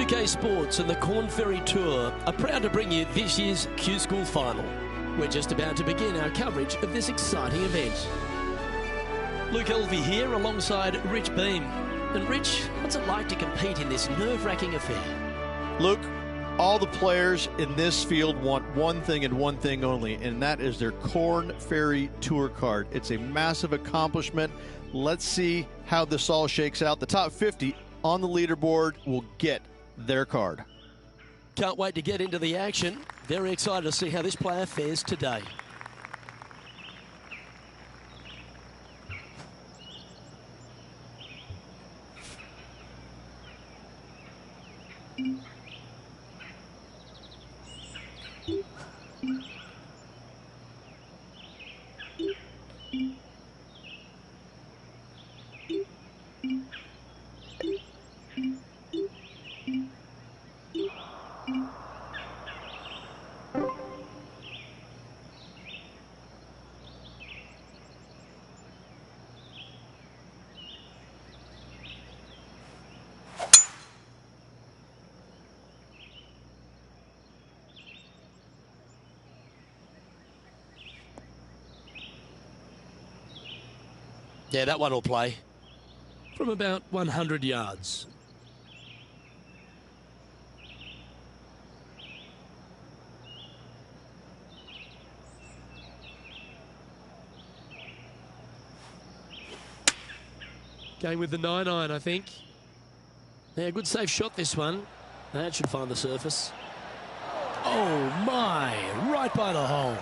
Pga Sports and the Corn Ferry Tour are proud to bring you this year's Q School Final. We're just about to begin our coverage of this exciting event. Luke Elvey here alongside Rich Beam. And Rich, what's it like to compete in this nerve-wracking affair? Luke, all the players in this field want one thing and one thing only, and that is their Corn Ferry Tour card. It's a massive accomplishment. Let's see how this all shakes out. The top 50 on the leaderboard will get their card. Can't wait to get into the action. Very excited to see how this player fares today. Yeah, that one will play from about 100 yards. Going with the 9-iron, I think. Yeah, good safe shot this one. That should find the surface. Oh my, right by the hole.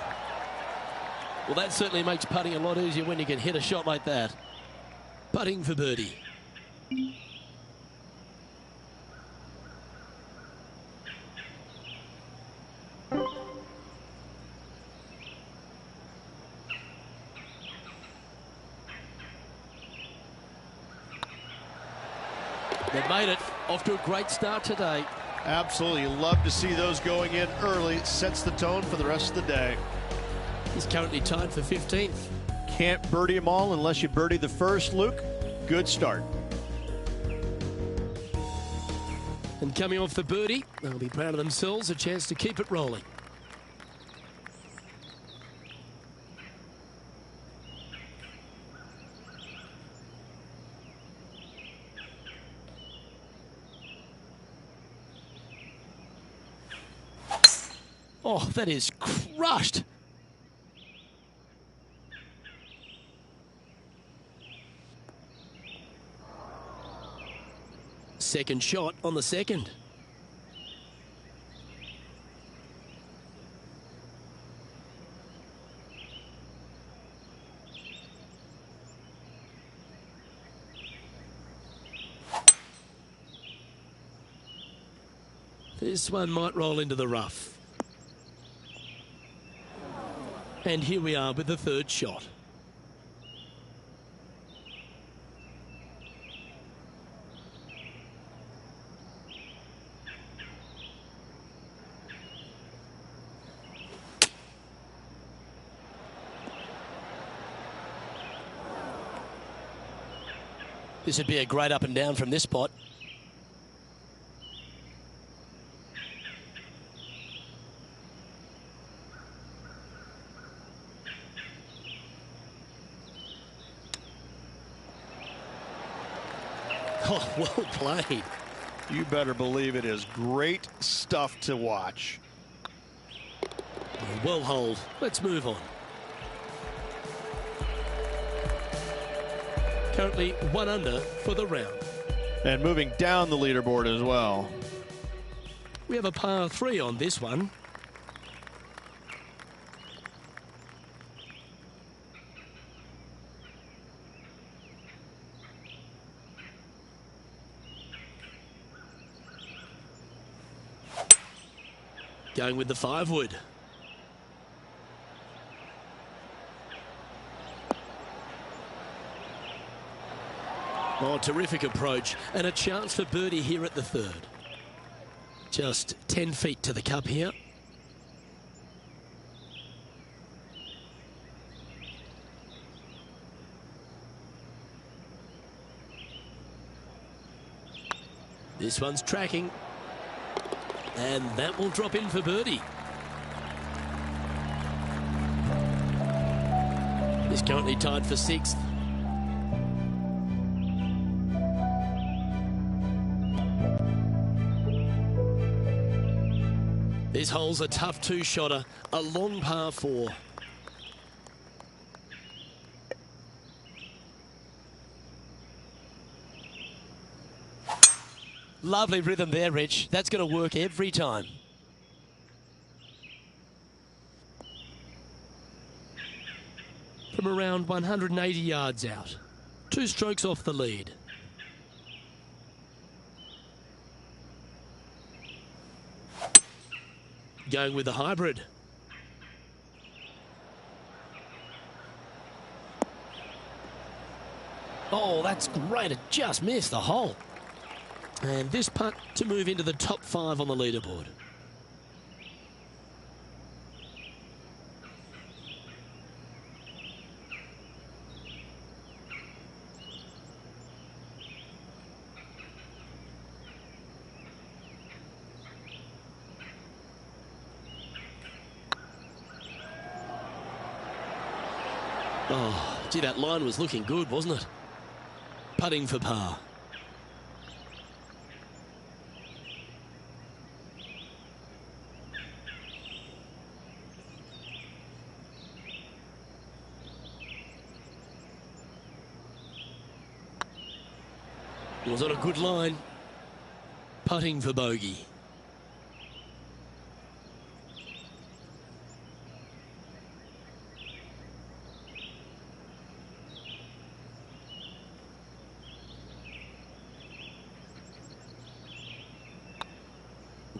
Well, that certainly makes putting a lot easier when you can hit a shot like that. Putting for birdie. They've made it. Off to a great start today. Absolutely. Love to see those going in early. It sets the tone for the rest of the day. He's currently tied for 15th. Can't birdie them all unless you birdie the first, Luke. Good start. And coming off the birdie, they'll be proud of themselves, a chance to keep it rolling. Oh, that is crushed. Second shot on the second. This one might roll into the rough. And here we are with the third shot. This would be a great up and down from this spot. Oh, well played. You better believe it is great stuff to watch. Well holed. Let's move on. Currently 1 under for the round. And moving down the leaderboard as well. We have a par 3 on this one. Going with the 5-wood. Oh, terrific approach, and a chance for birdie here at the third. Just 10 feet to the cup here. This one's tracking. And that will drop in for birdie. He's currently tied for 6th. This hole's a tough 2-shotter, a long par 4. Lovely rhythm there, Rich. That's going to work every time. From around 180 yards out. 2 strokes off the lead. Going with the hybrid. Oh, that's great. It just missed the hole. And this putt to move into the top 5 on the leaderboard. Oh, gee, that line was looking good, wasn't it? Putting for par. It was on a good line. Putting for bogey.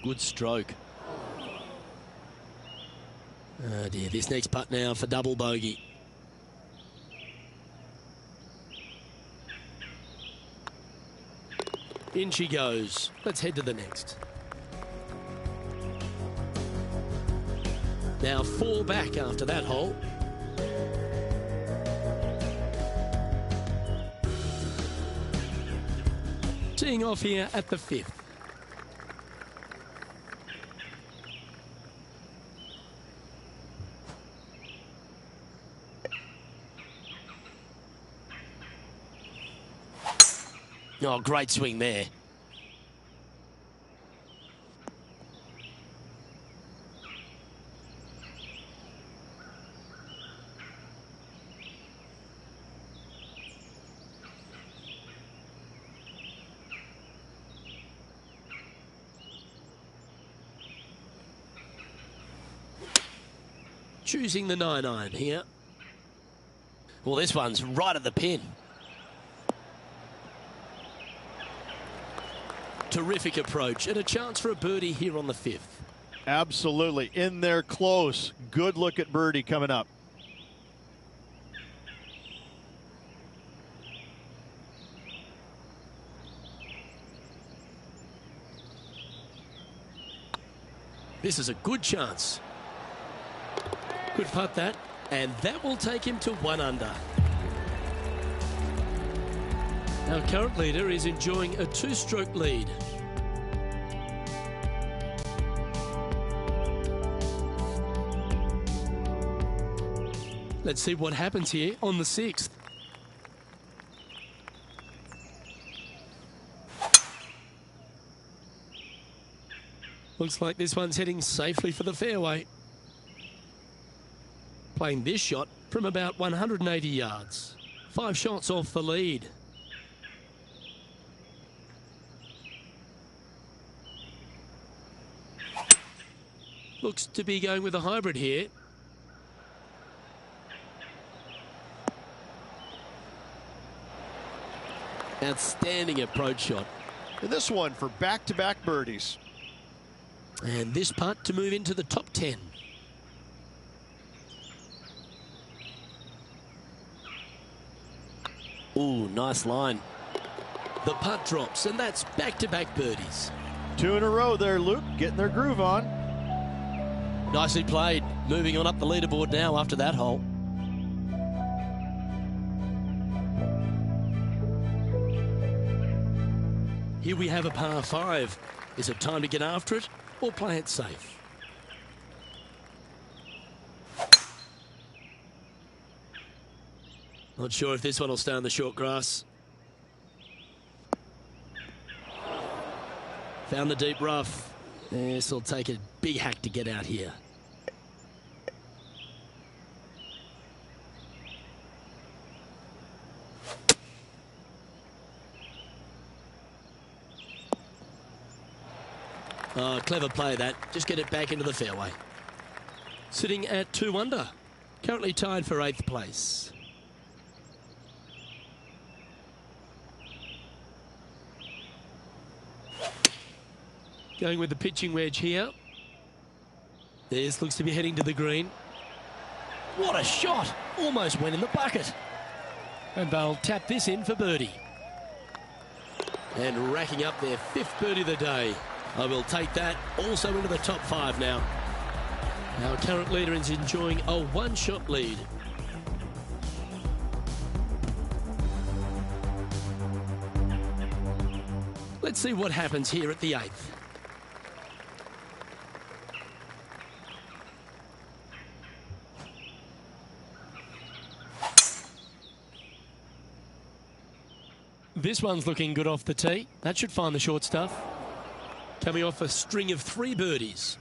Good stroke. Oh dear, this next putt now for double bogey. In she goes. Let's head to the next. Now 4 back after that hole. Teeing off here at the 5th. Oh, great swing there. Choosing the 9-iron here. Well, this one's right at the pin. Terrific approach and a chance for a birdie here on the 5th. Absolutely. In there close. Good look at birdie coming up. This is a good chance. Good putt that, and that will take him to 1 under. Our current leader is enjoying a 2-stroke lead. Let's see what happens here on the 6th. Looks like this one's heading safely for the fairway. Playing this shot from about 180 yards. 5 shots off the lead. Looks to be going with a hybrid here. Outstanding approach shot. And this one for back-to-back birdies. And this putt to move into the top 10. Ooh, nice line. The putt drops, and that's back-to-back birdies. 2 in a row there, Luke, getting their groove on. Nicely played. Moving on up the leaderboard now after that hole. Here we have a par 5. Is it time to get after it or play it safe? Not sure if this one will stay on the short grass. Found the deep rough. This will take a big hack to get out here. Oh, clever play that. Just get it back into the fairway. Sitting at 2 under. Currently tied for 8th place. Going with the pitching wedge here. This looks to be heading to the green. What a shot! Almost went in the bucket. And they'll tap this in for birdie. And racking up their 5th birdie of the day. I will take that also into the top 5 now. Our current leader is enjoying a 1-shot lead. Let's see what happens here at the 8th. This one's looking good off the tee. That should find the short stuff. Coming off a string of 3 birdies.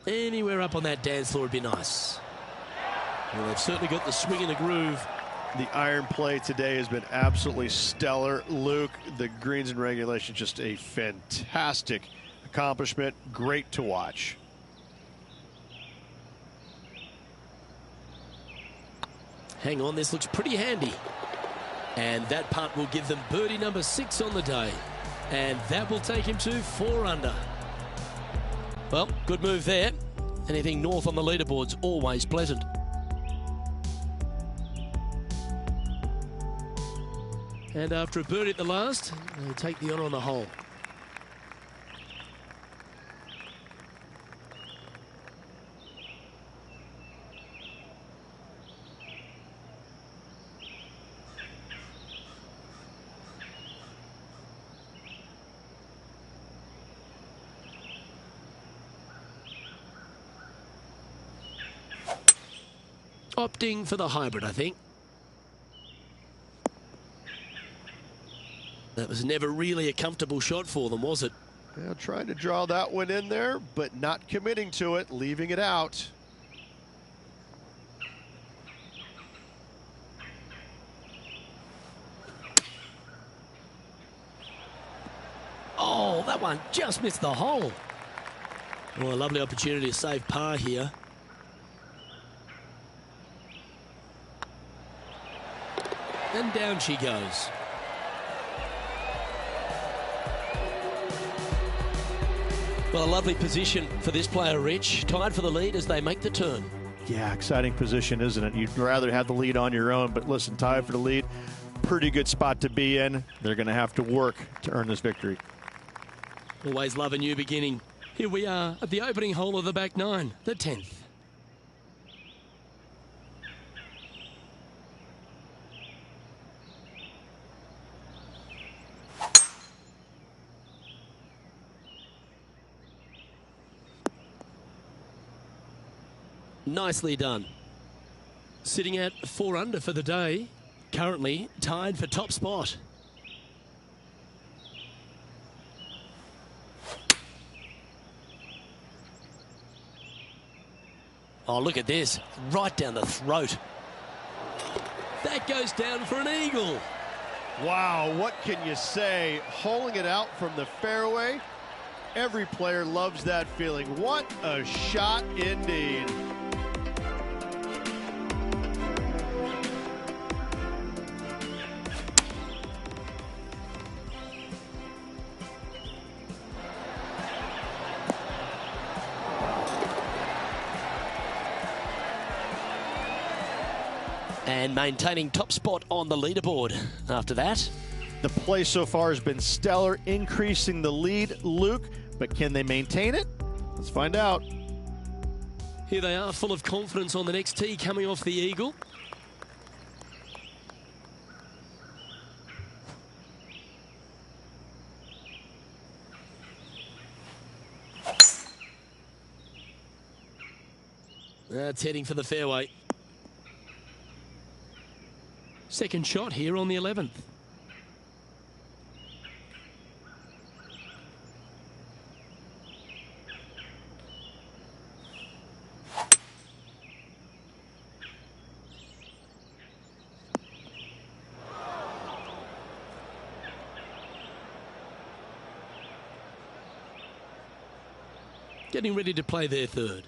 Anywhere up on that dance floor would be nice. Well, they've certainly got the swing and the groove. The iron play today has been absolutely stellar. Luke, the greens and regulation, just a fantastic accomplishment. Great to watch. Hang on, this looks pretty handy. And that putt will give them birdie number 6 on the day. And that will take him to 4 under. Well, good move there. Anything north on the leaderboard's always pleasant. And after a birdie at the last, they'll take the honour on the hole. Opting for the hybrid, I think. That was never really a comfortable shot for them, was it? Yeah, trying to draw that one in there, but not committing to it, leaving it out. Oh, that one just missed the hole. Well, a lovely opportunity to save par here. And down she goes. Well, a lovely position for this player, Rich. Tied for the lead as they make the turn. Yeah, exciting position, isn't it? You'd rather have the lead on your own, but listen, tied for the lead, pretty good spot to be in. They're going to have to work to earn this victory. Always love a new beginning. Here we are at the opening hole of the back 9, the 10th. Nicely done. Sitting at 4 under for the day. Currently tied for top spot. Oh, look at this. Right down the throat. That goes down for an eagle. Wow, what can you say? Holing it out from the fairway. Every player loves that feeling. What a shot indeed. And maintaining top spot on the leaderboard after that. The play so far has been stellar, increasing the lead, Luke, but can they maintain it? Let's find out. Here they are, full of confidence on the next tee, coming off the eagle. That's heading for the fairway. Second shot here on the 11th. Getting ready to play their third.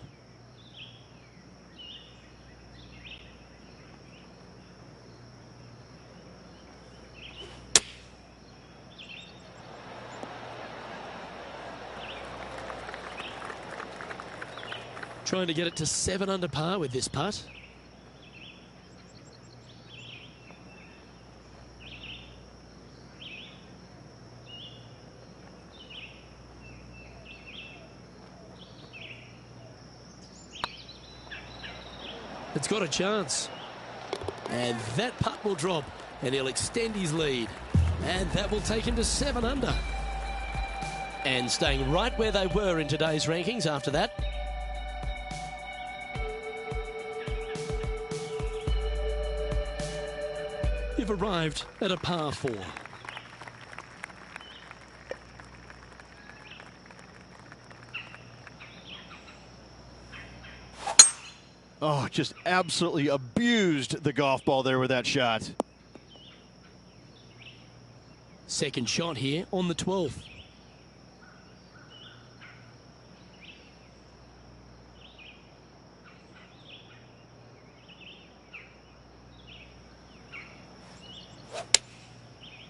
Trying to get it to 7 under par with this putt. It's got a chance. And that putt will drop, and he'll extend his lead. And that will take him to 7 under. And staying right where they were in today's rankings after that. You've arrived at a par 4. Oh, just absolutely abused the golf ball there with that shot. Second shot here on the 12th.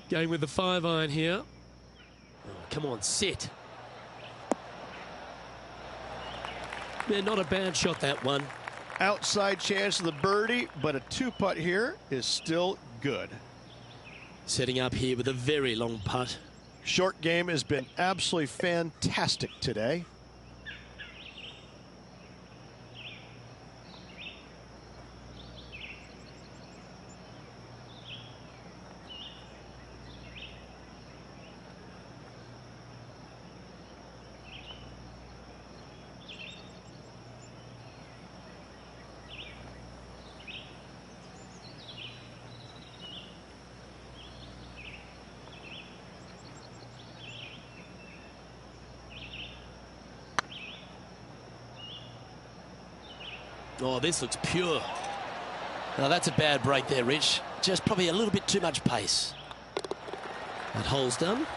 Going with the 5-iron here. Oh, come on, sit. Yeah, not a bad shot, that one. Outside chance of the birdie, but a 2-putt here is still good. Setting up here with a very long putt. Short game has been absolutely fantastic today. Oh, this looks pure. Now, that's a bad break there, Rich. Just probably a little bit too much pace. That hole's done.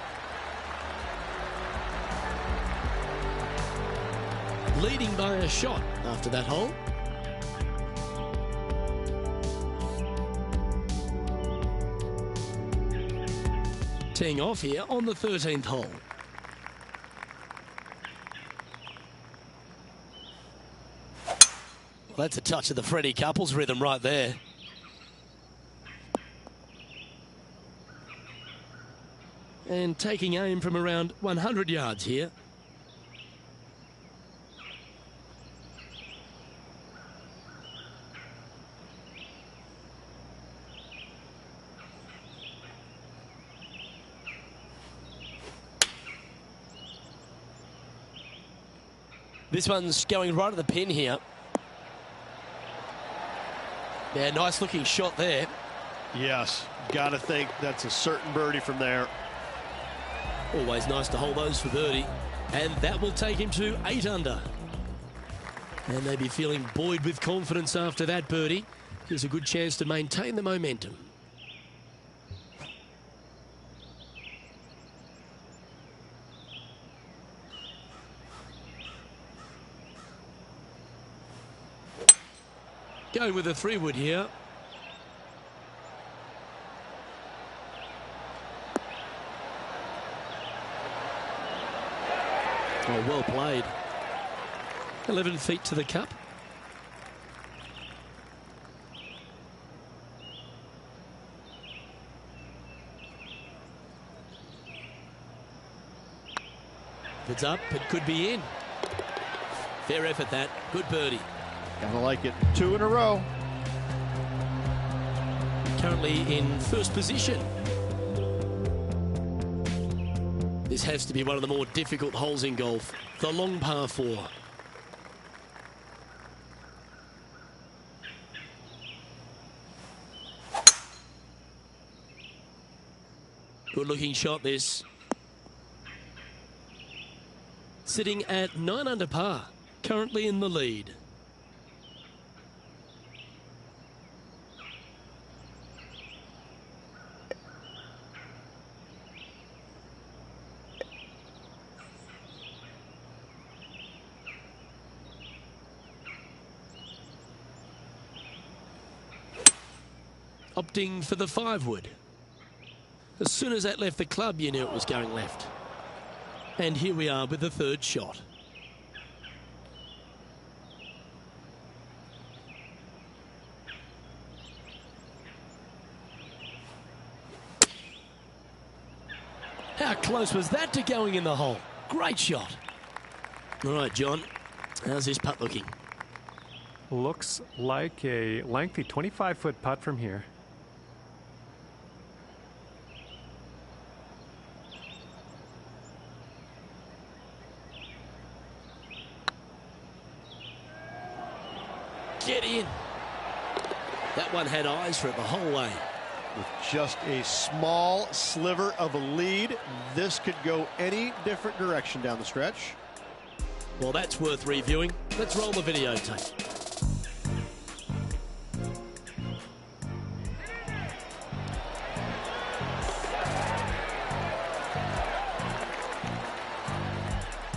Leading by a shot after that hole. Teeing off here on the 13th hole. Well, that's a touch of the Freddie Couples rhythm right there. And taking aim from around 100 yards here. This one's going right at the pin here. Yeah, nice looking shot there. Yes, gotta think that's a certain birdie from there. Always nice to hold those for birdie. And that will take him to 8 under. And they'll be feeling buoyed with confidence after that birdie. Gives a good chance to maintain the momentum. Going with a 3-wood here. Oh, well played. 11 feet to the cup. If it's up, it could be in. Fair effort, that. Good birdie. Gotta like it. 2 in a row. Currently in first position. This has to be one of the more difficult holes in golf. The long par 4. Good looking shot, this. Sitting at 9 under par. Currently in the lead. Opting for the 5-wood. As soon as that left the club, you knew it was going left. And here we are with the 3rd shot. How close was that to going in the hole? Great shot. All right, John, how's this putt looking? Looks like a lengthy 25-foot putt from here. Get in. That one had eyes for it the whole way. With just a small sliver of a lead, this could go any different direction down the stretch. Well, that's worth reviewing. Let's roll the videotape.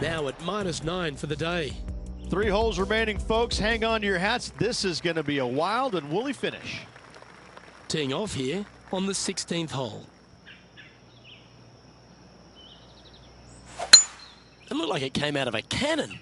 Now at -9 for the day. 3 holes remaining, folks. Hang on to your hats. This is going to be a wild and woolly finish. Teeing off here on the 16th hole. It looked like it came out of a cannon.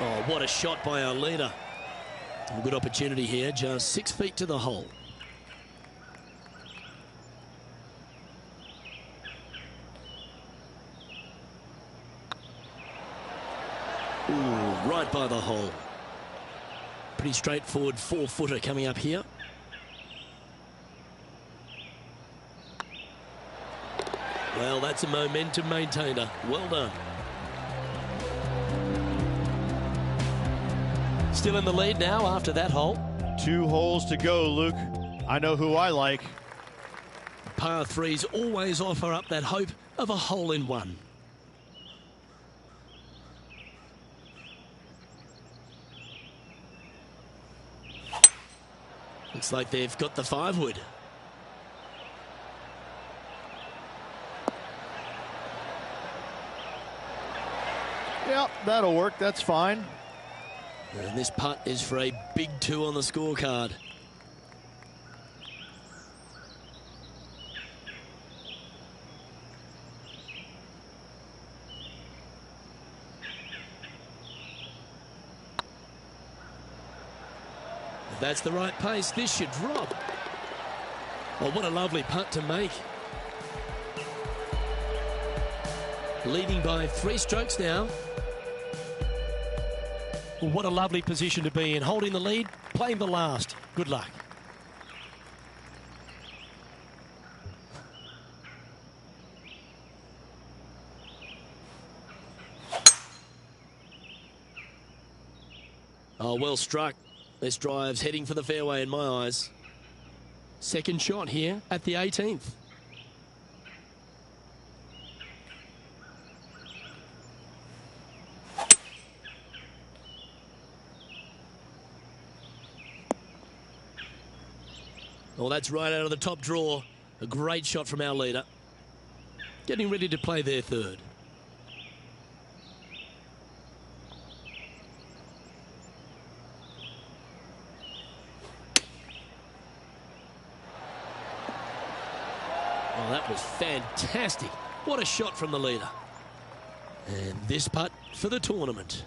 Oh, what a shot by our leader. A good opportunity here, just 6 feet to the hole. Ooh, right by the hole. Pretty straightforward 4-footer coming up here. Well, that's a momentum maintainer. Well done. Still in the lead now after that hole. 2 holes to go, Luke. I know who I like. Par 3s always offer up that hope of a hole in one. Looks like they've got the 5-wood. Yep, that'll work. That's fine. And this putt is for a big 2 on the scorecard. If that's the right pace, this should drop. Oh, what a lovely putt to make. Leading by 3 strokes now. What a lovely position to be in, holding the lead, playing the last. Good luck. Oh, well struck. This drive's heading for the fairway in my eyes. Second shot here at the 18th. Well, that's right out of the top draw. A great shot from our leader. Getting ready to play their 3rd. Oh, that was fantastic. What a shot from the leader. And this putt for the tournament.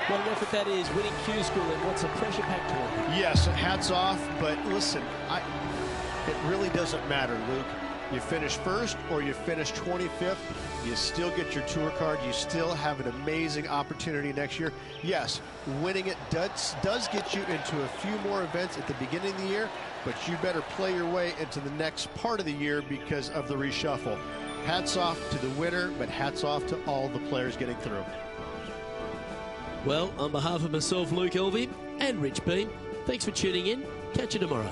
What an effort that is, winning Q School in what's a pressure-packed tournament. Yes, hats off, but listen, it really doesn't matter, Luke. You finish first or you finish 25th, you still get your tour card. You still have an amazing opportunity next year. Yes, winning it does get you into a few more events at the beginning of the year, but you better play your way into the next part of the year because of the reshuffle. Hats off to the winner, but hats off to all the players getting through. Well, on behalf of myself, Luke Elvey, and Rich Beam, thanks for tuning in. Catch you tomorrow.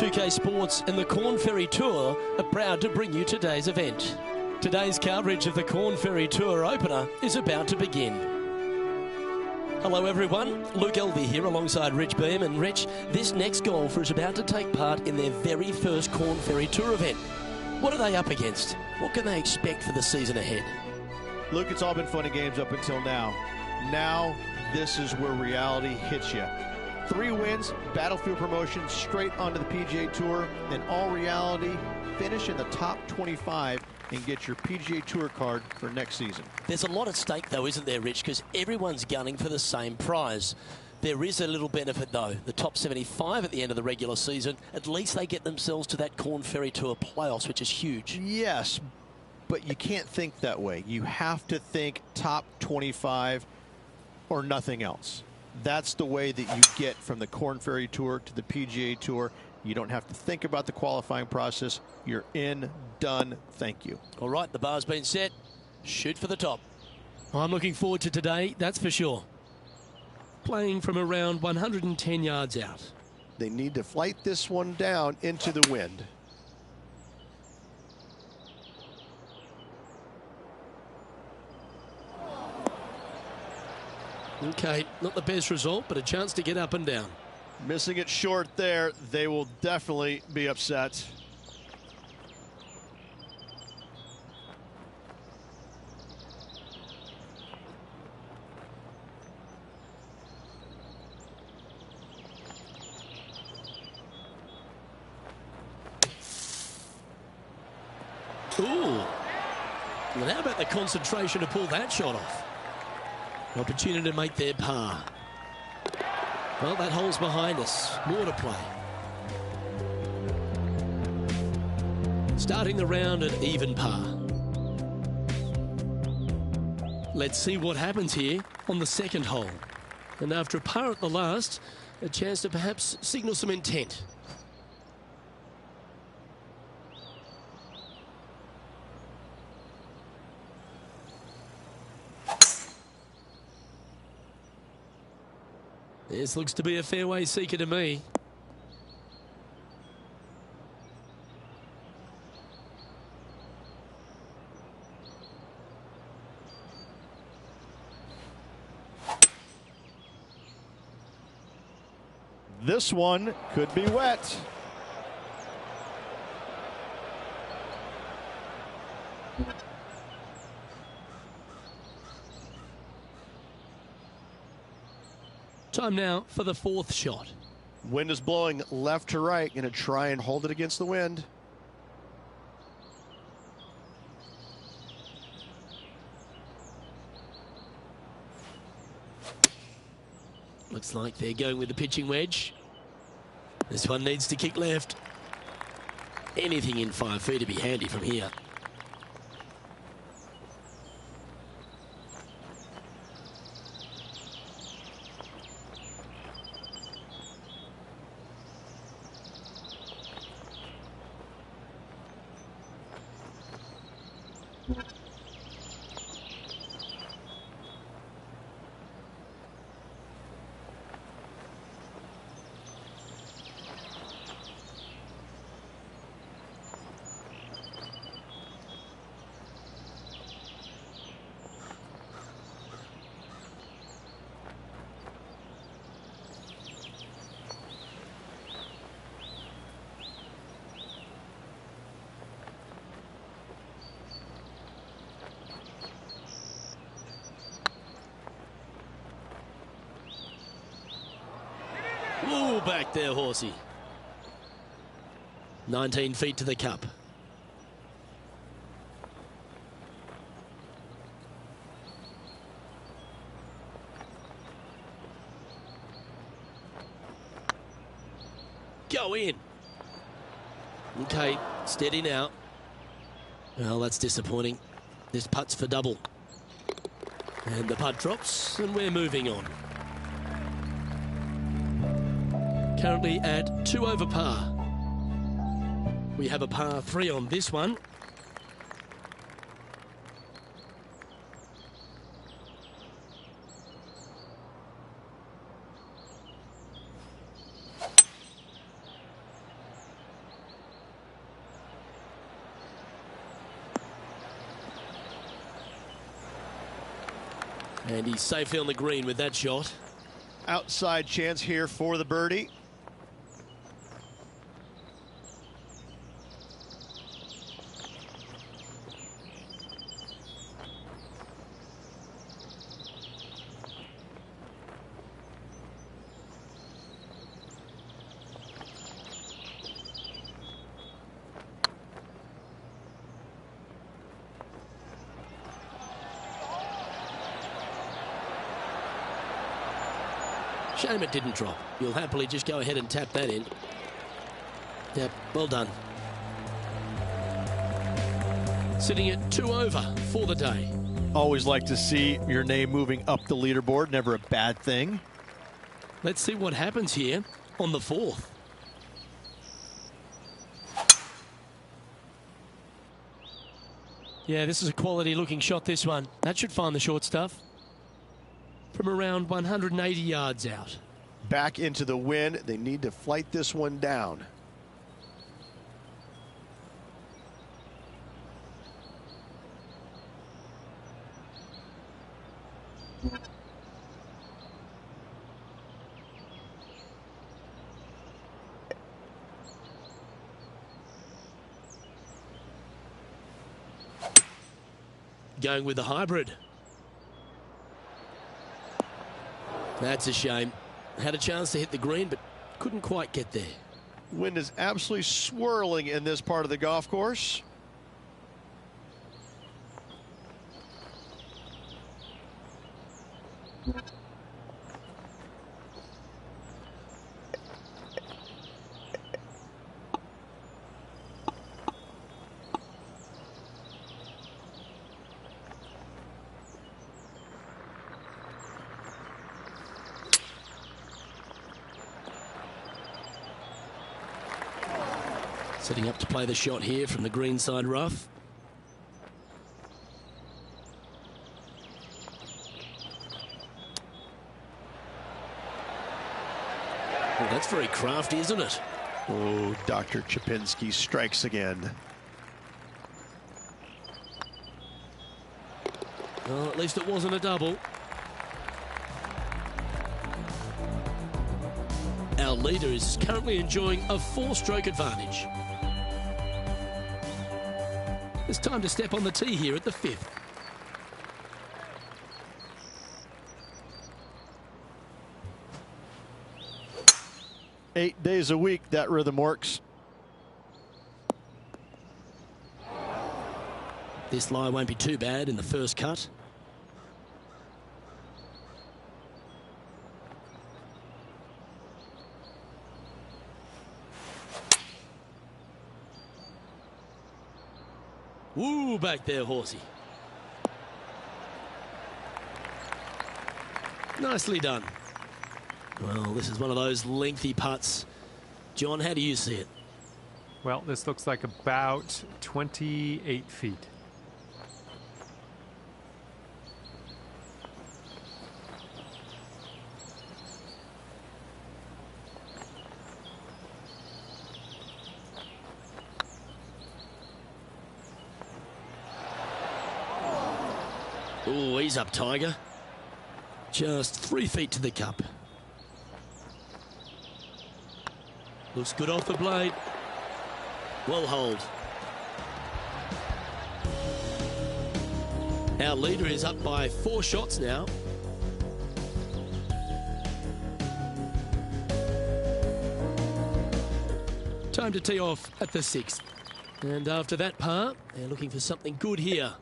2K Sports and the Corn Ferry Tour are proud to bring you today's event. Today's coverage of the Corn Ferry Tour opener is about to begin. Hello everyone, Luke Elvey here alongside Rich Beam. And Rich, this next golfer is about to take part in their very first Corn Ferry Tour event. What are they up against? What can they expect for the season ahead? Luke, it's all been fun and games up until now. Now, this is where reality hits you. 3 wins, Battlefield promotion, straight onto the PGA Tour. In all reality, finish in the top 25 and get your PGA Tour card for next season. There's a lot at stake though, isn't there, Rich? Because everyone's gunning for the same prize. There is a little benefit though. The top 75 at the end of the regular season, at least they get themselves to that Corn Ferry Tour playoffs, which is huge. Yes, but you can't think that way. You have to think top 25 or nothing else. That's the way that you get from the Corn Ferry Tour to the PGA Tour. You don't have to think about the qualifying process. You're in, done, thank you. All right, the bar's been set. Shoot for the top. I'm looking forward to today, that's for sure. Playing from around 110 yards out. They need to flight this one down into the wind. Okay, not the best result, but a chance to get up and down. Missing it short there, they will definitely be upset. Ooh. Well, how about the concentration to pull that shot off? Opportunity to make their par. Well, that hole's behind us. More to play. Starting the round at even par. Let's see what happens here on the second hole. And after a par at the last, a chance to perhaps signal some intent. This looks to be a fairway seeker to me. This one could be wet. Time now for the fourth shot. Wind is blowing left to right. Going to try and hold it against the wind. Looks like they're going with the pitching wedge. This one needs to kick left. Anything in 5 feet to be handy from here. Ooh, back there, horsey. 19 feet to the cup. Go in. Okay, steady now. Well, that's disappointing. This putt's for double. And the putt drops, and we're moving on. Currently at 2 over par. We have a par 3 on this one. And he's safely on the green with that shot. Outside chance here for the birdie. Shame it didn't drop. You'll happily just go ahead and tap that in. Yep, well done. Sitting at 2 over for the day. Always like to see your name moving up the leaderboard. Never a bad thing. Let's see what happens here on the 4th. Yeah, this is a quality looking shot, this one. That should find the short stuff. From around 180 yards out. Back into the wind. They need to flight this one down. Going with the hybrid. That's a shame. Had a chance to hit the green, but couldn't quite get there. Wind is absolutely swirling in this part of the golf course. Setting up to play the shot here from the greenside rough. Oh, that's very crafty, isn't it? Oh, Dr. Chapinski strikes again. Well, at least it wasn't a double. Our leader is currently enjoying a 4-stroke advantage. It's time to step on the tee here at the 5th. Eight days a week, that rhythm works. This lie won't be too bad in the first cut. Woo, back there, horsey. Nicely done. Well, this is one of those lengthy putts. John, how do you see it? Well, this looks like about 28 feet. Oh, he's up, Tiger. Just 3 feet to the cup. Looks good off the blade. Well holed. Our leader is up by 4 shots now. Time to tee off at the 6th. And after that par, they're looking for something good here.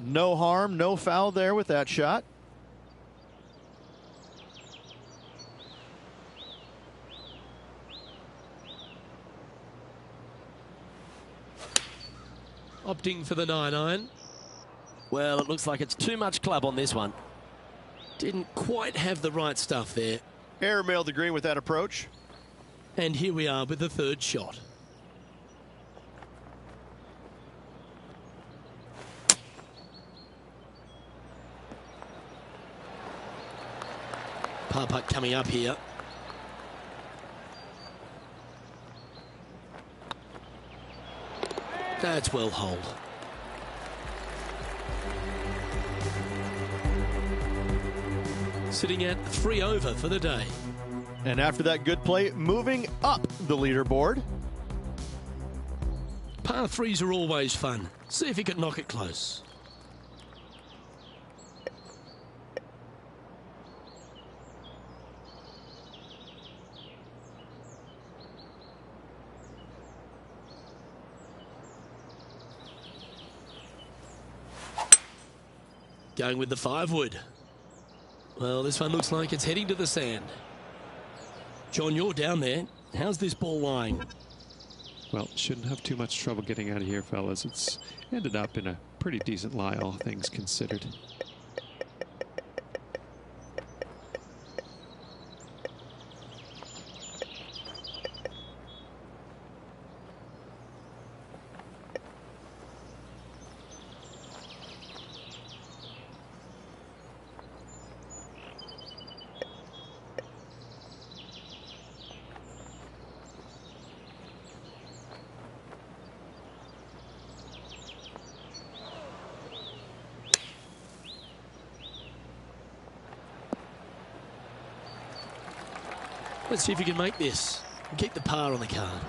No harm, no foul there with that shot. Opting for the 9-iron. Well, it looks like it's too much club on this one. Didn't quite have the right stuff there. Airmailed the green with that approach. And here we are with the 3rd shot. Par putt coming up here. That's well holed. Sitting at 3 over for the day. And after that good play, moving up the leaderboard. Par 3s are always fun. See if you can knock it close. Going with the 5-wood. Well, this one looks like it's heading to the sand. John, you're down there. How's this ball lying? Well, shouldn't have too much trouble getting out of here, fellas. It's ended up in a pretty decent lie, all things considered. Let's see if you can make this and keep the par on the card.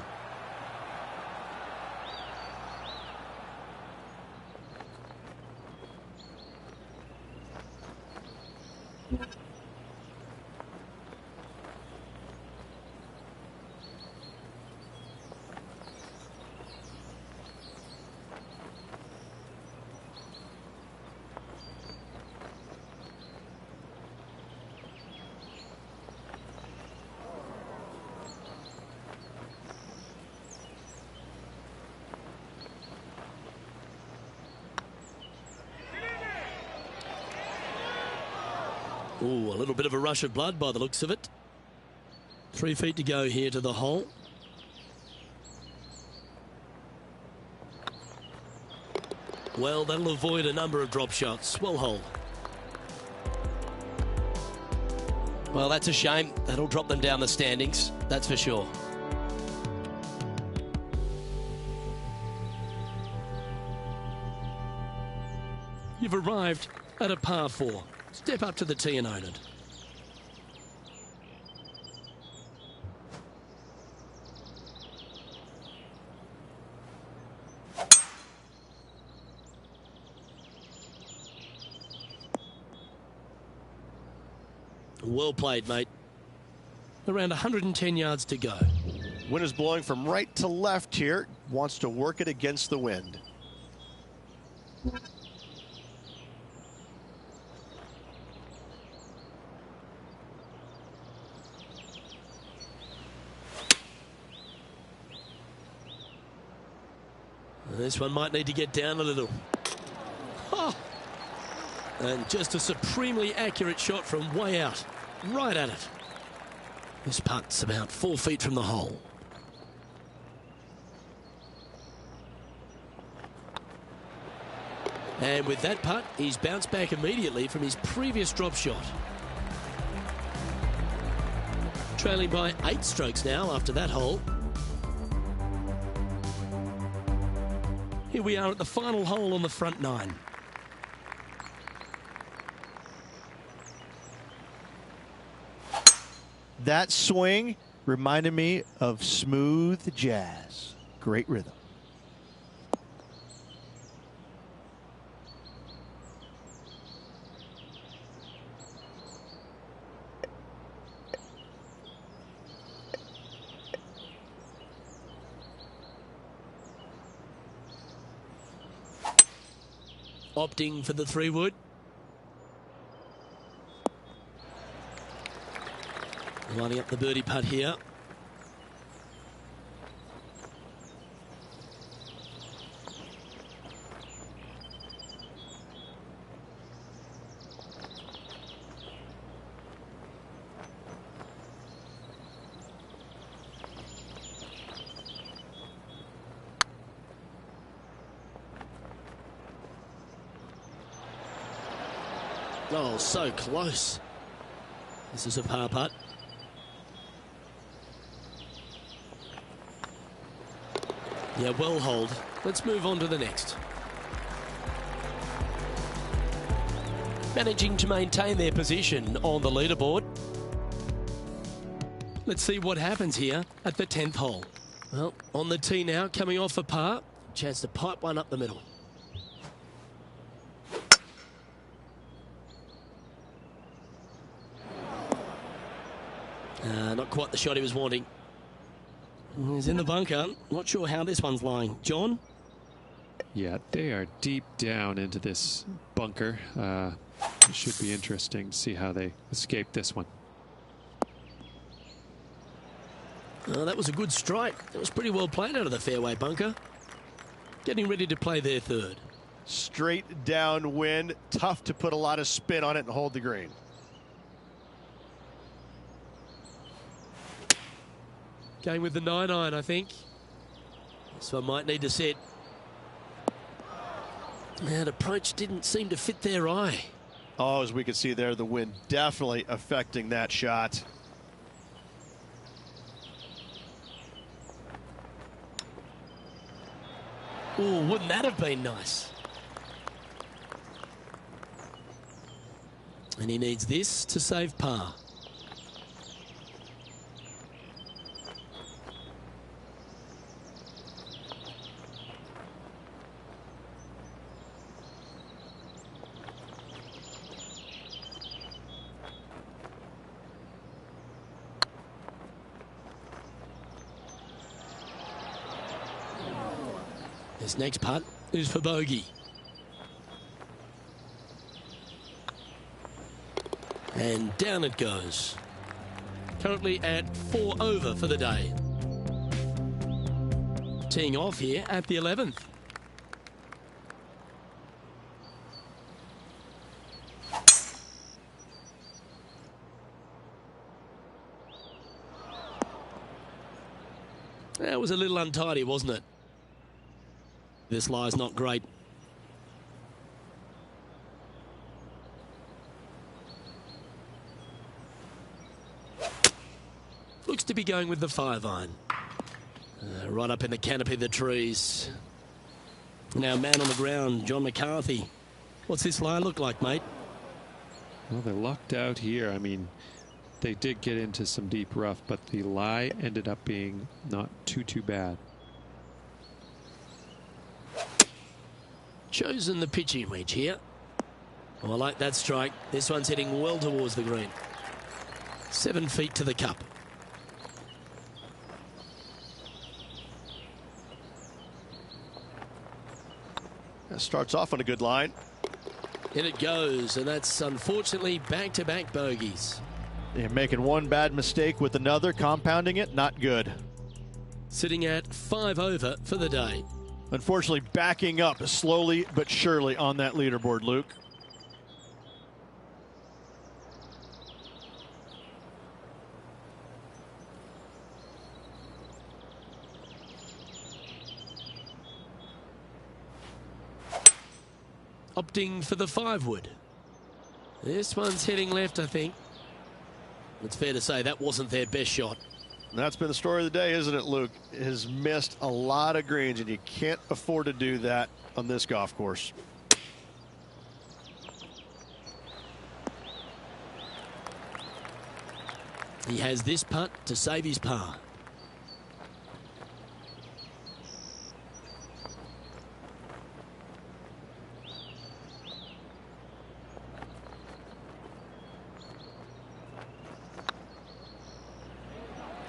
Ooh, a little bit of a rush of blood by the looks of it. 3 feet to go here to the hole. Well, that'll avoid a number of drop shots. Well holed. Well, that's a shame. That'll drop them down the standings, that's for sure. You've arrived at a par 4. Step up to the tee and own it. Well played, mate. Around 110 yards to go. Wind is blowing from right to left here. Wants to work it against the wind. This one might need to get down a little. Oh! And just a supremely accurate shot from way out. Right at it. This putt's about 4 feet from the hole. And with that putt, he's bounced back immediately from his previous drop shot. Trailing by 8 strokes now after that hole. Here we are at the final hole on the front 9. That swing reminded me of smooth jazz. Great rhythm. Opting for the 3-wood. Lining up the birdie putt here. Oh, so close. This is a par putt. Yeah, well hold. Let's move on to the next. Managing to maintain their position on the leaderboard. Let's see what happens here at the 10th hole. Well, on the tee now, coming off a par. Chance to pipe one up the middle. Not quite the shot he was wanting. He's in the bunker. Not sure how this one's lying. John? Yeah, they are deep down into this bunker. It should be interesting to see how they escape this one. Oh, that was a good strike. That was pretty well played out of the fairway bunker. Getting ready to play their third. Straight downwind. Tough to put a lot of spin on it and hold the green. Going with the 9-iron, I think. So I might need to set. That approach didn't seem to fit their eye. Oh, as we can see there, the wind definitely affecting that shot. Oh, wouldn't that have been nice? And he needs this to save par. This next putt is for bogey. And down it goes. Currently at 4 over for the day. Teeing off here at the 11th. That was a little untidy, wasn't it? This lie's not great. Looks to be going with the 5-iron. Right up in the canopy of the trees. Now man on the ground, John McCarthy. What's this lie look like, mate? Well, they're locked out here. I mean, they did get into some deep rough, but the lie ended up being not too bad. Chosen the pitching wedge here. Oh, I like that strike. This one's heading well towards the green. 7 feet to the cup. That starts off on a good line. In it goes, and that's unfortunately back-to-back bogeys. They're making one bad mistake with another, compounding it, not good. Sitting at 5 over for the day. Unfortunately, backing up slowly but surely on that leaderboard, Luke. Opting for the 5-wood. This one's heading left, I think. It's fair to say that wasn't their best shot. That's been the story of the day, isn't it, Luke? Has missed a lot of greens, and you can't afford to do that on this golf course. He has this putt to save his par.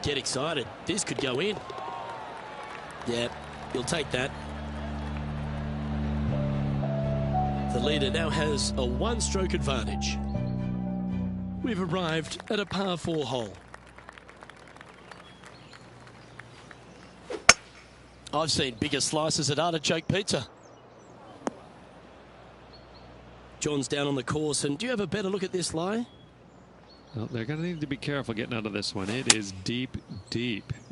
Get excited. This could go in. Yeah, he'll take that. The leader now has a 1-stroke advantage. We've arrived at a par 4 hole. I've seen bigger slices at artichoke pizza. John's down on the course, and do you have a better look at this lie? Well, they're going to need to be careful getting out of this one. It is deep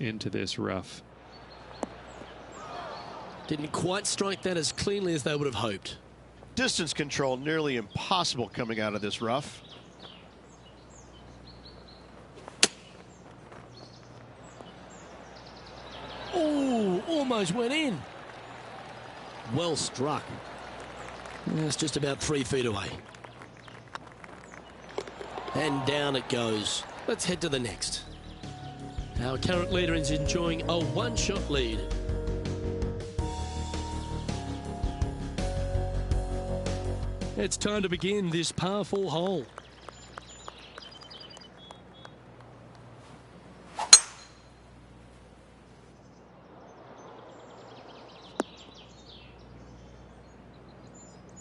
into this rough. Didn't quite strike that as cleanly as they would have hoped. Distance control nearly impossible coming out of this rough. Oh, Ooh, almost went in. Well struck. It's just about 3 feet away. And down it goes. Let's head to the next. Our current leader is enjoying a one-shot lead. It's time to begin this par 4 hole.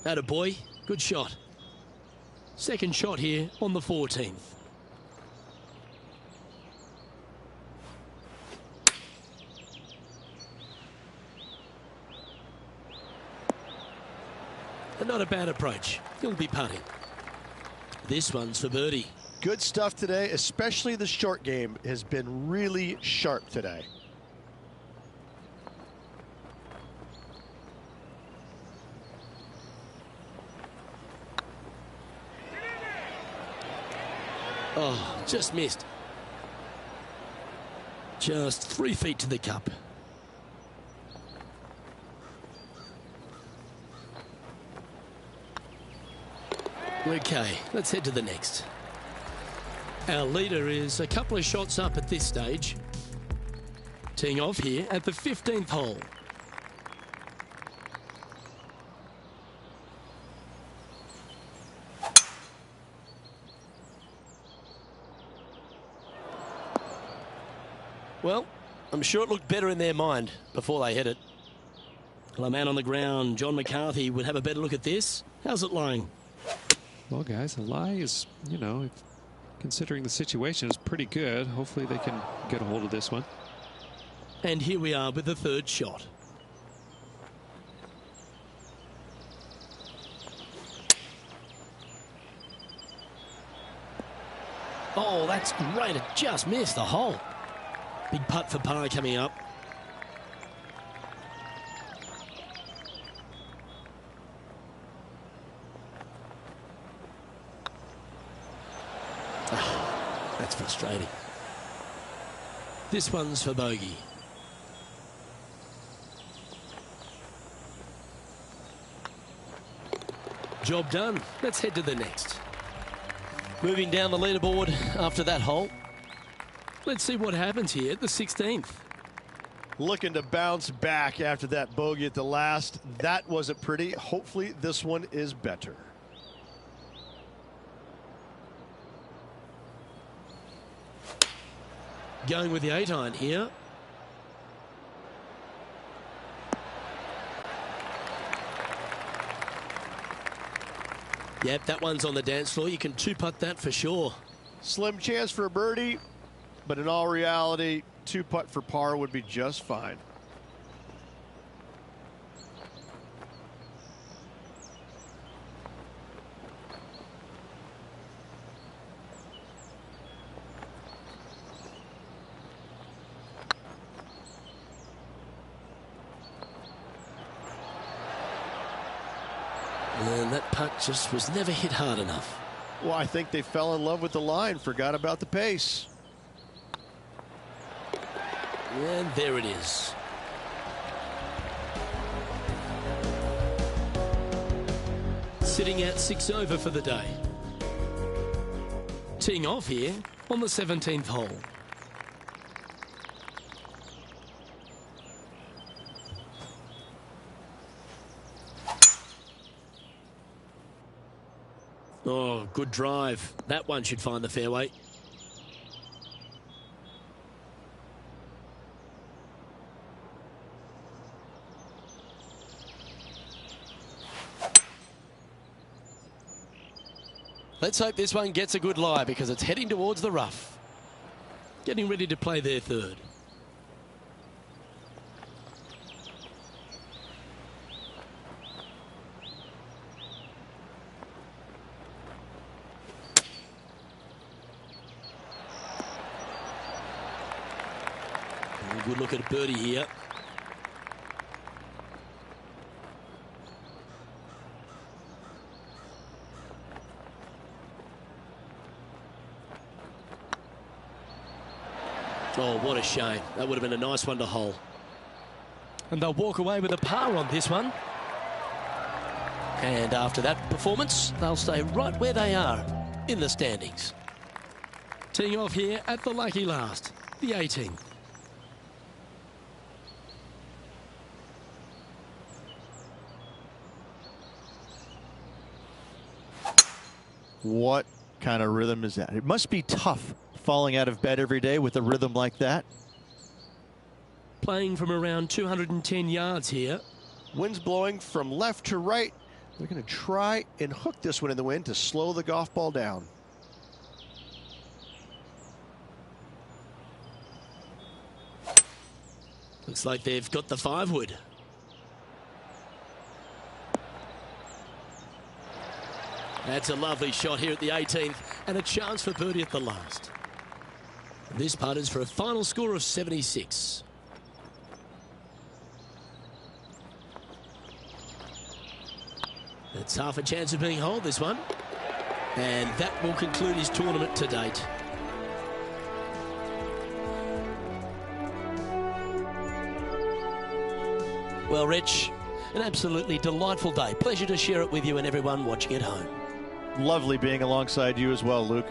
Atta boy, good shot. Second shot here on the 14th. And not a bad approach. He'll be putting. This one's for birdie. Good stuff today, especially the short game has been really sharp today. Oh, just missed. Just 3 feet to the cup. Okay, let's head to the next. Our leader is a couple of shots up at this stage. Teeing off here at the 15th hole. Well, I'm sure it looked better in their mind before they hit it. Well, a man on the ground, John McCarthy, would have a better look at this. How's it lying? Well, guys, the lie is, you know, considering the situation, is pretty good. Hopefully they can get a hold of this one. And here we are with the third shot. Oh, that's great. It just missed the hole. Big putt for par coming up. That's frustrating. This one's for bogey. Job done. Let's head to the next. Moving down the leaderboard after that hole. Let's see what happens here at the 16th. Looking to bounce back after that bogey at the last. That wasn't pretty. Hopefully this one is better. Going with the 8-iron here. Yep, that one's on the dance floor. You can two-putt that for sure. Slim chance for a birdie, but in all reality, two-putt for par would be just fine. And that putt just was never hit hard enough. Well, I think they fell in love with the line, forgot about the pace. And there it is. Sitting at 6 over for the day. Teeing off here on the 17th hole. Oh, good drive. That one should find the fairway. Let's hope this one gets a good lie because it's heading towards the rough. Getting ready to play their third. Good look at a birdie here. Oh, what a shame. That would have been a nice one to hole. And they'll walk away with a par on this one. And after that performance, they'll stay right where they are in the standings. Teeing off here at the lucky last, the 18. What kind of rhythm is that? It must be tough falling out of bed every day with a rhythm like that. Playing from around 210 yards here. Wind's blowing from left to right. They're going to try and hook this one in the wind to slow the golf ball down. Looks like they've got the 5-wood. That's a lovely shot here at the 18th and a chance for birdie at the last. This putt is for a final score of 76. It's half a chance of being holed, this one. And that will conclude his tournament to date. Well, Rich, an absolutely delightful day. Pleasure to share it with you and everyone watching at home. Lovely being alongside you as well, Luke.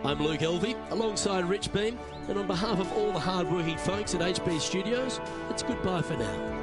I'm Luke Elvey, alongside Rich Beam, and on behalf of all the hard-working folks at HB Studios, it's goodbye for now.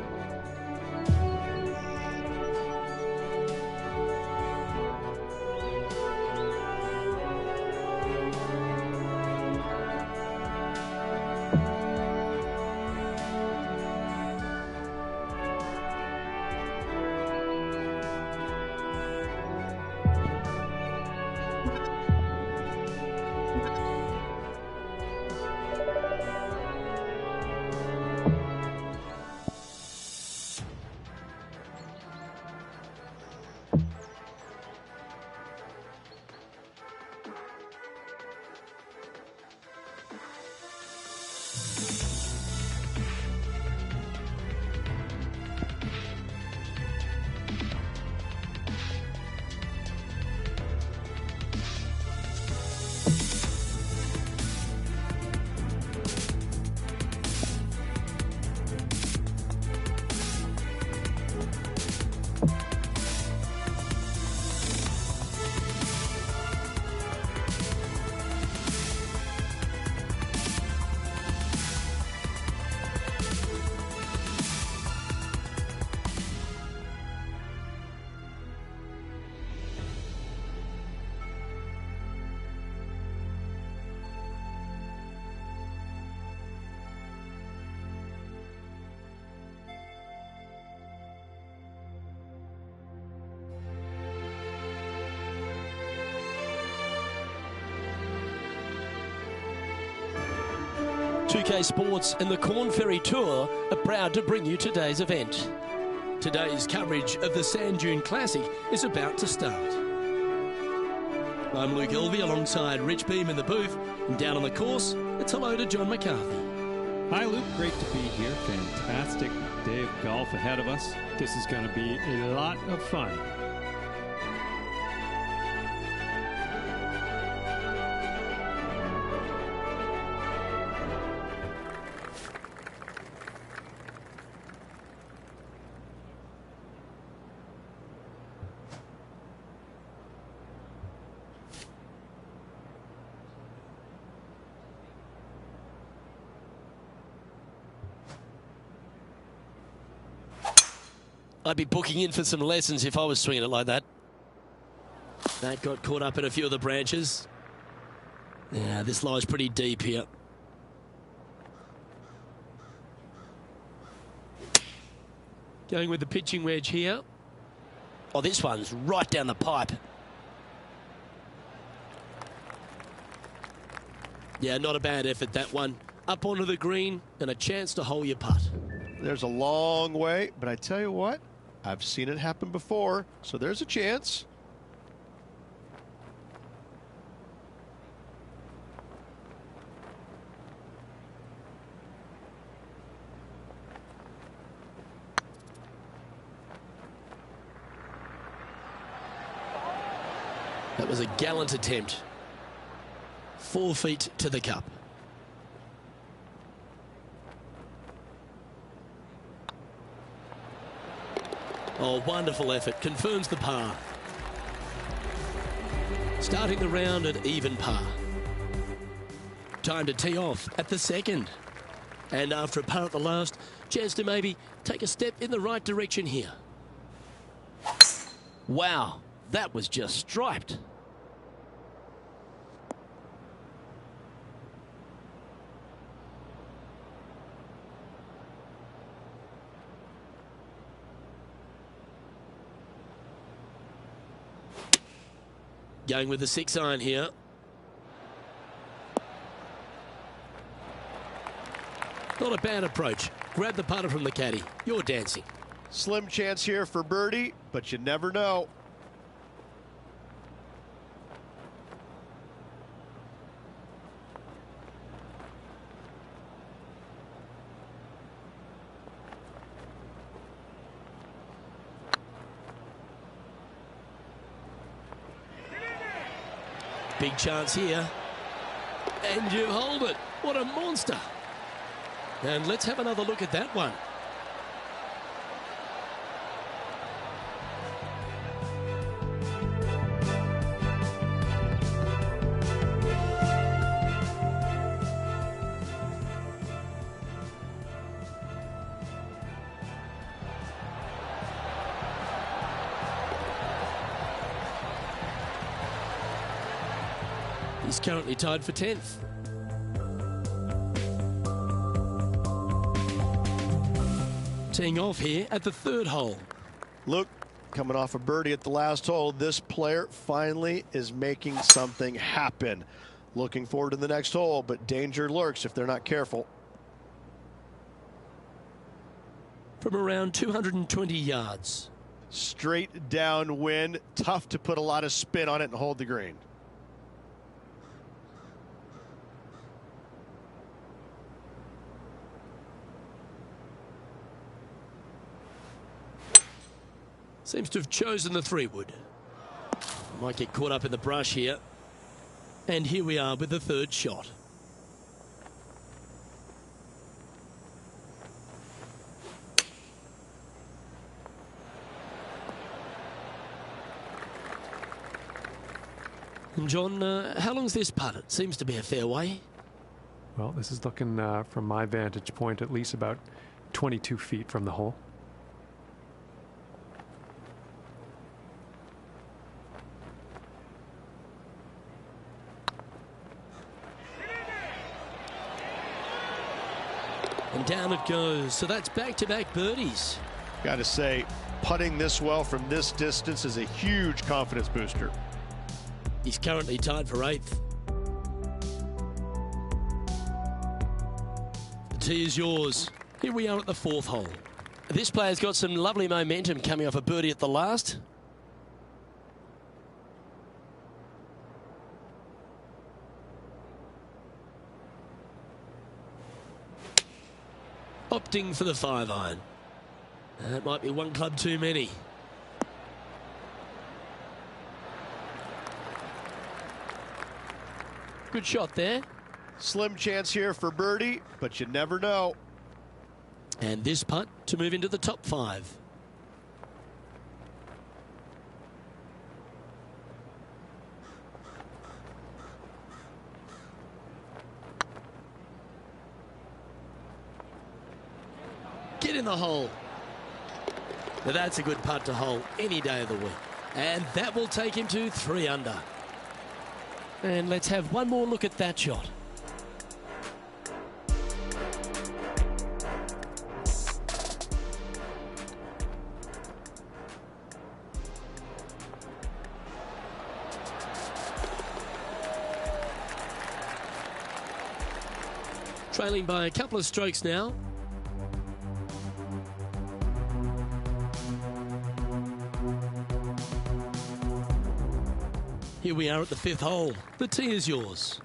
Pga Sports and the Corn Ferry Tour are proud to bring you today's event. Today's coverage of the Sand Dune Classic is about to start. I'm Luke Elvey alongside Rich Beam in the booth, and down on the course, it's hello to John McCarthy. Hi, Luke. Great to be here. Fantastic day of golf ahead of us. This is going to be a lot of fun. I'd be booking in for some lessons if I was swinging it like that. That got caught up in a few of the branches. Yeah, this lies pretty deep here. Going with the pitching wedge here. Oh, this one's right down the pipe. Yeah, not a bad effort, that one. Up onto the green and a chance to hole your putt. There's a long way, but I tell you what, I've seen it happen before, so there's a chance. That was a gallant attempt. 4 feet to the cup. Oh, wonderful effort. Confirms the par. Starting the round at even par. Time to tee off at the second. And after a par at the last, chance to maybe take a step in the right direction here. Wow, that was just striped. Going with the 6-iron here. Not a bad approach. Grab the putter from the caddy. You're dancing. Slim chance here for birdie, but you never know. Big chance here. And you hold it. What a monster. And let's have another look at that one. He's currently tied for 10th. Teeing off here at the 3rd hole. Luke, coming off a birdie at the last hole, this player finally is making something happen. Looking forward to the next hole, but danger lurks if they're not careful. From around 220 yards. Straight downwind, tough to put a lot of spin on it and hold the green. Seems to have chosen the 3-wood. Might get caught up in the brush here. And here we are with the 3rd shot. And John, how long's this putt? It seems to be a fair way. Well, this is looking from my vantage point at least about 22 feet from the hole. And down it goes. So that's back-to-back birdies. Got to say, putting this well from this distance is a huge confidence booster. He's currently tied for 8th. The tee is yours. Here we are at the 4th hole. This player's got some lovely momentum coming off a birdie at the last. Opting for the 5-iron. That might be one club too many. Good shot there. Slim chance here for birdie, but you never know. And this putt to move into the top 5. Get in the hole. Now that's a good putt to hole any day of the week. And that will take him to 3 under. And let's have one more look at that shot. Trailing by a couple of strokes now. Here we are at the 5th hole. The tee is yours.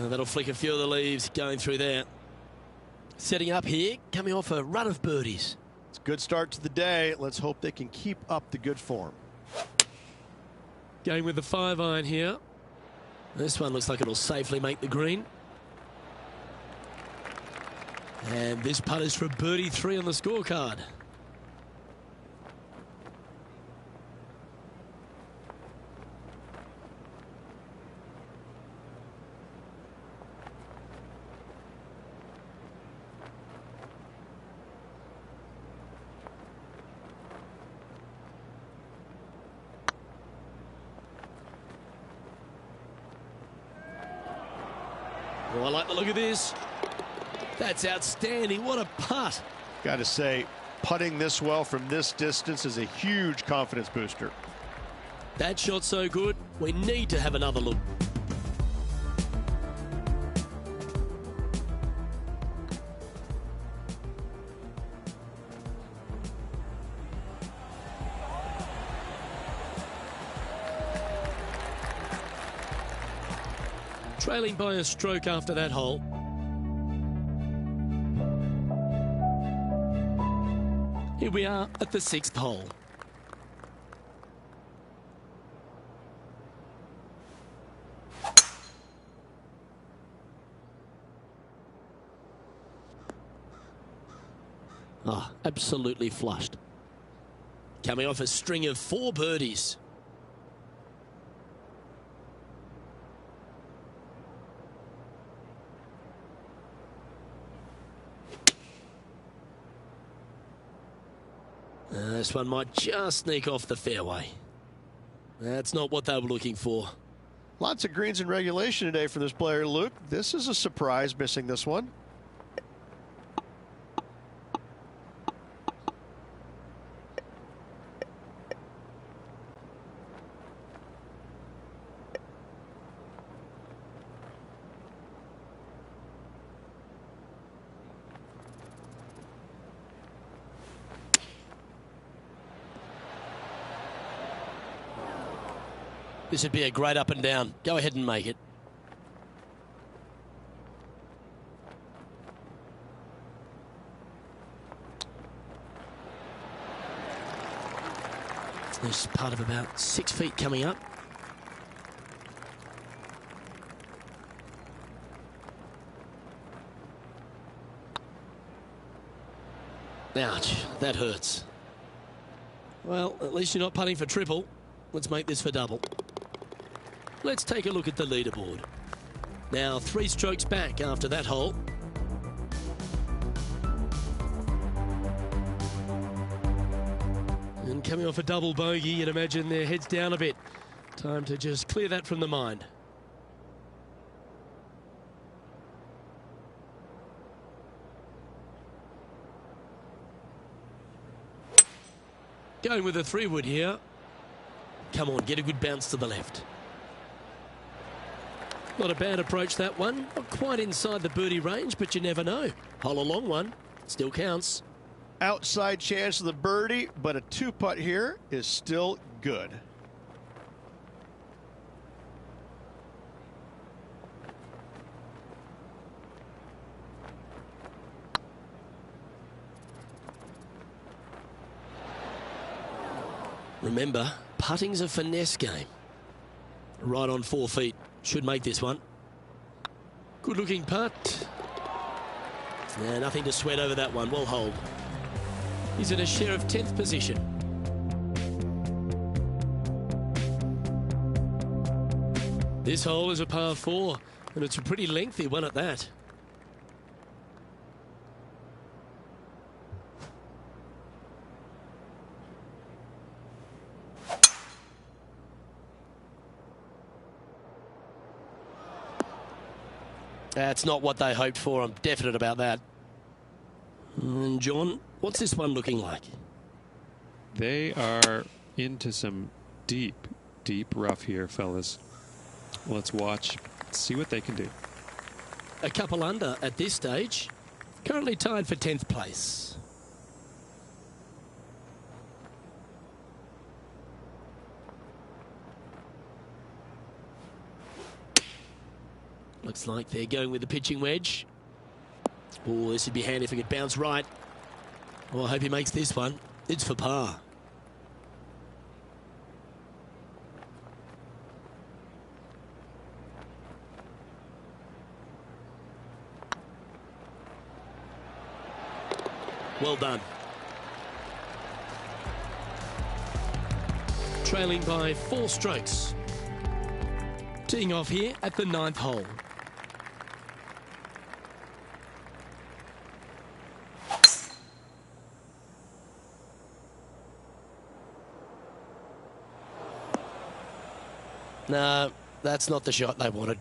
That'll flick a few of the leaves going through there. Setting up here, coming off a run of birdies. It's a good start to the day. Let's hope they can keep up the good form. Going with the 5-iron here. This one looks like it'll safely make the green. And this putt is for birdie 3 on the scorecard. Oh, I like the look of this. That's outstanding. What a putt. Got to say, putting this well from this distance is a huge confidence booster. That shot's so good, we need to have another look. Trailing by a stroke after that hole. Here we are at the 6th hole. Ah, absolutely flushed. Coming off a string of 4 birdies. This one might just sneak off the fairway. That's not what they were looking for. Lots of greens in regulation today for this player, Luke. This is a surprise, missing this one. This would be a great up and down. Go ahead and make it. There's part of about 6 feet coming up. Ouch, that hurts. Well, at least you're not putting for triple. Let's make this for double. Let's take a look at the leaderboard. Now 3 strokes back after that hole. And coming off a double bogey, you'd imagine their heads down a bit. Time to just clear that from the mind. Going with a 3-wood here. Come on, get a good bounce to the left. Not a bad approach, that one. Not quite inside the birdie range, but you never know. Hole a long one. Still counts. Outside chance of the birdie, but a 2-putt here is still good. Remember, putting's a finesse game. Right on 4 feet. Should make this one. Good looking putt. Yeah, nothing to sweat over that one. Well hold. He's in a share of 10th position. This hole is a par 4, and it's a pretty lengthy one at that. That's not what they hoped for. I'm definite about that. And John, what's this one looking like? They are into some deep, deep rough here, fellas. Let's watch, see what they can do. A couple under at this stage. Currently tied for 10th place. Looks like they're going with the pitching wedge. Oh, this would be handy if it could bounce right. Oh, I hope he makes this one. It's for par. Well done. Trailing by 4 strokes. Teeing off here at the 9th hole. No, that's not the shot they wanted.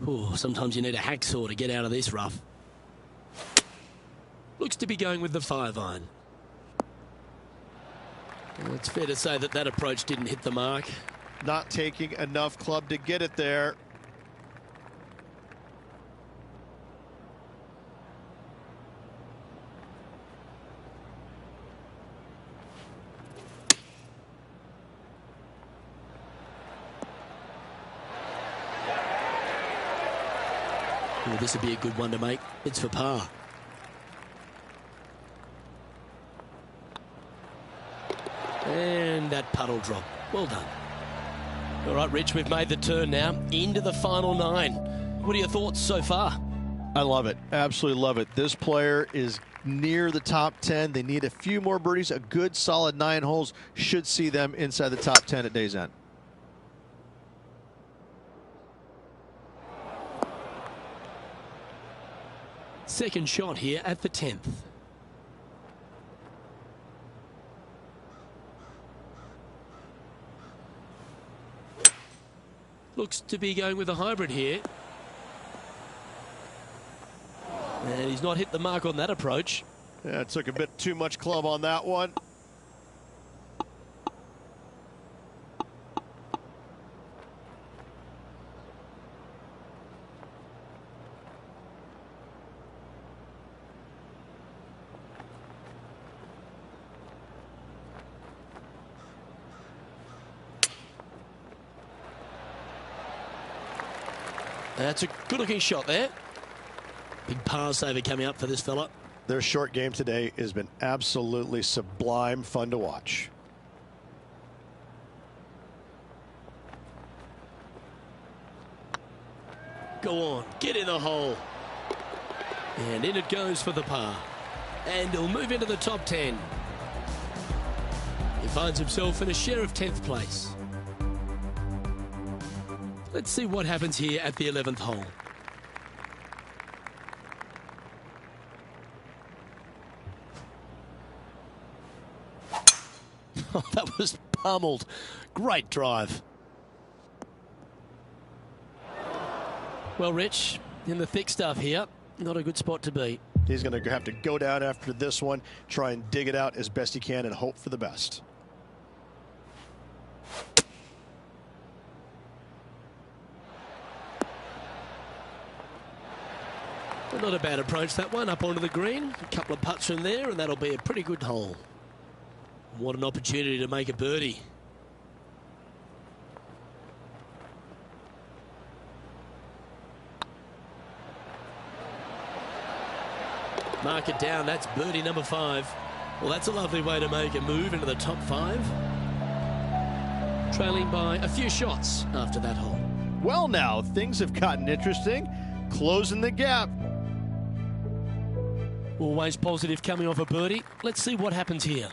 Ooh, sometimes you need a hacksaw to get out of this rough. Looks to be going with the 5-iron. Well, it's fair to say that that approach didn't hit the mark. Not taking enough club to get it there. Well, this would be a good one to make. It's for par. And that puddle drop. Well done. All right, Rich, we've made the turn now into the final 9. What are your thoughts so far? I love it. Absolutely love it. This player is near the top 10. They need a few more birdies. A good solid 9 holes should see them inside the top 10 at day's end. Second shot here at the 10th. Looks to be going with a hybrid here. And he's not hit the mark on that approach. Yeah, it took a bit too much club on that one. That's a good-looking shot there. Big par saver coming up for this fella. Their short game today has been absolutely sublime fun to watch. Go on, get in the hole. And in it goes for the par. And he'll move into the top 10. He finds himself in a share of 10th place. Let's see what happens here at the 11th hole. Oh, that was pummeled. Great drive. Well, Rich, in the thick stuff here, not a good spot to be. He's going to have to go down after this one, try and dig it out as best he can and hope for the best. Not a bad approach, that one, up onto the green. A couple of putts from there, and that'll be a pretty good hole. What an opportunity to make a birdie. Mark it down, that's birdie number 5. Well, that's a lovely way to make a move into the top 5. Trailing by a few shots after that hole. Well, now, things have gotten interesting. Closing the gap. Always positive coming off a birdie. Let's see what happens here.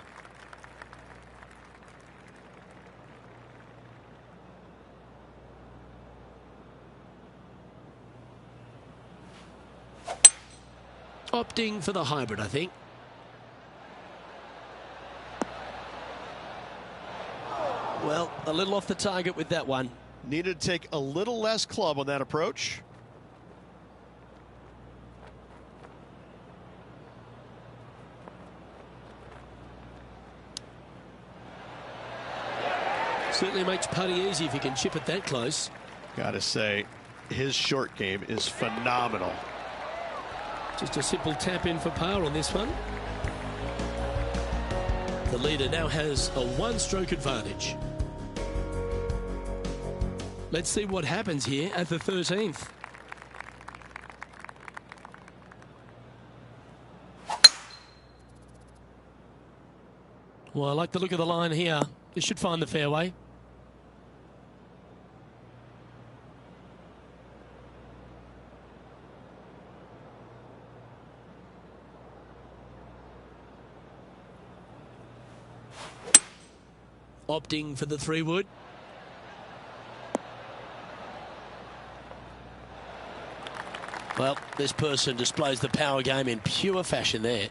Opting for the hybrid, I think. Well, a little off the target with that one. Needed to take a little less club on that approach. Certainly makes putting easy if you can chip it that close. Gotta say, his short game is phenomenal. Just a simple tap in for par on this one. The leader now has a 1-stroke advantage. Let's see what happens here at the 13th. Well, I like the look of the line here. This should find the fairway. Opting for the 3-wood. Well, this person displays the power game in pure fashion there.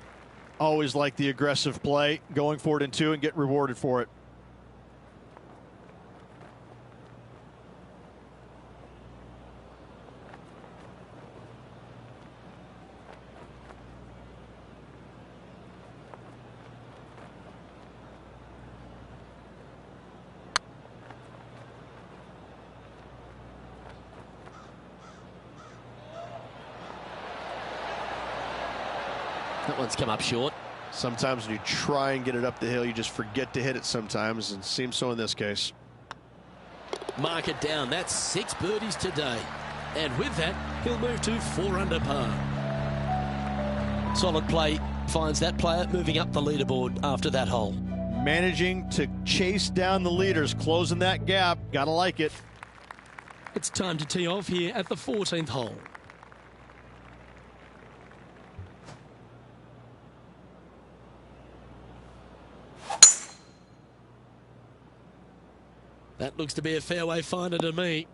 Always like the aggressive play, going for it in 2 and get rewarded for it. That one's come up short. Sometimes when you try and get it up the hill, you just forget to hit it sometimes, and it seems so in this case. Mark it down. That's 6 birdies today. And with that, he'll move to 4 under par. Solid play finds that player moving up the leaderboard after that hole. Managing to chase down the leaders, closing that gap. Gotta like it. It's time to tee off here at the 14th hole. That looks to be a fairway finder to me.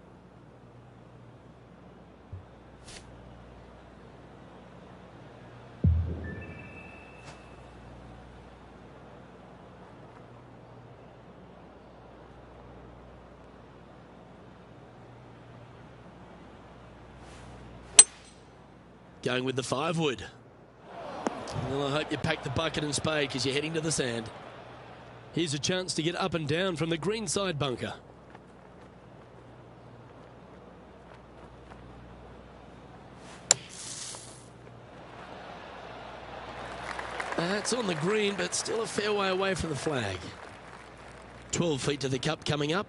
Going with the 5-wood. Well, I hope you pack the bucket and spade because you're heading to the sand. Here's a chance to get up and down from the greenside bunker. That's on the green, but still a fair way away from the flag. 12 feet to the cup coming up.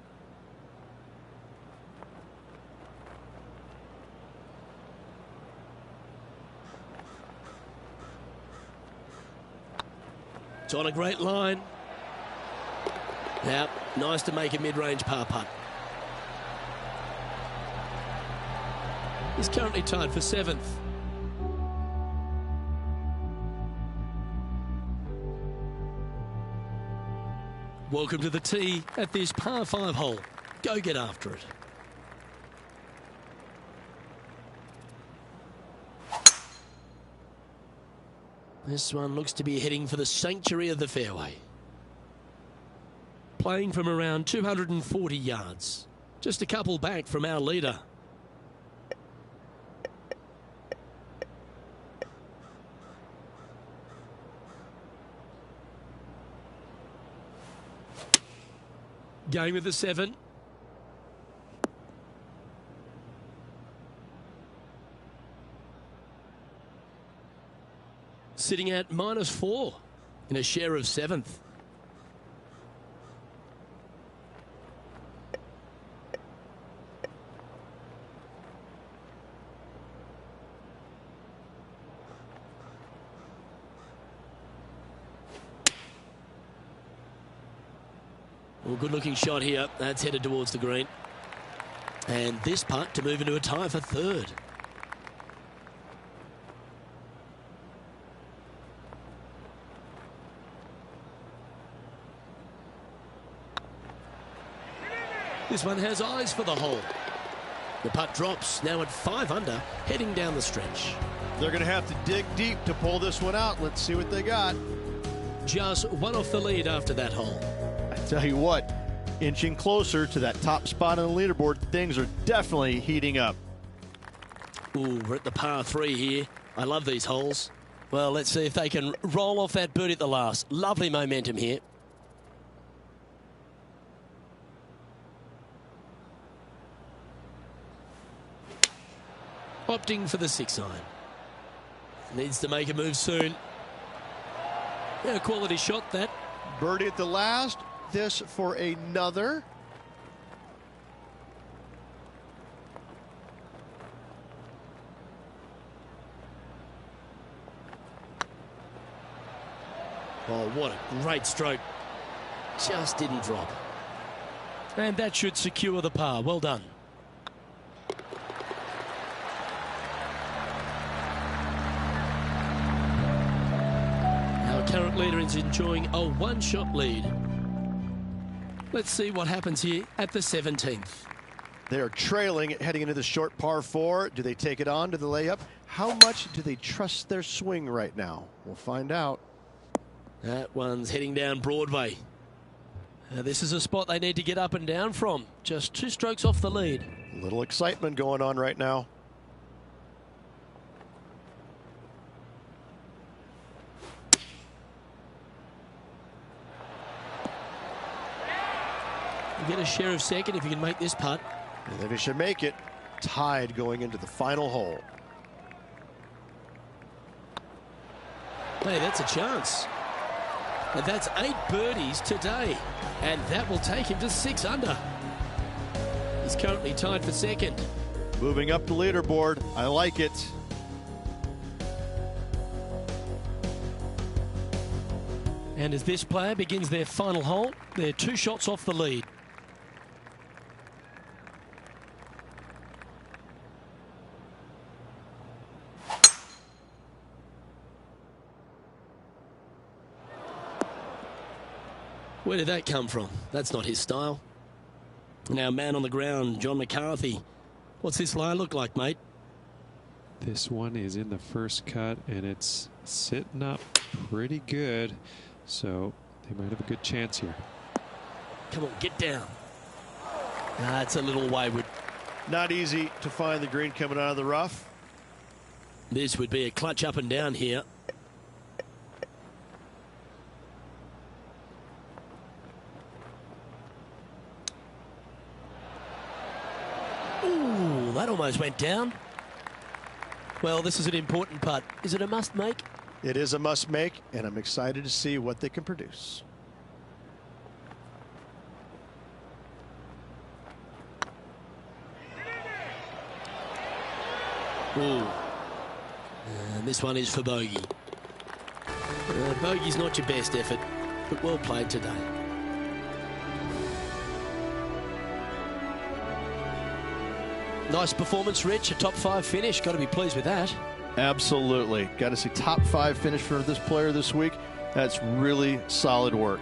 It's on a great line. Now, nice to make a mid-range par putt. He's currently tied for 7th. Welcome to the tee at this par 5 hole. Go get after it. This one looks to be heading for the sanctuary of the fairway. Playing from around 240 yards. Just a couple back from our leader. Going with the 7. Sitting at -4 in a share of 7th. Well, good looking shot here. That's headed towards the green. And this putt to move into a tie for 3rd. This one has eyes for the hole. The putt drops, now at 5 under, heading down the stretch. They're going to have to dig deep to pull this one out. Let's see what they got. Just one off the lead after that hole. I tell you what, inching closer to that top spot on the leaderboard, things are definitely heating up. Ooh, we're at the par 3 here. I love these holes. Well, let's see if they can roll off that birdie at the last. Lovely momentum here. Opting for the 6-iron. Needs to make a move soon. Yeah, a quality shot that. Birdie at the last. This for another. Oh, what a great stroke. Just didn't drop. And that should secure the par. Well done. Our current leader is enjoying a 1-shot lead. Let's see what happens here at the 17th. They're trailing heading into the short par 4. Do they take it on to the layup? How much do they trust their swing right now? We'll find out. That one's heading down Broadway. This is a spot they need to get up and down from. Just 2 strokes off the lead. A little excitement going on right now. You get a share of second if you can make this putt. And if he should make it, tied going into the final hole. Hey, that's a chance. And that's 8 birdies today. And that will take him to 6 under. He's currently tied for second. Moving up the leaderboard. I like it. And as this player begins their final hole, they're 2 shots off the lead. Where did that come from? That's not his style. Now, man on the ground, John McCarthy. What's this lie look like, mate? This one is in the first cut, and it's sitting up pretty good. So they might have a good chance here. Come on, get down. That's a little wayward. Not easy to find the green coming out of the rough. This would be a clutch up and down here. Ooh, that almost went down. Well, this is an important putt. Is it a must make? It is a must make, and I'm excited to see what they can produce. Ooh. And this one is for bogey. Bogey's not your best effort, but well played today. Nice performance, Rich. A top 5 finish. Got to be pleased with that. Absolutely. Got to see top 5 finish for this player this week. That's really solid work.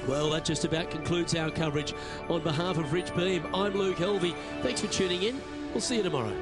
Well, that just about concludes our coverage. On behalf of Rich Beam, I'm Luke Helvey. Thanks for tuning in. We'll see you tomorrow.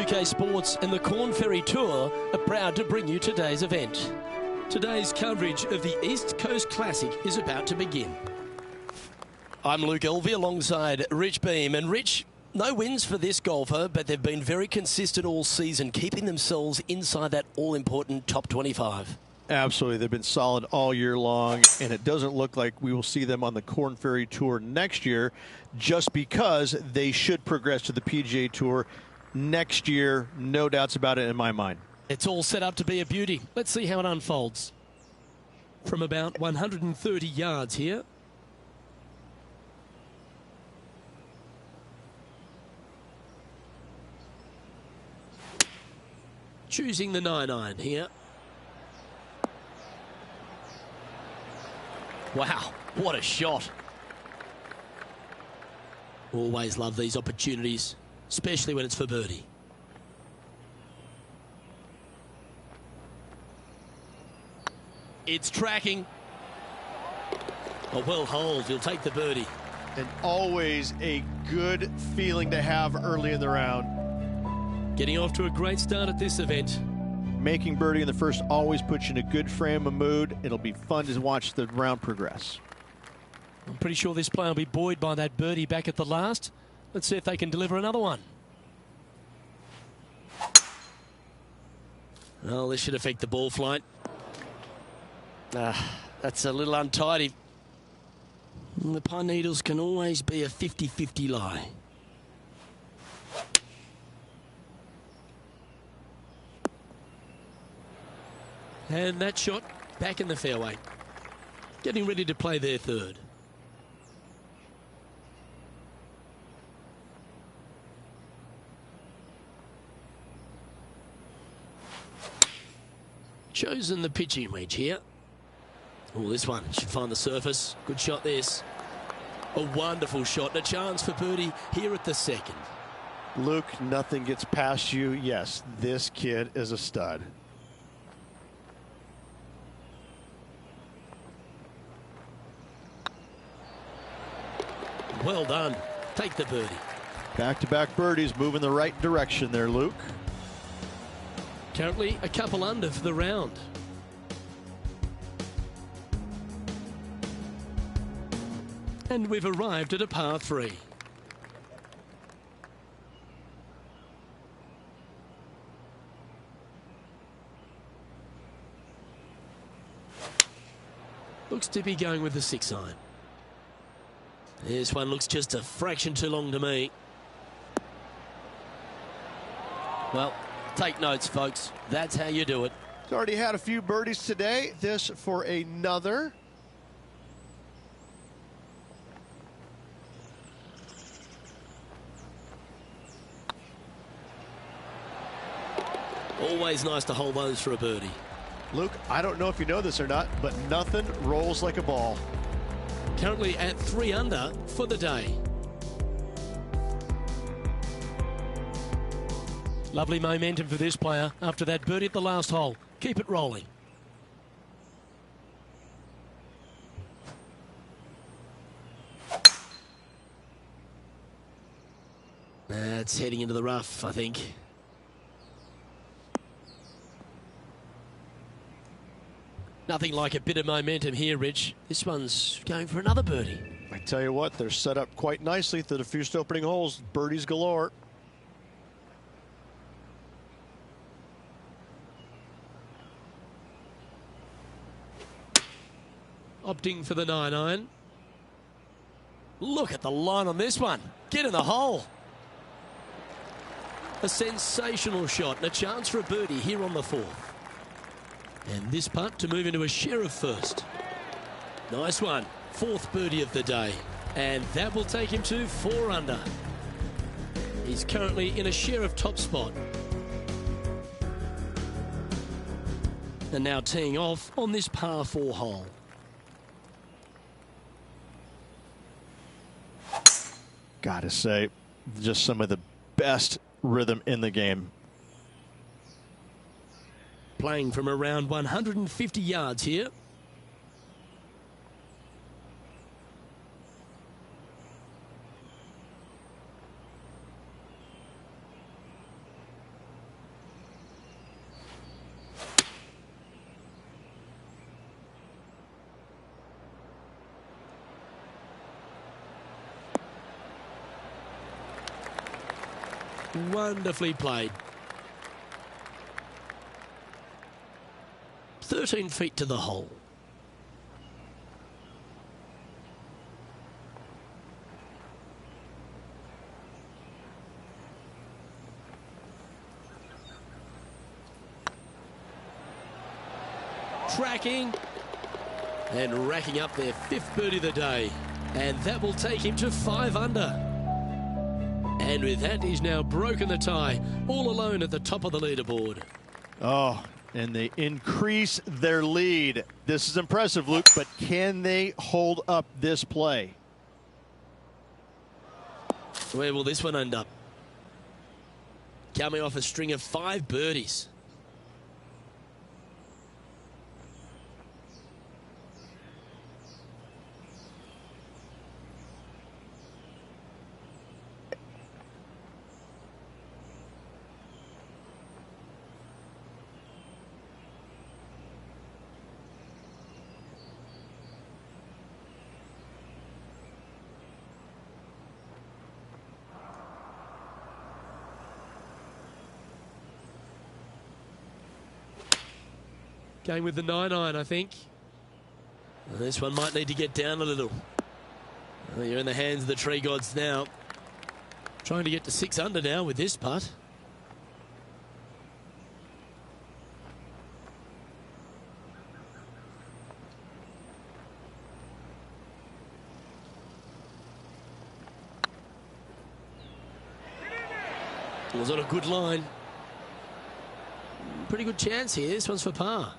Pga Sports and the Corn Ferry Tour are proud to bring you today's event. Today's coverage of the East Coast Classic is about to begin. I'm Luke Elvey alongside Rich Beam. And Rich, no wins for this golfer, but they've been very consistent all season, keeping themselves inside that all-important top 25. Absolutely. They've been solid all year long, and it doesn't look like we will see them on the Korn Ferry Tour next year, just because they should progress to the PGA Tour next year. No doubts about it in my mind. It's all set up to be a beauty. Let's see how it unfolds. From about 130 yards here. Choosing the 9-iron here. Wow, what a shot. Always love these opportunities, especially when it's for birdie. It's tracking. A well hold. He'll take the birdie. And always a good feeling to have early in the round. Getting off to a great start at this event. Making birdie in the first always puts you in a good frame of mood. It'll be fun to watch the round progress. I'm pretty sure this player will be buoyed by that birdie back at the last. Let's see if they can deliver another one. Well, this should affect the ball flight. That's a little untidy. The pine needles can always be a 50-50 lie. And that shot back in the fairway. Getting ready to play their third. Chosen the pitching wedge here. Oh, this one should find the surface. Good shot this. A wonderful shot and a chance for birdie here at the second. Luke, nothing gets past you. Yes, this kid is a stud. Well done. Take the birdie. Back-to-back birdies, moving the right direction there, Luke. Currently a couple under for the round. And we've arrived at a par 3. Looks to be going with the 6-iron. This one looks just a fraction too long to me. Well, take notes, folks. That's how you do it. He's already had a few birdies today. This for another. Always nice to hold those for a birdie. Luke, I don't know if you know this or not, but nothing rolls like a ball. Currently at 3 under for the day. Lovely momentum for this player after that birdie at the last hole. Keep it rolling. That's heading into the rough, I think. Nothing like a bit of momentum here, Rich. This one's going for another birdie. I tell you what, they're set up quite nicely through the first opening holes. Birdies galore. Opting for the 9-iron. Look at the line on this one. Get in the hole. A sensational shot and a chance for a birdie here on the 4th. And this putt to move into a share of first. Nice one. 4th birdie of the day. And that will take him to 4 under. He's currently in a share of top spot. And now teeing off on this par 4 hole. Gotta say, just some of the best rhythm in the game. Playing from around 150 yards here. Wonderfully played. 13 feet to the hole. Tracking and racking up their 5th birdie of the day, and that will take him to 5 under. And with that, he's now broken the tie, all alone at the top of the leaderboard. Oh, and they increase their lead. This is impressive, Luke, but can they hold up this play? Where will this one end up? Coming off a string of 5 birdies. Going with the 9-iron, I think. This one might need to get down a little. Well, you're in the hands of the tree gods now. Trying to get to 6 under now with this putt. It was on a good line. Pretty good chance here. This one's for par.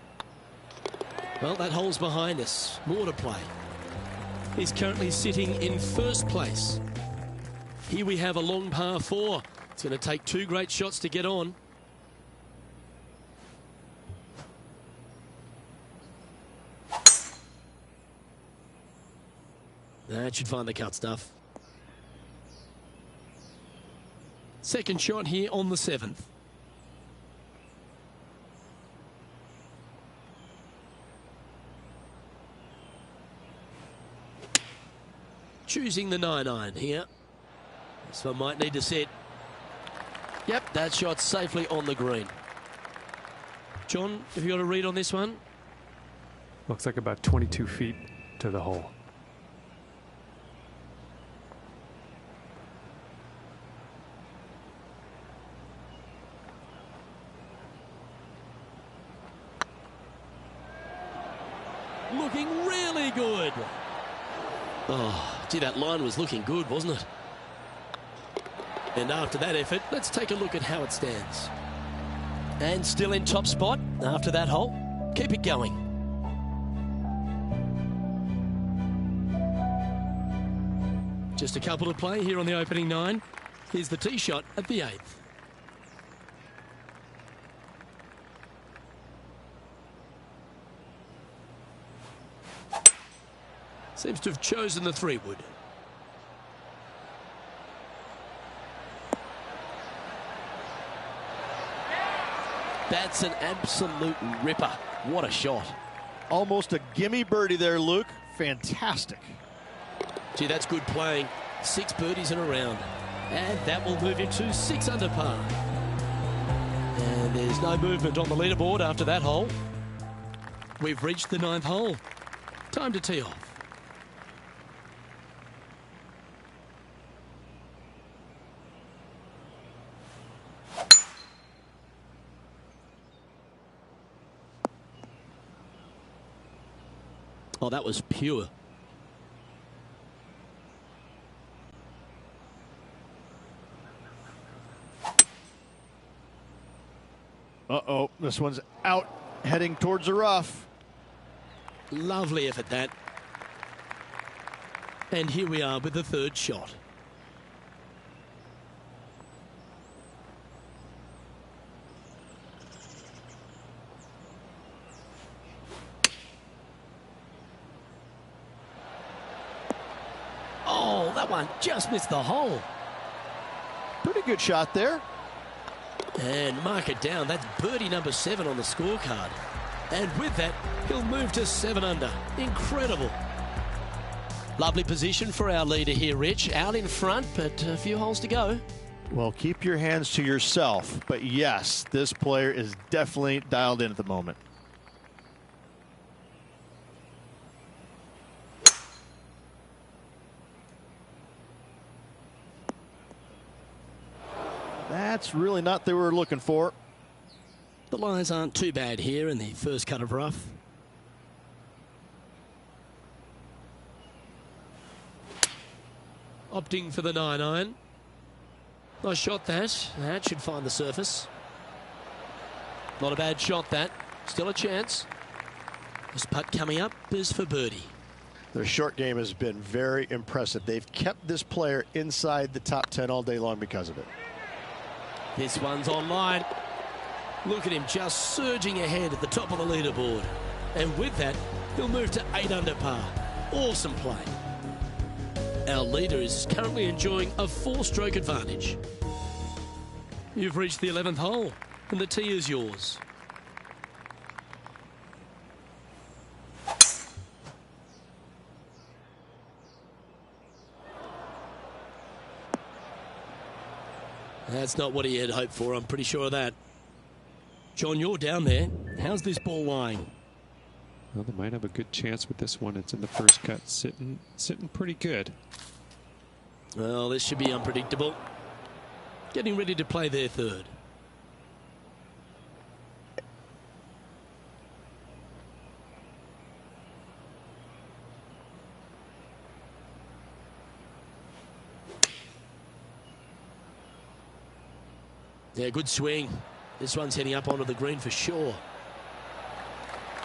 Well, that hole's behind us. More to play. He's currently sitting in 1st place. Here we have a long par 4. It's going to take 2 great shots to get on. That should find the cut stuff. Second shot here on the 7th. Choosing the 9-iron here. This one might need to set. Yep, that shot's safely on the green. John, have you got a read on this one? Looks like about 22 feet to the hole. Looking really good. Oh, gee, that line was looking good, wasn't it? And after that effort, let's take a look at how it stands. And still in top spot after that hole. Keep it going. Just a couple to play here on the opening 9. Here's the tee shot at the 8th. Seems to have chosen the 3-wood. That's an absolute ripper. What a shot. Almost a gimme birdie there, Luke. Fantastic. Gee, that's good playing. 6 birdies in a round. And that will move him to 6 under par. And there's no movement on the leaderboard after that hole. We've reached the 9th hole. Time to tee off. Oh, that was pure. Uh-oh, this one's out, heading towards the rough. Lovely effort, that. And here we are with the 3rd shot. Oh, that one just missed the hole. Pretty good shot there. And mark it down. That's birdie number 7 on the scorecard. And with that, he'll move to 7 under. Incredible. Lovely position for our leader here, Rich. Out in front, but a few holes to go. Well, keep your hands to yourself. But yes, this player is definitely dialed in at the moment. That's really not what they were looking for. The lies aren't too bad here in the first cut of rough. Opting for the 9-iron. Nice shot that. That should find the surface. Not a bad shot that. Still a chance. This putt coming up is for birdie. Their short game has been very impressive. They've kept this player inside the top 10 all day long because of it. This one's online. Look at him just surging ahead at the top of the leaderboard. And with that, he'll move to 8 under par. Awesome play. Our leader is currently enjoying a 4-stroke advantage. You've reached the 11th hole, and the tee is yours. That's not what he had hoped for, I'm pretty sure of that. John, you're down there. How's this ball lying? Well, they might have a good chance with this one. It's in the first cut, sitting pretty good. Well, this should be unpredictable. Getting ready to play their third. Yeah, good swing. This one's heading up onto the green for sure.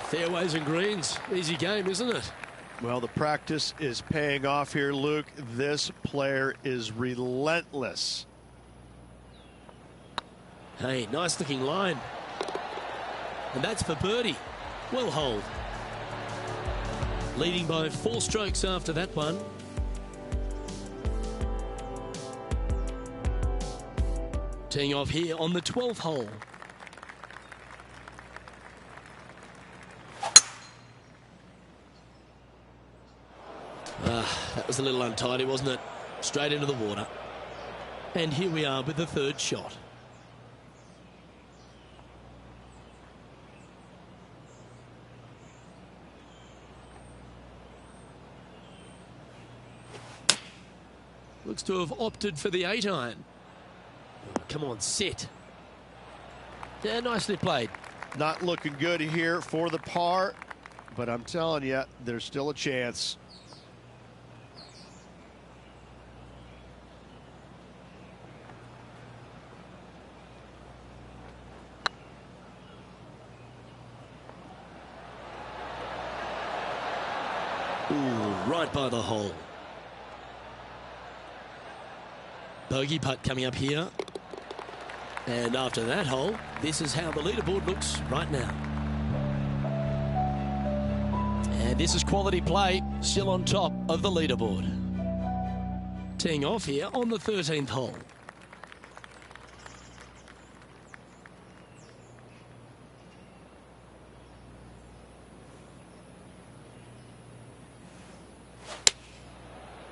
Fairways and greens. Easy game, isn't it? Well, the practice is paying off here, Luke. This player is relentless. Hey, nice looking line. And that's for birdie. Well holed. Leading by 4 strokes after that one. Teeing off here on the 12th hole. That was a little untidy, wasn't it? Straight into the water. And here we are with the third shot. Looks to have opted for the 8-iron. Oh, come on, sit. Yeah, nicely played. Not looking good here for the par, but I'm telling you, there's still a chance. Ooh, right by the hole. Bogey putt coming up here. And after that hole, this is how the leaderboard looks right now. And this is quality play, still on top of the leaderboard. Teeing off here on the 13th hole.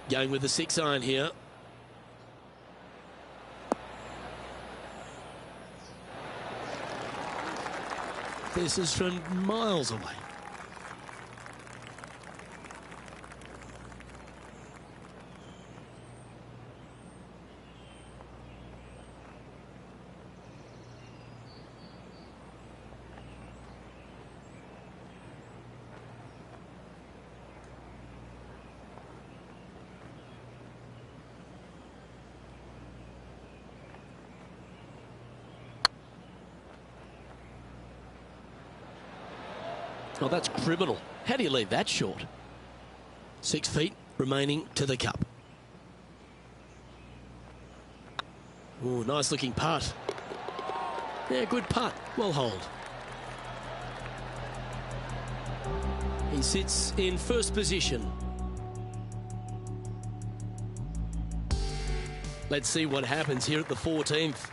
Going with the 6-iron here. This is from miles away. Oh, that's criminal. How do you leave that short? 6 feet remaining to the cup. Oh, nice looking putt. Yeah, good putt. Well holed. He sits in first position. Let's see what happens here at the 14th.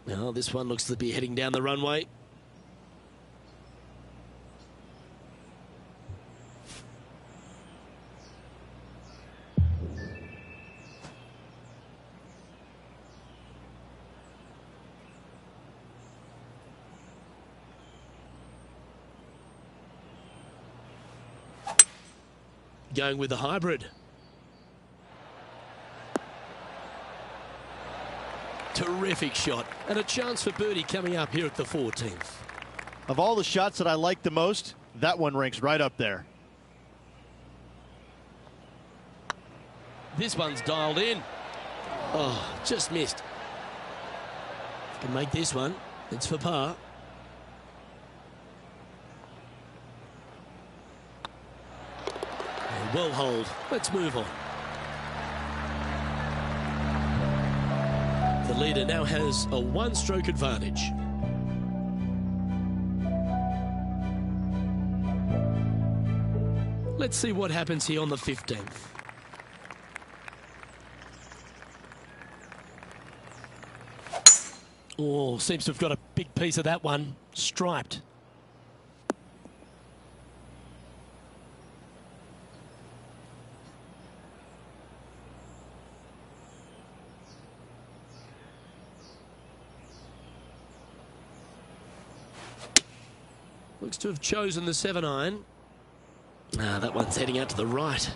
Well, this one looks to be heading down the runway. Going with the hybrid. Terrific shot, and a chance for birdie coming up here at the 14th. Of all the shots that I like the most, that one ranks right up there. This one's dialed in. Oh, just missed. Can make this one. It's for par. And well hold. Let's move on. The leader now has a one-stroke advantage. Let's see what happens here on the 15th. Oh, seems to have got a big piece of that one. Striped. Looks to have chosen the 7-iron. That one's heading out to the right.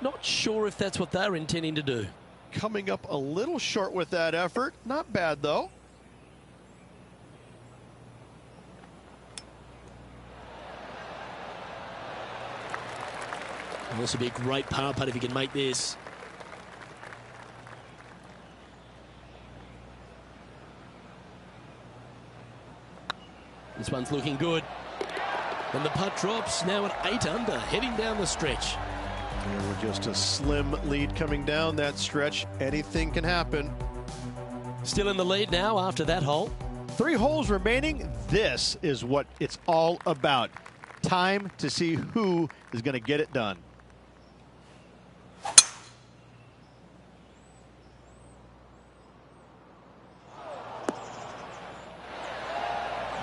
Not sure if that's what they're intending to do. Coming up a little short with that effort. Not bad, though. This would be a great par putt if you can make this. This one's looking good. And the putt drops, now at 8 under, heading down the stretch. And we're just a slim lead coming down that stretch. Anything can happen. Still in the lead now after that hole. 3 holes remaining. This is what it's all about. Time to see who is going to get it done.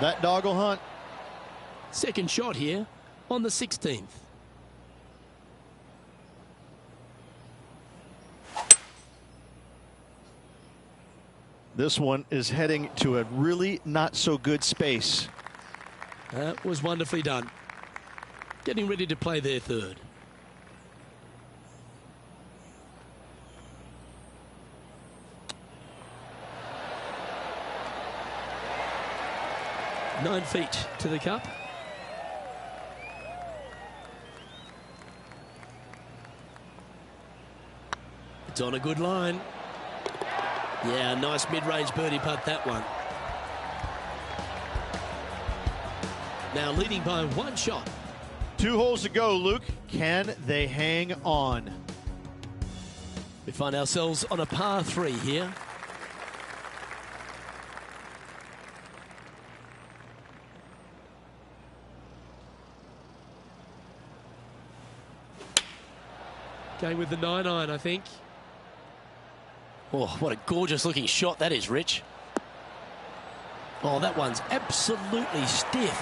That dog will hunt. Second shot here on the 16th. This one is heading to a really not so good space. That was wonderfully done. Getting ready to play their third. Nine feet to the cup. It's on a good line. Yeah, nice mid-range birdie putt, that one. Now leading by 1 shot. 2 holes to go, Luke. Can they hang on? We find ourselves on a par 3 here. Going with the 9-iron, I think. Oh, what a gorgeous looking shot that is, Rich. Oh, that one's absolutely stiff.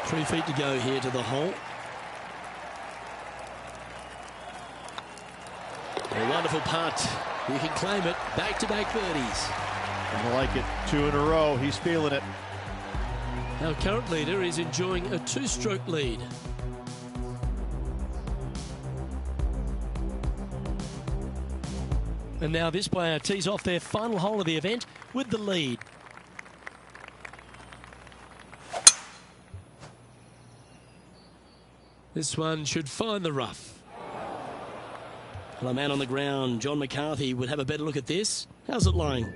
3 feet to go here to the hole. A wonderful putt. You can claim it. Back-to-back birdies. I like it. 2 in a row. He's feeling it. Our current leader is enjoying a 2-stroke lead. And now this player tees off their final hole of the event with the lead. This one should find the rough. Well, a man on the ground, John McCarthy, would have a better look at this. How's it lying?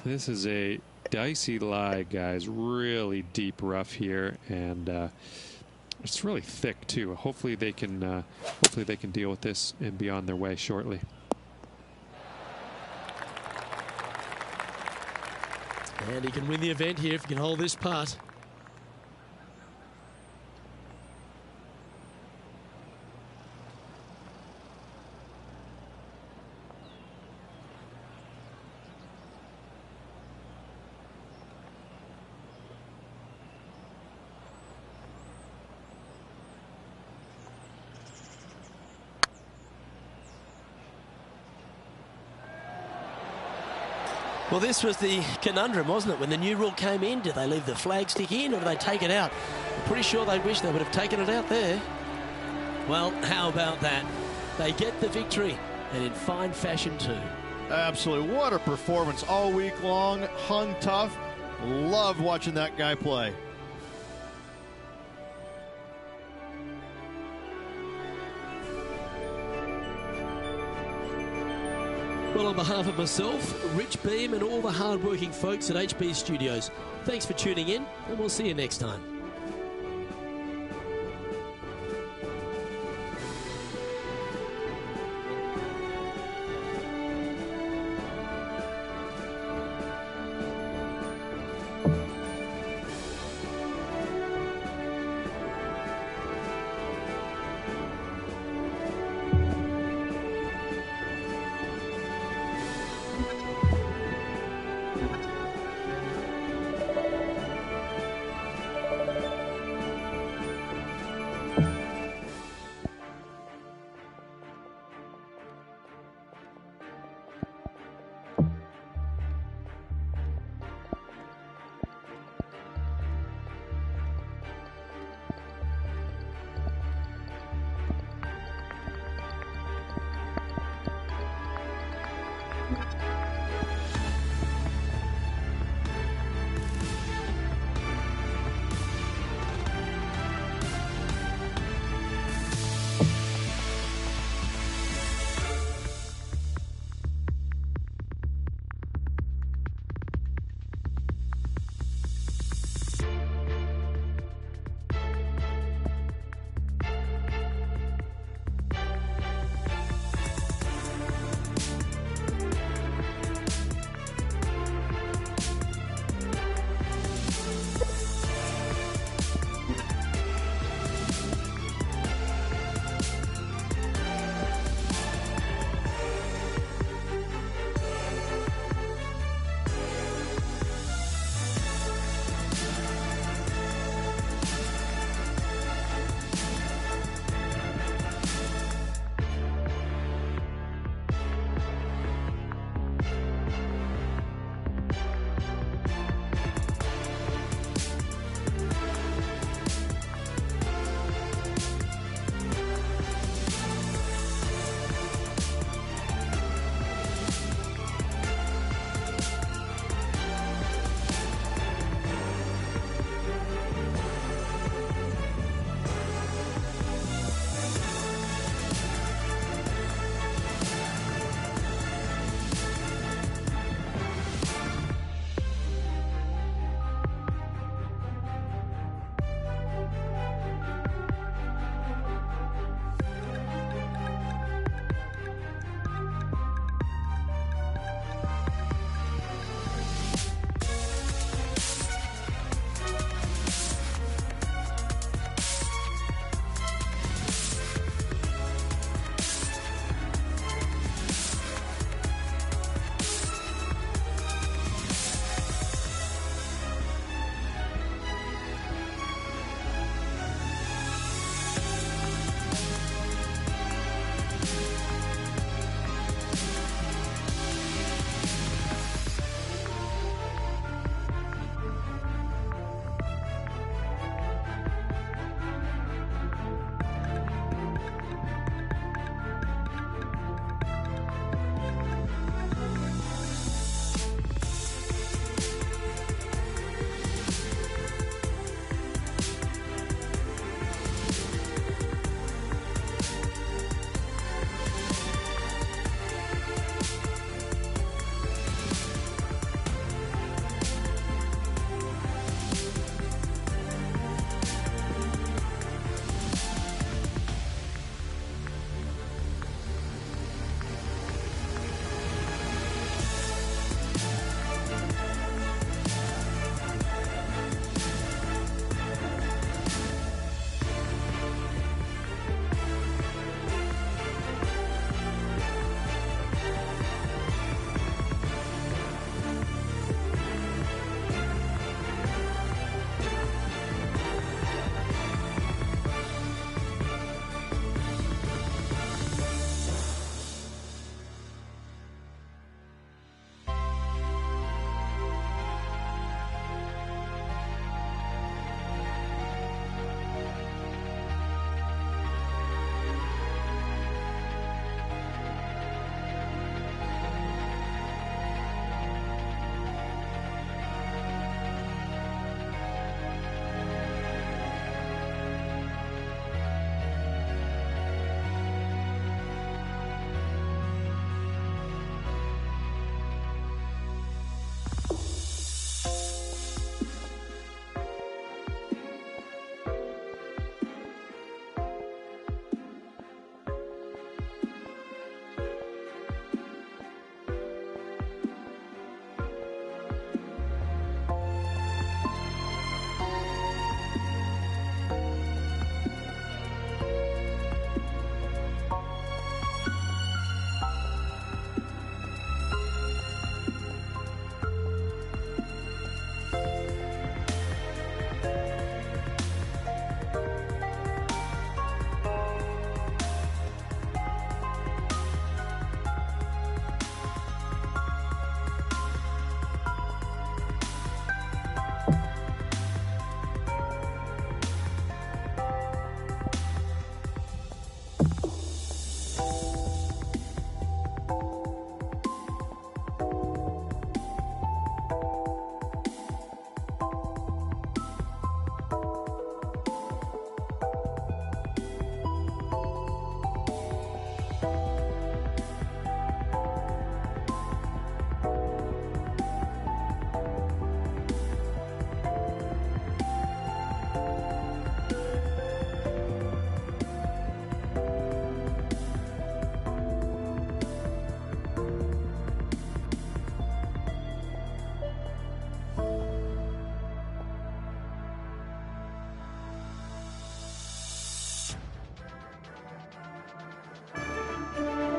This is a dicey lie, guys. Really deep rough here, and it's really thick too. Hopefully they can deal with this and be on their way shortly. And he can win the event here if he can hold this putt. Well, this was the conundrum, wasn't it? When the new rule came in, did they leave the flag stick in or did they take it out? I'm pretty sure they wish they would have taken it out there. Well, how about that? They get the victory, and in fine fashion too. Absolutely. What a performance all week long. Hung tough. Loved watching that guy play. Well, on behalf of myself, Rich Beam, and all the hard-working folks at HB Studios, thanks for tuning in, and we'll see you next time.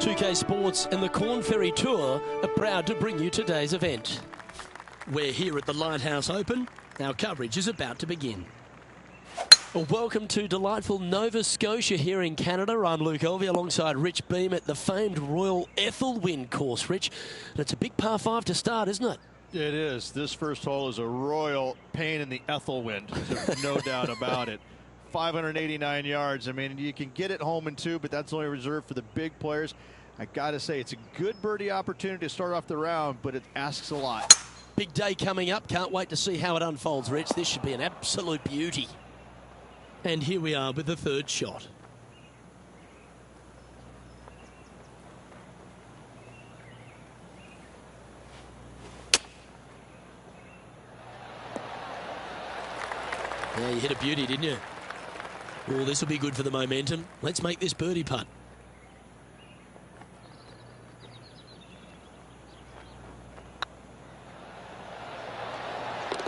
2K Sports and the Corn Ferry Tour are proud to bring you today's event. We're here at the Lighthouse Open. Our coverage is about to begin. Well, welcome to delightful Nova Scotia here in Canada. I'm Luke Elvey alongside Rich Beam at the famed Royal Ethelwyn course, Rich. And it's a big par 5 to start, isn't it? It is. This first hole is a royal pain in the Ethelwyn, no doubt about it. 589 yards. I mean, you can get it home in 2, but that's only reserved for the big players. I got to say, it's a good birdie opportunity to start off the round, but it asks a lot. Big day coming up. Can't wait to see how it unfolds, Rich. This should be an absolute beauty. And here we are with the third shot. Yeah, you hit a beauty, didn't you? Oh, this will be good for the momentum. Let's make this birdie putt.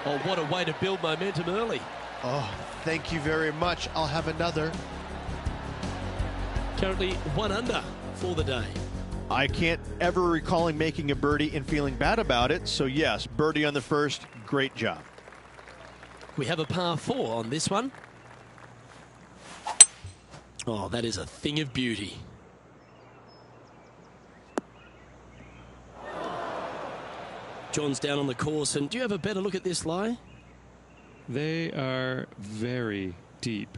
Oh, what a way to build momentum early. Oh, thank you very much. I'll have another. Currently 1 under for the day. I can't ever recalling making a birdie and feeling bad about it. So yes, birdie on the first, great job. We have a par 4 on this one. Oh, that is a thing of beauty. John's down on the course, and do you have a better look at this lie? They are very deep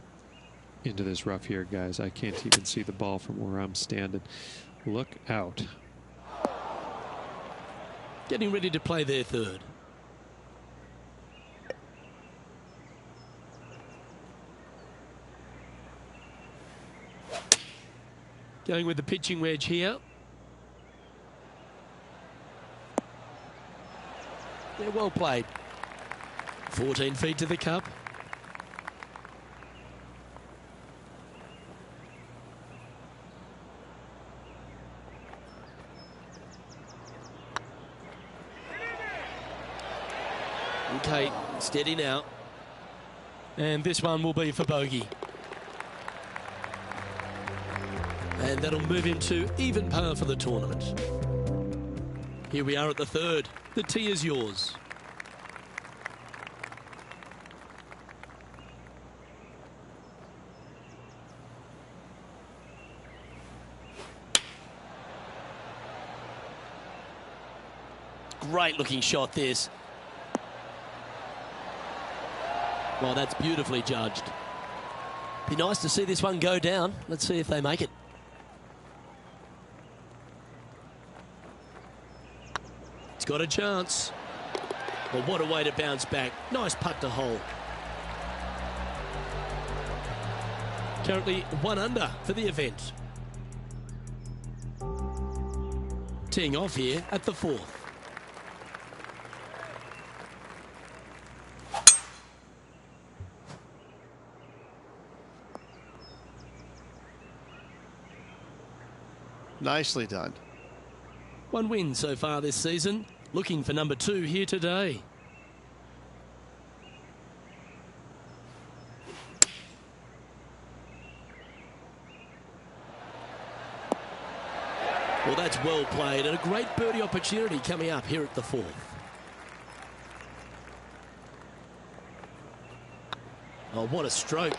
into this rough here, guys. I can't even see the ball from where I'm standing. Look out. Getting ready to play their third. Going with the pitching wedge here. Yeah, well played. 14 feet to the cup. Okay, steady now. And this one will be for bogey. And that'll move him to even par for the tournament. Here we are at the third. The tee is yours. Great looking shot this. Well, that's beautifully judged. Be nice to see this one go down. Let's see if they make it. It's got a chance. Well, what a way to bounce back. Nice putt to hole. Currently 1 under for the event. Teeing off here at the 4th. Nicely done. 1 win so far this season. Looking for number 2 here today. Well, that's well played and a great birdie opportunity coming up here at the 4th. Oh, what a stroke.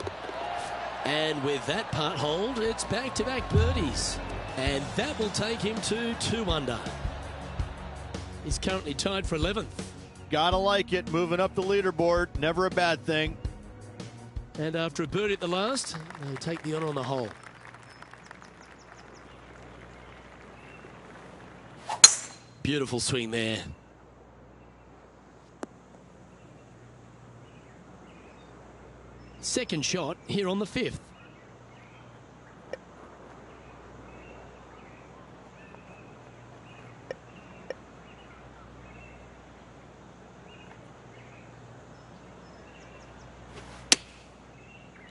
And with that putt hold, it's back-to-back birdies. And that will take him to 2 under. He's currently tied for 11th. Gotta like it, moving up the leaderboard, never a bad thing. And after a birdie at the last, they'll take the honour on the hole. Beautiful swing there. Second shot here on the 5th.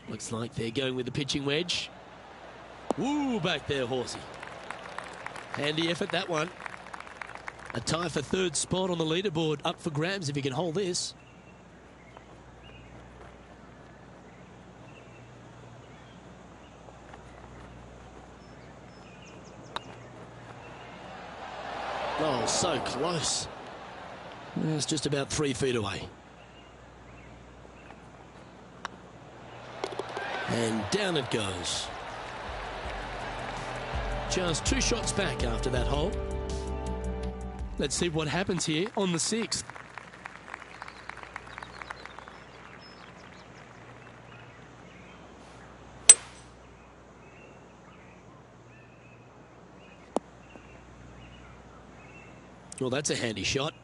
Looks like they're going with the pitching wedge. Ooh, back there, horsey. Handy effort, that one. A tie for 3rd spot on the leaderboard. Up for grabs if he can hold this. Oh, so close. It's just about 3 feet away. And down it goes. Just 2 shots back after that hole. Let's see what happens here on the 6th. Well, that's a handy shot.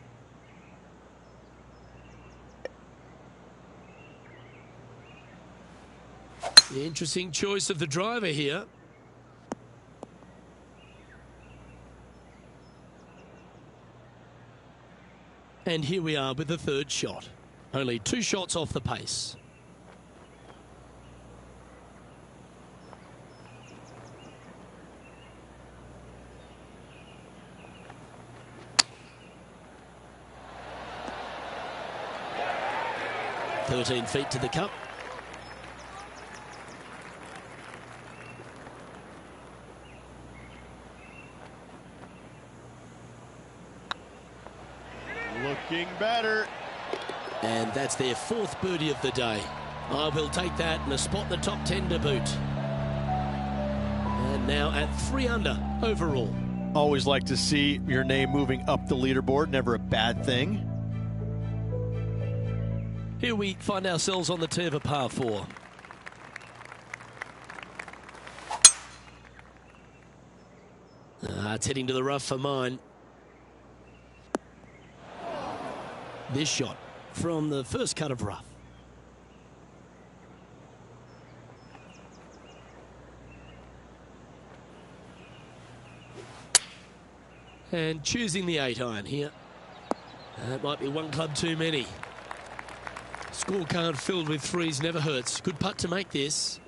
The interesting choice of the driver here. And here we are with the 3rd shot. Only 2 shots off the pace. "13 feet to the cup." Looking better. And that's their 4th birdie of the day. I will take that and a spot in the top 10 to boot. And now at 3 under overall. Always like to see your name moving up the leaderboard. Never a bad thing. Here we find ourselves on the tee of a par 4. It's heading to the rough for mine. This shot from the first cut of rough. And choosing the 8-iron here. That might be 1 club too many. Scorecard filled with 3s never hurts. Good putt to make this.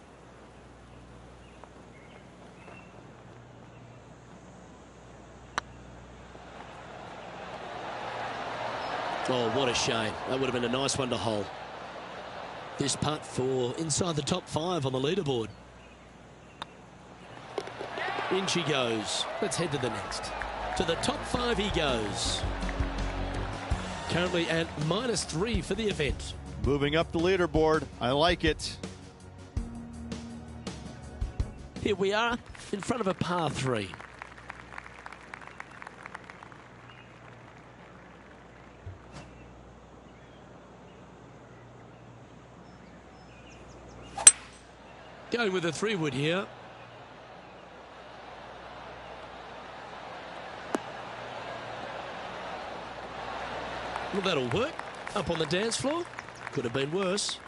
Oh, what a shame. That would have been a nice one to hole. This putt for inside the top 5 on the leaderboard. In she goes. Let's head to the next. To the top 5 he goes. Currently at -3 for the event. Moving up the leaderboard. I like it. Here we are in front of a par 3. Going with a 3-wood here. Well, that'll work. Up on the dance floor. Could have been worse.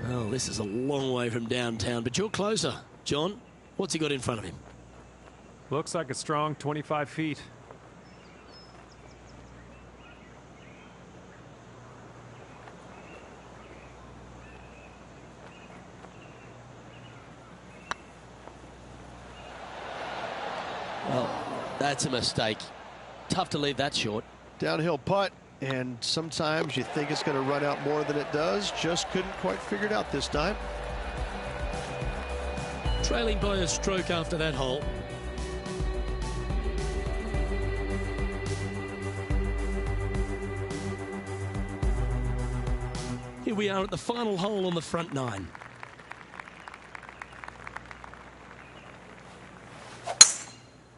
Well, this is a long way from downtown, but you're closer. John, what's he got in front of him? Looks like a strong 25 feet. Well, that's a mistake. Tough to leave that short. Downhill putt, and sometimes you think it's going to run out more than it does. Just couldn't quite figure it out this time. Trailing by a stroke after that hole. Here we are at the final hole on the front 9.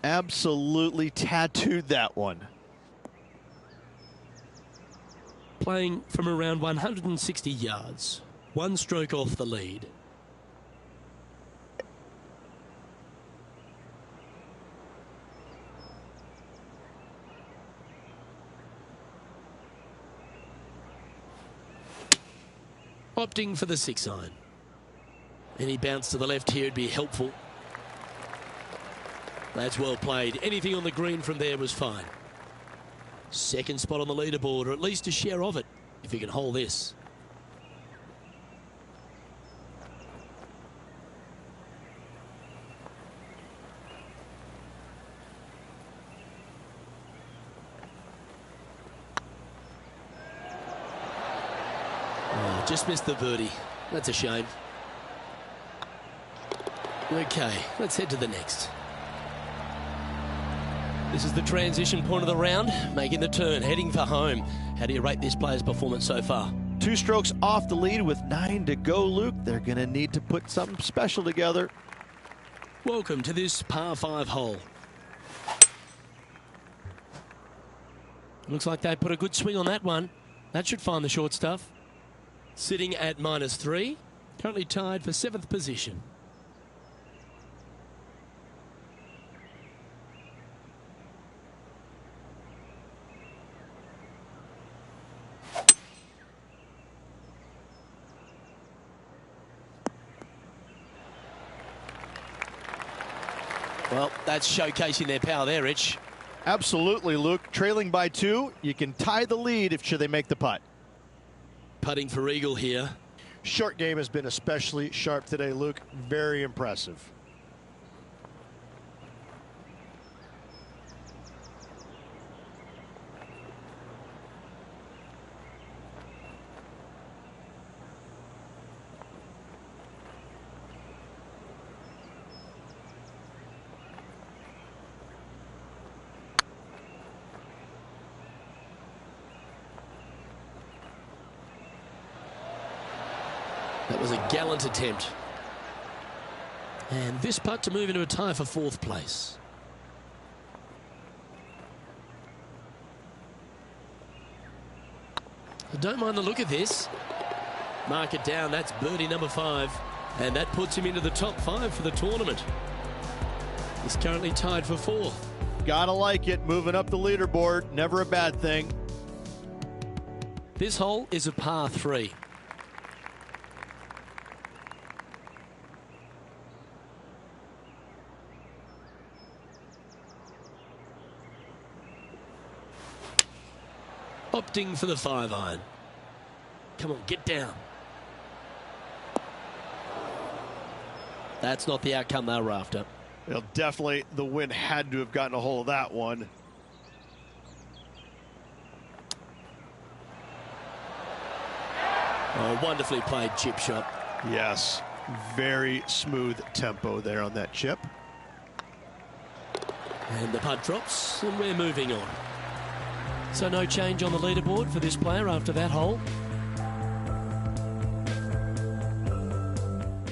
Absolutely tattooed that one. Playing from around 160 yards. 1 stroke off the lead. Opting for the 6-iron. Any bounce to the left here would be helpful. That's well played. Anything on the green from there was fine. Second spot on the leaderboard, or at least a share of it, if you can hold this. Oh, just missed the birdie. That's a shame. Okay, let's head to the next. This is the transition point of the round, making the turn, heading for home. How do you rate this player's performance so far? 2 strokes off the lead with 9 to go, Luke. They're going to need to put something special together. Welcome to this par 5 hole. Looks like they put a good swing on that one. That should find the short stuff. Sitting at -3, currently tied for 7th position. Well, that's showcasing their power there, Rich. Absolutely, Luke. Trailing by 2, you can tie the lead if should they make the putt. Putting for eagle here. Short game has been especially sharp today, Luke. Very impressive. That was a gallant attempt. And this putt to move into a tie for 4th place. I don't mind the look of this. Mark it down. That's birdie number 5. And that puts him into the top 5 for the tournament. He's currently tied for 4th. Gotta like it. Moving up the leaderboard. Never a bad thing. This hole is a par 3. Opting for the 5-iron. Come on, get down. That's not the outcome they were after. Well, definitely the wind had to have gotten a hold of that one. Oh, wonderfully played chip shot. Yes, very smooth tempo there on that chip. And the putt drops, and we're moving on. So no change on the leaderboard for this player after that hole.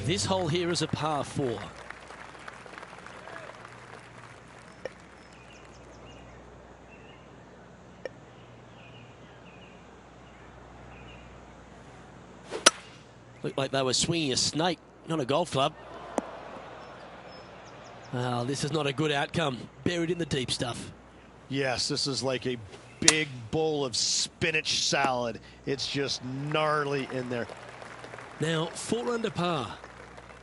This hole here is a par 4. Looked like they were swinging a snake, not a golf club. Oh, this is not a good outcome. Buried in the deep stuff. Yes, this is like a big bowl of spinach salad. It's just gnarly in there. Now 4 under par,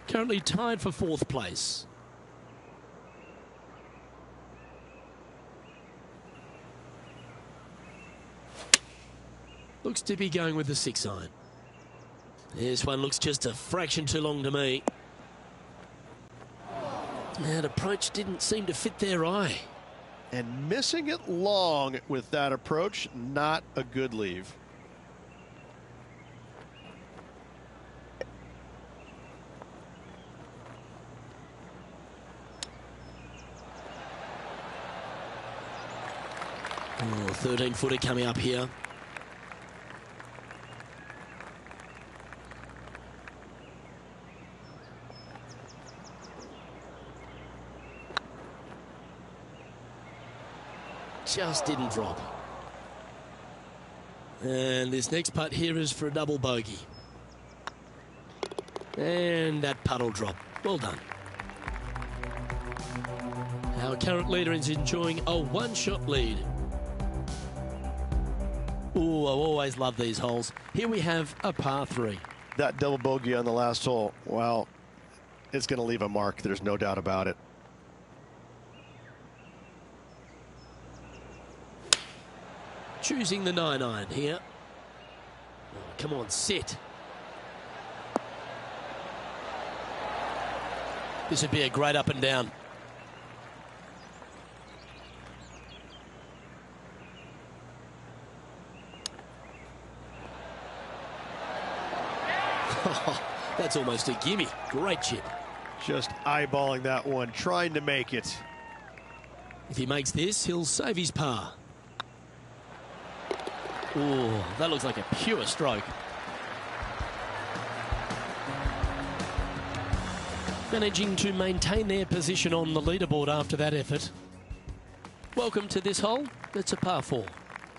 currently tied for 4th place. Looks to be going with the 6-iron. This one looks just a fraction too long to me. That approach didn't seem to fit their eye. And missing it long with that approach, not a good leave. Oh, 13-footer coming up here. Just didn't drop. And this next putt here is for a double bogey. And that putt will drop. Well done. Our current leader is enjoying a 1-shot lead. Ooh, I always love these holes. Here we have a par 3. That double bogey on the last hole, well, it's going to leave a mark. There's no doubt about it. Choosing the 9-iron here. Oh, come on, sit. This would be a great up and down. That's almost a gimme. Great chip. Just eyeballing that one, trying to make it. If he makes this, he'll save his par. Oh, that looks like a pure stroke. Managing to maintain their position on the leaderboard after that effort. Welcome to this hole. It's a par 4.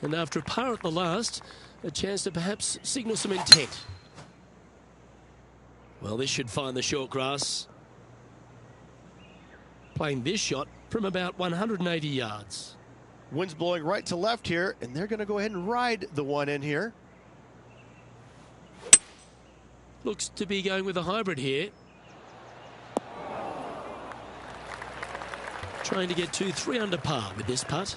And after a par at the last, a chance to perhaps signal some intent. Well, this should find the short grass. Playing this shot from about 180 yards. Wind's blowing right to left here, and they're going to go ahead and ride the one in here. Looks to be going with a hybrid here. Trying to get to 3 under par with this putt.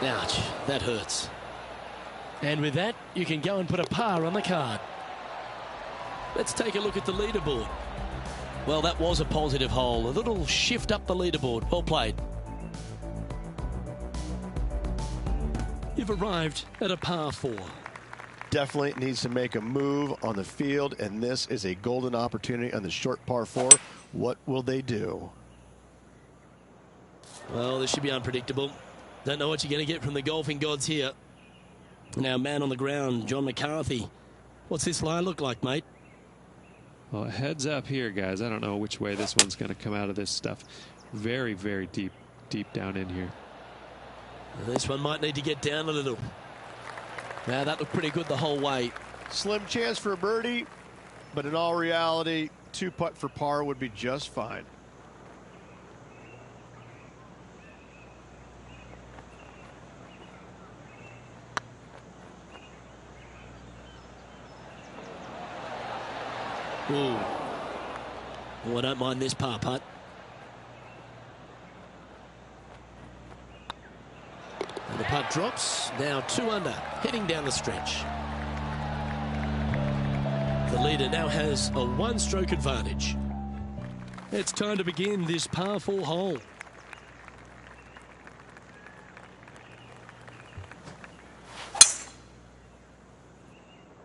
Ouch, that hurts. And with that, you can go and put a par on the card. Let's take a look at the leaderboard. Well, that was a positive hole. A little shift up the leaderboard. Well played. You've arrived at a par 4. Definitely needs to make a move on the field, and this is a golden opportunity on the short par 4. What will they do? Well, this should be unpredictable. Don't know what you're going to get from the golfing gods here. Now, man on the ground, John McCarthy. What's this lie look like, mate? Well, heads up here, guys. I don't know which way this one's going to come out of this stuff. Very, very deep down in here. This one might need to get down a little. Now, that looked pretty good the whole way. Slim chance for a birdie, but in all reality, 2 putt for par would be just fine. Ooh. Oh, I don't mind this par putt. And the putt drops. Now 2 under, heading down the stretch. The leader now has a 1-stroke advantage. It's time to begin this par 4 hole.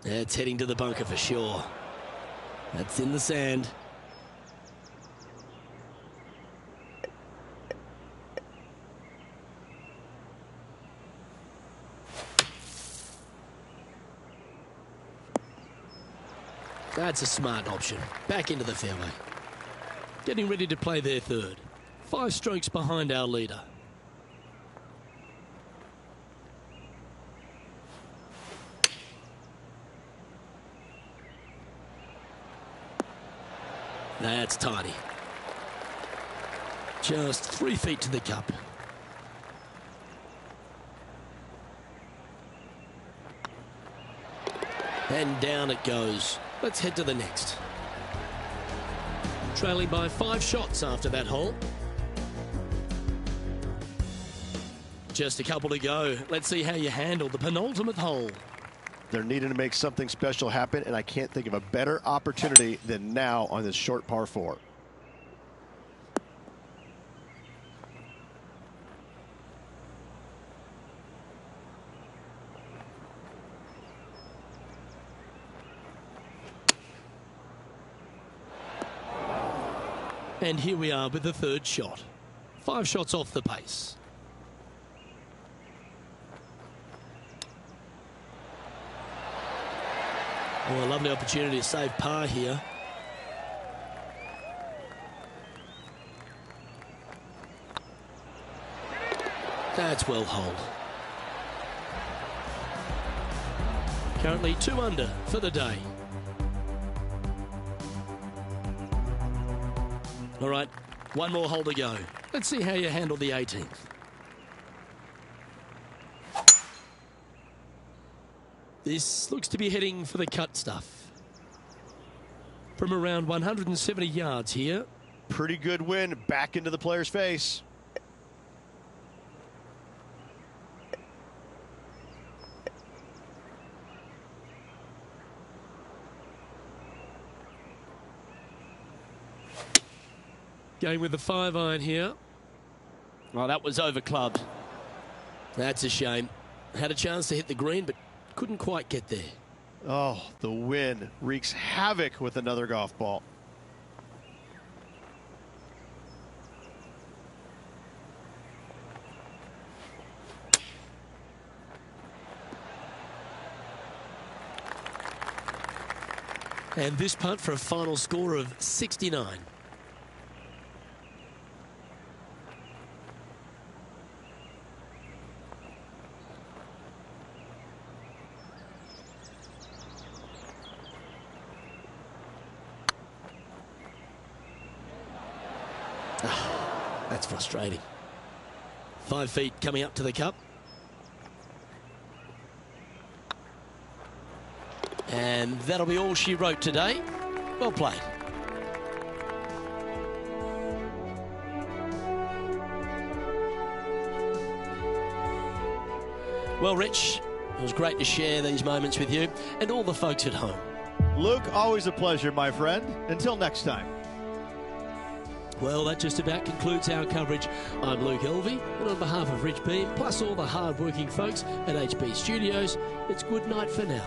It's heading to the bunker for sure. That's in the sand. That's a smart option. Back into the fairway. Getting ready to play their third. 5 strokes behind our leader. That's tidy. Just 3 feet to the cup. And down it goes. Let's head to the next. Trailing by 5 shots after that hole. Just a couple to go. Let's see how you handle the penultimate hole. They're needing to make something special happen, and I can't think of a better opportunity than now on this short par 4. And here we are with the third shot. 5 shots off the pace. Oh, a lovely opportunity to save par here. That's well holed. Currently 2 under for the day. All right, 1 more hole to go. Let's see how you handle the 18th. This looks to be heading for the cut stuff. From around 170 yards here. Pretty good wind back into the player's face. Going with the 5-iron here. Oh, that was over clubbed. That's a shame. Had a chance to hit the green, but couldn't quite get there. Oh, the wind wreaks havoc with another golf ball. And this putt for a final score of 69. That's frustrating. 5 feet coming up to the cup. And that'll be all she wrote today. Well played. Well, Rich, it was great to share these moments with you and all the folks at home. Luke, always a pleasure, my friend. Until next time. Well, that just about concludes our coverage. I'm Luke Elvey, and on behalf of Rich Beam, plus all the hard-working folks at HB Studios, it's good night for now.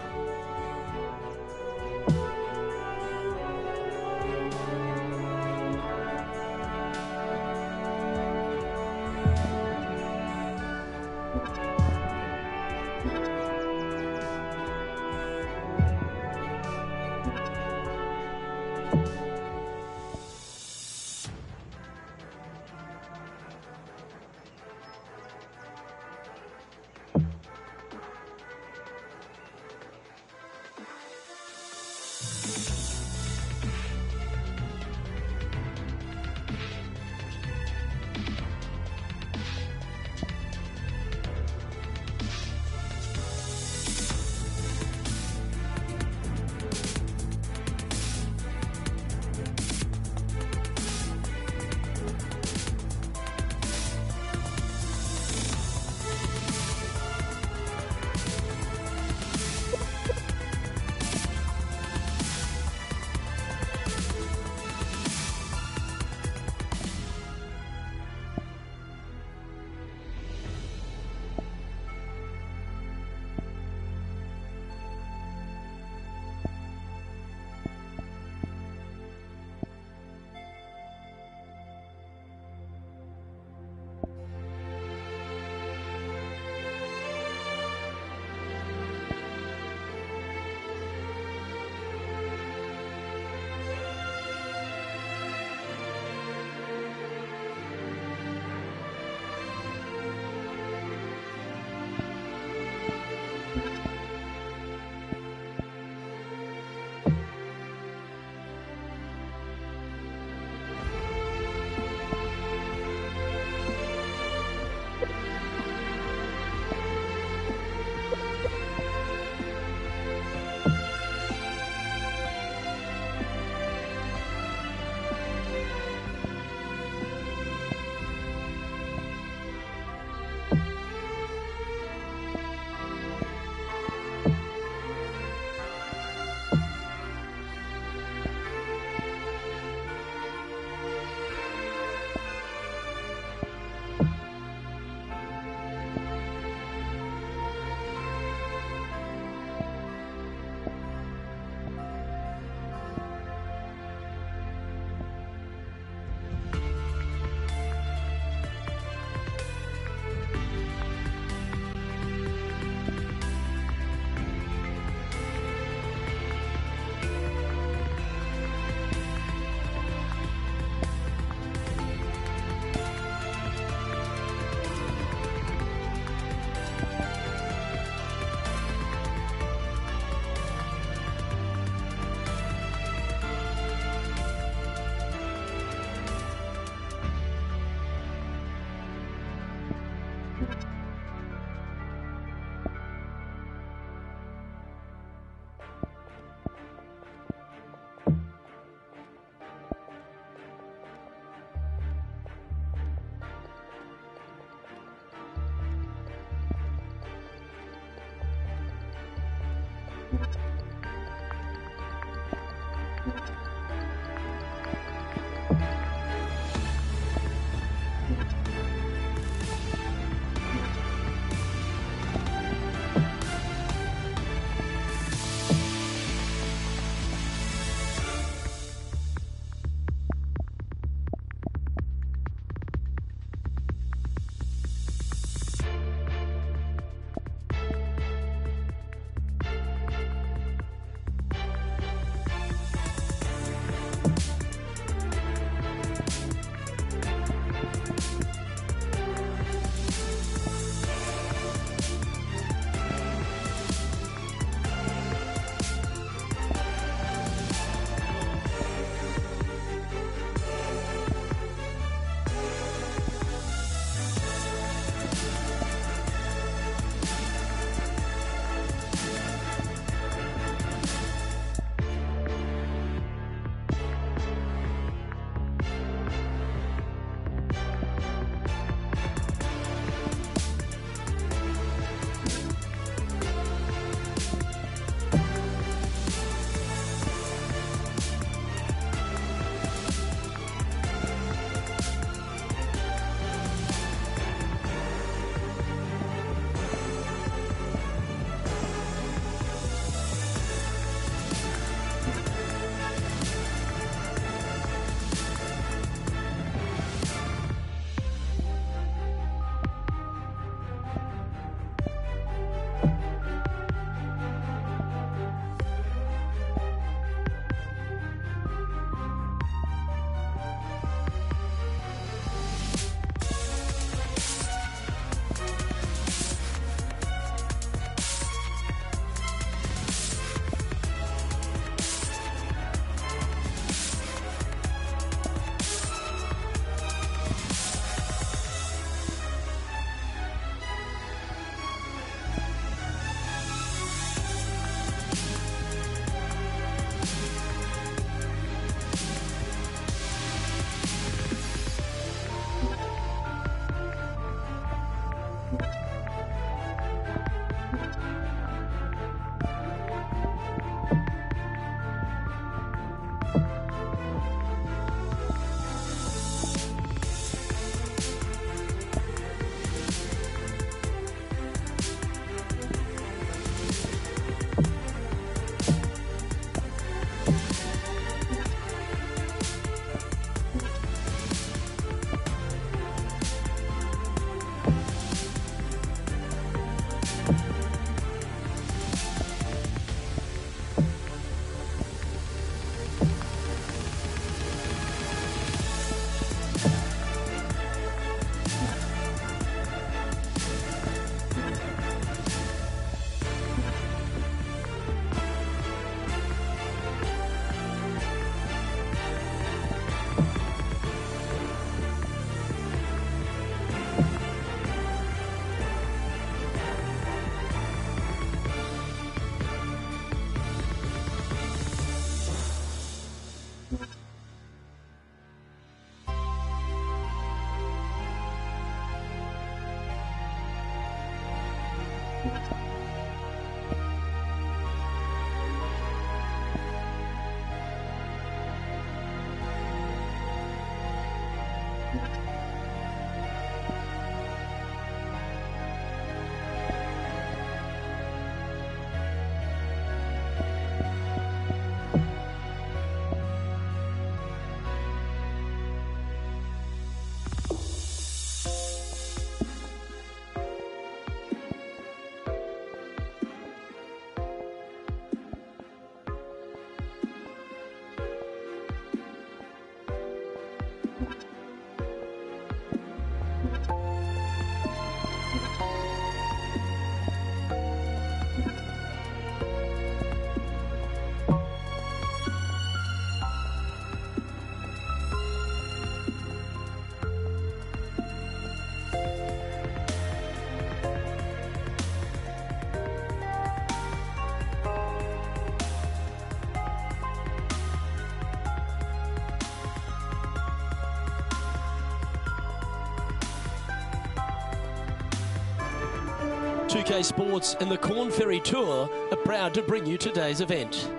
Pga Sports and the Corn Ferry Tour are proud to bring you today's event.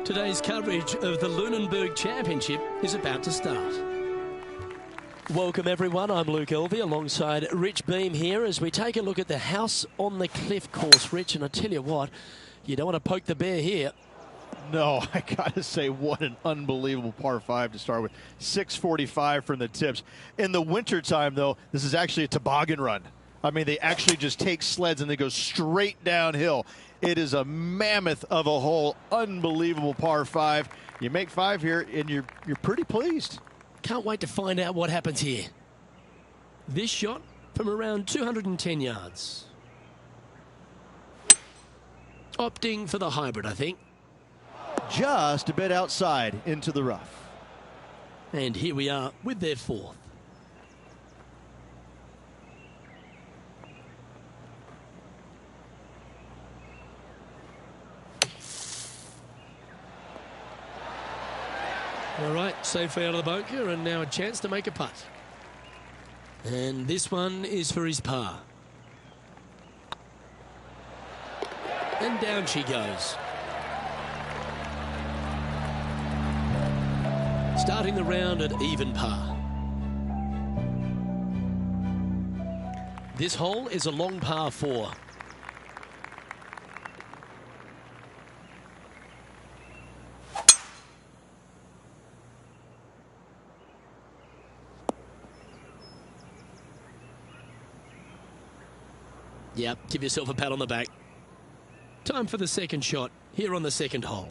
Today's coverage of the Lunenburg Championship is about to start. Welcome everyone, I'm Luke Elvey alongside Rich Beam here as we take a look at the House on the Cliff course. Rich, and I tell you what, you don't want to poke the bear here. No, I gotta say, what an unbelievable par 5 to start with. 645 from the tips. In the wintertime, though, this is actually a toboggan run. I mean, they actually just take sleds and they go straight downhill. It is a mammoth of a hole. Unbelievable par 5. You make 5 here, and you're pretty pleased. Can't wait to find out what happens here. This shot from around 210 yards. Opting for the hybrid, I think. Just a bit outside into the rough. And here we are with their fourth. All right, safely out of the bunker, and now a chance to make a putt. And this one is for his par. And down she goes. Starting the round at even par. This hole is a long par 4. Yep, give yourself a pat on the back. Time for the second shot here on the second hole.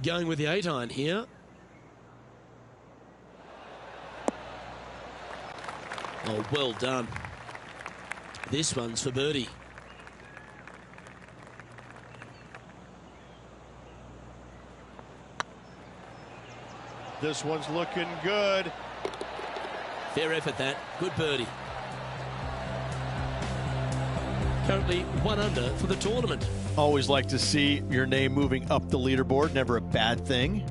Going with the 8-iron here. Oh, well done. This one's for birdie. This one's looking good. Fair effort that. Good birdie. Currently 1 under for the tournament. Always like to see your name moving up the leaderboard. Never a bad thing.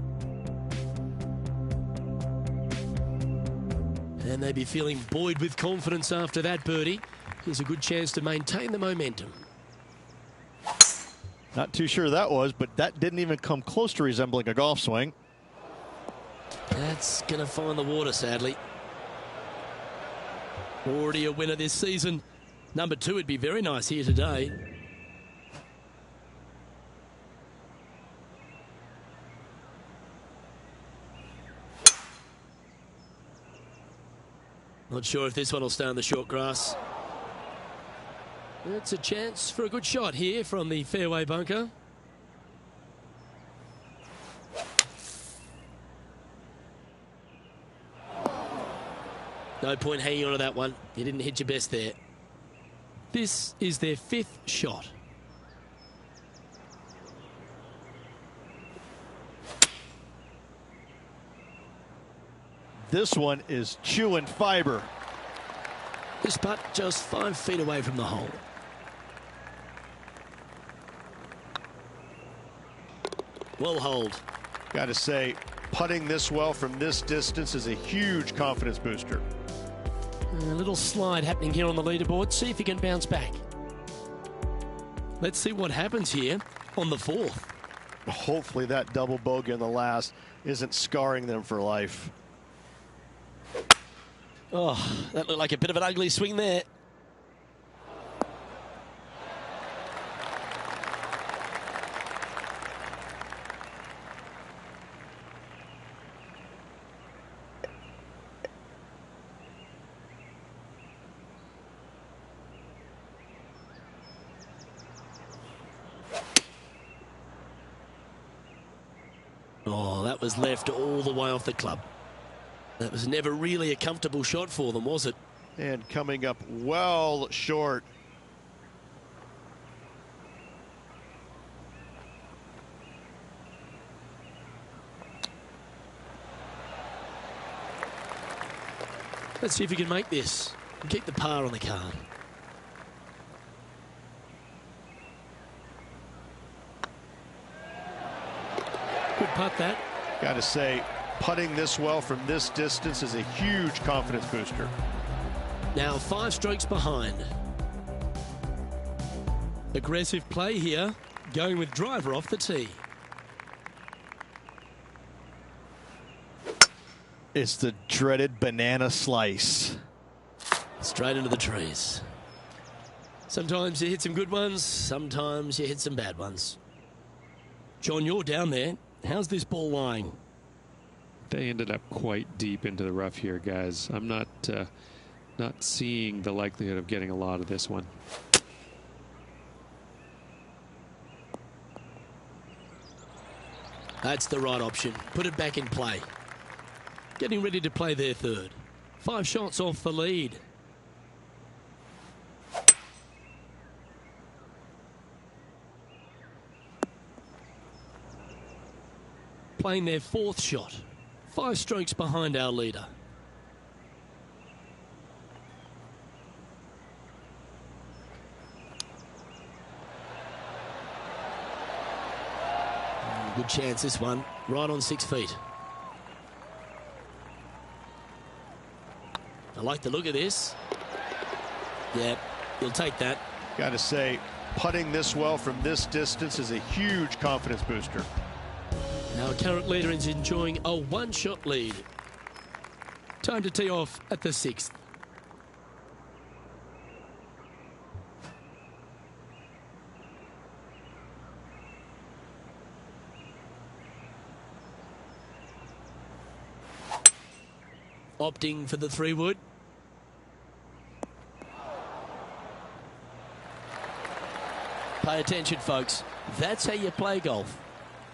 And they'd be feeling buoyed with confidence after that birdie. Here's a good chance to maintain the momentum. Not too sure that was, but that didn't even come close to resembling a golf swing. That's going to find the water, sadly. Already a winner this season. Number 2 would be very nice here today. Not sure if this one will stay on the short grass. It's a chance for a good shot here from the fairway bunker. No point hanging on to that one. You didn't hit your best there. This is their 5th shot. This one is chewing fiber. This putt just 5 feet away from the hole. Well holed. Got to say, Putting this well from this distance is a huge confidence booster. A little slide happening here on the leaderboard. See if he can bounce back. Let's see what happens here on the 4th. Hopefully that double bogey on the last isn't scarring them for life. Oh, that looked like a bit of an ugly swing there. Oh, that was left all the way off the club. That was never really a comfortable shot for them, was it? And coming up well short. Let's see if we can make this and keep the par on the card. Good putt that. Got to say, putting this well from this distance is a huge confidence booster. Now 5 strokes behind. Aggressive play here, going with driver off the tee. It's the dreaded banana slice. Straight into the trees. Sometimes you hit some good ones, sometimes you hit some bad ones. John, you're down there. How's this ball lying? They ended up quite deep into the rough here, guys. I'm not seeing the likelihood of getting a lot of this one. That's the right option. Put it back in play. Getting ready to play their 3rd. 5 shots off the lead. Playing their 4th shot. 5 strokes behind our leader. Good chance this one. Right on 6 feet. I like the look of this. Yeah, he'll take that. Got to say, putting this well from this distance is a huge confidence booster. Our current leader is enjoying a 1-shot lead. Time to tee off at the 6th. Opting for the 3-wood. Pay attention, folks. That's how you play golf.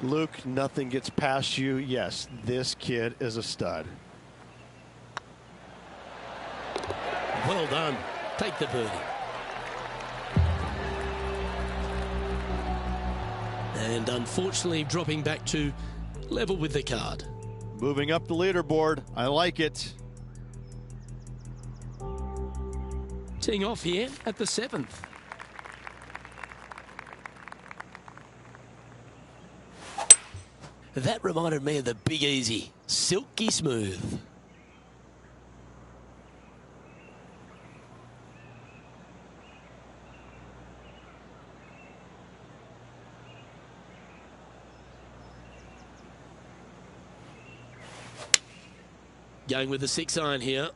Luke, nothing gets past you. Yes, this kid is a stud. Well done. Take the birdie. And unfortunately dropping back to level with the card. Moving up the leaderboard. I like it. Teeing off here at the 7th. That reminded me of the Big Easy. Silky smooth. Going with the 6-iron here.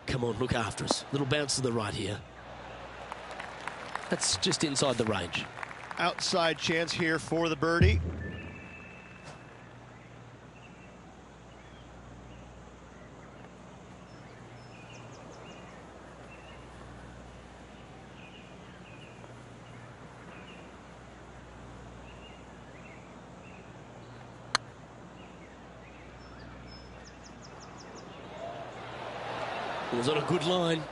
Come on, look after us. Little bounce to the right here. That's just inside the range. Outside chance here for the birdie. It was on a good line.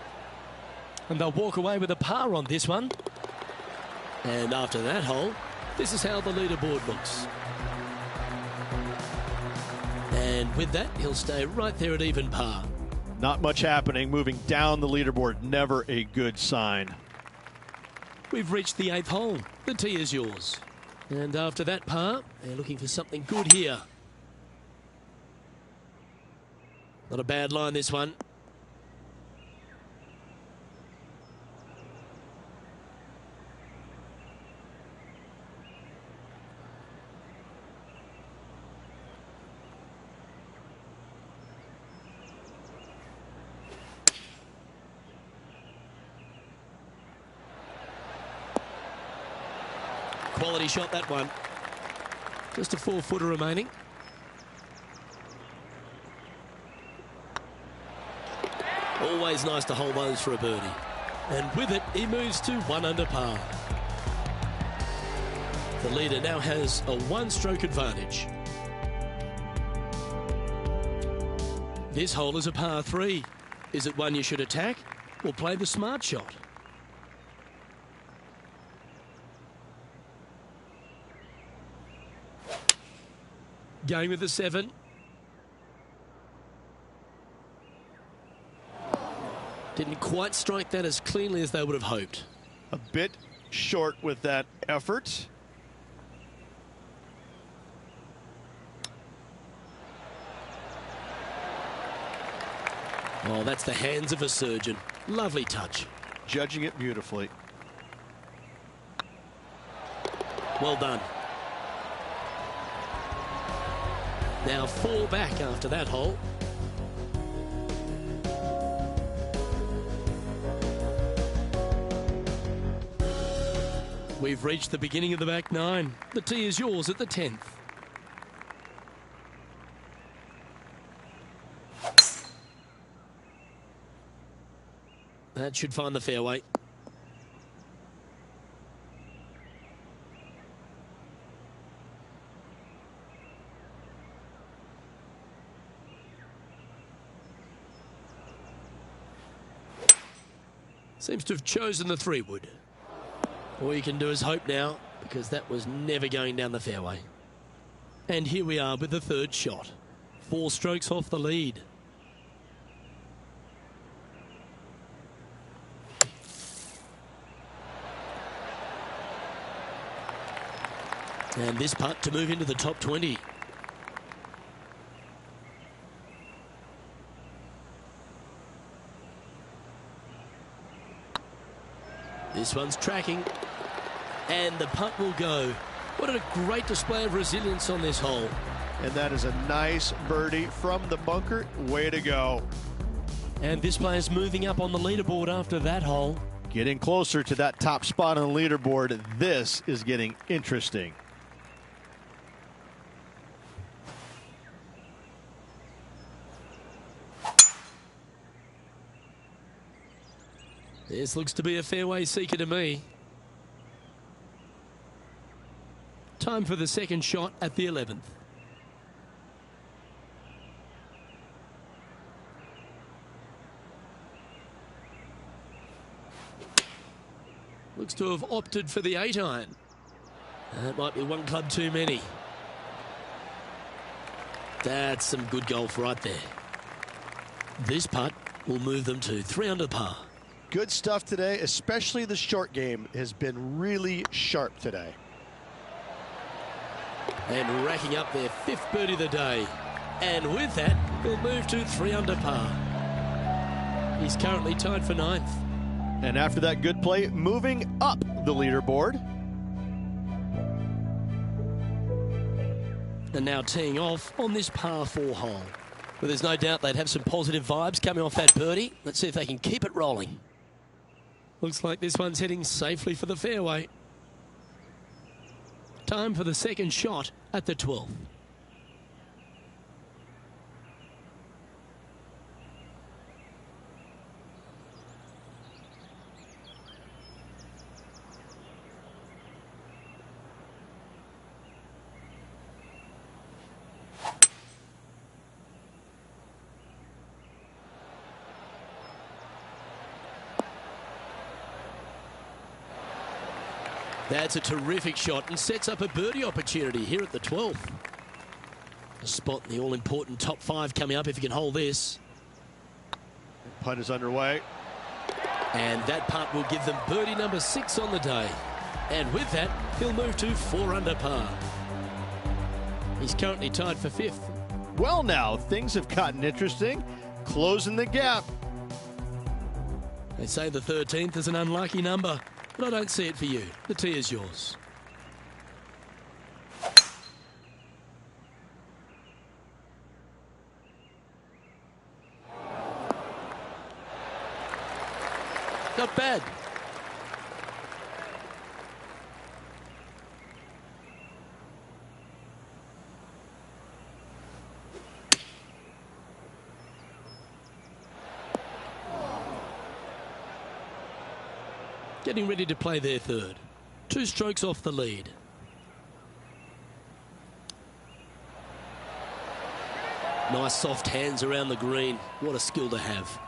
And they'll walk away with a par on this one. And after that hole, this is how the leaderboard looks. And with that, he'll stay right there at even par. Not much happening. Moving down the leaderboard. Never a good sign. We've reached the 8th hole. The tee is yours. And after that par, they're looking for something good here. Not a bad line, this one. Quality shot, that one. Just a 4-footer remaining. Always nice to hold those for a birdie. And with it, he moves to 1 under par. The leader now has a 1-stroke advantage. This hole is a par 3. Is it one you should attack or play the smart shot? Going with the 7. Didn't quite strike that as cleanly as they would have hoped. A bit short with that effort. Oh, that's the hands of a surgeon. Lovely touch. Judging it beautifully. Well done. Now 4 back after that hole. We've reached the beginning of the back 9. The tee is yours at the 10th. That should find the fairway. Seems to have chosen the 3-wood. All you can do is hope now, because that was never going down the fairway. And here we are with the 3rd shot. 4 strokes off the lead. And this putt to move into the top 20. This one's tracking, and the putt will go. What a great display of resilience on this hole. And that is a nice birdie from the bunker. Way to go. And this player's moving up on the leaderboard after that hole. Getting closer to that top spot on the leaderboard. This is getting interesting. This looks to be a fairway seeker to me. Time for the 2nd shot at the 11th. Looks to have opted for the 8-iron. That might be 1 club too many. That's some good golf right there. This putt will move them to 3 under par. Good stuff today, especially the short game has been really sharp today. And racking up their 5th birdie of the day. And with that, he'll move to 3 under par. He's currently tied for 9th. And after that good play, moving up the leaderboard. And now teeing off on this par 4 hole. Well, there's no doubt they'd have some positive vibes coming off that birdie. Let's see if they can keep it rolling. Looks like this one's heading safely for the fairway. Time for the 2nd shot at the 12th. That's a terrific shot and sets up a birdie opportunity here at the 12th. A spot in the all-important top 5 coming up if he can hold this. Putt is underway. And that putt will give them birdie number 6 on the day. And with that, he'll move to 4 under par. He's currently tied for 5th. Well, now things have gotten interesting. Closing the gap. They say the 13th is an unlucky number, but I don't see it for you. The tee is yours. Not bad. Getting ready to play their third. 2 strokes off the lead. Nice soft hands around the green. What a skill to have.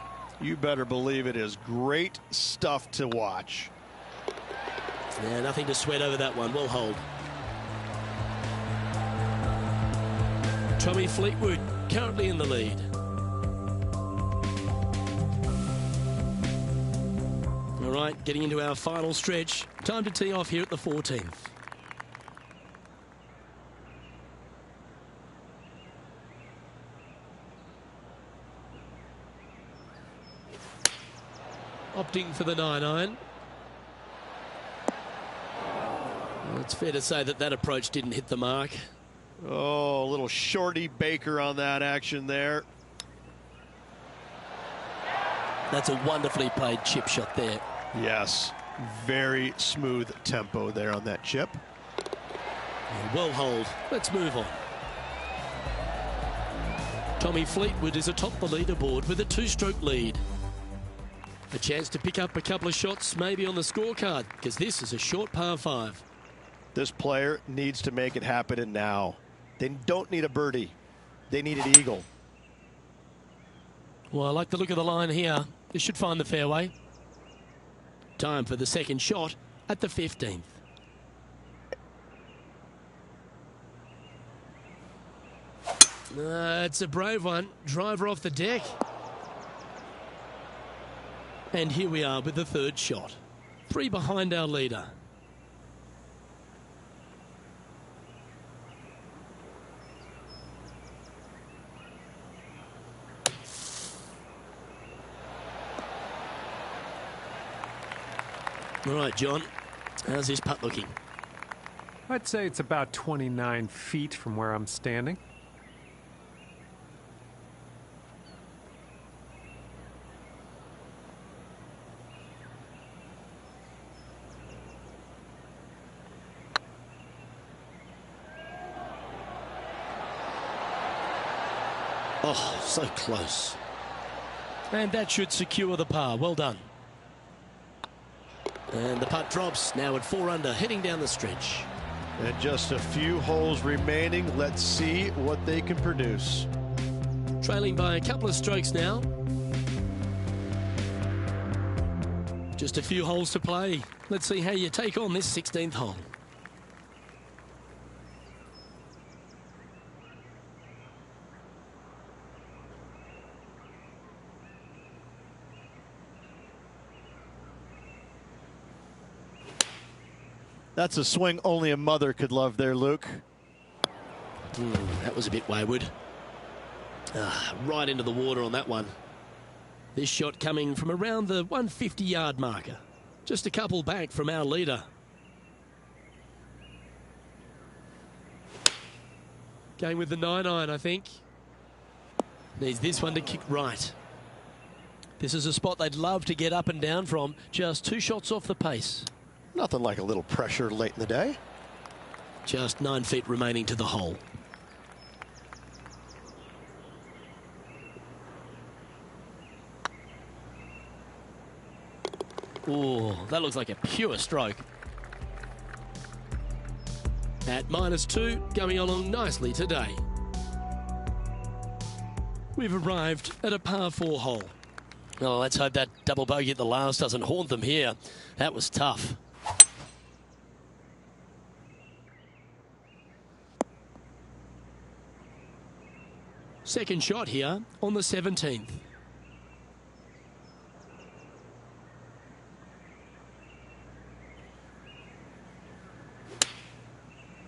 You better believe it is great stuff to watch. Yeah, nothing to sweat over that one. Well hold. Tommy Fleetwood currently in the lead. All right, getting into our final stretch. Time to tee off here at the 14th. Opting for the 9-iron. Well, it's fair to say that that approach didn't hit the mark. Oh, a little shorty Baker on that action there. That's a wonderfully played chip shot there. Yes, very smooth tempo there on that chip. Well hold. Let's move on. Tommy Fleetwood is atop the leaderboard with a 2-stroke lead. A chance to pick up a couple of shots maybe on the scorecard, because this is a short par 5. This player needs to make it happen and now. They don't need a birdie. They need an eagle. Well, I like the look of the line here. This should find the fairway. Time for the second shot at the 15th. It's a brave one. Driver off the deck. And here we are with the third shot. 3 behind our leader. All right, John, how's this putt looking? I'd say it's about 29 feet from where I'm standing. Oh, so close. And that should secure the par. Well done. And the putt drops now at 4 under, heading down the stretch. And just a few holes remaining. Let's see what they can produce. Trailing by a couple of strokes now. Just a few holes to play. Let's see how you take on this 16th hole. That's a swing only a mother could love there, Luke. That was a bit wayward. Right into the water on that one. This shot coming from around the 150-yard marker. Just a couple back from our leader. Going with the 9-iron, I think. Needs this one to kick right. This is a spot they'd love to get up and down from. Just 2 shots off the pace. Nothing like a little pressure late in the day. Just 9 feet remaining to the hole. Oh, that looks like a pure stroke. At -2, going along nicely today. We've arrived at a par 4 hole. Oh, let's hope that double bogey at the last doesn't haunt them here. That was tough. Second shot here on the 17th.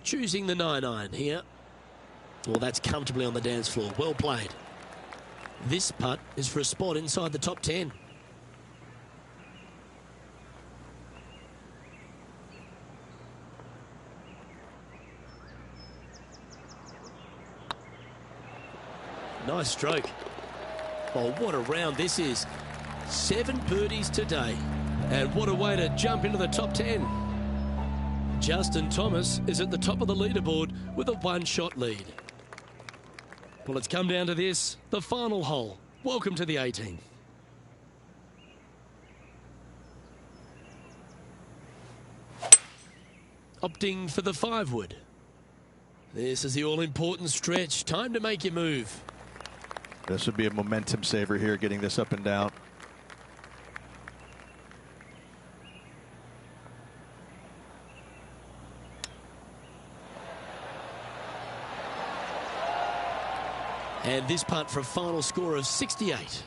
Choosing the 9-iron here. Well, that's comfortably on the dance floor. Well played. This putt is for a spot inside the top 10. Nice stroke. Oh, what a round this is. 7 birdies today. And what a way to jump into the top 10. Justin Thomas is at the top of the leaderboard with a 1-shot lead. Well, it's come down to this, the final hole. Welcome to the 18th. Opting for the 5-wood. This is the all-important stretch. Time to make your move. This would be a momentum saver here, getting this up and down. And this putt for a final score of 68.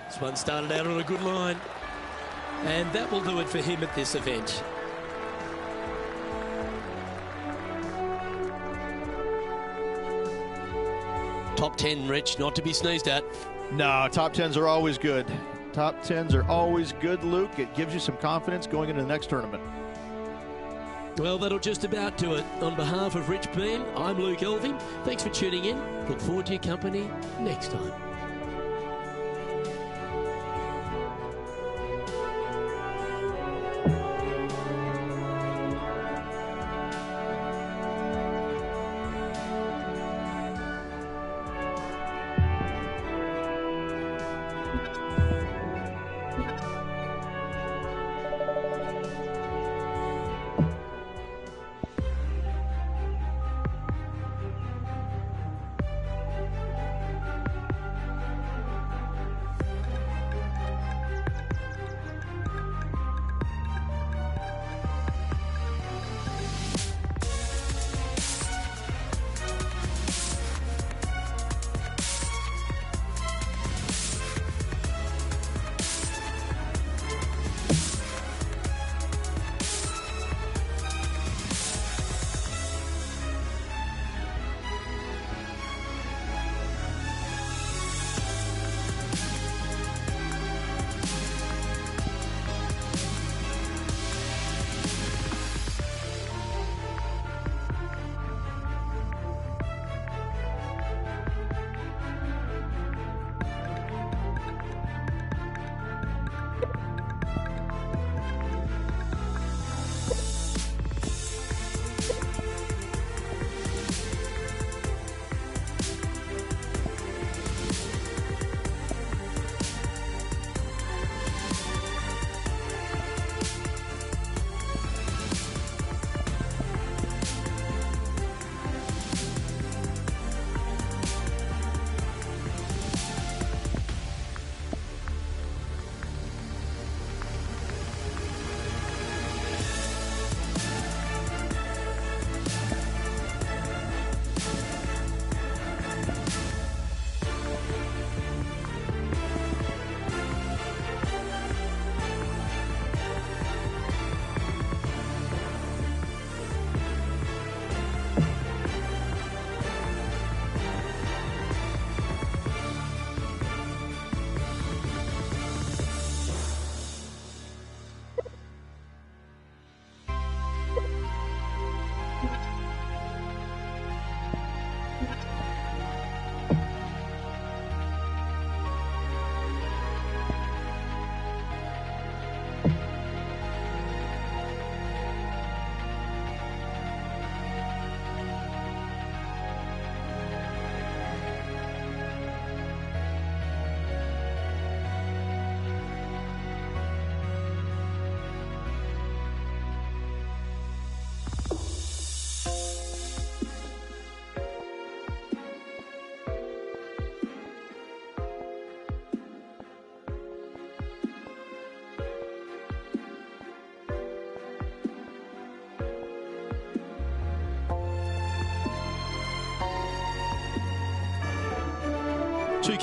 This one started out on a good line. And that will do it for him at this event. Top 10, Rich, not to be sneezed at. No, top 10s are always good. Top 10s are always good, Luke. It gives you some confidence going into the next tournament. Well, that'll just about do it. On behalf of Rich Beam, I'm Luke Elving. Thanks for tuning in. Look forward to your company next time.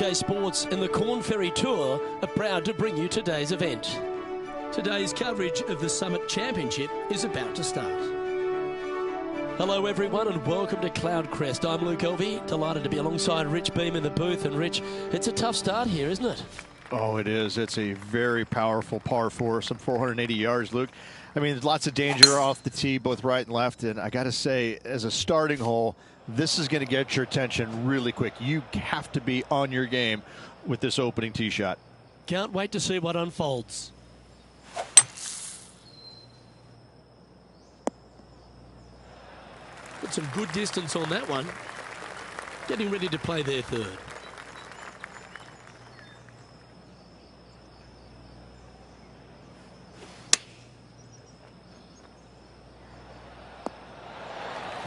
Pga Sports and the Corn Ferry Tour are proud to bring you today's event. Today's coverage of the Summit Championship is about to start. Hello everyone and welcome to Cloudcrest. I'm Luke Elvey, delighted to be alongside Rich Beam in the booth. And Rich, it's a tough start here, isn't it? Oh, it is. It's a very powerful par 4, some 480 yards, Luke. I mean, there's lots of danger off the tee, both right and left. And I got to say, as a starting hole, this is going to get your attention really quick. You have to be on your game with this opening tee shot. Can't wait to see what unfolds. Got some good distance on that one. Getting ready to play their third.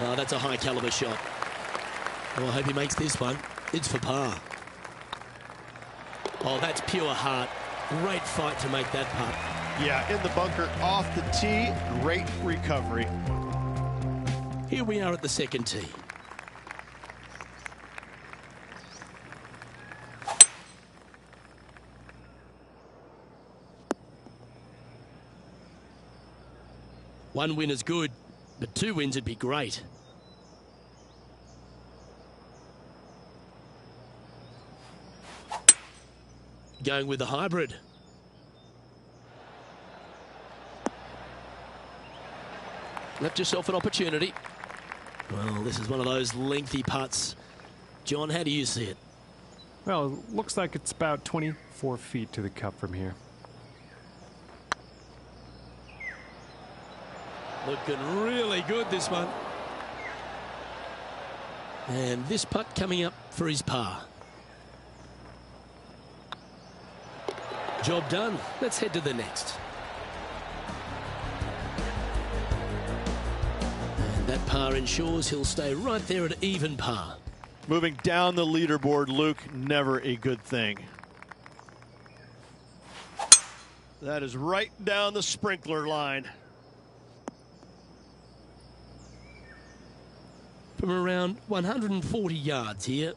Oh, that's a high caliber shot. Oh, I hope he makes this one. It's for par. Oh, that's pure heart. Great fight to make that putt. Yeah, in the bunker, off the tee, great recovery. Here we are at the second tee. One win is good, but 2 wins would be great. Going with the hybrid. Left yourself an opportunity. Well, this is one of those lengthy putts. John, how do you see it? Well, it looks like it's about 24 feet to the cup from here. Looking really good, this one. And this putt coming up for his par. Job done. Let's head to the next. And that par ensures he'll stay right there at even par. Moving down the leaderboard, Luke, never a good thing. That is right down the sprinkler line. From around 140 yards here.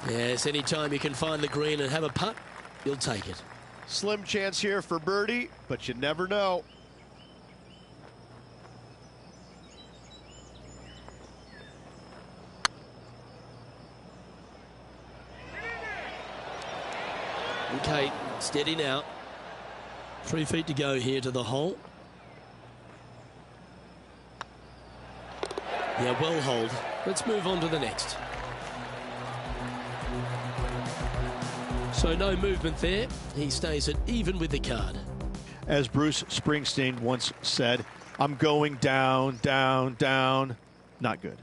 Yes, anytime you can find the green and have a putt, you'll take it. Slim chance here for birdie, but you never know. Okay, steady now. 3 feet to go here to the hole. Yeah, well hold. Let's move on to the next. So no movement there. He stays at even with the card. As Bruce Springsteen once said, I'm going down, down, down. Not good.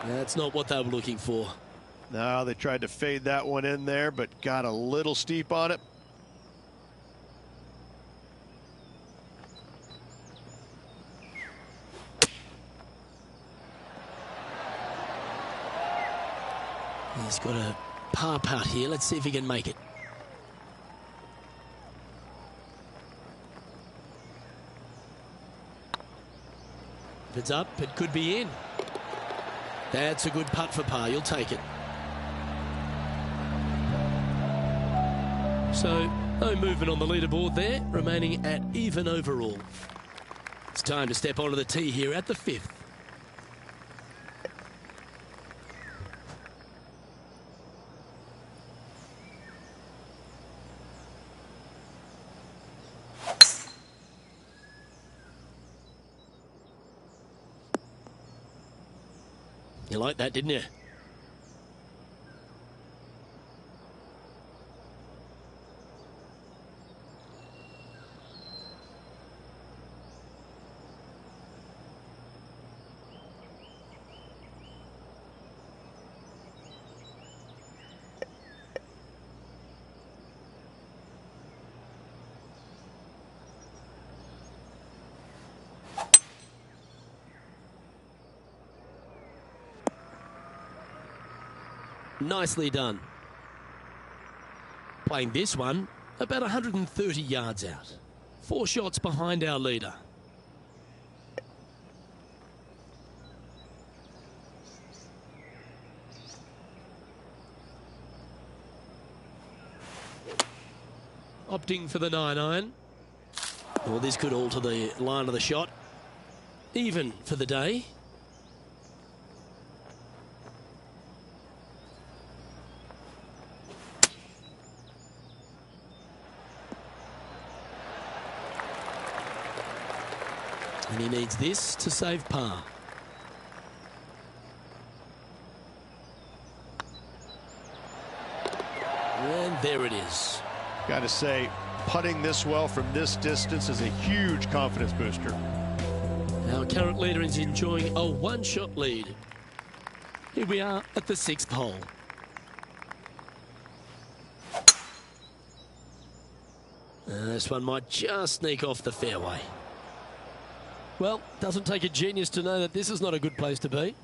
That's not what they were looking for. No, they tried to fade that one in there, but got a little steep on it. He's got a par putt here. Let's see if he can make it. If it's up, it could be in. That's a good putt for par. You'll take it. So, no movement on the leaderboard there, remaining at even overall. It's time to step onto the tee here at the 5th. You liked that, didn't you? Nicely done. Playing this one about 130 yards out. 4 shots behind our leader. Opting for the 9-iron. Well, this could alter the line of the shot. Even for the day. And he needs this to save par. And there it is. Got to say, putting this well from this distance is a huge confidence booster. Our current leader is enjoying a 1-shot lead. Here we are at the 6th hole. This one might just sneak off the fairway. Well, doesn't take a genius to know that this is not a good place to be.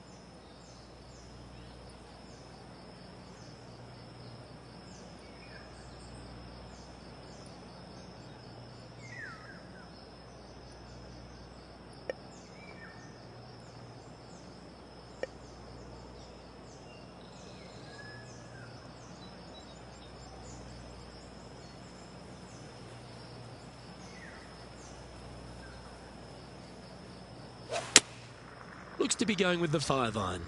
Looks to be going with the 5-iron.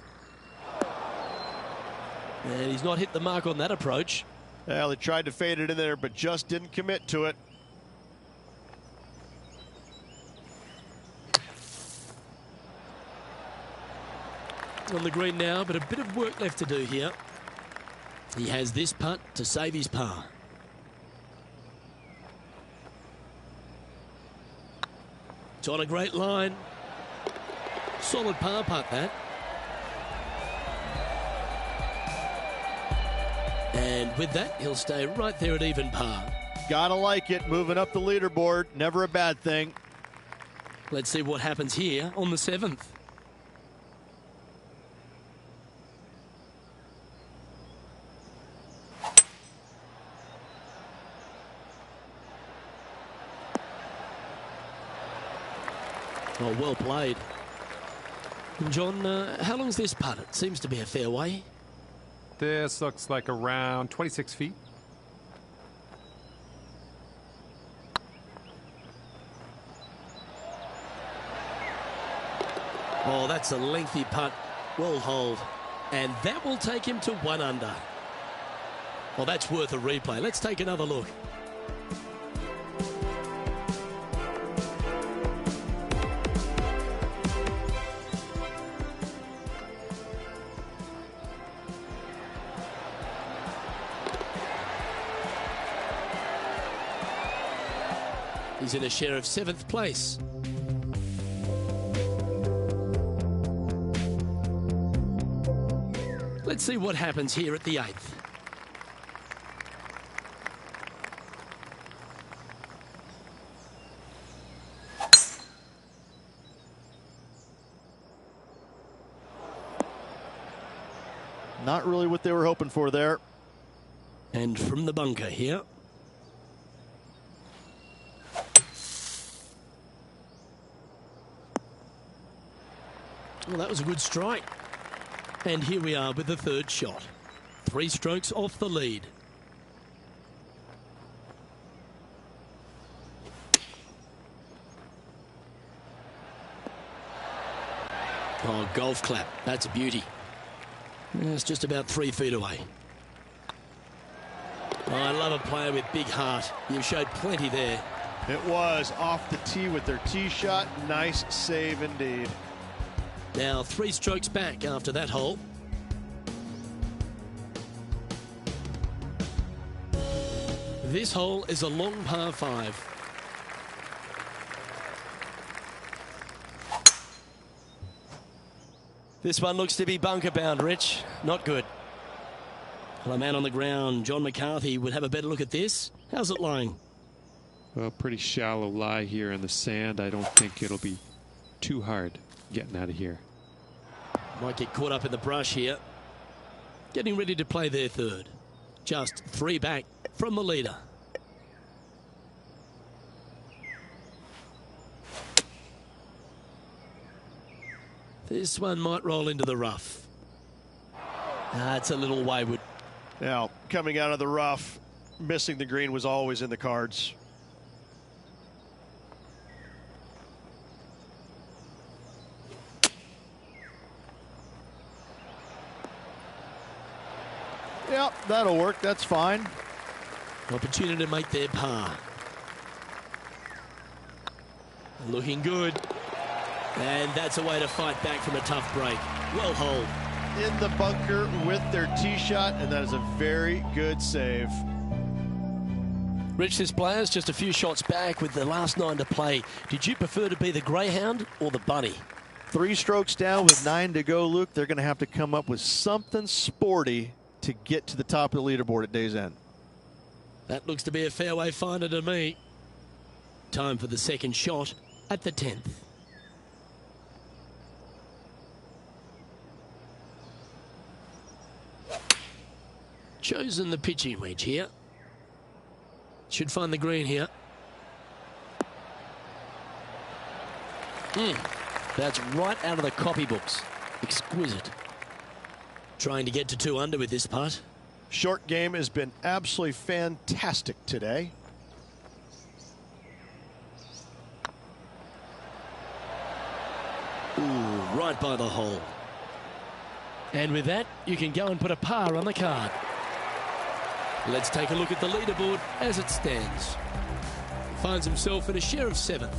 And he's not hit the mark on that approach. Well, he tried to fade it in there, but just didn't commit to it. On the green now, but a bit of work left to do here. He has this putt to save his par. It's on a great line. Solid par putt, that. And with that, he'll stay right there at even par. Gotta like it. Moving up the leaderboard. Never a bad thing. Let's see what happens here on the 7th. Oh, well played. And John, how long's this putt? It seems to be a fair way. This looks like around 26 feet. Oh, that's a lengthy putt. Well holed. And that will take him to 1 under. Well, that's worth a replay. Let's take another look. He's in a share of 7th place. Let's see what happens here at the 8th. Not really what they were hoping for there. And from the bunker here. Well, that was a good strike. And here we are with the 3rd shot. 3 strokes off the lead. Oh, golf clap. That's a beauty. It's just about 3 feet away. Oh, I love a player with big heart. You've showed plenty there. It was off the tee with their tee shot. Nice save indeed. Now 3 strokes back after that hole. This hole is a long par 5. This one looks to be bunker bound, Rich. Not good. Well, a man on the ground, John McCarthy, would have a better look at this. How's it lying? Well, pretty shallow lie here in the sand. I don't think it'll be too hard getting out of here. Might get caught up in the brush here. getting ready to play their third. Just 3 back from the leader. This one might roll into the rough. It's a little wayward. Now, coming out of the rough, missing the green was always in the cards. Yep, that'll work. That's fine. Opportunity to make their par. Looking good. And that's a way to fight back from a tough break. Well holed. In the bunker with their tee shot, and that is a very good save. Rich, this player's just a few shots back with the last 9 to play. Did you prefer to be the greyhound or the bunny? 3 strokes down with 9 to go, Luke. They're going to have to come up with something sporty to get to the top of the leaderboard at day's end. That looks to be a fairway finder to me. Time for the second shot at the 10th. Chosen the pitching wedge here. Should find the green here. That's right out of the copybooks. Exquisite. Trying to get to 2 under with this putt. Short game has been absolutely fantastic today. Ooh, right by the hole. And with that, you can go and put a par on the card. Let's take a look at the leaderboard as it stands. Finds himself in a share of 7th.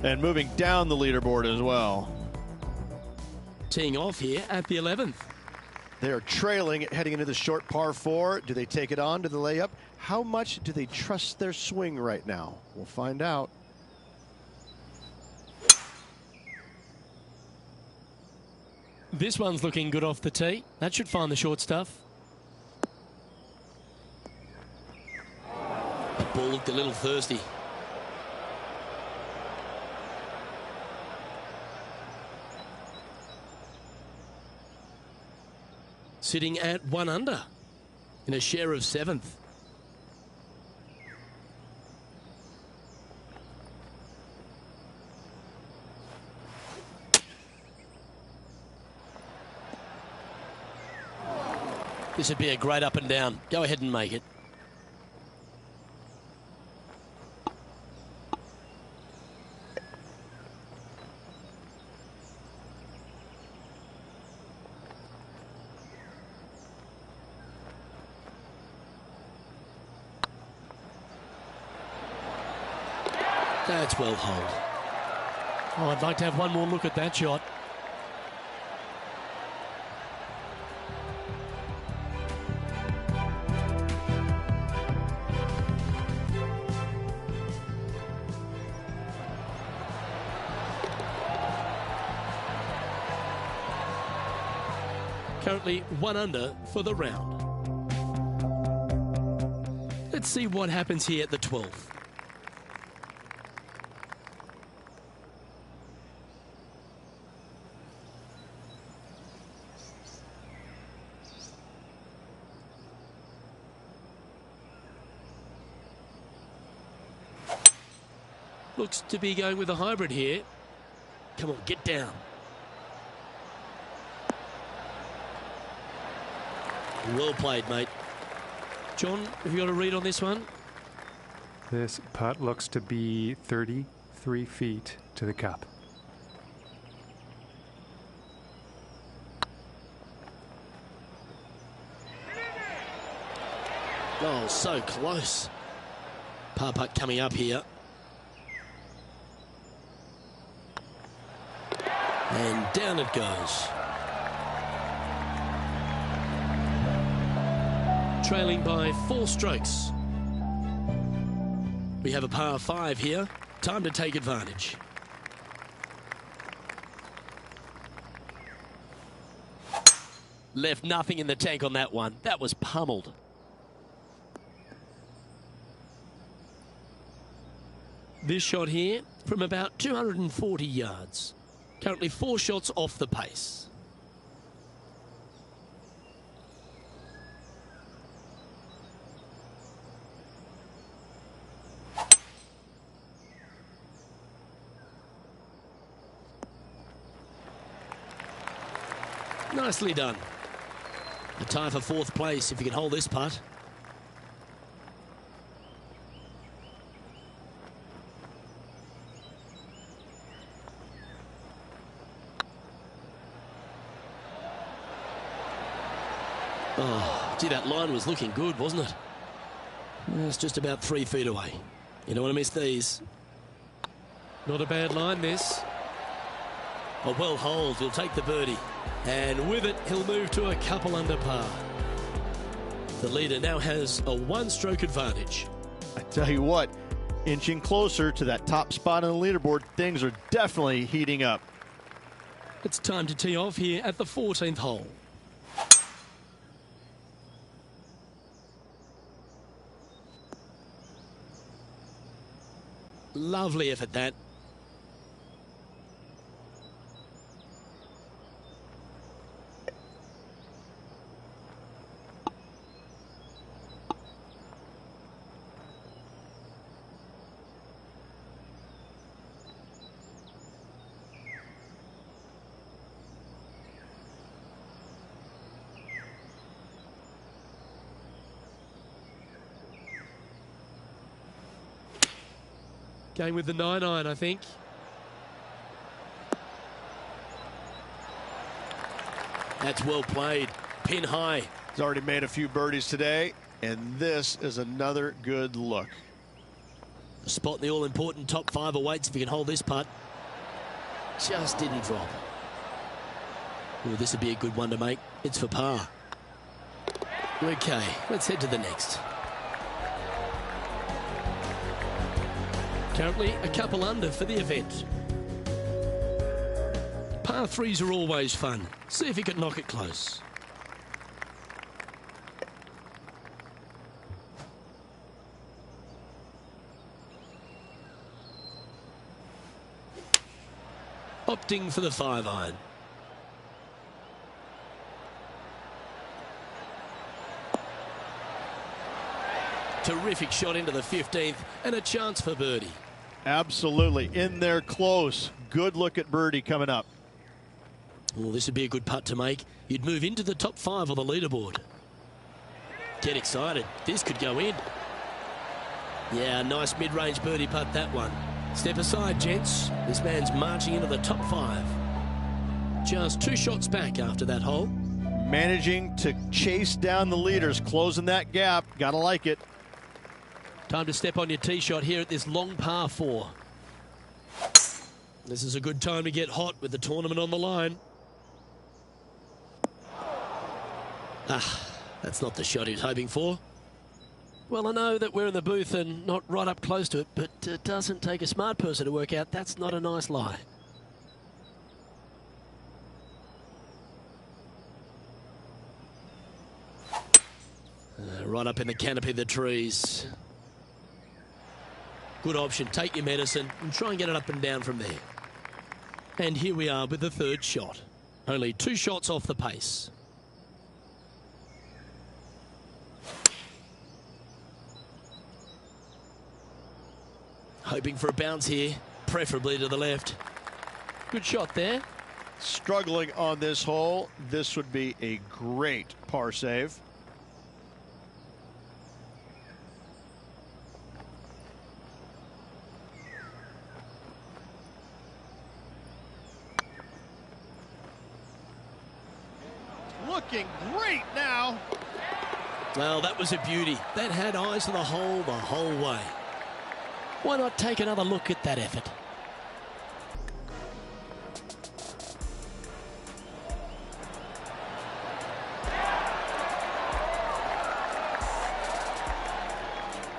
And moving down the leaderboard as well. Teeing off here at the 11th. They are trailing heading into the short par 4. Do they take it on to the layup? How much do they trust their swing right now? We'll find out. This one's looking good off the tee. That should find the short stuff. The ball looked a little thirsty. Sitting at 1 under in a share of 7th. This would be a great up and down. Go ahead and make it. That's well holed. Oh, I'd like to have one more look at that shot. Currently 1 under for the round. Let's see what happens here at the 12th. Looks to be going with a hybrid here. Come on, get down. Well played, mate. John, have you got a read on this one? This putt looks to be 33 feet to the cup. Oh, so close. Par putt coming up here. And down it goes. Trailing by 4 strokes. We have a par 5 here. Time to take advantage. Left nothing in the tank on that one. That was pummeled. This shot here from about 240 yards. Currently 4 shots off the pace. Nicely done. A tie for fourth place if you can hold this putt. Oh, gee, that line was looking good, wasn't it? It's just about 3 feet away. You don't want to miss these. Not a bad line, this. A well hold, he'll take the birdie. And with it, he'll move to a couple under par. The leader now has a one-stroke advantage. I tell you what, inching closer to that top spot on the leaderboard, things are definitely heating up. It's time to tee off here at the 14th hole. Lovely effort, that. Going with the 9-iron, I think. That's well played. Pin high. He's already made a few birdies today, and this is another good look. A spot in the all-important top 5 awaits if you can hold this putt. Just didn't drop. Oh, this would be a good one to make. It's for par. Okay, let's head to the next. Currently a couple under for the event. Par 3s are always fun. See if you can knock it close. Opting for the 5-iron. Terrific shot into the 15th and a chance for birdie. Absolutely. In there close. Good look at birdie coming up. Oh, this would be a good putt to make. You'd move into the top 5 on the leaderboard. Get excited. This could go in. Yeah, nice mid-range birdie putt, that one. Step aside, gents. This man's marching into the top 5. Just 2 shots back after that hole. Managing to chase down the leaders, closing that gap. Gotta like it. Time to step on your tee shot here at this long par 4. This is a good time to get hot with the tournament on the line. Ah, that's not the shot he was hoping for. Well, I know that we're in the booth and not right up close to it, but it doesn't take a smart person to work out that's not a nice lie. Right up in the canopy of the trees. Good option. Take your medicine and try and get it up and down from there. And here we are with the 3rd shot. Only 2 shots off the pace. Hoping for a bounce here, preferably to the left. Good shot there. Struggling on this hole. This would be a great par save. Looking great now. Well, that was a beauty. That had eyes for the whole way. Why not take another look at that effort?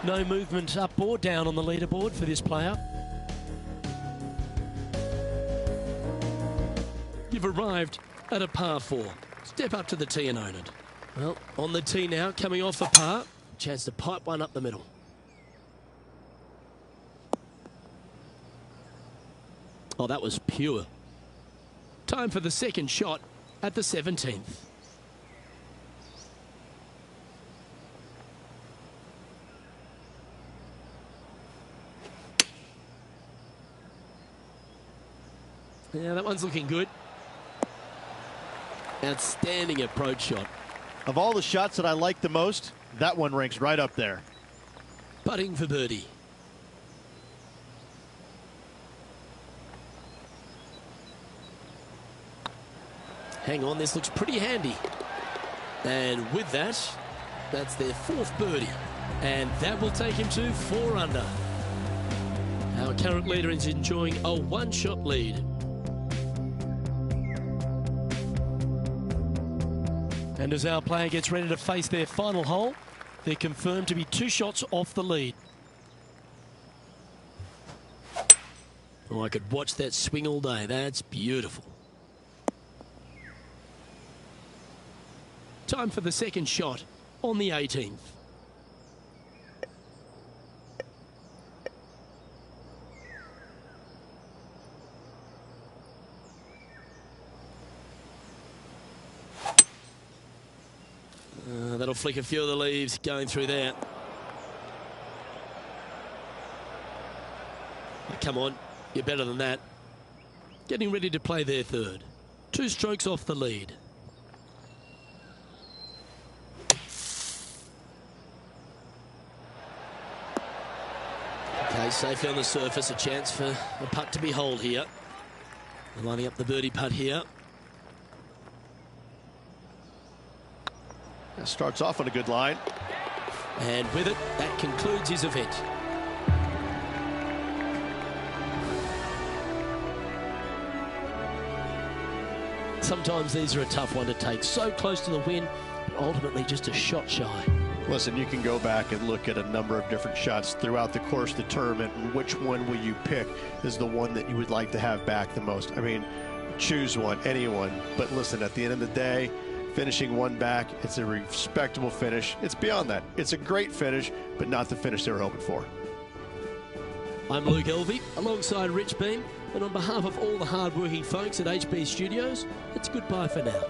No movement up or down on the leaderboard for this player. You've arrived at a par 4. Step up to the tee and own it. Well, on the tee now, coming off a par. Chance to pipe one up the middle. Oh, that was pure. Time for the 2nd shot at the 17th. Yeah, that one's looking good. Outstanding approach shot. Of all the shots that I like the most, that one ranks right up there. Putting for birdie. Hang on, this looks pretty handy. And with that, that's their 4th birdie. And that will take him to 4 under. Our current leader is enjoying a 1-shot lead. And as our player gets ready to face their final hole, they're confirmed to be 2 shots off the lead. Oh, I could watch that swing all day. That's beautiful. Time for the second shot on the 18th. That'll flick a few of the leaves going through there. Come on, you're better than that. Getting ready to play their 3rd. 2 strokes off the lead. Okay, safely on the surface, a chance for a putt to be holed here. They're lining up the birdie putt here. That starts off on a good line. And with it, that concludes his event. Sometimes these are a tough one to take. So close to the win, but ultimately just a shot shy. Listen, you can go back and look at a number of different shots throughout the course of the tournament, and which one will you pick is the one that you would like to have back the most. I mean, choose one, anyone. But listen, at the end of the day, finishing one back, it's a respectable finish. It's beyond that. It's a great finish, but not the finish they were hoping for. I'm Luke Elvey, alongside Rich Beam, and on behalf of all the hard-working folks at HB Studios, it's goodbye for now.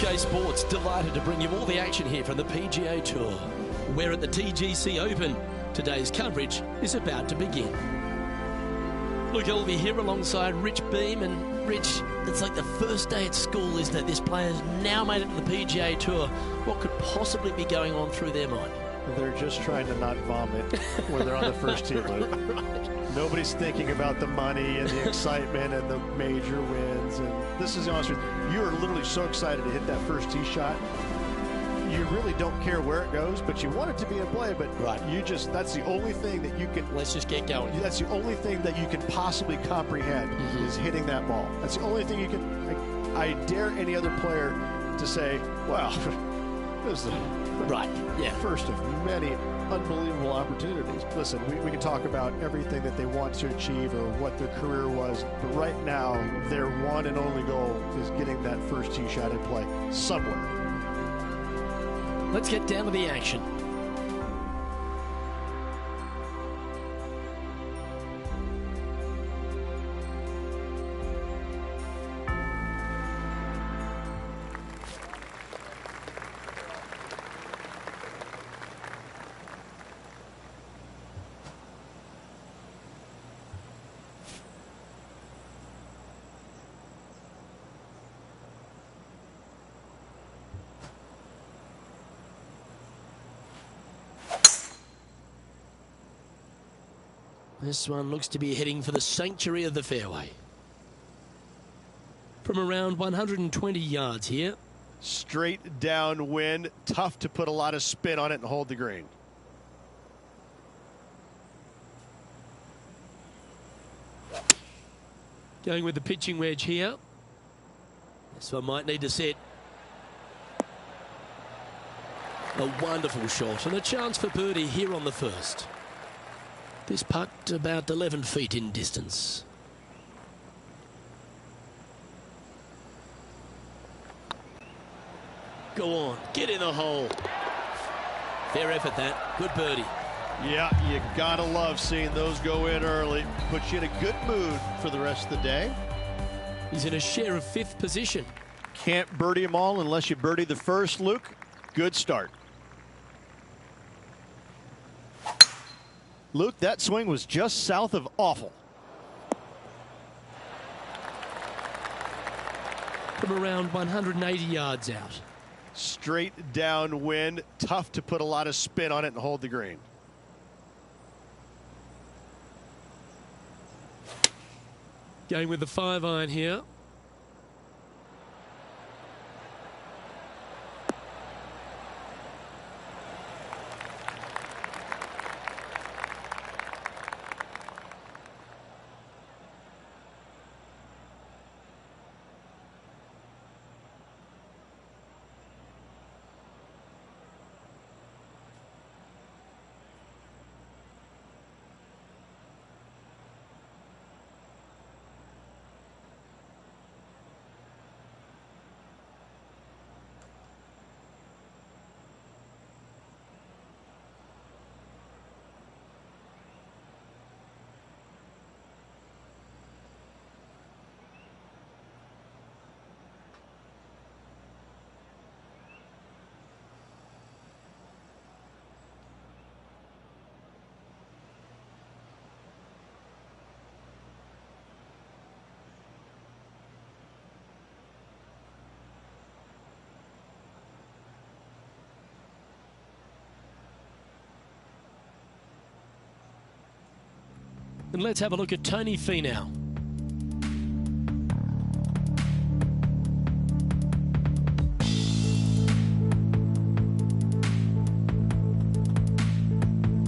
Pga Sports, delighted to bring you all the action here from the PGA Tour. We're at the TGC Open. Today's coverage is about to begin. Luke Elvey here alongside Rich Beam. And Rich, it's like the first day at school, isn't it? This player's now made it to the PGA Tour. What could possibly be going on through their mind? They're just trying to not vomit when they're on the first tee, Luke. Right. Nobody's thinking about the money and the excitement and the major wins. And this is the honest truth. You are literally so excited to hit that first tee shot. You really don't care where it goes, but you want it to be in play. But right. That's the only thing that you can. Let's just get going. That's the only thing that you can possibly comprehend is hitting that ball. That's the only thing you can. I dare any other player to say, well, this is the first of many unbelievable opportunities. Listen, we can talk about everything that they want to achieve or what their career was, but right now, their one and only goal is getting that first tee shot in play somewhere. Let's get down to the action. This one looks to be heading for the sanctuary of the fairway. From around 120 yards here. Straight downwind, tough to put a lot of spin on it and hold the green. Going with the pitching wedge here. This one might need to set. A wonderful shot and a chance for birdie here on the first. This putt about 11 feet in distance. Go on, get in the hole. Fair effort that, good birdie. Yeah, you gotta love seeing those go in early. Puts you in a good mood for the rest of the day. He's in a share of 5th position. Can't birdie them all unless you birdie the first, Luke. Good start. Luke, that swing was just south of awful. From around 180 yards out. Straight downwind, tough to put a lot of spin on it and hold the green. Going with the 5-iron here. And let's have a look at Tony Finau.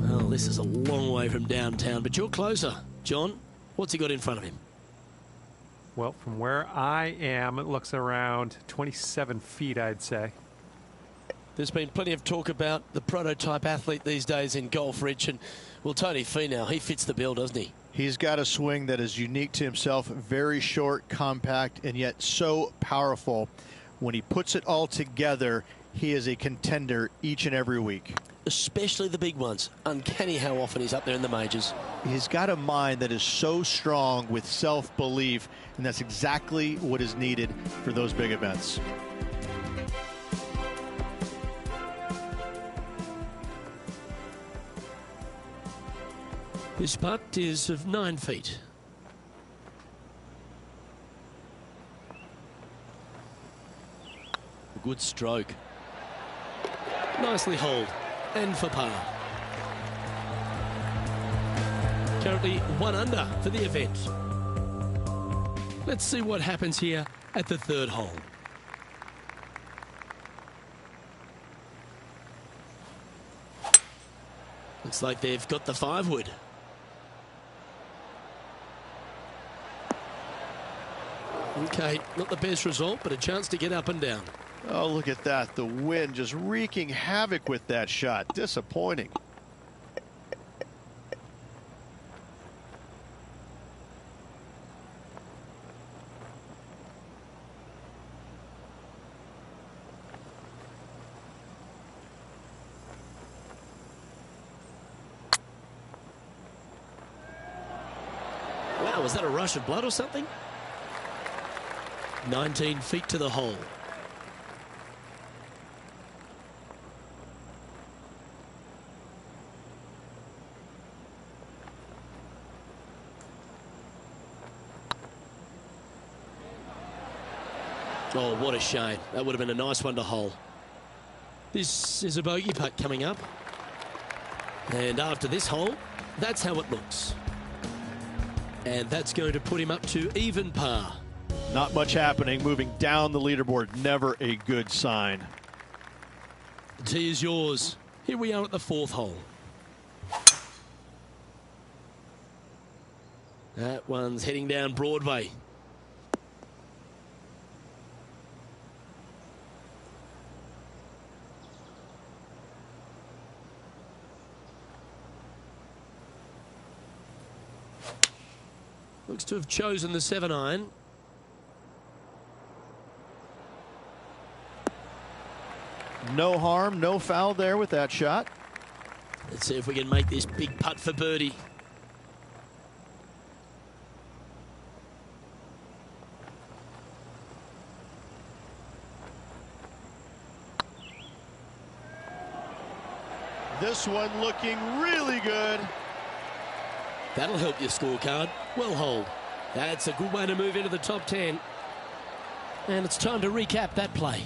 Well, this is a long way from downtown, but you're closer. John, what's he got in front of him? Well, from where I am, it looks around 27 feet, I'd say. There's been plenty of talk about the prototype athlete these days in golf, Rich, and well, Tony Finau, he fits the bill, doesn't he? He's got a swing that is unique to himself, very short, compact, and yet so powerful. When he puts it all together, he is a contender each and every week. Especially the big ones. Uncanny how often he's up there in the majors. He's got a mind that is so strong with self-belief, and that's exactly what is needed for those big events. This putt is of 9 feet. Good stroke. Nicely holed. And for par. Currently 1 under for the event. Let's see what happens here at the 3rd hole. Looks like they've got the 5-wood. Okay, not the best result, but a chance to get up and down. Oh, look at that. The wind just wreaking havoc with that shot. Disappointing. Wow, was that a rush of blood or something? 19 feet to the hole. Oh, what a shame. That would have been a nice one to hole. This is a bogey putt coming up. And after this hole, that's how it looks. And that's going to put him up to even par. Not much happening. Moving down the leaderboard, never a good sign. The tee is yours. Here we are at the 4th hole. That one's heading down Broadway. Looks to have chosen the 7-iron. No harm, no foul there with that shot. Let's see if we can make this big putt for birdie. This one looking really good. That'll help your scorecard. Well holed. That's a good way to move into the top 10. And it's time to recap that play.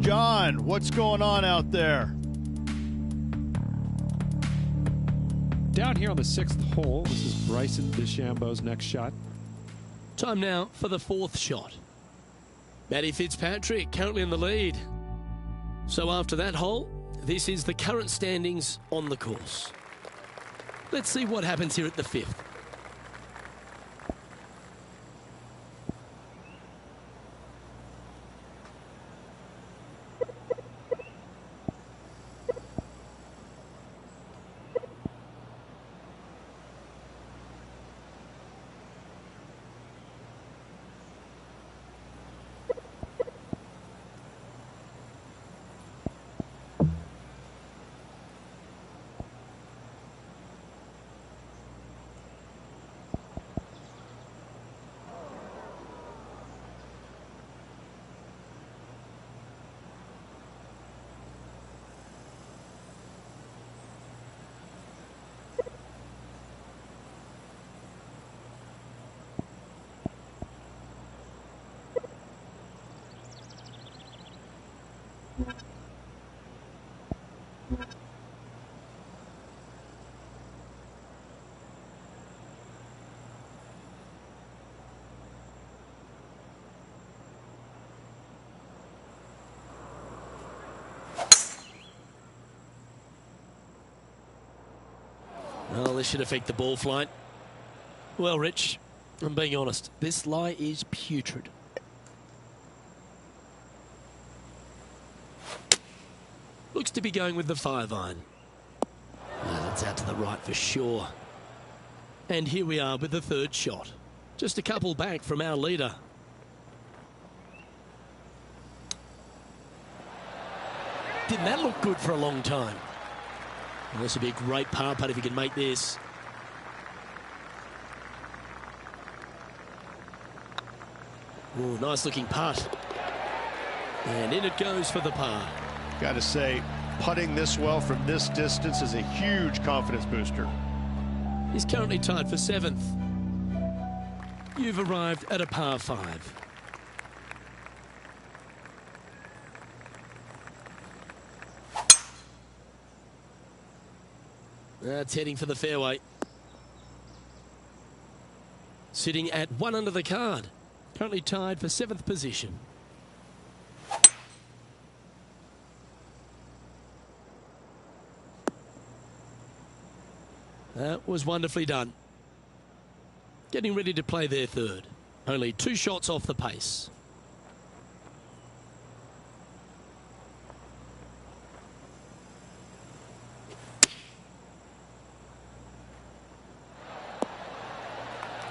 John, what's going on out there? Down here on the 6th hole, this is Bryson DeChambeau's next shot. Time now for the 4th shot. Matty Fitzpatrick currently in the lead. So after that hole, this is the current standings on the course. Let's see what happens here at the 5th. this should affect the ball flight. Well, Rich, I'm being honest, this lie is putrid. Looks to be going with the 5-iron. Well, that's out to the right for sure. And here we are with the third shot. Just a couple back from our leader. Didn't that look good for a long time? Well, this would be a great par putt if he can make this. Ooh, nice looking putt. And in it goes for the par. Got to say, putting this well from this distance is a huge confidence booster. He's currently tied for 7th. You've arrived at a par 5. That's heading for the fairway. Sitting at 1 under the card. Currently tied for 7th position. That was wonderfully done. Getting ready to play their third. Only 2 shots off the pace.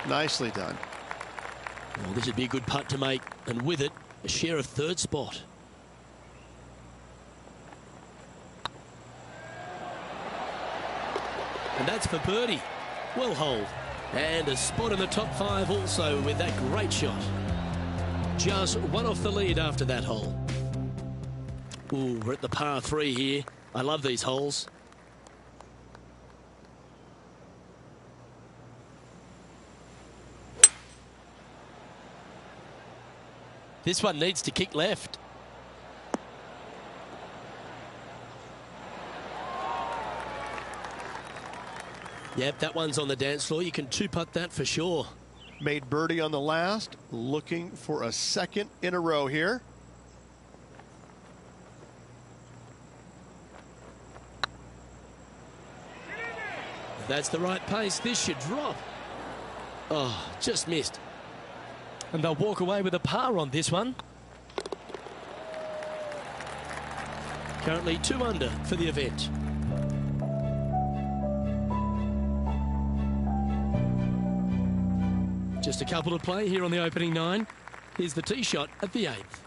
Nicely done. Well, this would be a good putt to make, and with it, a share of 3rd spot. And that's for birdie. Well holed. And a spot in the top 5 also with that great shot. Just 1 off the lead after that hole. Ooh, we're at the par 3 here. I love these holes. This one needs to kick left. Yep, that one's on the dance floor. You can 2-putt that for sure. Made birdie on the last, looking for a 2nd in a row here. If that's the right pace, this should drop. Oh, just missed. And they'll walk away with a par on this one. Currently 2 under for the event. Just a couple to play here on the opening 9. Here's the tee shot at the 8th.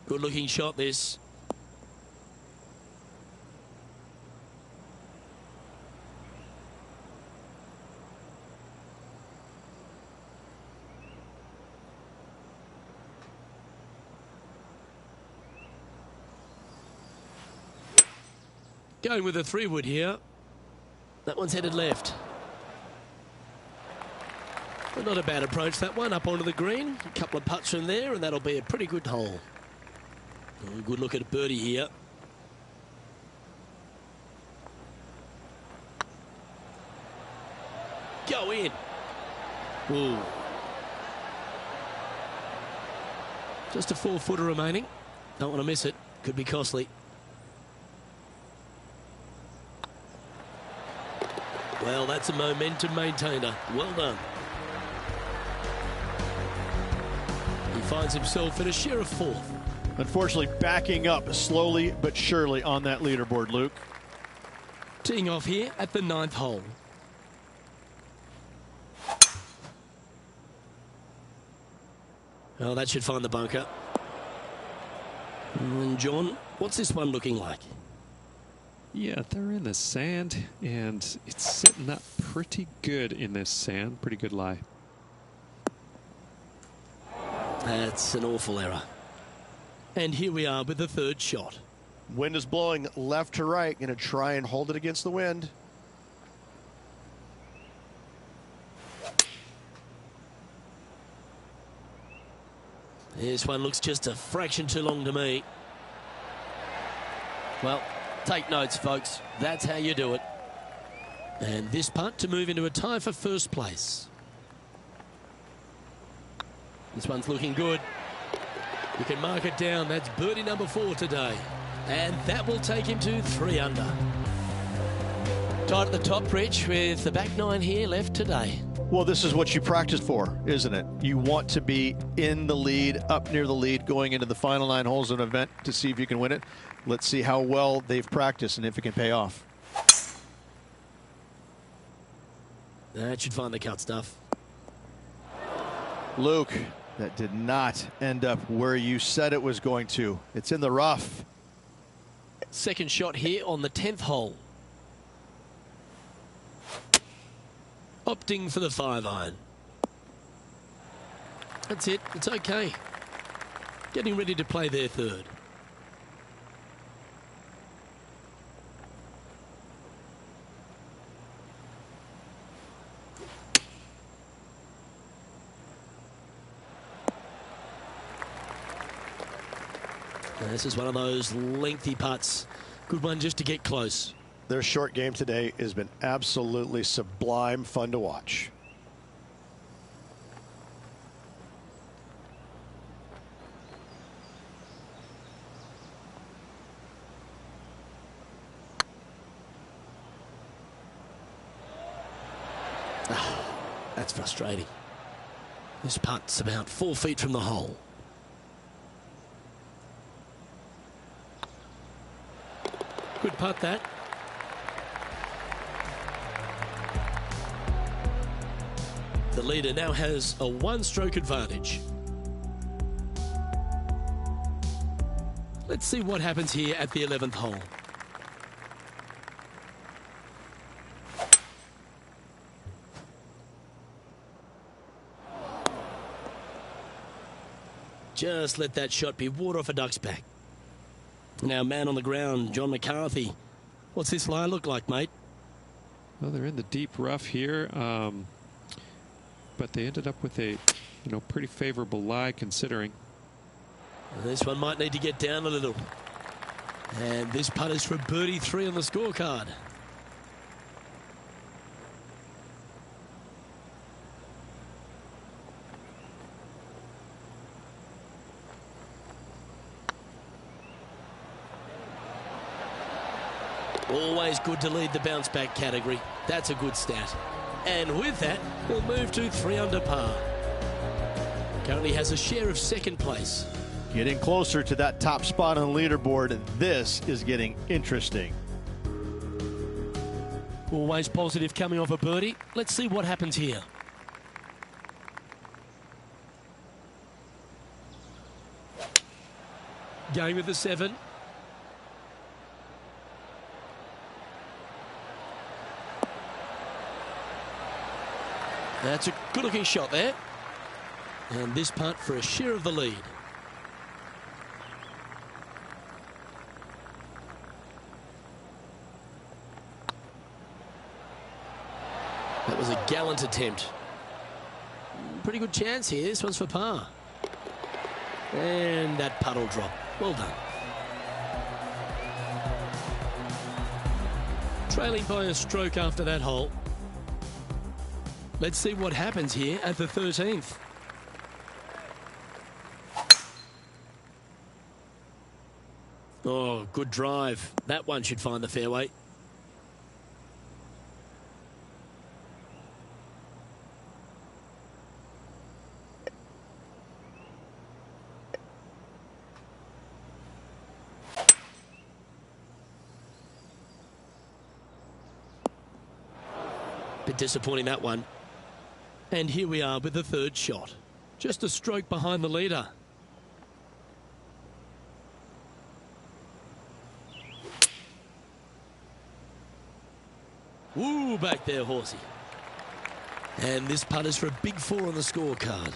Good looking shot this. Going with a 3-wood here. That one's headed left. But not a bad approach, that one, up onto the green. A couple of putts from there, and that'll be a pretty good hole. Oh, good look at a birdie here. Go in. Ooh. Just a 4-footer remaining. Don't want to miss it. Could be costly. Well, that's a momentum maintainer. Well done. He finds himself at a share of 4th. Unfortunately, backing up slowly but surely on that leaderboard, Luke. Teeing off here at the 9th hole. Oh, that should find the bunker. And John, what's this one looking like? Yeah, they're in the sand, and it's setting up pretty good in this sand. Pretty good lie. That's an awful error. And here we are with the 3rd shot. Wind is blowing left to right. Going to try and hold it against the wind. This one looks just a fraction too long to me. Well, take notes, folks. That's how you do it. And this putt to move into a tie for 1st place. This one's looking good. You can mark it down. That's birdie number 4 today. And that will take him to 3 under. Tight at the top, Rich, with the back 9 here left today. Well, this is what you practice for, isn't it? You want to be in the lead, up near the lead, going into the final 9 holes of an event to see if you can win it. Let's see how well they've practiced and if it can pay off. That should find the cut stuff. Luke, that did not end up where you said it was going to. It's in the rough. Second shot here on the 10th hole. Opting for the 5-iron. That's it. It's okay. Getting ready to play their third. This is one of those lengthy putts. Good one just to get close. Their short game today has been absolutely sublime fun to watch. That's frustrating. This putt's about 4 feet from the hole. Good putt, that. The leader now has a 1-stroke advantage. Let's see what happens here at the 11th hole. Just let that shot be water off a duck's back. Now, man on the ground, John McCarthy. What's this lie look like, mate? Well, they're in the deep rough here, but they ended up with a, pretty favorable lie considering. This one might need to get down a little. And this putt is for birdie 3 on the scorecard. Always good to lead the bounce back category. That's a good stat. And with that, he'll move to 3 under par. Currently has a share of 2nd place. Getting closer to that top spot on the leaderboard, and this is getting interesting. Always positive coming off a birdie. Let's see what happens here. Going with the 7. That's a good-looking shot there. And this putt for a share of the lead. That was a gallant attempt. Pretty good chance here. This one's for par. And that putt will drop. Well done. Trailing by a stroke after that hole. Let's see what happens here at the 13th. Oh, good drive. That one should find the fairway. Bit disappointing, that one. And here we are with the 3rd shot. Just a stroke behind the leader. Woo, back there, horsey. And this putt is for a big 4 on the scorecard.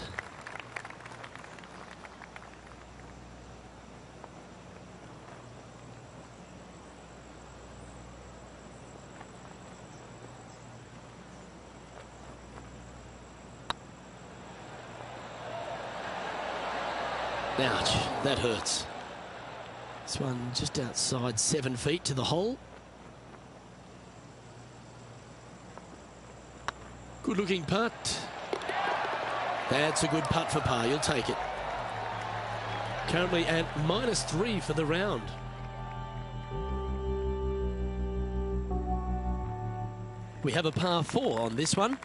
Ouch, that hurts. This one just outside 7 feet to the hole. Good looking putt. That's a good putt for par. You'll take it. Currently at -3 for the round. We have a par 4 on this one.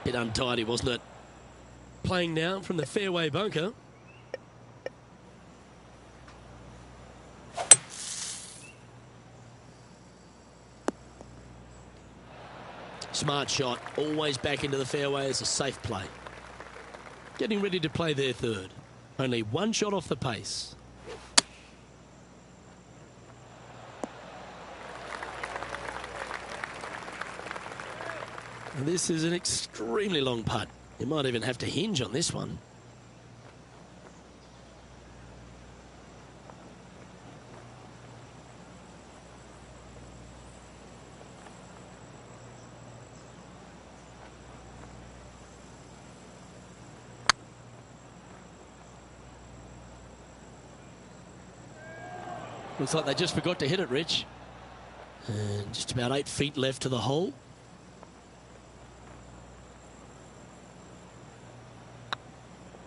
Bit untidy, wasn't it? Playing now from the fairway bunker. Smart shot, always back into the fairway as a safe play. Getting ready to play their third. Only one shot off the pace. And this is an extremely long putt. You might even have to hinge on this one. Looks like they just forgot to hit it, Rich. And just about 8 feet left to the hole.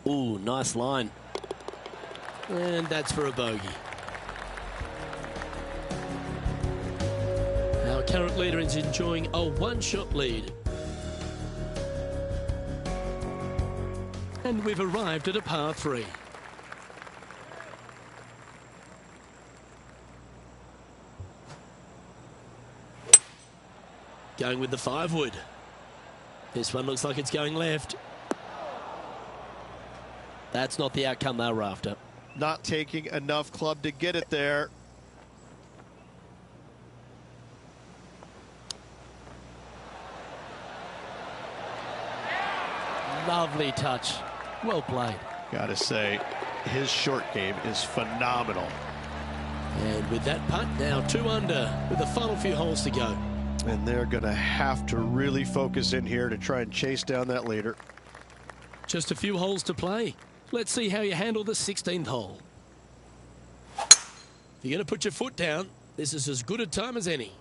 Ooh, nice line. And that's for a bogey. Our current leader is enjoying a one-shot lead. And we've arrived at a par 3. Going with the 5-wood. This one looks like it's going left. That's not the outcome they were after. Not taking enough club to get it there. Lovely touch. Well played. Gotta say, his short game is phenomenal. And with that putt, now 2 under with the final few holes to go. And they're going to have to really focus in here to try and chase down that leader. Just a few holes to play. Let's see how you handle the 16th hole. If you're going to put your foot down, this is as good a time as any.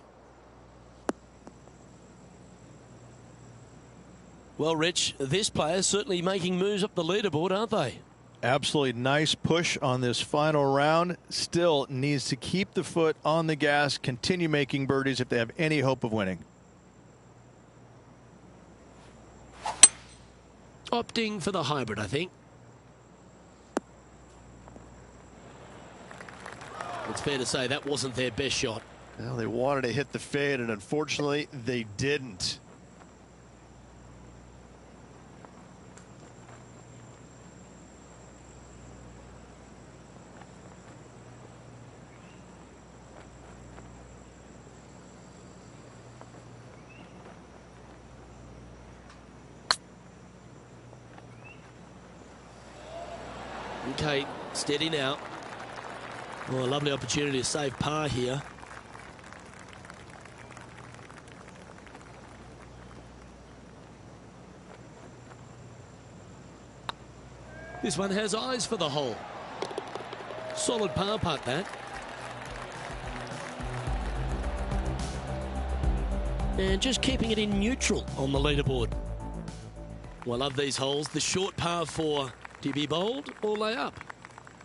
Well, Rich, this player's certainly making moves up the leaderboard, aren't they? Absolutely nice push on this final round. Still needs to keep the foot on the gas, continue making birdies if they have any hope of winning. Opting for the hybrid, I think. It's fair to say that wasn't their best shot. Well, they wanted to hit the fade, and unfortunately, they didn't. Okay, steady now. Well, a lovely opportunity to save par here. This one has eyes for the hole. Solid par putt, that. And just keeping it in neutral on the leaderboard. Well, I love these holes. The short par 4. Do you be bold or lay up?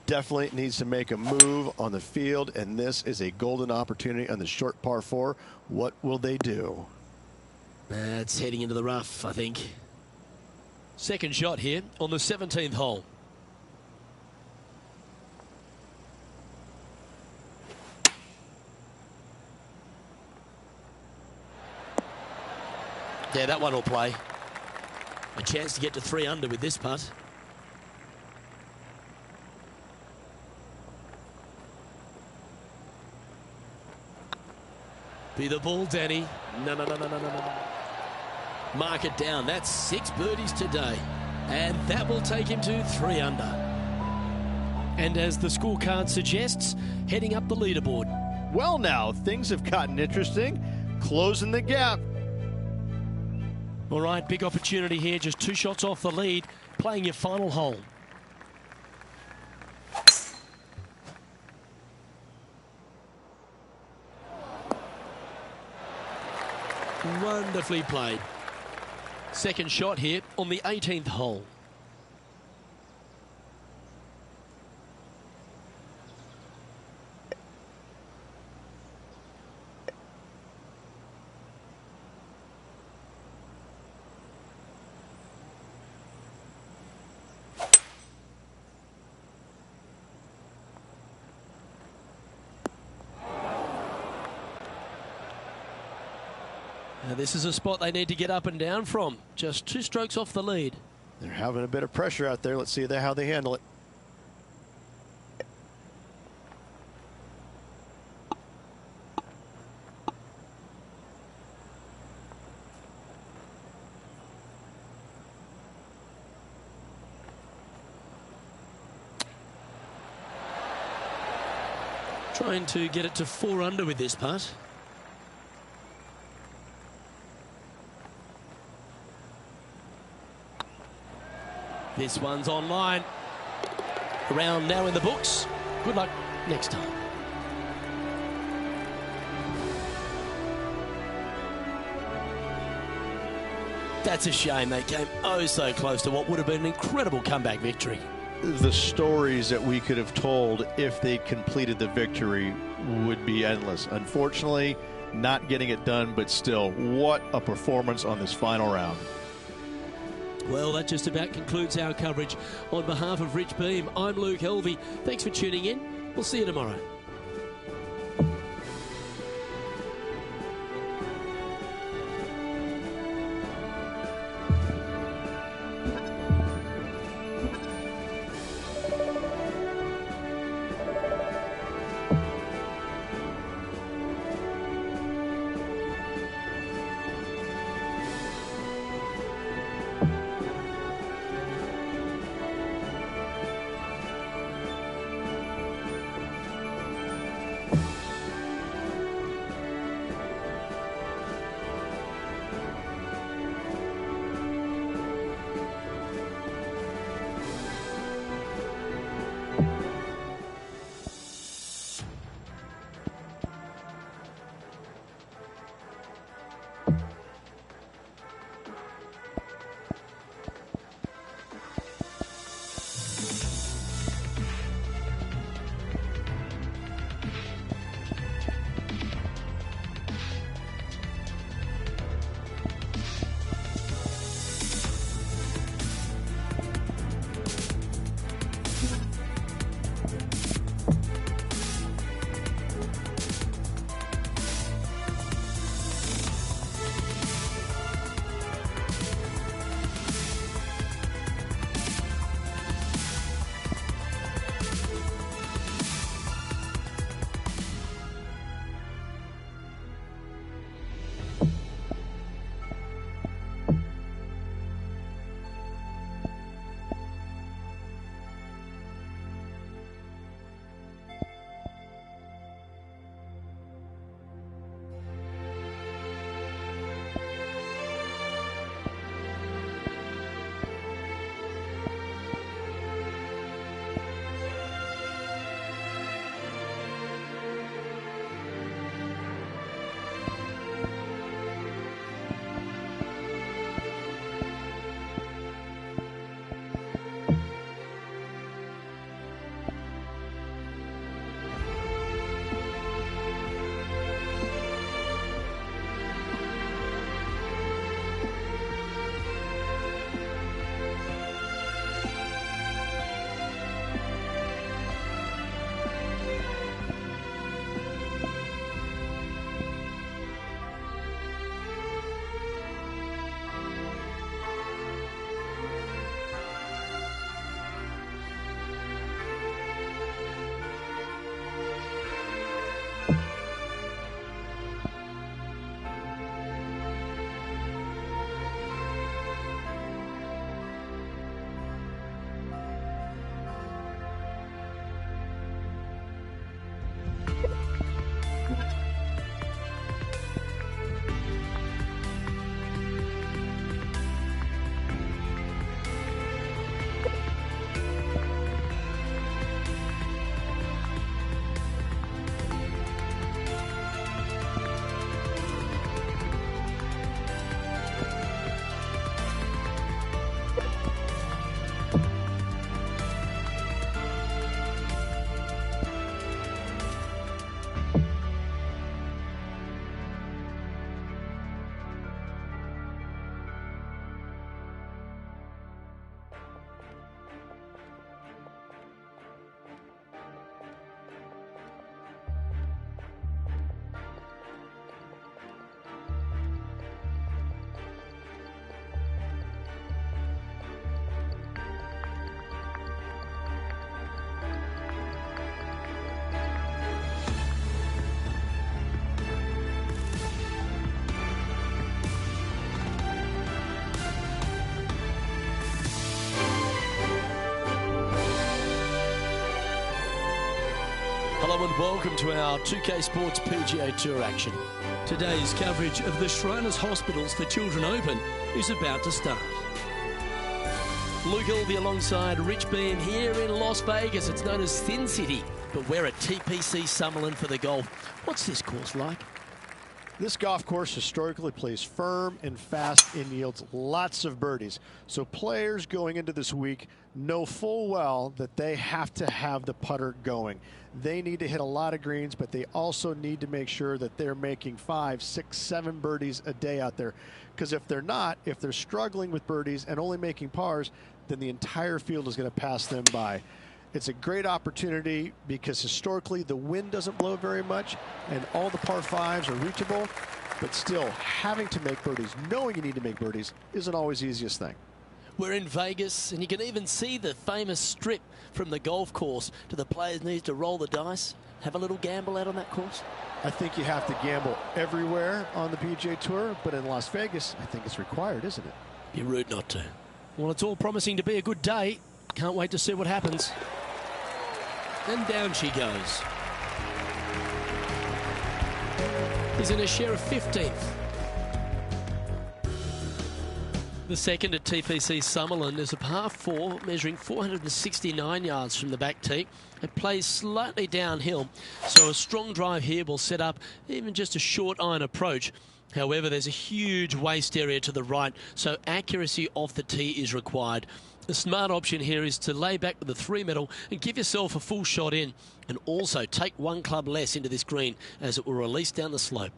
Definitely needs to make a move on the field, and this is a golden opportunity on the short par 4. What will they do? It's heading into the rough, I think. Second shot here on the 17th hole. Yeah, that one will play. A chance to get to 3 under with this putt. Be the ball, Danny. No. Mark it down. That's 6 birdies today. And that will take him to 3 under. And as the scorecard suggests, heading up the leaderboard. Well, now, things have gotten interesting. Closing the gap. All right, big opportunity here. Just 2 shots off the lead. Playing your final hole. Wonderfully played. Second shot here on the 18th hole. Now this is a spot they need to get up and down from. Just 2 strokes off the lead. They're having a bit of pressure out there. Let's see how they handle it. Trying to get it to 4 under with this putt. This one's online. Around now in the books. Good luck next time. That's a shame. They came oh so close to what would have been an incredible comeback victory. The stories that we could have told if they completed the victory would be endless. Unfortunately, not getting it done, but still, what a performance on this final round. Well, that just about concludes our coverage. On behalf of Rich Beam, I'm Luke Helvey. Thanks for tuning in. We'll see you tomorrow. Hello and welcome to our 2K Sports PGA Tour action. Today's coverage of the Shriners Hospitals for Children Open is about to start. Luke Ilvey alongside Rich Beam here in Las Vegas. It's known as Sin City, but we're at TPC Summerlin for the golf. What's this course like? This golf course historically plays firm and fast and yields lots of birdies. So players going into this week know full well that they have to have the putter going. They need to hit a lot of greens, but they also need to make sure that they're making 5, 6, 7 birdies a day out there. Because if they're not, if they're struggling with birdies and only making pars, then the entire field is going to pass them by. It's a great opportunity because historically the wind doesn't blow very much and all the par 5s are reachable, but still having to make birdies, knowing you need to make birdies, isn't always the easiest thing. We're in Vegas and you can even see the famous strip from the golf course. Do the players need to roll the dice, have a little gamble out on that course? I think you have to gamble everywhere on the PGA Tour, but in Las Vegas, I think it's required, isn't it? Be rude not to. Well, it's all promising to be a good day. Can't wait to see what happens. And down she goes. He's in a share of 15th. The second at TPC Summerlin is a par 4 measuring 469 yards from the back tee. It plays slightly downhill, so a strong drive here will set up even just a short iron approach. However, there's a huge waste area to the right, so accuracy off the tee is required. The smart option here is to lay back with a 3-metal and give yourself a full shot in, and also take one club less into this green as it will release down the slope.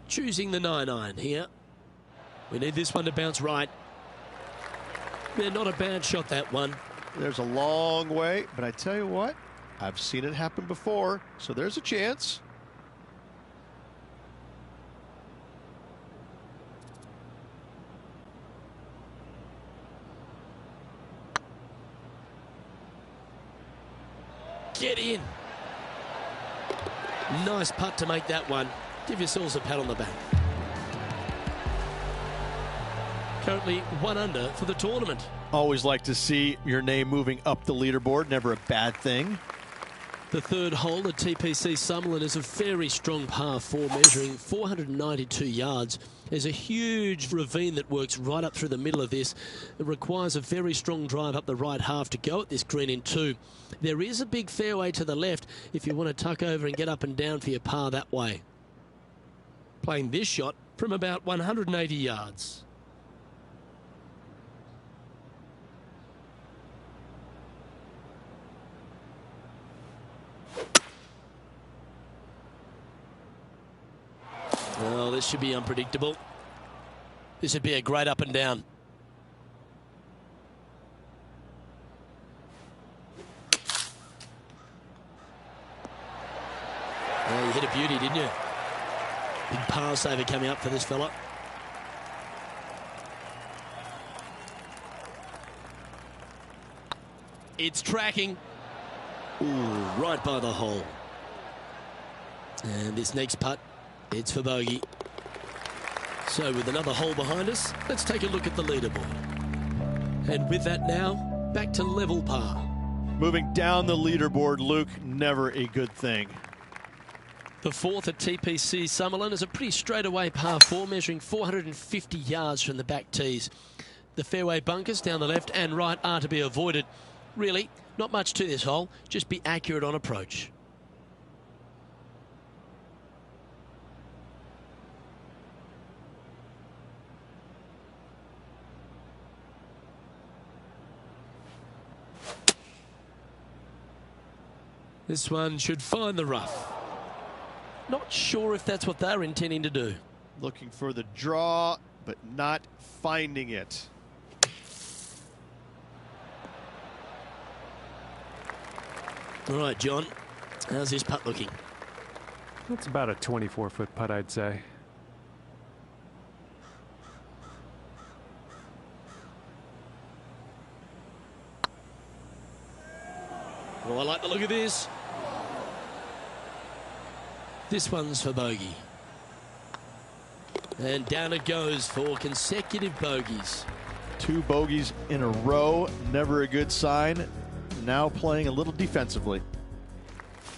Choosing the 9-iron here. We need this one to bounce right. Yeah, not a bad shot, that one. There's a long way, but I tell you what, I've seen it happen before, so there's a chance. Get in. Nice putt to make that one. Give yourselves a pat on the back. Currently 1 under for the tournament. Always like to see your name moving up the leaderboard. Never a bad thing. The third hole at TPC Summerlin is a very strong par 4 measuring 492 yards. There's a huge ravine that works right up through the middle of this. It requires a very strong drive up the right half to go at this green in 2. There is a big fairway to the left if you want to tuck over and get up and down for your par that way. Playing this shot from about 180 yards. Well, this should be unpredictable. This would be a great up and down. Oh, you hit a beauty, didn't you? Big par saver coming up for this fella. It's tracking. Ooh, right by the hole. And this next putt, it's for bogey. So with another hole behind us, let's take a look at the leaderboard. And with that now, back to level par. Moving down the leaderboard, Luke, never a good thing. The fourth at TPC Summerlin is a pretty straightaway par 4 measuring 450 yards from the back tees. The fairway bunkers down the left and right are to be avoided. Really, not much to this hole, just be accurate on approach. This one should find the rough. Not sure if that's what they're intending to do. Looking for the draw, but not finding it. All right, John, how's this putt looking? That's about a 24-foot putt, I'd say. Well, I like the look of this. This one's for bogey. And down it goes for consecutive bogeys. 2 bogeys in a row, never a good sign. Now playing a little defensively.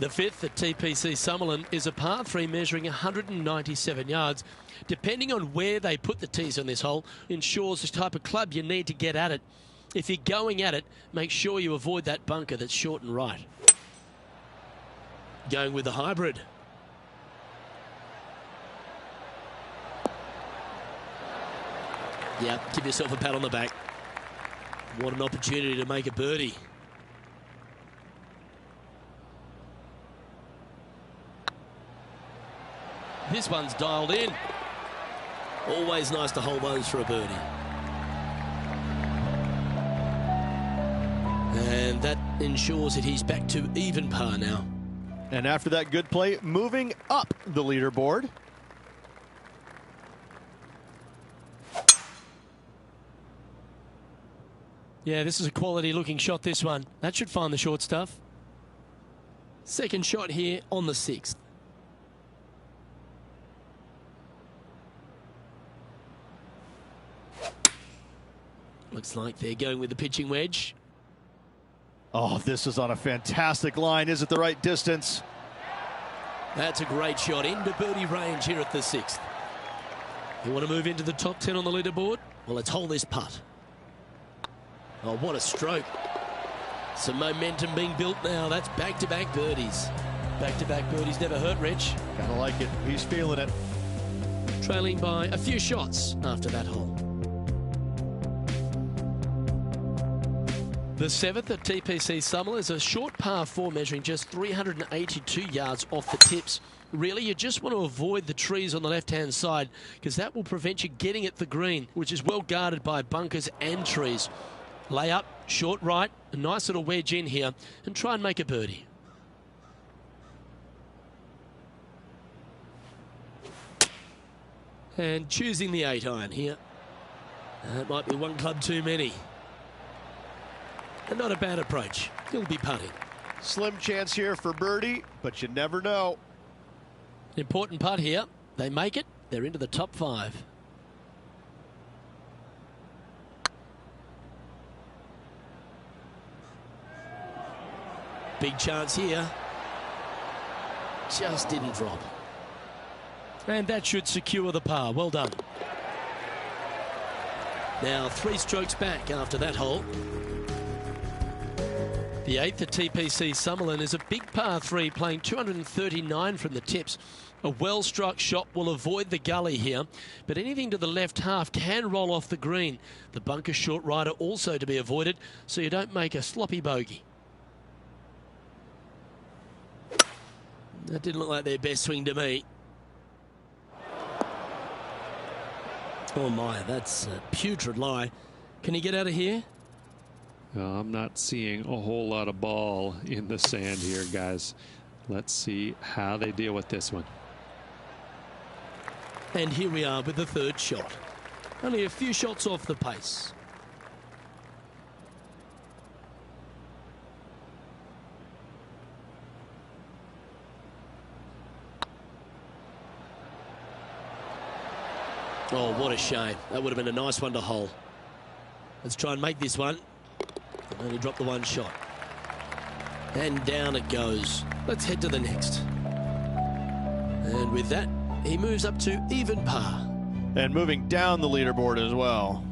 The 5th at TPC Summerlin is a par 3 measuring 197 yards. Depending on where they put the tees on this hole, ensures the type of club you need to get at it. If you're going at it, make sure you avoid that bunker that's short and right. Going with the hybrid. Yeah, give yourself a pat on the back. What an opportunity to make a birdie. This one's dialed in. Always nice to hold those for a birdie. And that ensures that he's back to even par now. And after that good play, moving up the leaderboard. Yeah, this is a quality looking shot, this one. That should find the short stuff. Second shot here on the 6th. Looks like they're going with the pitching wedge. Oh, this is on a fantastic line. Is it the right distance? That's a great shot into birdie range here at the 6th. You want to move into the top 10 on the leaderboard? Well, let's hold this putt. Oh, what a stroke. Some momentum being built now. That's back-to-back birdies. Back-to-back birdies never hurt, Rich. Kind of like it. He's feeling it. Trailing by a few shots after that hole. The 7th at TPC Summerlin is a short par 4 measuring just 382 yards off the tips. Really, you just want to avoid the trees on the left-hand side because that will prevent you getting at the green, which is well guarded by bunkers and trees. Lay up, short right, a nice little wedge in here, and try and make a birdie. And choosing the 8-iron here. That might be one club too many. And not a bad approach. He'll be putting. Slim chance here for birdie, but you never know. Important putt here. They make it. They're into the top 5. Big chance here. Just didn't drop. And that should secure the par. Well done. Now 3 strokes back after that hole. The 8th at TPC Summerlin is a big par 3 playing 239 from the tips. A well-struck shot will avoid the gully here, but anything to the left half can roll off the green. The bunker short rider also to be avoided, so you don't make a sloppy bogey. That didn't look like their best swing to me. Oh my, that's a putrid lie. Can he get out of here? I'm not seeing a whole lot of ball in the sand here, guys. Let's see how they deal with this one. And here we are with the 3rd shot. Only a few shots off the pace. Oh, what a shame. That would have been a nice one to hole. Let's try and make this one. Only dropped the one shot. And down it goes. Let's head to the next. And with that, he moves up to even par. And moving down the leaderboard as well.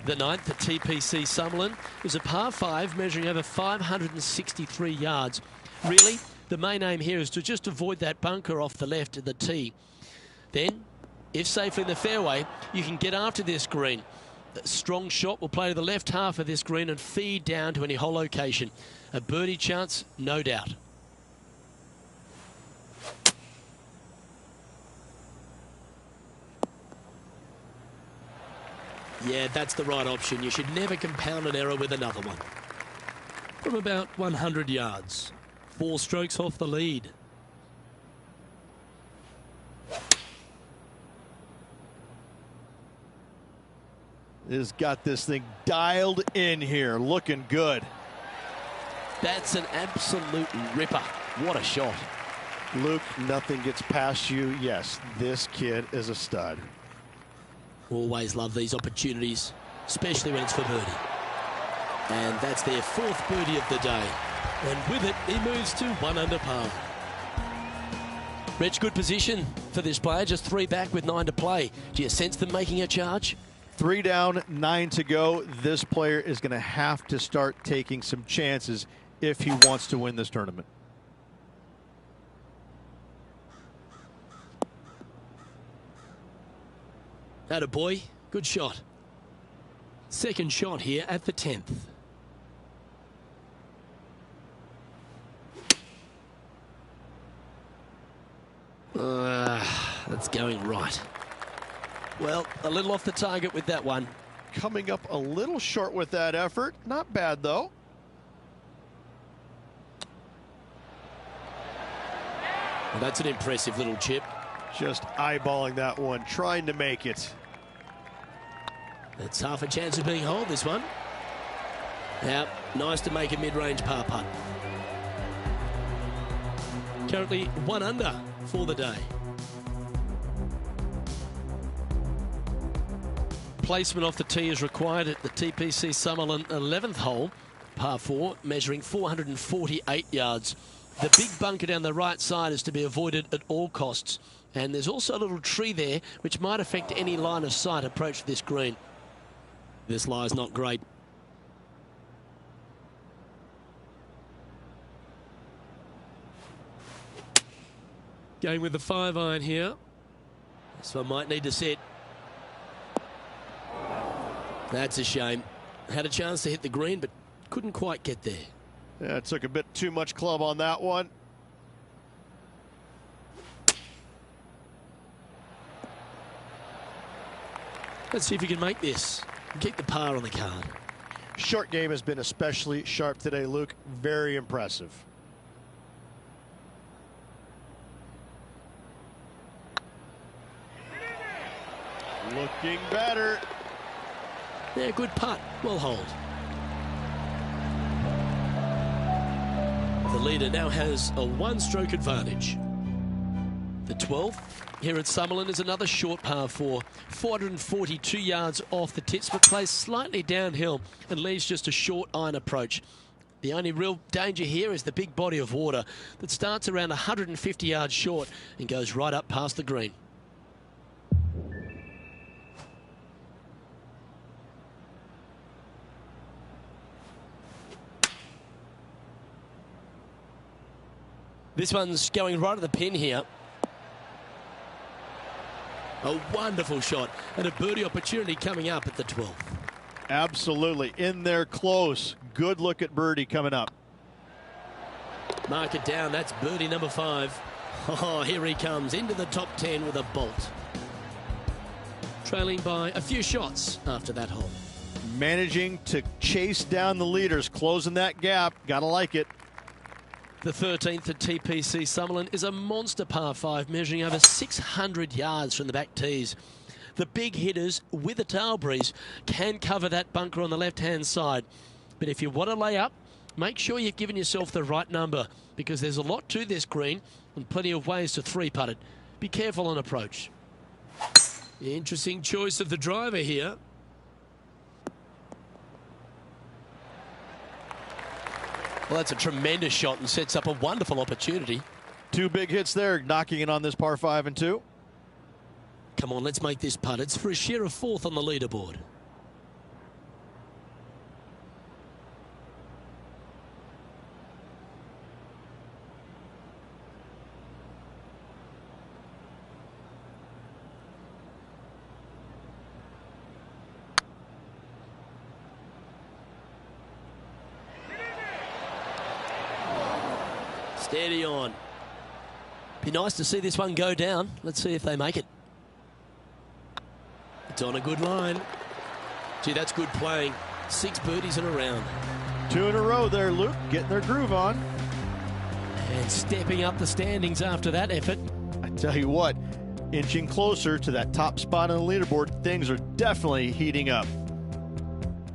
The 9th at TPC Summerlin is a par 5 measuring over 563 yards. Really, the main aim here is to just avoid that bunker off the left of the tee. Then, if safely in the fairway, you can get after this green. A strong shot will play to the left half of this green and feed down to any hole location. A birdie chance, no doubt. Yeah, that's the right option. You should never compound an error with another one. From about 100 yards. 4 strokes off the lead. Has got this thing dialed in here, looking good. That's an absolute ripper. What a shot. Luke, nothing gets past you. Yes, this kid is a stud. Always love these opportunities. especially when it's for birdie. And that's their 4th birdie of the day. And with it, he moves to 1 under par. Rich, good position for this player, just 3 back with 9 to play. Do you sense them making a charge? 3 down, 9 to go. This player is going to have to start taking some chances if he wants to win this tournament. Atta boy, good shot. Second shot here at the 10th. That's going right. Well, a little off the target with that one. Coming up a little short with that effort. Not bad, though. Well, that's an impressive little chip. Just eyeballing that one, trying to make it. That's half a chance of being holed, this one. Now, nice to make a mid-range par putt. Currently 1 under for the day. Placement off the tee is required at the TPC Summerlin 11th hole, par 4, measuring 448 yards. The big bunker down the right side is to be avoided at all costs. And there's also a little tree there which might affect any line of sight approach to this green. This lie's not great. Going with the 5-iron here. This one might need to set. That's a shame. Had a chance to hit the green, but couldn't quite get there. Yeah, it took a bit too much club on that one. Let's see if he can make this and keep the par on the card. Short game has been especially sharp today, Luke. Very impressive. Looking better. Yeah, good putt. Well hold. The leader now has a 1-stroke advantage. The 12th here at Summerlin is another short par 4, 442 yards off the tips, but plays slightly downhill and leaves just a short iron approach. The only real danger here is the big body of water that starts around 150 yards short and goes right up past the green. This one's going right at the pin here. A wonderful shot and a birdie opportunity coming up at the 12th. Absolutely. In there close. Good look at birdie coming up. Mark it down. That's birdie number 5. Oh, here he comes into the top 10 with a bolt. Trailing by a few shots after that hole. Managing to chase down the leaders, closing that gap. Gotta like it. The 13th at TPC Summerlin is a monster par 5 measuring over 600 yards from the back tees. The big hitters with a tail breeze can cover that bunker on the left-hand side. But if you want to lay up, make sure you've given yourself the right number because there's a lot to this green and plenty of ways to 3-putt it. Be careful on approach. Interesting choice of the driver here. Well, that's a tremendous shot and sets up a wonderful opportunity. 2 big hits there, knocking it on this par 5 and 2. Come on, let's make this putt. It's for a share of 4th on the leaderboard. Steady on. Be nice to see this one go down. Let's see if they make it. It's on a good line. Gee, that's good playing. 6 birdies in a round. 2 in a row there, Luke. Getting their groove on. And stepping up the standings after that effort. I tell you what, inching closer to that top spot on the leaderboard, things are definitely heating up.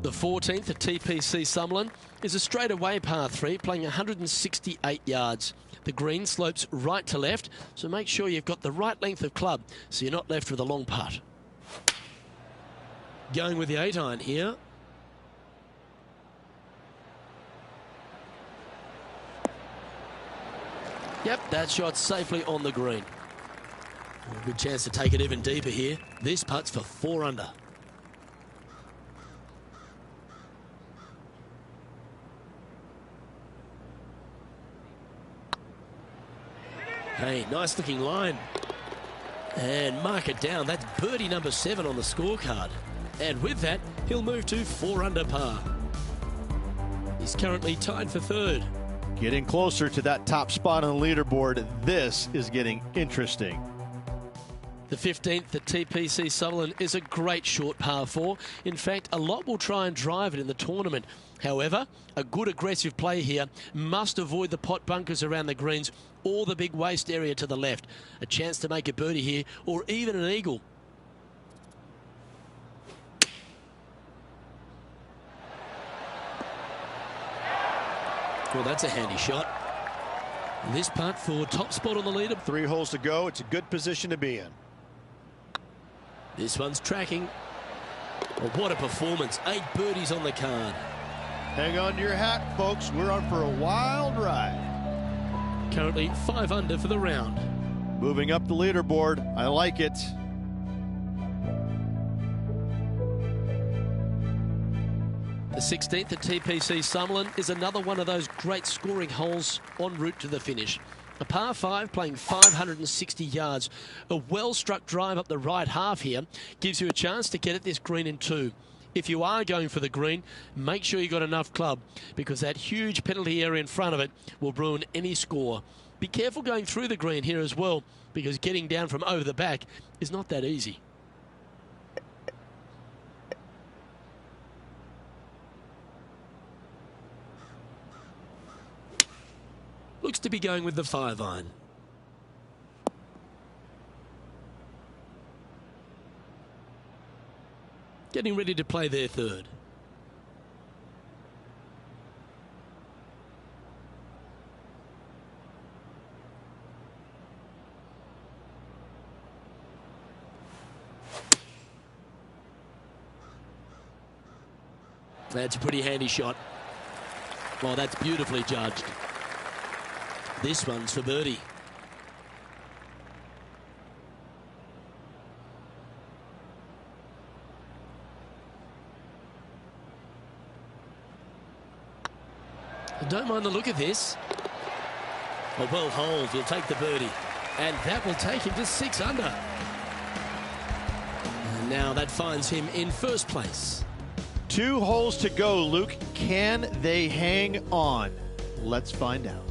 The 14th at TPC Summerlin is a straightaway par 3, playing 168 yards. The green slopes right to left, so make sure you've got the right length of club so you're not left with a long putt. Going with the 8-iron here. Yep, that shot safely on the green. A good chance to take it even deeper here. This putt's for 4 under. Hey, nice looking line. And mark it down. That's birdie number 7 on the scorecard. And with that, he'll move to 4 under par. He's currently tied for 3rd. Getting closer to that top spot on the leaderboard. This is getting interesting. The 15th at TPC Sutherland is a great short par 4. In fact, a lot will try and drive it in the tournament. However, a good aggressive play here must avoid the pot bunkers around the greens or the big waste area to the left. A chance to make a birdie here or even an eagle. Well, that's a handy shot. This putt for top spot on the leader. 3 holes to go. It's a good position to be in. This one's tracking. Oh, what a performance. 8 birdies on the card. Hang on to your hat, folks. We're on for a wild ride. Currently 5 under for the round. Moving up the leaderboard. I like it. The 16th at TPC Sutherland is another one of those great scoring holes en route to the finish. A par 5 playing 560 yards. A well-struck drive up the right half here gives you a chance to get at this green in 2. If you are going for the green, make sure you got enough club because that huge penalty area in front of it will ruin any score. Be careful going through the green here as well because getting down from over the back is not that easy. Looks to be going with the 5-iron. Getting ready to play their 3rd. That's a pretty handy shot. Well, that's beautifully judged. This one's for birdie. Don't mind the look of this. A well hold, he'll take the birdie. And that will take him to 6 under. And now that finds him in 1st place. 2 holes to go, Luke. Can they hang on? Let's find out.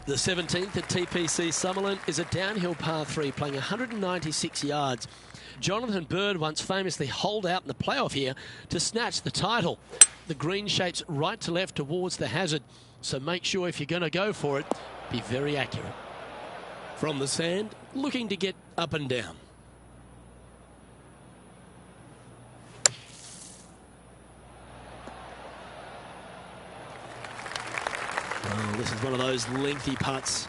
The 17th at TPC Sutherland is a downhill par 3 playing 196 yards. Jonathan Bird once famously holed out in the playoff here to snatch the title. The green shapes right to left towards the hazard, so make sure if you're going to go for it, be very accurate. From the sand, looking to get up and down. Oh, this is one of those lengthy putts.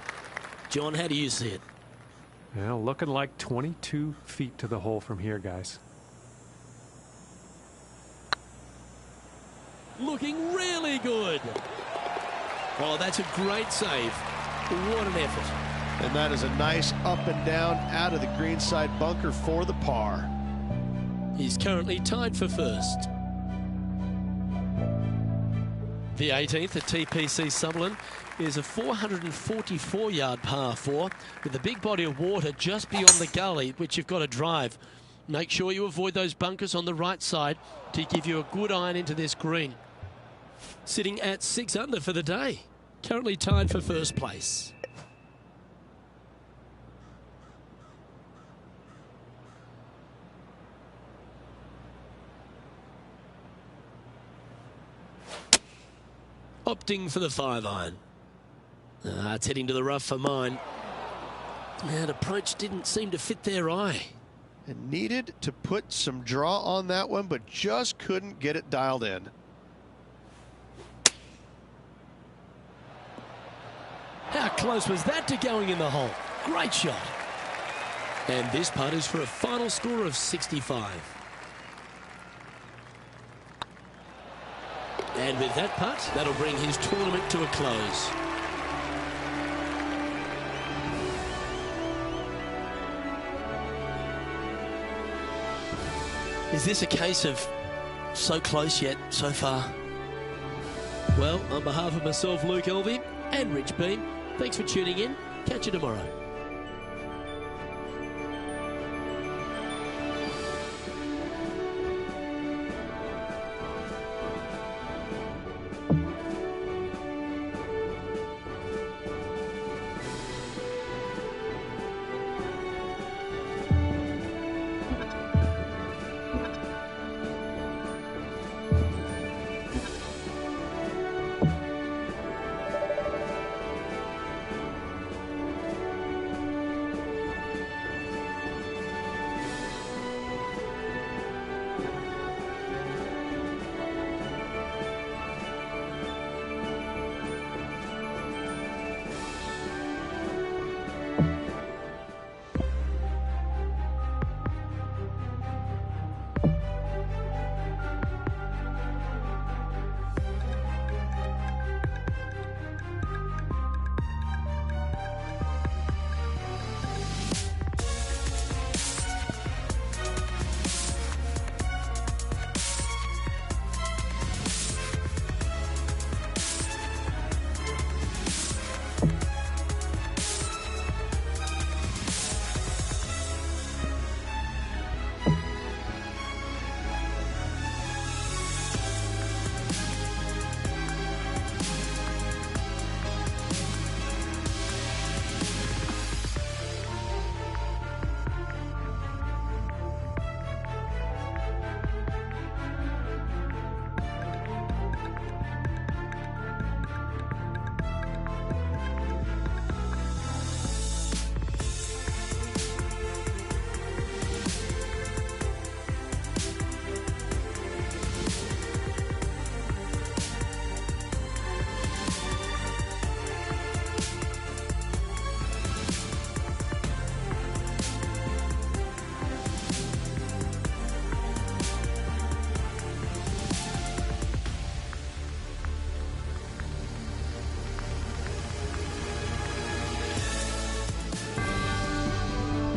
John, how do you see it? Well, looking like 22 feet to the hole from here, guys. Looking really good. Oh, that's a great save. What an effort. And that is a nice up and down out of the greenside bunker for the par. He's currently tied for 1st. The 18th at TPC Sutherland is a 444-yard par 4 with a big body of water just beyond the gully, which you've got to drive. Make sure you avoid those bunkers on the right side to give you a good iron into this green. Sitting at 6 under for the day. Currently tied for 1st place. Opting for the 5-iron. It's heading to the rough for mine. That approach didn't seem to fit their eye. And needed to put some draw on that one, but just couldn't get it dialed in. How close was that to going in the hole? Great shot. And this putt is for a final score of 65. And with that putt, that'll bring his tournament to a close. Is this a case of so close yet so far? Well, on behalf of myself, Luke Elvey, and Rich Beam, thanks for tuning in. Catch you tomorrow.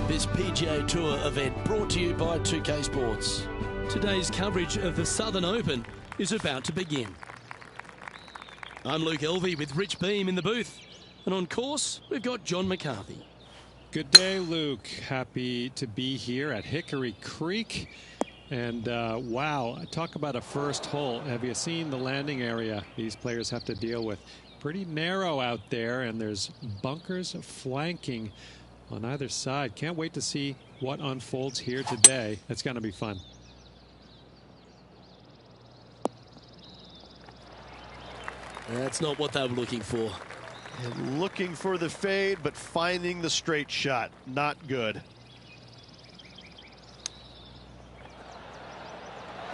This PGA Tour event brought to you by 2K Sports. Today's coverage of the Southern Open is about to begin. I'm Luke Elvey with Rich Beam in the booth. And on course, we've got John McCarthy. Good day, Luke. Happy to be here at Hickory Creek. And wow, talk about a first hole. Have you seen the landing area these players have to deal with? Pretty narrow out there, and there's bunkers flanking on either side. Can't wait to see what unfolds here today. It's going to be fun. That's not what they were looking for. And looking for the fade, but finding the straight shot. Not good.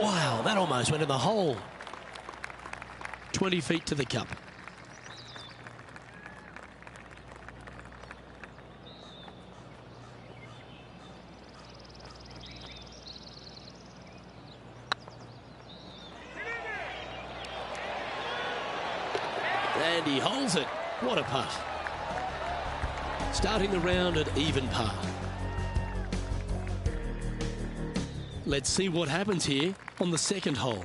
Wow, that almost went in the hole. 20 feet to the cup. And he holds it. What a putt. Starting the round at even par. Let's see what happens here on the second hole.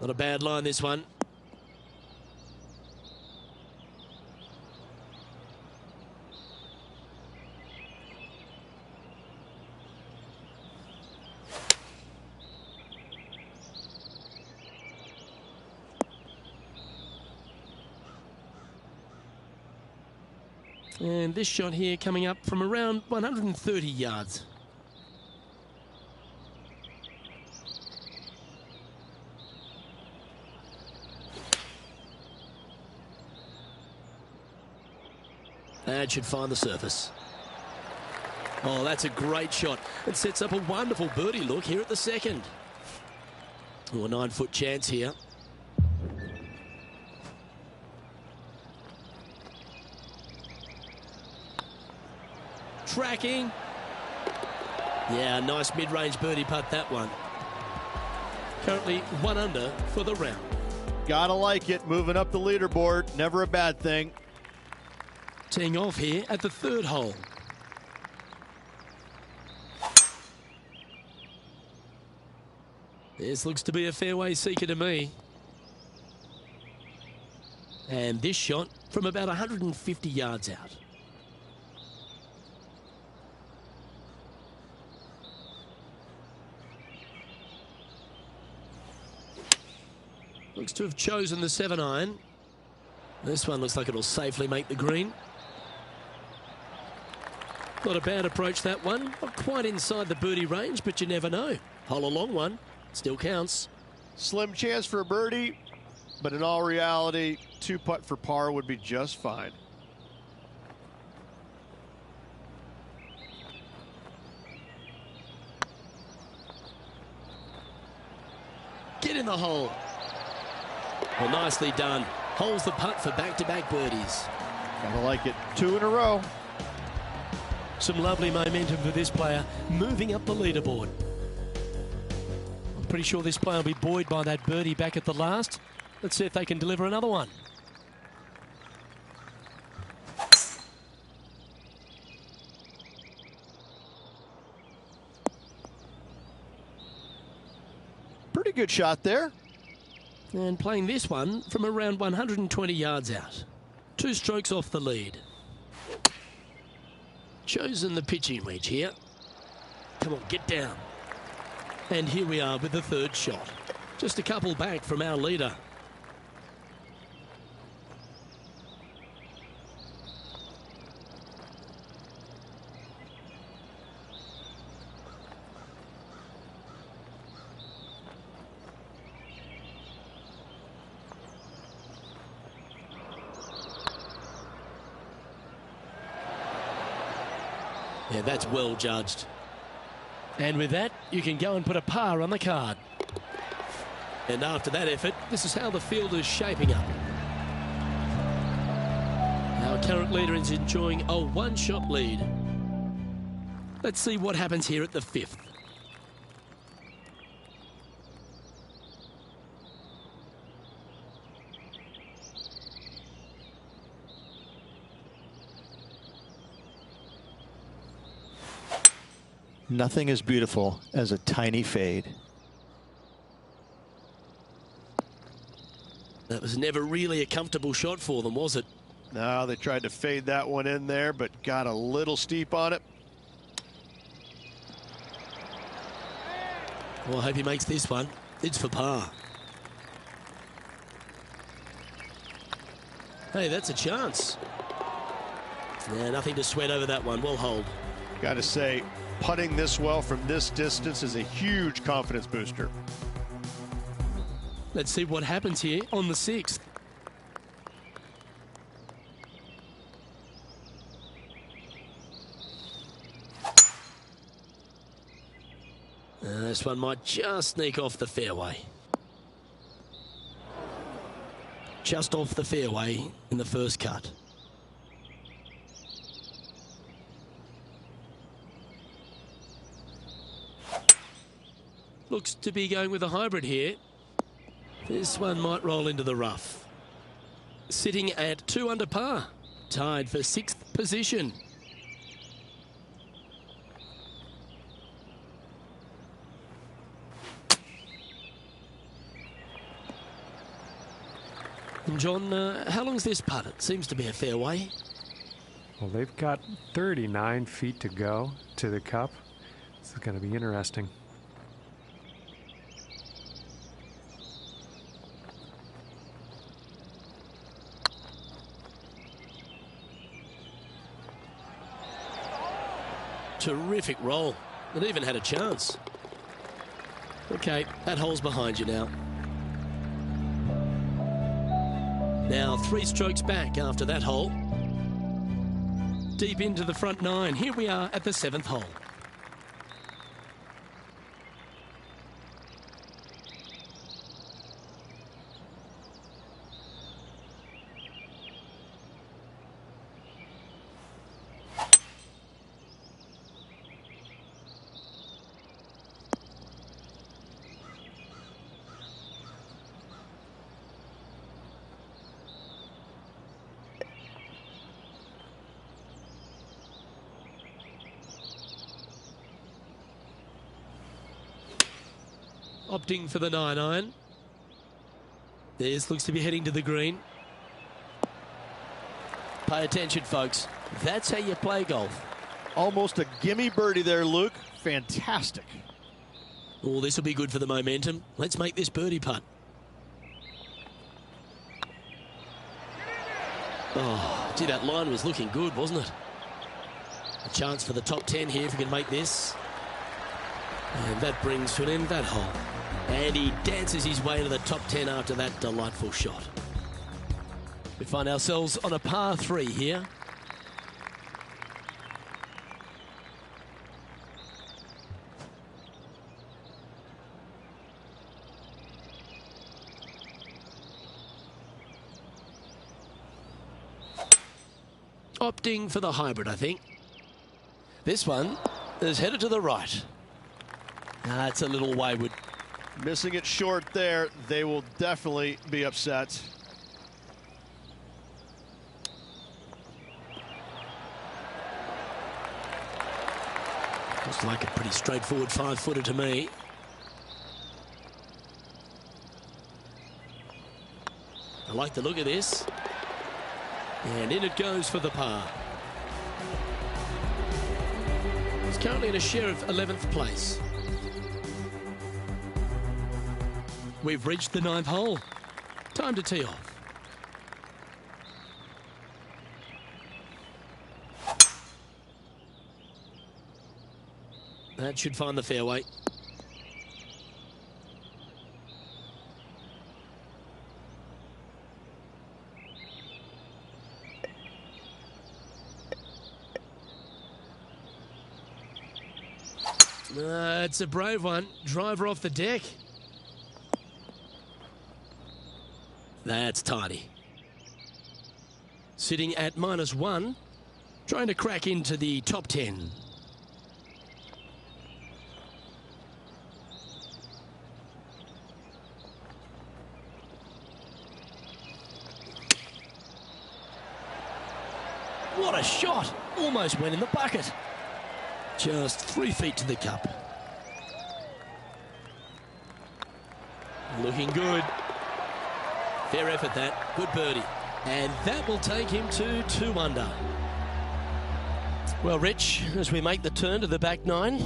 Not a bad line, this one. And this shot here coming up from around 130 yards. That should find the surface. Oh, that's a great shot. It sets up a wonderful birdie look here at the second. Oh, a 9-foot chance here. Tracking. Yeah, nice mid-range birdie putt, that one. Currently 1 under for the round. Gotta like it. Moving up the leaderboard. Never a bad thing. Teeing off here at the 3rd hole. This looks to be a fairway seeker to me. And this shot from about 150 yards out. Looks to have chosen the 7-iron. This one looks like it'll safely make the green. Not a bad approach, that one. Not quite inside the birdie range, but you never know. Hole a long one. Still counts. Slim chance for a birdie, but in all reality, 2-putt for par would be just fine. Get in the hole. Well, nicely done. Holds the putt for back-to-back birdies. Gotta like it. 2 in a row. Some lovely momentum for this player, moving up the leaderboard. I'm pretty sure this player will be buoyed by that birdie back at the last. Let's see if they can deliver another one. Pretty good shot there. And playing this one from around 120 yards out. 2 strokes off the lead. Chosen the pitching wedge here. Come on, get down. And here we are with the 3rd shot. Just a couple back from our leader. Yeah, that's well judged. And with that, you can go and put a par on the card. And after that effort, this is how the field is shaping up. Our current leader is enjoying a 1-shot lead. Let's see what happens here at the 5th. Nothing as beautiful as a tiny fade. That was never really a comfortable shot for them, was it? No, they tried to fade that one in there, but got a little steep on it. Well, I hope he makes this one. It's for par. Hey, that's a chance. Yeah, nothing to sweat over that one. Well hold. Got to say, putting this well from this distance is a huge confidence booster. Let's see what happens here on the 6th. This one might just sneak off the fairway. Just off the fairway in the first cut. Looks to be going with a hybrid here. This one might roll into the rough. Sitting at 2 under par. Tied for 6th position. And John, how long's this putt? It seems to be a fairway. Well, they've got 39 feet to go to the cup. This is going to be interesting. Terrific roll. It even had a chance. Okay, that hole's behind you now. Now 3 strokes back after that hole. Deep into the front 9. Here we are at the 7th hole. opting for the 9-iron. This looks to be heading to the green. Pay attention, folks. That's how you play golf. Almost a gimme birdie there, Luke. Fantastic. Oh, this will be good for the momentum. Let's make this birdie putt. Oh, gee, that line was looking good, wasn't it? A chance for the top 10 here if he can make this. And that brings to an end that hole. And he dances his way to the top 10 after that delightful shot. We find ourselves on a par 3 here. Opting for the hybrid, I think. This one is headed to the right. It's a little wayward. Missing it short there. They will definitely be upset. Looks like a pretty straightforward 5-footer to me. I like the look of this. And in it goes for the par. He's currently in a share of 11th place. We've reached the 9th hole. Time to tee off. That should find the fairway. It's a brave one. Driver off the deck. That's tidy. Sitting at -1, trying to crack into the top 10. What a shot! Almost went in the bucket. Just 3 feet to the cup. Looking good. Fair effort that. Good birdie. And that will take him to 2 under. Well, Rich, as we make the turn to the back 9,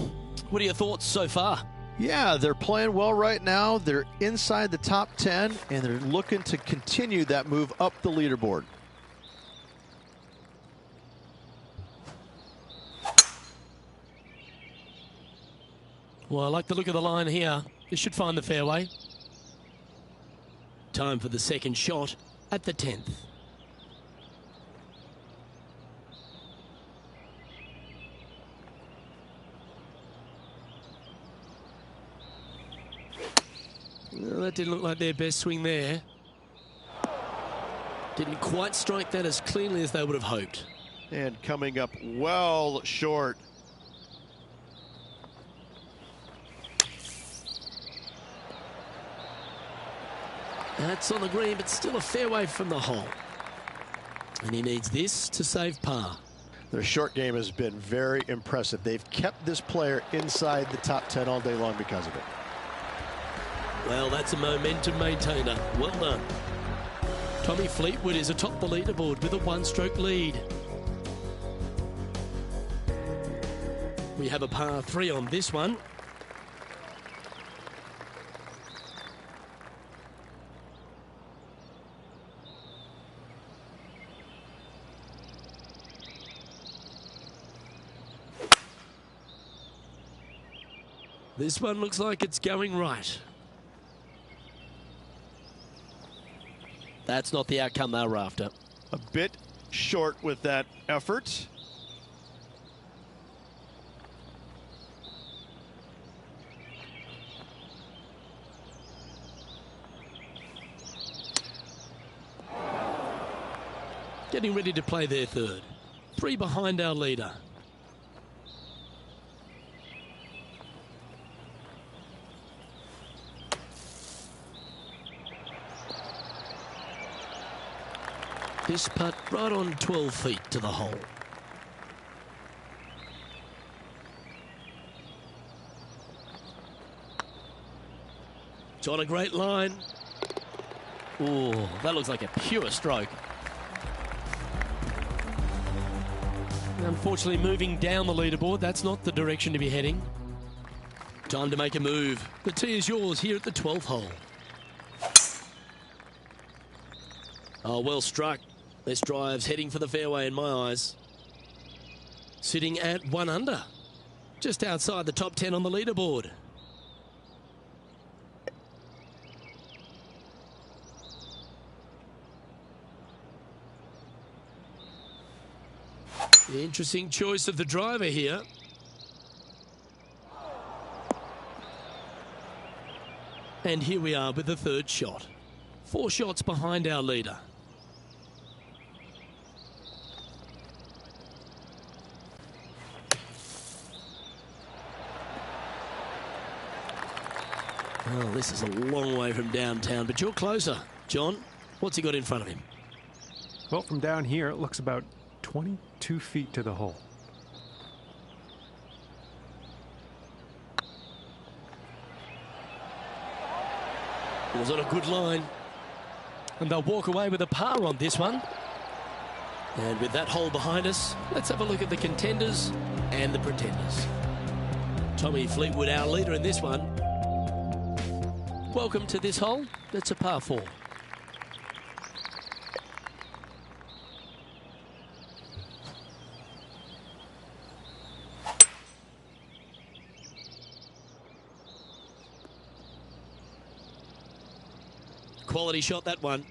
what are your thoughts so far? Yeah, they're playing well right now. They're inside the top 10, and they're looking to continue that move up the leaderboard. Well, I like the look of the line here. This should find the fairway. Time for the second shot at the 10th. Well, that didn't look like their best swing there. Didn't quite strike that as cleanly as they would have hoped. And coming up well short. That's on the green, but still a fairway from the hole. And he needs this to save par. Their short game has been very impressive. They've kept this player inside the top 10 all day long because of it. Well, that's a momentum maintainer. Well done. Tommy Fleetwood is atop the leaderboard with a 1-stroke lead. We have a par 3 on this one. This one looks like it's going right. That's not the outcome they were after. A bit short with that effort. Getting ready to play their third. 3 behind our leader. This putt right on 12 feet to the hole. on a great line. Oh, that looks like a pure stroke. Unfortunately, moving down the leaderboard, that's not the direction to be heading. Time to make a move. The tee is yours here at the 12th hole. Oh, well struck. This drive's heading for the fairway in my eyes. Sitting at 1 under. Just outside the top 10 on the leaderboard. Interesting choice of the driver here. And here we are with the third shot. 4 shots behind our leader. Oh, this is a long way from downtown, but you're closer. John, what's he got in front of him? Well, from down here, it looks about 22 feet to the hole. It was on a good line. And they'll walk away with a par on this one. And with that hole behind us, let's have a look at the contenders and the pretenders. Tommy Fleetwood, our leader in this one. Welcome to this hole. It's a par 4. Quality shot, that one.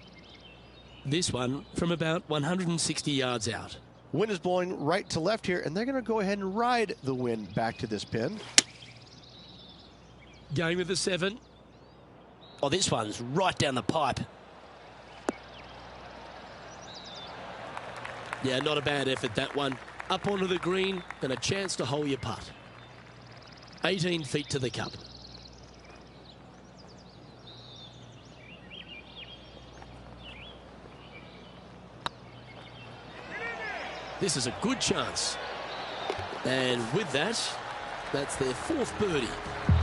This one from about 160 yards out. Wind is blowing right to left here, and they're going to go ahead and ride the wind back to this pin. Going with the 7. Oh, this one's right down the pipe. Yeah, not a bad effort, that one. Up onto the green and a chance to hole your putt. 18 feet to the cup. This is a good chance. And with that, that's their 4th birdie.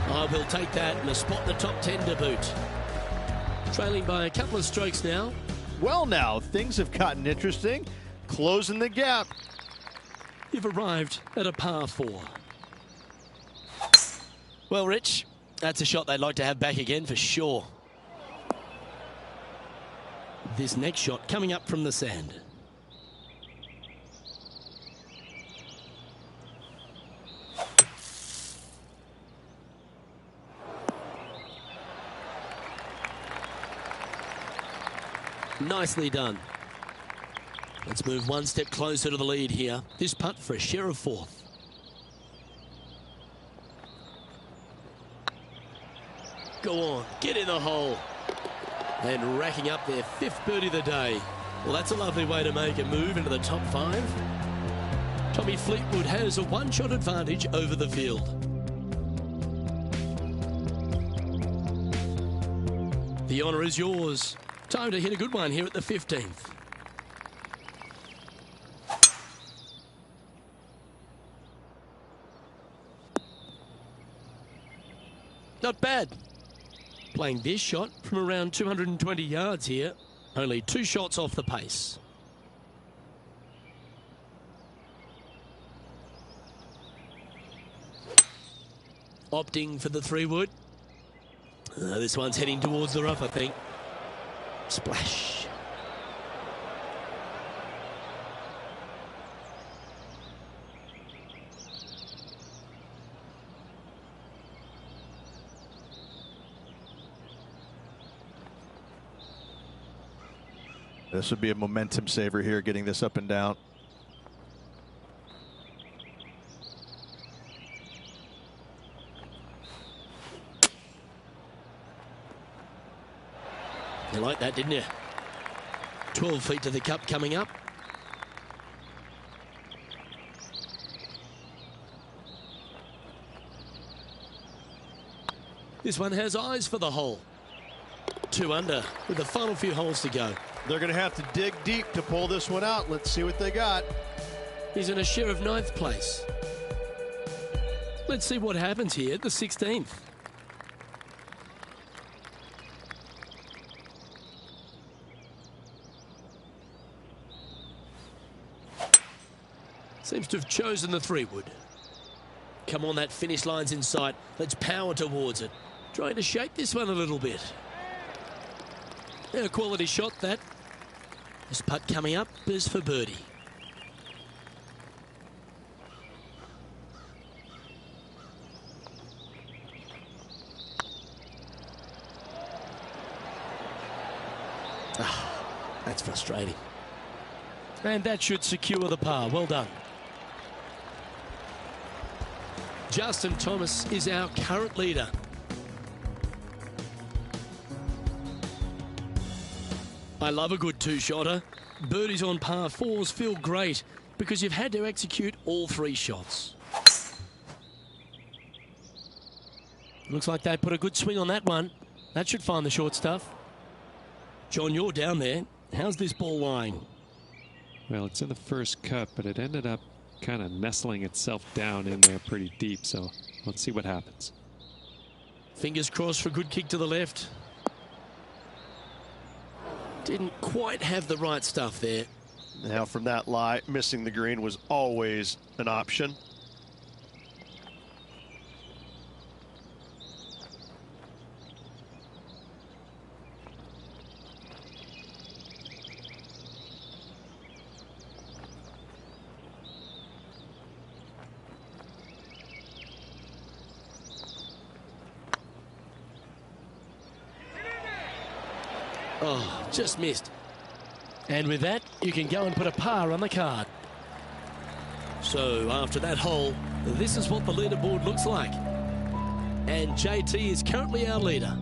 I will take that and a spot in the top 10 to boot. Trailing by a couple of strokes now. Well, now, things have gotten interesting. Closing the gap. You've arrived at a par 4. Well, Rich, that's a shot they'd like to have back again for sure. This next shot coming up from the sand. Nicely done. Let's move one step closer to the lead here. This putt for a share of 4th. Go on, get in the hole. And racking up their 5th birdie of the day. Well, that's a lovely way to make a move into the top 5. Tommy Fleetwood has a 1-shot advantage over the field. The honour is yours. Time to hit a good one here at the 15th. Not bad. Playing this shot from around 220 yards here. Only 2 shots off the pace. Opting for the 3-wood. This one's heading towards the rough, I think. Splash. This would be a momentum saver here, getting this up and down. You like that, didn't you? 12 feet to the cup coming up. This one has eyes for the hole. 2 under with the final few holes to go. They're going to have to dig deep to pull this one out. Let's see what they got. He's in a share of 9th place. Let's see what happens here at the 16th. Seems to have chosen the 3-wood. Come on, that finish line's in sight. Let's power towards it. Trying to shape this one a little bit. A quality shot, that. This putt coming up is for birdie. That's frustrating. And that should secure the par. Well done. Justin Thomas is our current leader. I love a good 2-shotter. Birdies on par 4s feel great because you've had to execute all 3 shots. Looks like they put a good swing on that one. That should find the short stuff. John, you're down there. How's this ball lying? Well, it's in the first cut, but it ended up kind of nestling itself down in there pretty deep, so let's see what happens. Fingers crossed for a good kick to the left. Didn't quite have the right stuff there. Now from that lie, missing the green was always an option. Oh, just missed. And with that, you can go and put a par on the card. So after that hole, this is what the leaderboard looks like. And JT is currently our leader.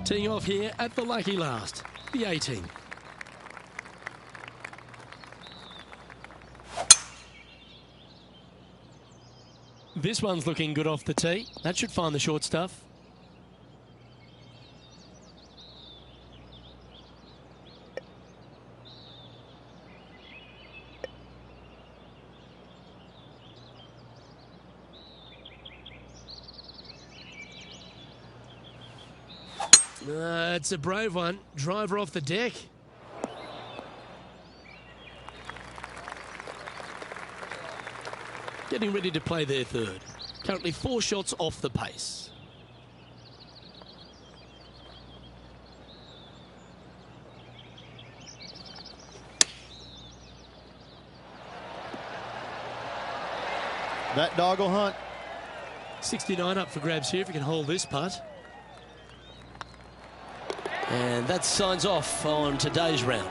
Teeing off here at the lucky last, the 18. This one's looking good off the tee. That should find the short stuff. It's a brave one. Driver off the deck. Getting ready to play their 3rd. Currently 4 shots off the pace. That dog will hunt. 69 up for grabs here if you can hold this putt. And that signs off on today's round.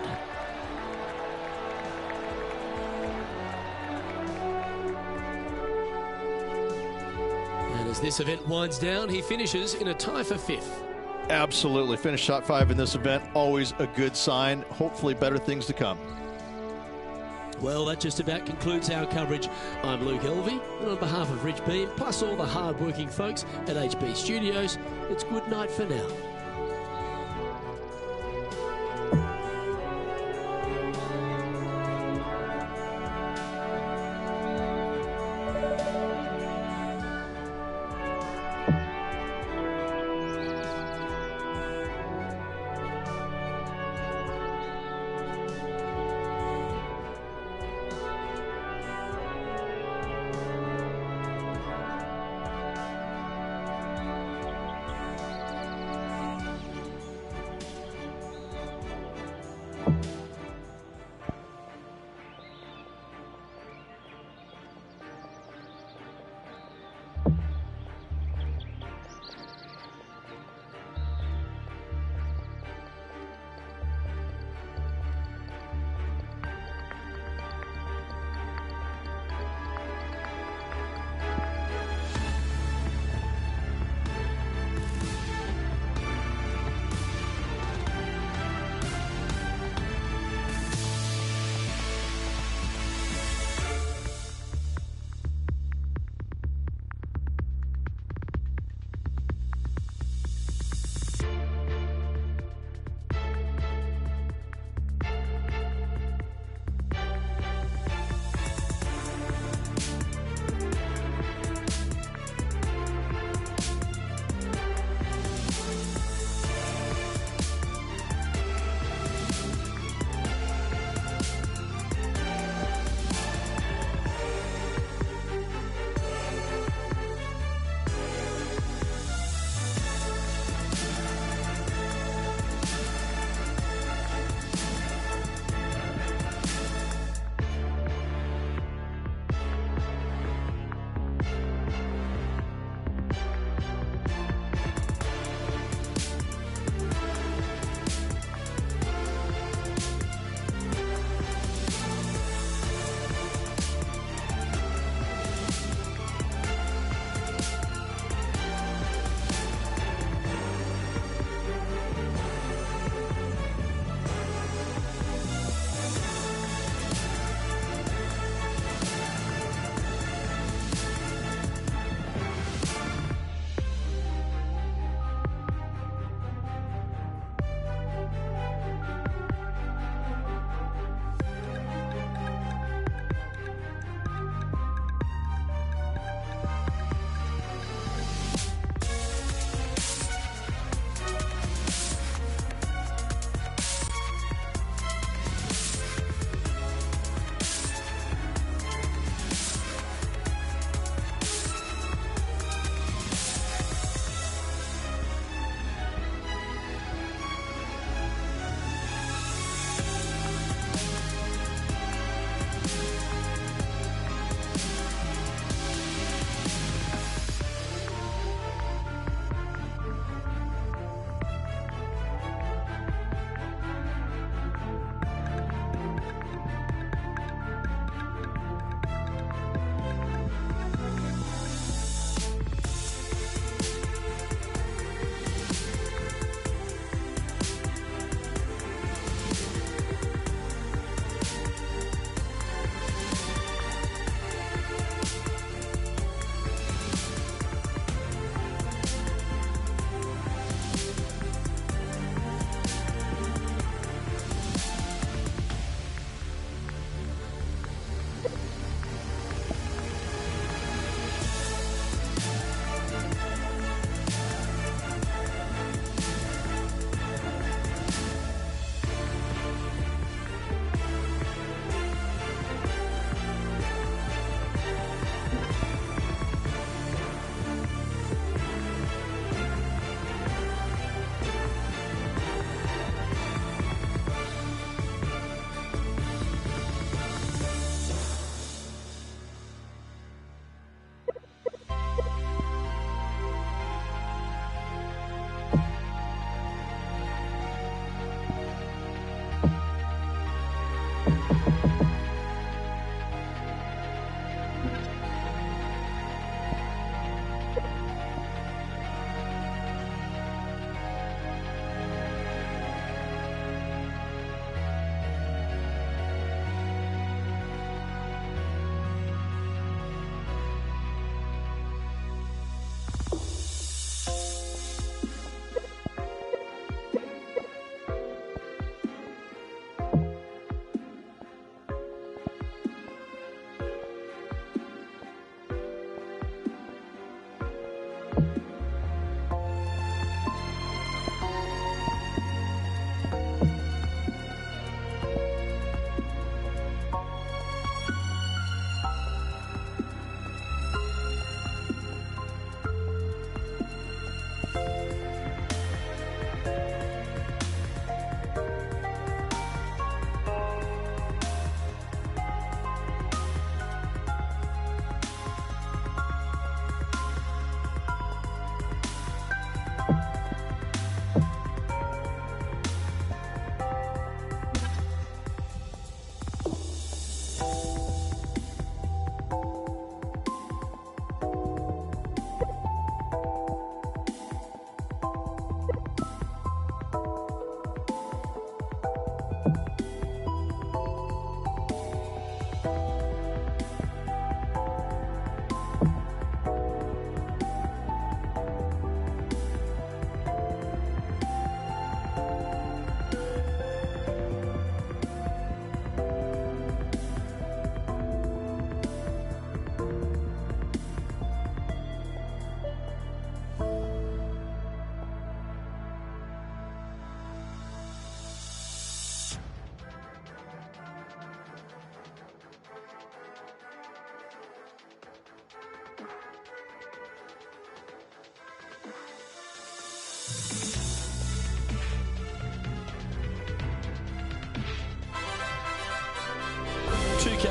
And as this event winds down, he finishes in a tie for 5th. Absolutely. Finish top 5 in this event. Always a good sign. Hopefully better things to come. Well, that just about concludes our coverage. I'm Luke Elvey, and on behalf of Rich Beam, plus all the hard-working folks at HB Studios, it's good night for now.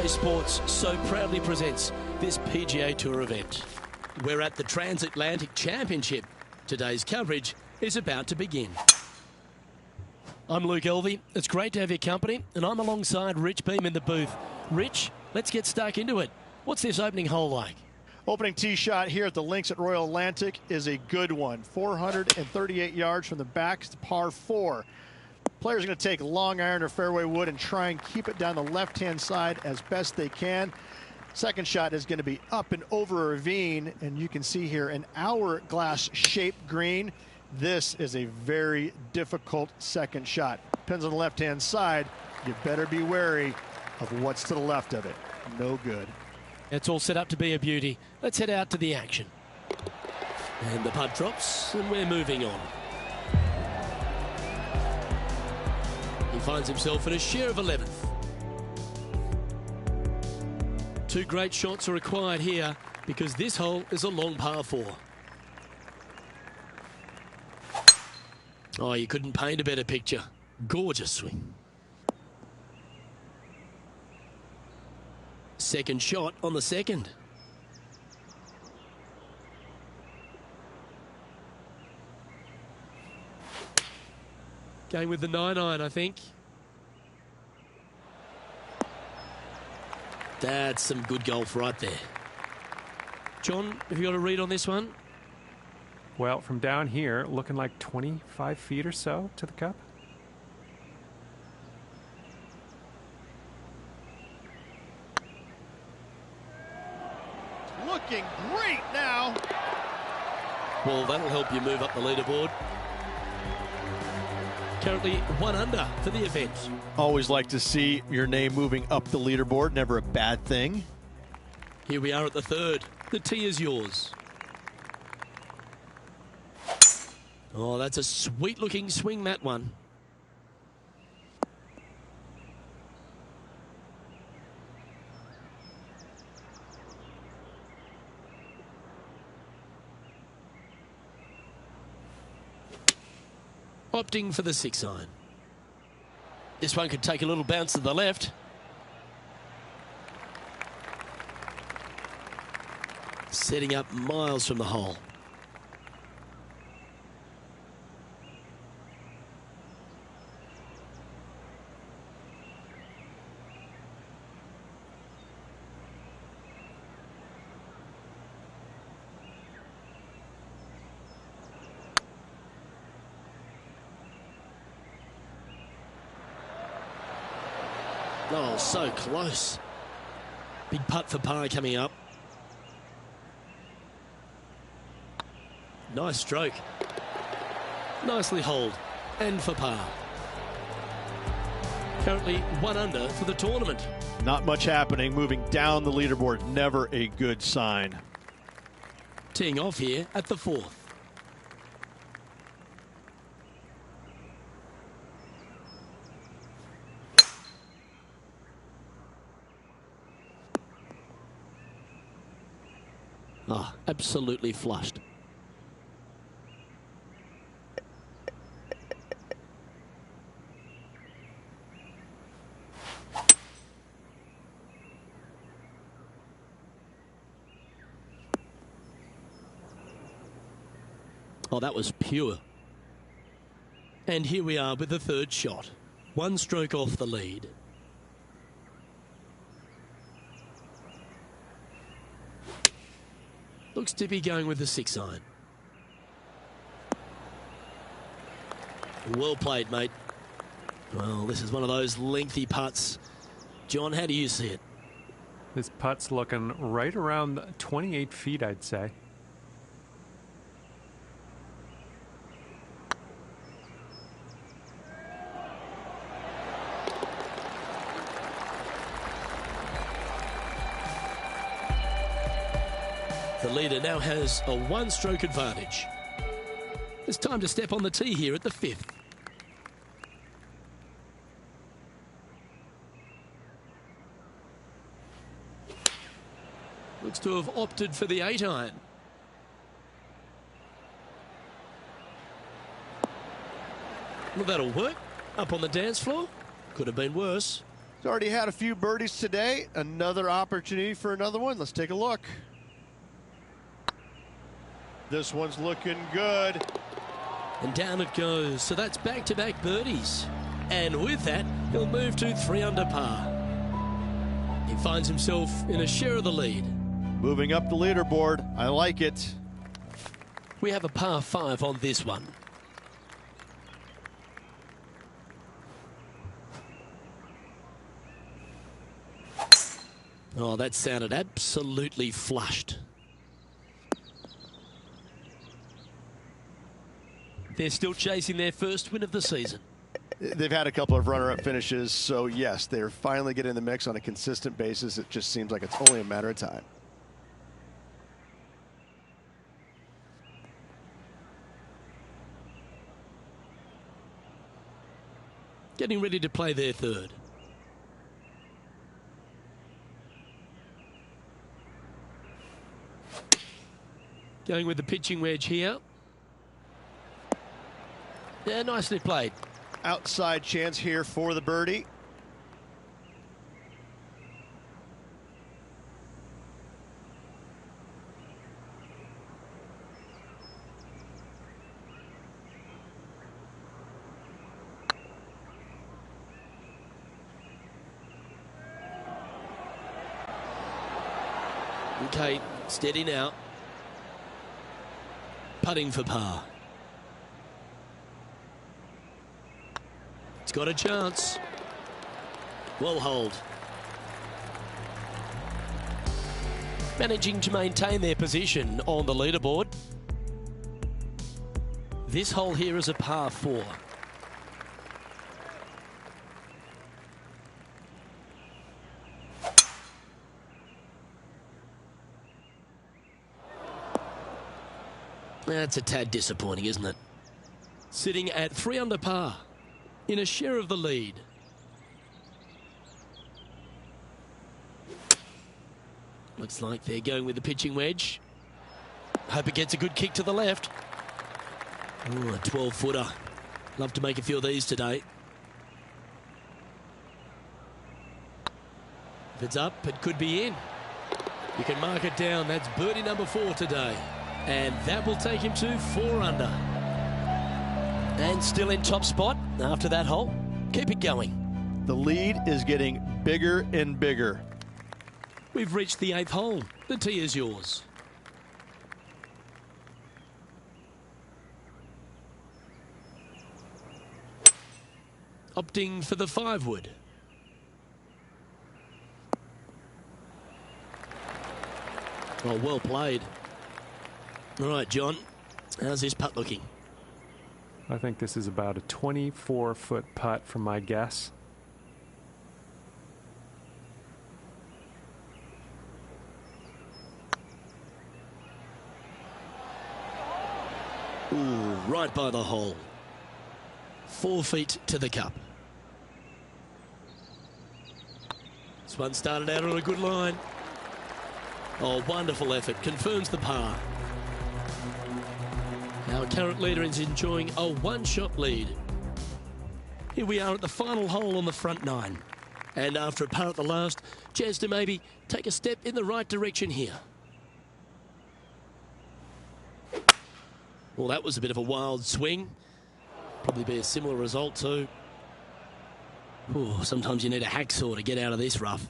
PGA Sports so proudly presents this PGA Tour event. We're at the Transatlantic Championship. Today's coverage is about to begin. I'm Luke Elvey. It's great to have your company, and I'm alongside Rich Beam in the booth. Rich, let's get stuck into it. What's this opening hole like? Opening tee shot here at the links at Royal Atlantic is a good one. 438 yards from the back to par 4. Players are going to take long iron or fairway wood and try and keep it down the left-hand side as best they can. Second shot is going to be up and over a ravine, and you can see here an hourglass-shaped green. This is a very difficult second shot. Depends on the left-hand side. You better be wary of what's to the left of it. No good. It's all set up to be a beauty. Let's head out to the action. And the putt drops, and we're moving on. He finds himself in a share of 11th. Two great shots are required here because this hole is a long par 4. Oh, you couldn't paint a better picture. Gorgeous swing. Second shot on the second. Going with the 9-iron, I think. That's some good golf right there. John, have you got a read on this one? Well, from down here, looking like 25 feet or so to the cup. Looking great now. Well, that'll help you move up the leaderboard. Currently 1 under for the event. Always like to see your name moving up the leaderboard. Never a bad thing. Here we are at the third. The tee is yours. Oh, that's a sweet-looking swing, that one. Opting for the 6-iron. This one could take a little bounce to the left. Setting up miles from the hole. Oh, so close. Big putt for par coming up. Nice stroke. Nicely holed. And for par. Currently 1 under for the tournament. Not much happening. Moving down the leaderboard. Never a good sign. Teeing off here at the 4th. Ah, absolutely flushed. Oh, that was pure. And here we are with the third shot. 1 stroke off the lead. Looks to be going with the 6-iron. Well played, mate. Well, this is one of those lengthy putts. John, how do you see it? This putt's looking right around 28 feet, I'd say. The leader now has a 1-stroke advantage. It's time to step on the tee here at the 5th. Looks to have opted for the 8-iron. Well, that'll work. Up on the dance floor. Could have been worse. He's already had a few birdies today. Another opportunity for another one. Let's take a look. This one's looking good. And down it goes. So that's back-to-back birdies. And with that, he'll move to 3 under par. He finds himself in a share of the lead. Moving up the leaderboard. I like it. We have a par 5 on this one. Oh, that sounded absolutely flushed. They're still chasing their first win of the season. They've had a couple of runner-up finishes, so yes, they're finally getting in the mix on a consistent basis. It just seems like it's only a matter of time. Getting ready to play their third. Going with the pitching wedge here. Yeah, nicely played. Outside chance here for the birdie. Okay, steady now. Putting for par. It's got a chance. Well hold. Managing to maintain their position on the leaderboard. This hole here is a par 4. That's a tad disappointing, isn't it? Sitting at 3 under par, in a share of the lead. Looks like they're going with the pitching wedge. Hope it gets a good kick to the left. Ooh, a 12-footer. Love to make a few of these today. If it's up, it could be in. You can mark it down. That's birdie number 4 today. And that will take him to 4 under. And still in top spot after that hole. Keep it going. The lead is getting bigger and bigger. We've reached the 8th hole. The tee is yours. Opting for the 5-wood. Oh, well played. All right, John, how's this putt looking? I think this is about a 24-foot putt from my guess. Ooh, right by the hole. 4 feet to the cup. This one started out on a good line. Oh, wonderful effort. Confirms the par. Our current leader is enjoying a 1-shot lead. Here we are at the final hole on the front 9. And after a par at the last, chance to maybe take a step in the right direction here. Well, that was a bit of a wild swing. Probably be a similar result too. Ooh, sometimes you need a hacksaw to get out of this rough.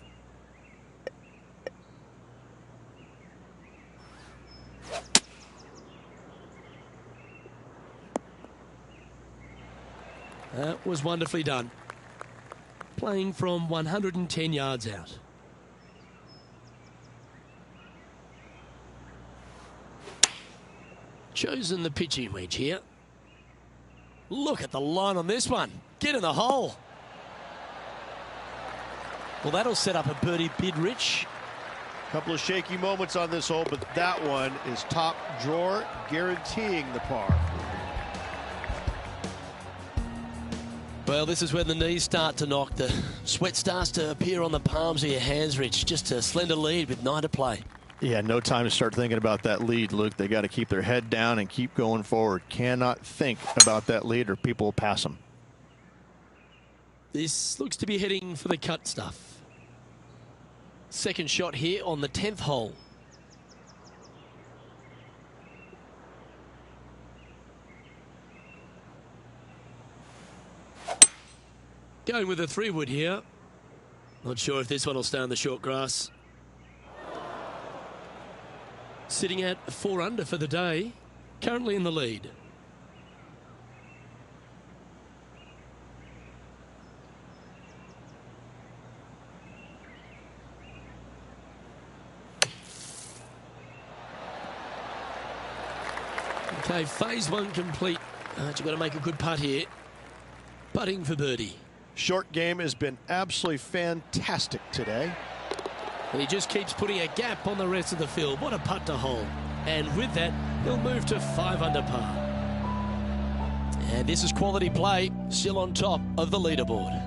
That was wonderfully done. Playing from 110 yards out. Chosen the pitching wedge here. Look at the line on this one. Get in the hole. Well, that'll set up a birdie bid, Rich. Couple of shaky moments on this hole, but that one is top drawer, guaranteeing the par. Well, this is when the knees start to knock. The sweat starts to appear on the palms of your hands, Rich. Just a slender lead with 9 to play. Yeah, no time to start thinking about that lead, Luke. They got to keep their head down and keep going forward. Cannot think about that lead or people will pass them. This looks to be heading for the cut stuff. Second shot here on the 10th hole. Going with a 3-wood here. Not sure if this one will stay on the short grass. Sitting at 4 under for the day. Currently in the lead. Okay, phase 1 complete. You've got to make a good putt here. Putting for birdie. Short game has been absolutely fantastic today. And he just keeps putting a gap on the rest of the field. What a putt to hole. And with that, he'll move to 5 under par. And this is quality play, still on top of the leaderboard.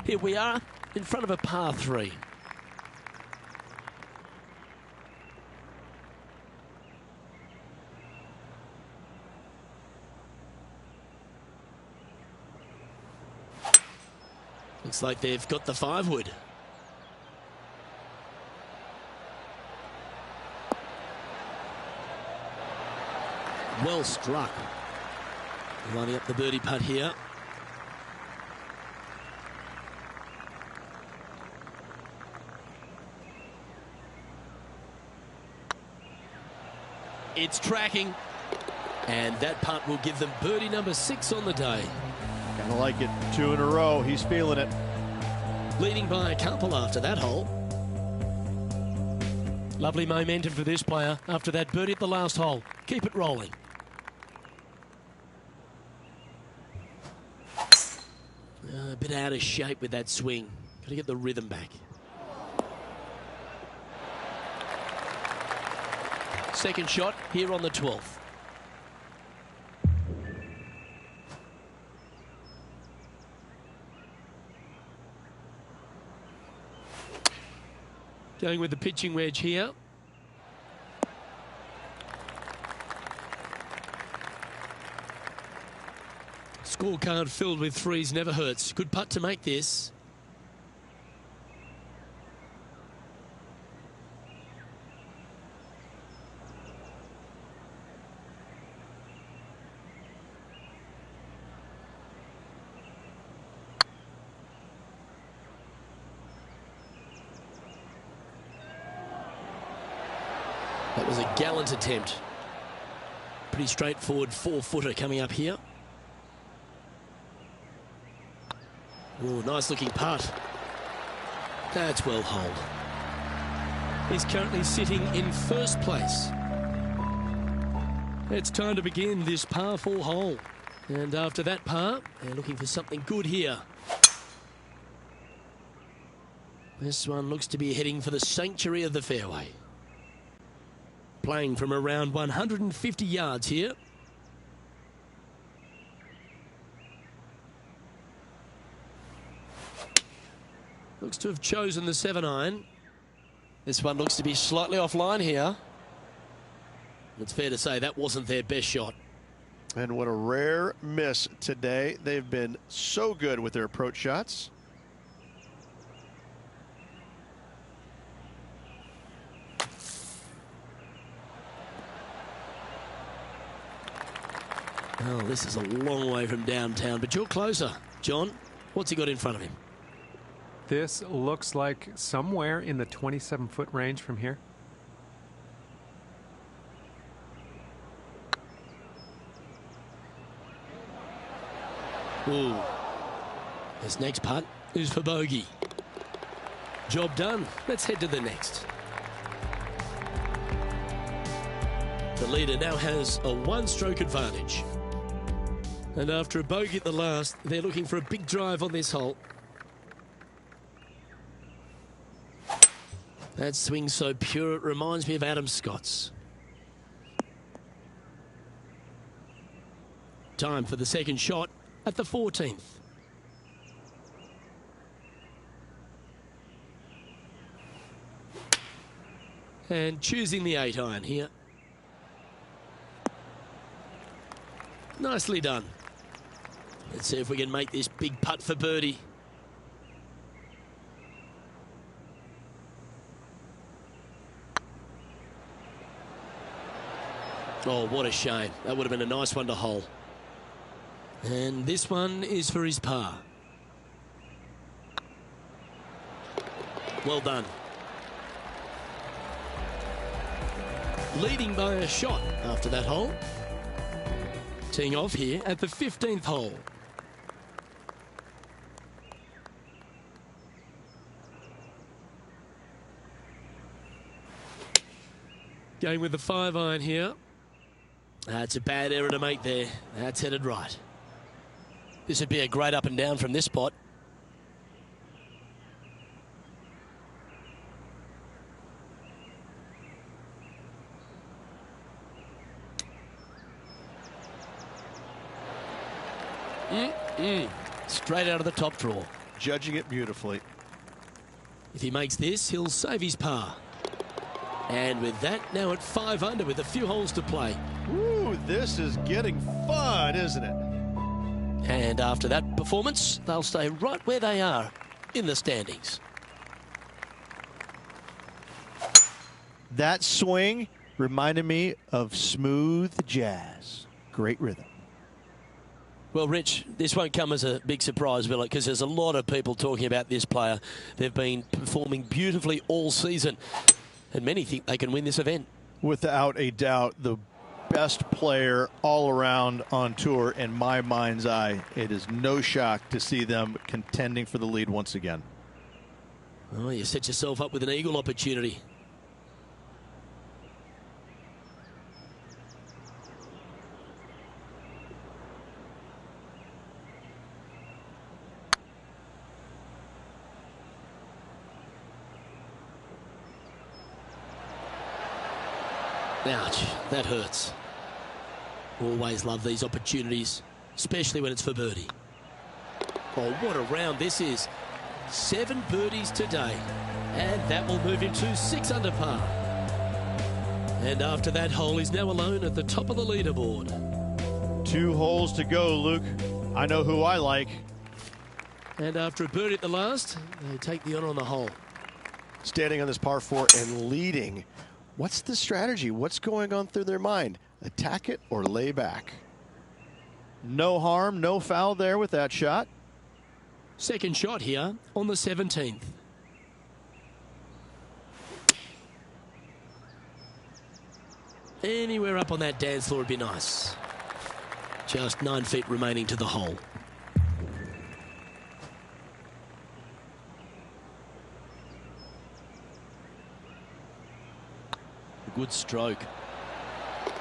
Here we are in front of a par 3. Looks like they've got the 5-wood. Well struck. Lining up the birdie putt here. It's tracking. And that putt will give them birdie number 6 on the day. Kind of like it. 2 in a row. He's feeling it. Leading by a couple after that hole. Lovely momentum for this player after that birdie at the last hole. Keep it rolling. A bit out of shape with that swing. Got to get the rhythm back. Second shot here on the 12th. Going with the pitching wedge here. Scorecard filled with 3s never hurts. Good putt to make this. That was a gallant attempt. Pretty straightforward 4-footer coming up here. Oh, nice looking putt. That's well holed. He's currently sitting in first place. It's time to begin this par 4 hole. And after that par, they're looking for something good here. This one looks to be heading for the sanctuary of the fairway. Playing from around 150 yards here. Looks to have chosen the 7-iron. This one looks to be slightly offline here. It's fair to say that wasn't their best shot. And what a rare miss today. They've been so good with their approach shots. Oh, this is a long way from downtown, but you're closer. John, what's he got in front of him? This looks like somewhere in the 27-foot range from here. Ooh. This next putt is for bogey. Job done. Let's head to the next. The leader now has a 1-stroke advantage. And after a bogey at the last, they're looking for a big drive on this hole. That swing so pure, it reminds me of Adam Scott's. Time for the second shot at the 14th. And choosing the 8-iron here. Nicely done. Let's see if we can make this big putt for birdie. Oh, what a shame. That would have been a nice one to hole. And this one is for his par. Well done. Leading by a shot after that hole. Teeing off here at the 15th hole. Going with the 5-iron here. That's a bad error to make there. That's headed right. This would be a great up and down from this spot. Straight out of the top draw. Judging it beautifully. If he makes this, he'll save his par. And with that, now at 5 under with a few holes to play. Ooh, this is getting fun, isn't it? And after that performance, they'll stay right where they are in the standings. That swing reminded me of smooth jazz. Great rhythm. Well, Rich, this won't come as a big surprise, will it? Because there's a lot of people talking about this player. They've been performing beautifully all season, and many think they can win this event. Without a doubt, the best player all around on tour in my mind's eye. It is no shock to see them contending for the lead once again. Oh, you set yourself up with an eagle opportunity. Ouch, that hurts. Always love these opportunities, especially when it's for birdie. Oh, what a round this is. 7 birdies today, and that will move him to 6 under par. And after that hole, he's now alone at the top of the leaderboard. 2 holes to go, Luke. I know who I like. And after a birdie at the last, they take the honor on the hole. Standing on this par 4 and leading. What's the strategy? What's going on through their mind? Attack it or lay back? No harm, no foul there with that shot. Second shot here on the 17th. Anywhere up on that dance floor would be nice. Just 9 feet remaining to the hole. Good stroke.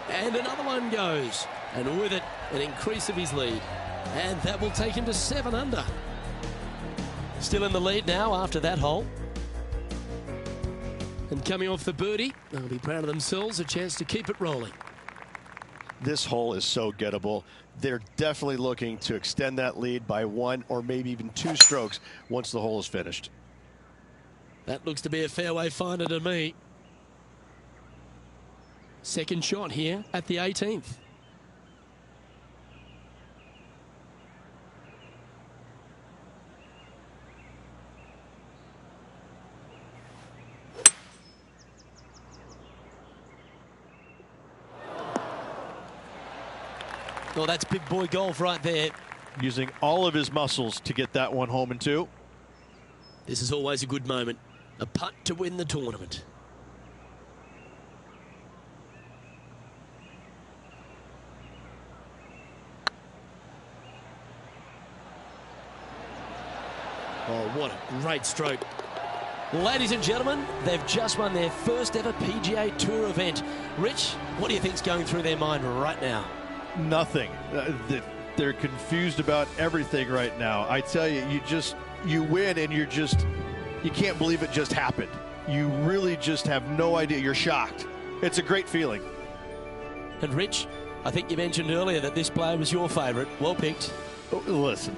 And another one goes. And with it, an increase of his lead. And that will take him to 7 under. Still in the lead now after that hole. And coming off the birdie, they'll be proud of themselves, a chance to keep it rolling. This hole is so gettable. They're definitely looking to extend that lead by 1 or maybe even 2 strokes once the hole is finished. That looks to be a fairway finder to me. Second shot here at the 18th. Well, that's big boy golf right there. Using all of his muscles to get that one home in 2. This is always a good moment. A putt to win the tournament. Oh, what a great stroke. Ladies and gentlemen, they've just won their first ever PGA Tour event. Rich, what do you think's going through their mind right now? Nothing. They're confused about everything right now. I tell you, you win and you can't believe it just happened. You really just have no idea. You're shocked. It's a great feeling. And Rich, I think you mentioned earlier that this player was your favorite. Well picked. Listen,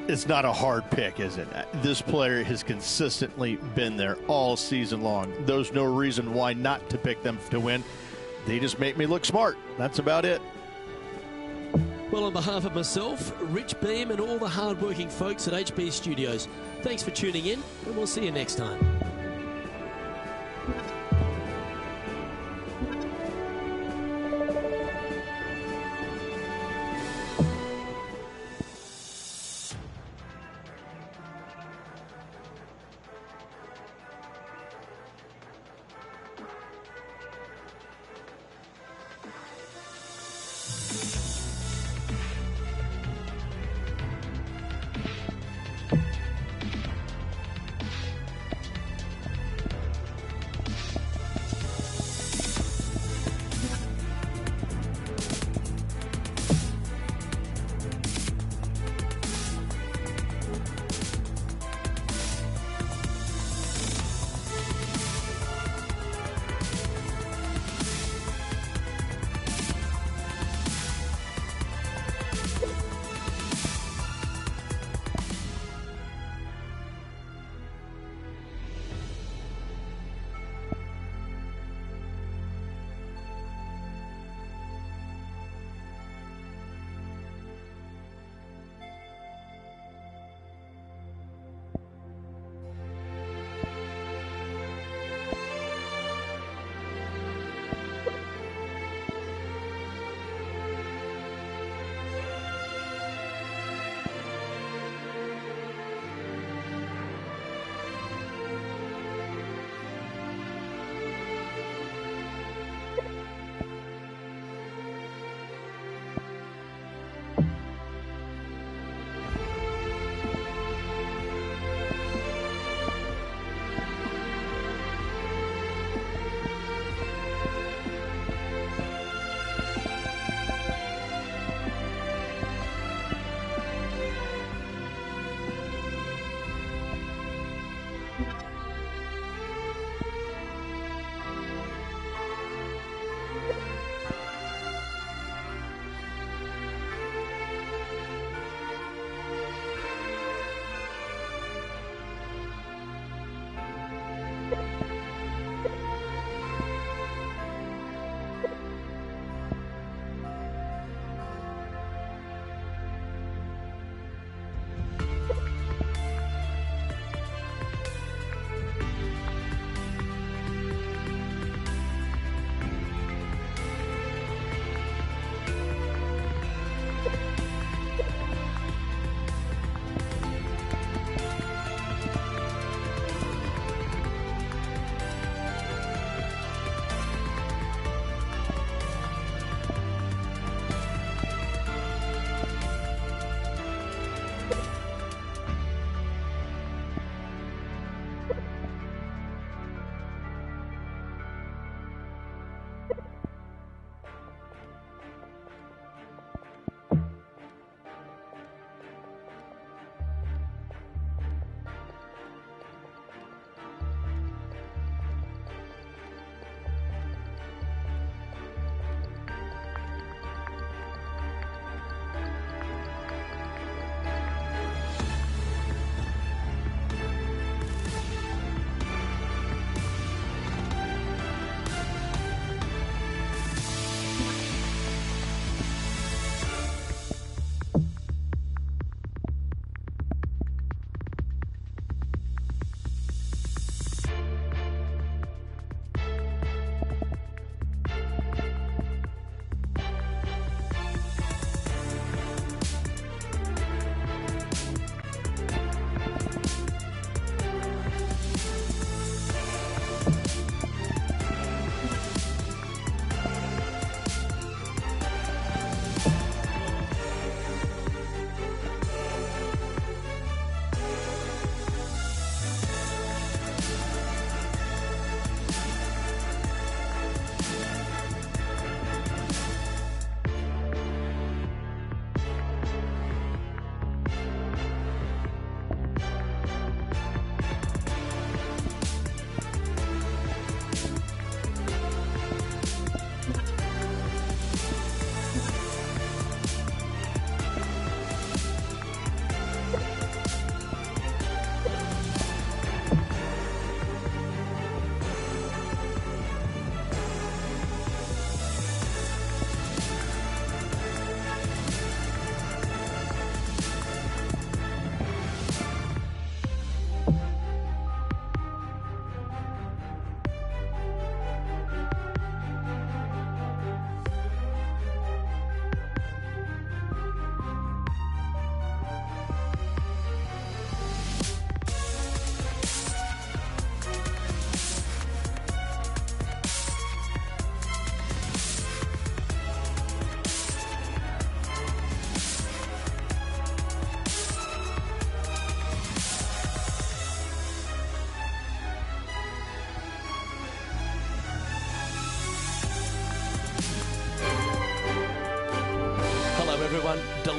it's not a hard pick, is it? This player has consistently been there all season long. There's no reason why not to pick them to win. They just make me look smart. That's about it. Well, on behalf of myself, Rich Beam, and all the hard-working folks at HB Studios, thanks for tuning in, and we'll see you next time.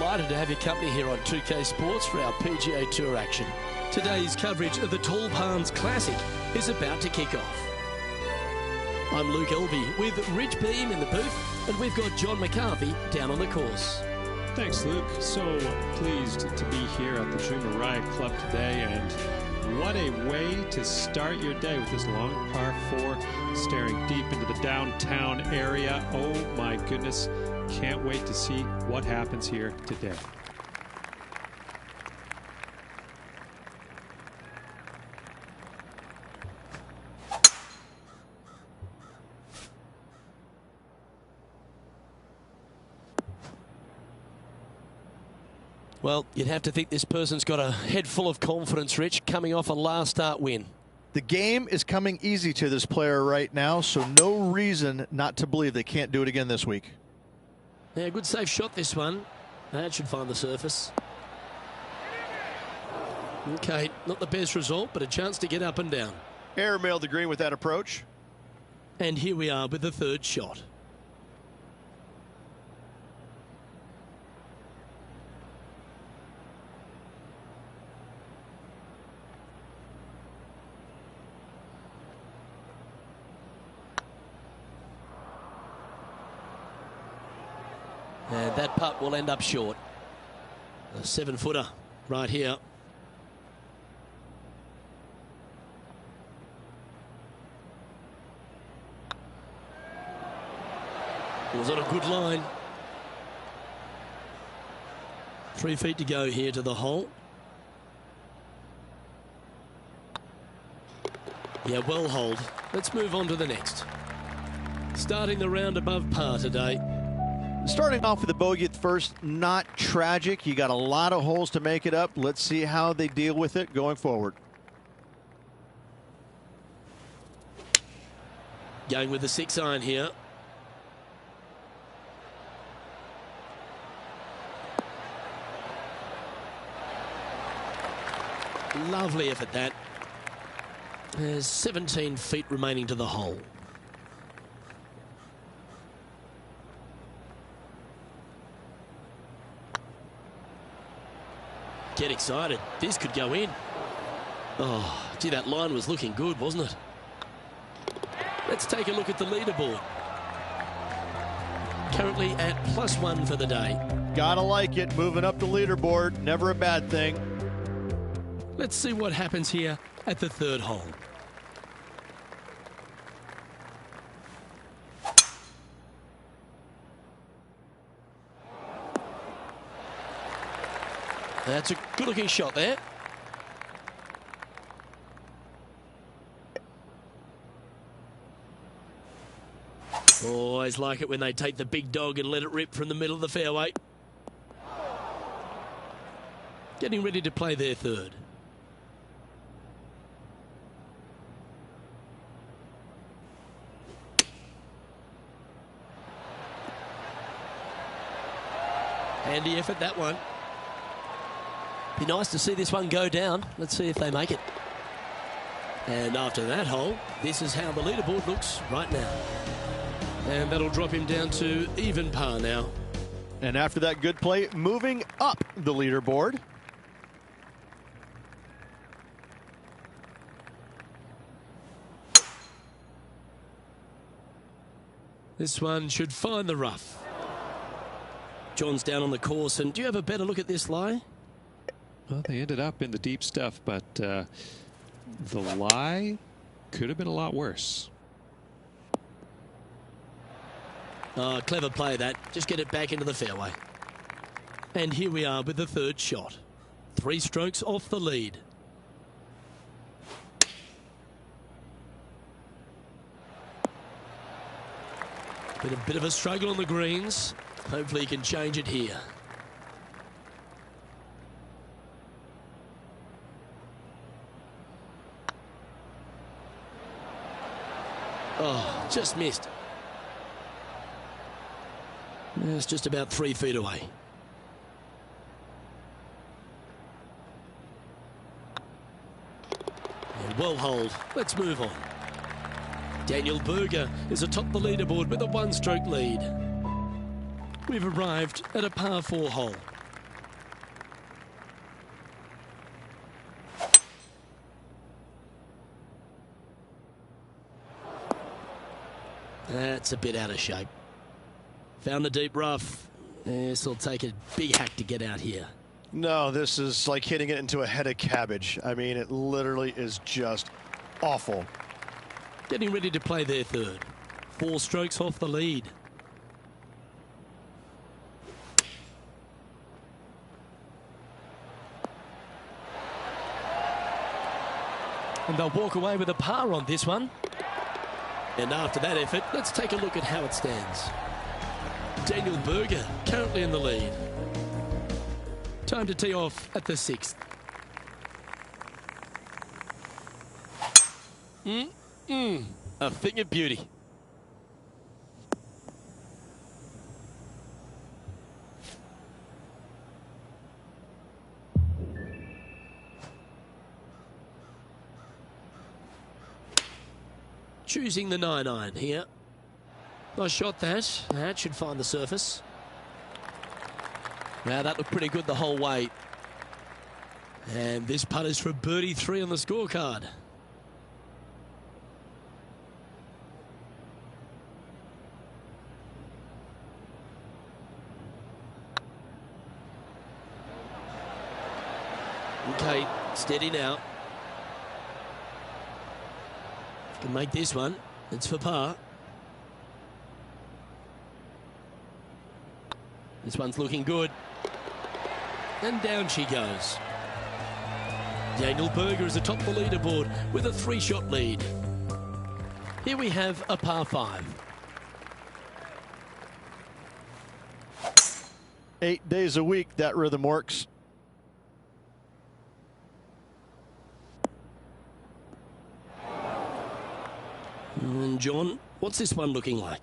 delighted to have your company here on 2K Sports for our PGA Tour action. Today's coverage of the Tall Palms Classic is about to kick off. I'm Luke Elvey with Rich Beam in the booth, and we've got John McCarthy down on the course. Thanks, Luke. So pleased to be here at the Jumeirah Club today, and what a way to start your day with this long par 4, staring deep into the downtown area. Oh my goodness, can't wait to see what happens here today. Well, you'd have to think this person's got a head full of confidence, Rich, coming off a last start win. The game is coming easy to this player right now, so no reason not to believe they can't do it again this week. Yeah, good safe shot this one. That should find the surface. Okay, not the best result, but a chance to get up and down. Airmailed the green with that approach. And here we are with the third shot. And that putt will end up short. A 7-footer right here. It was on a good line. 3 feet to go here to the hole. Yeah, well holed. Let's move on to the next. Starting the round above par today. Starting off with a bogey at first, not tragic. You got a lot of holes to make it up. Let's see how they deal with it going forward. Going with the 6-iron here. Lovely effort that. There's 17 feet remaining to the hole. Get excited. This could go in. Oh, gee, that line was looking good, wasn't it? Let's take a look at the leaderboard. Currently at +1 for the day. Gotta like it. Moving up the leaderboard. Never a bad thing. Let's see what happens here at the third hole. That's a good-looking shot there. Always like it when they take the big dog and let it rip from the middle of the fairway. Getting ready to play their third. Handy effort, that one. Be nice to see this one go down. Let's see if they make it. And after that hole, this is how the leaderboard looks right now. And that'll drop him down to even par now. And after that good play, moving up the leaderboard. This one should find the rough. John's down on the course, and do you have a better look at this lie? Well, they ended up in the deep stuff, but the lie could have been a lot worse. Oh, clever play that. Just get it back into the fairway. And here we are with the third shot. 3 strokes off the lead. Been a bit of a struggle on the greens. Hopefully he can change it here. Oh, just missed. It's just about 3 feet away. And well holed. Let's move on. Daniel Pga is atop the leaderboard with a 1-stroke lead. We've arrived at a par 4 hole. That's a bit out of shape. Found the deep rough. This will take a big hack to get out here. No, this is like hitting it into a head of cabbage. I mean, it literally is just awful. Getting ready to play their third. 4 strokes off the lead. And they'll walk away with a par on this one. And after that effort, let's take a look at how it stands. Daniel Berger currently in the lead. Time to tee off at the 6th. A thing of beauty. Choosing the 9-iron here. Nice shot that. That should find the surface. Now that looked pretty good the whole way. And this putt is for birdie 3 on the scorecard. Okay, steady now. Can make this one. It's for par. This one's looking good. And down she goes. Daniel Berger is atop the leaderboard with a 3-shot lead. Here we have a par 5. 8 days a week, that rhythm works. And John, what's this one looking like?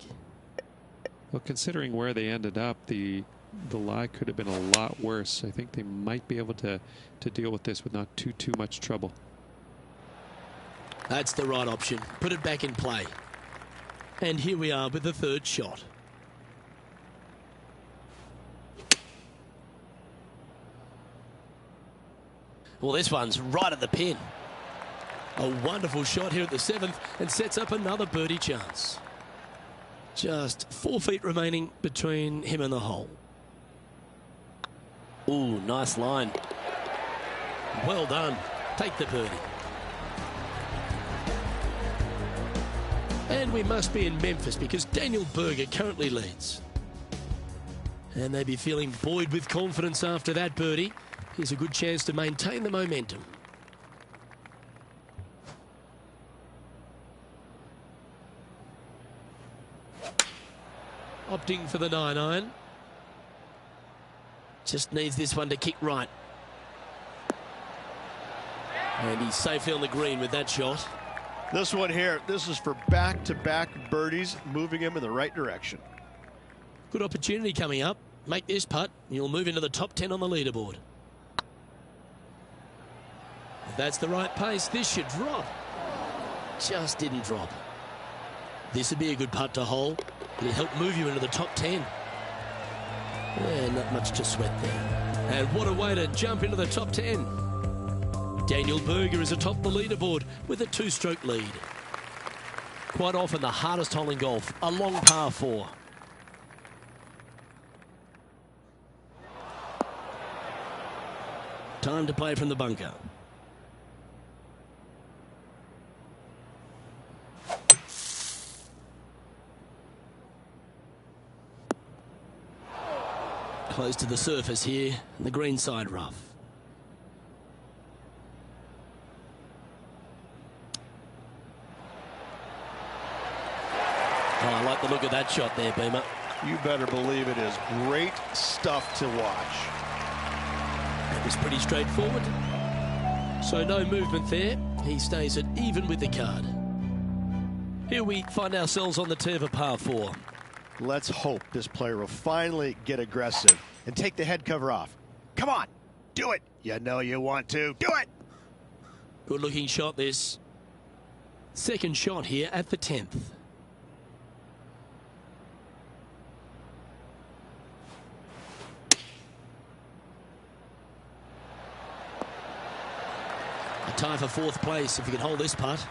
Well, considering where they ended up, the lie could have been a lot worse. I think they might be able to deal with this with not too much trouble. That's the right option. Put it back in play. And here we are with the 3rd shot. Well, this one's right at the pin. A wonderful shot here at the 7th and sets up another birdie chance. Just 4 feet remaining between him and the hole. Ooh, nice line. Well done. Take the birdie. And we must be in Memphis because Daniel Berger currently leads. And they'd be feeling buoyed with confidence after that birdie. Here's a good chance to maintain the momentum. Opting for the 9-iron. Just needs this one to kick right. And he's safely on the green with that shot. This one here, this is for back-to-back birdies, moving him in the right direction. Good opportunity coming up. Make this putt, you'll move into the top 10 on the leaderboard. If that's the right pace, this should drop. Just didn't drop. This would be a good putt to hole. It'll help move you into the top 10. Yeah, not much to sweat there. And what a way to jump into the top 10. Daniel Berger is atop the leaderboard with a 2-stroke lead. Quite often the hardest hole in golf, a long par 4. Time to play from the bunker. Close to the surface here, the green side rough. Oh, I like the look of that shot there, Beamer. You better believe it is great stuff to watch. It was pretty straightforward. So no movement there. He stays at even with the card. Here we find ourselves on the tee of a par 4. Let's hope this player will finally get aggressive and take the head cover off. Come on, do it. You know you want to. Do it. Good looking shot this. 2nd shot here at the 10th. A tie for 4th place if you can hold this putt.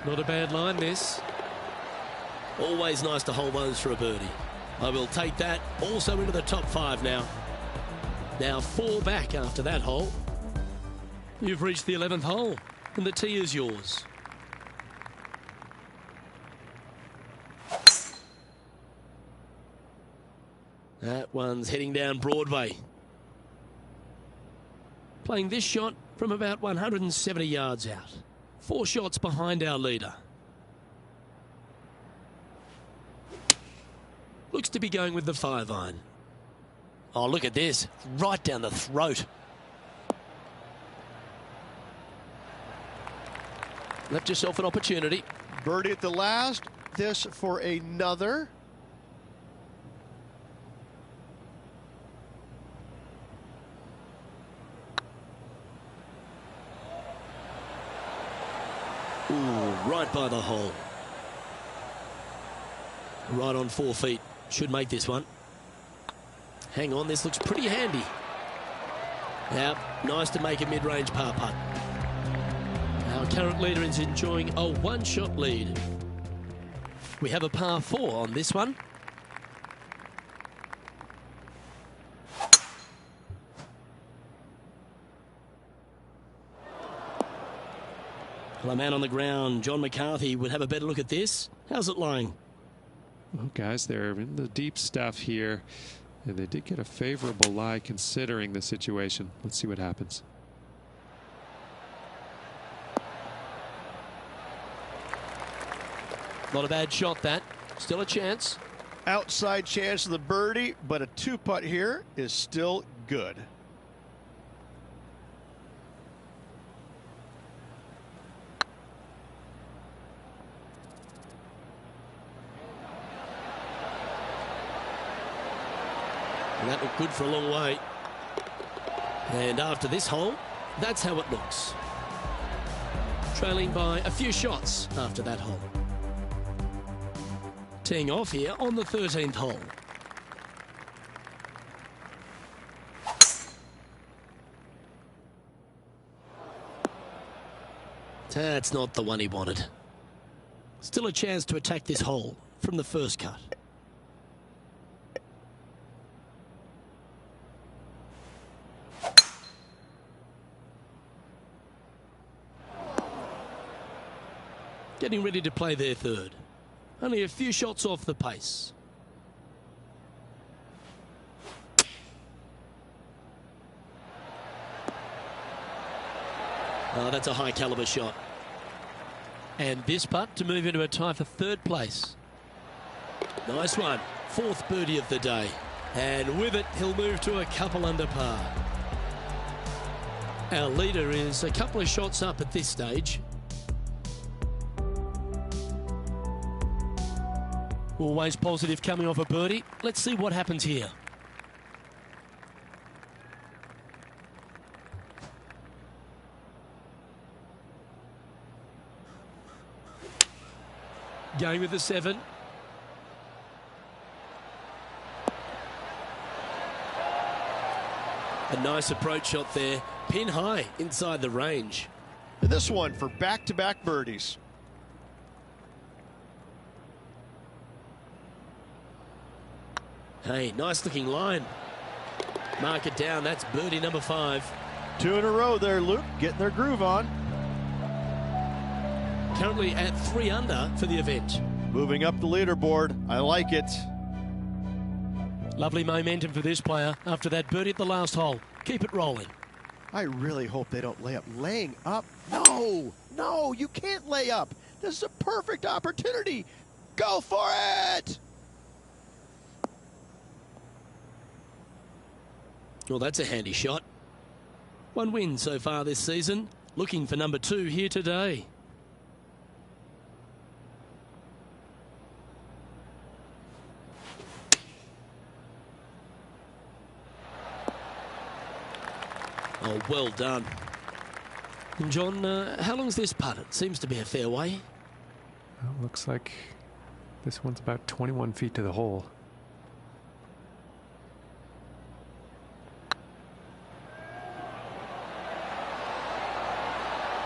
Not a bad line, this. Always nice to hold those for a birdie. I will take that also into the top 5 now. Now 4 back after that hole. You've reached the 11th hole, and the tee is yours. That one's heading down Broadway. Playing this shot from about 170 yards out. 4 shots behind our leader. Looks to be going with the 5-iron. Oh, look at this. Right down the throat. Left yourself an opportunity. Birdie at the last. This for another. Ooh, right by the hole. Right on 4 feet. Should make this one. Hang on, this looks pretty handy. Now, nice to make a mid-range par putt. Our current leader is enjoying a 1-shot lead. We have a par 4 on this one. Well, a man on the ground, John McCarthy, would have a better look at this. How's it lying? Well, guys, they're in the deep stuff here, and they did get a favorable lie considering the situation. Let's see what happens. Not a bad shot, that. Still a chance. Outside chance of the birdie, but a 2-putt here is still good. And that looked good for a long way. And after this hole, that's how it looks. Trailing by a few shots after that hole. Teeing off here on the 13th hole. That's not the one he wanted. Still a chance to attack this hole from the first cut. Getting ready to play their third. Only a few shots off the pace. Oh, that's a high caliber shot. And this putt to move into a tie for 3rd place. Nice one. 4th birdie of the day. And with it, he'll move to a couple under par. Our leader is a couple of shots up at this stage. Always positive coming off a birdie. Let's see what happens here. Going with the 7. A nice approach shot there. Pin high inside the range. And this one for back-to-back birdies. Hey, nice looking line. Mark it down. That's birdie number 5. 2 in a row there, Luke. Getting their groove on. Currently at 3 under for the event. Moving up the leaderboard. I like it. Lovely momentum for this player after that birdie at the last hole. Keep it rolling. I really hope they don't lay up. Laying up? No, no, you can't lay up. This is a perfect opportunity. Go for it! Well, that's a handy shot. 1 win so far this season. Looking for number 2 here today. Oh, well done. And John, how long's this putt? It seems to be a fair way. Well, looks like this one's about 21 feet to the hole.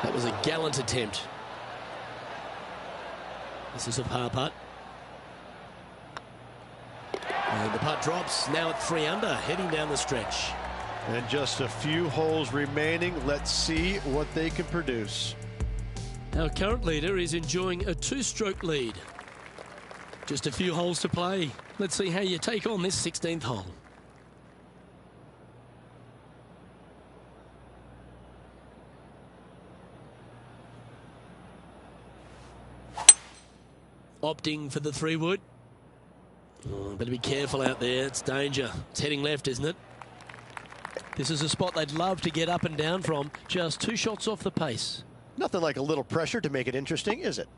That was a gallant attempt. This is a par putt. And the putt drops, now at 3 under, heading down the stretch. And just a few holes remaining. Let's see what they can produce. Our current leader is enjoying a 2-stroke lead. Just a few holes to play. Let's see how you take on this 16th hole. Opting for the 3-wood. Oh, better be careful out there. It's danger. It's heading left, isn't it? This is a spot they'd love to get up and down from. Just 2 shots off the pace. Nothing like a little pressure to make it interesting, is it?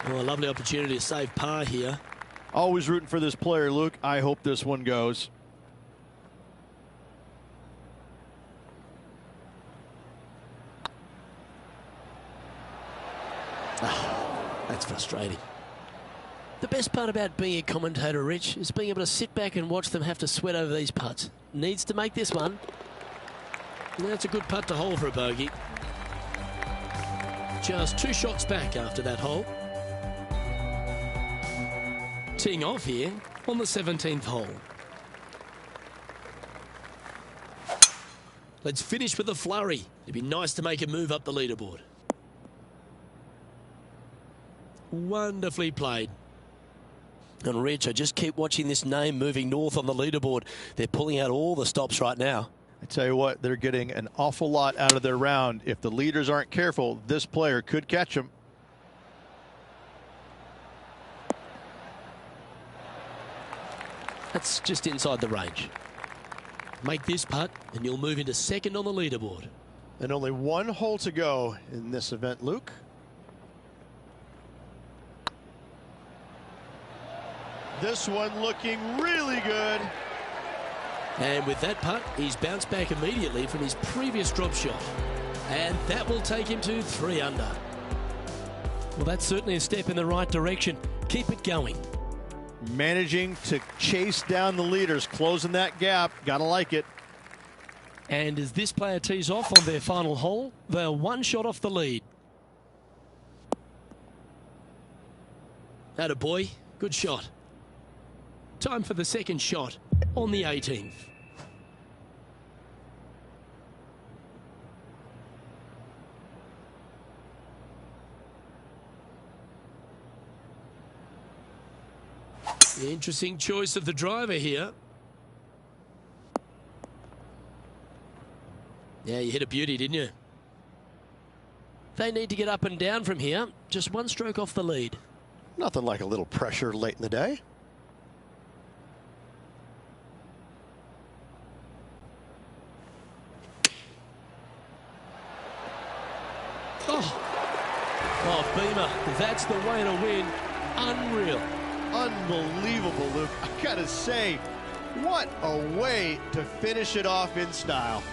Oh, a lovely opportunity to save par here. Always rooting for this player, Luke. I hope this one goes. Oh, that's frustrating. The best part about being a commentator, Rich, is being able to sit back and watch them have to sweat over these putts. Needs to make this one. That's a good putt to hole for a bogey. Just 2 shots back after that hole. Teeing off here on the 17th hole. Let's finish with a flurry. It'd be nice to make a move up the leaderboard. Wonderfully played. And Rich, I just keep watching this name moving north on the leaderboard. They're pulling out all the stops right now. I tell you what, they're getting an awful lot out of their round. If the leaders aren't careful, this player could catch them. That's just inside the range. Make this putt and you'll move into second on the leaderboard. And only 1 hole to go in this event, Luke. This one looking really good. And with that putt, he's bounced back immediately from his previous drop shot. And that will take him to 3 under. Well, that's certainly a step in the right direction. Keep it going. Managing to chase down the leaders, closing that gap. Gotta like it. And as this player tees off on their final hole, they're 1 shot off the lead. Attaboy, good shot. Time for the 2nd shot on the 18th. Interesting choice of the driver here. Yeah, you hit a beauty, didn't you? They need to get up and down from here. Just 1 stroke off the lead. Nothing like a little pressure late in the day. Oh, Beamer, that's the way to win. Unreal. Unbelievable, Luke. I gotta say, what a way to finish it off in style.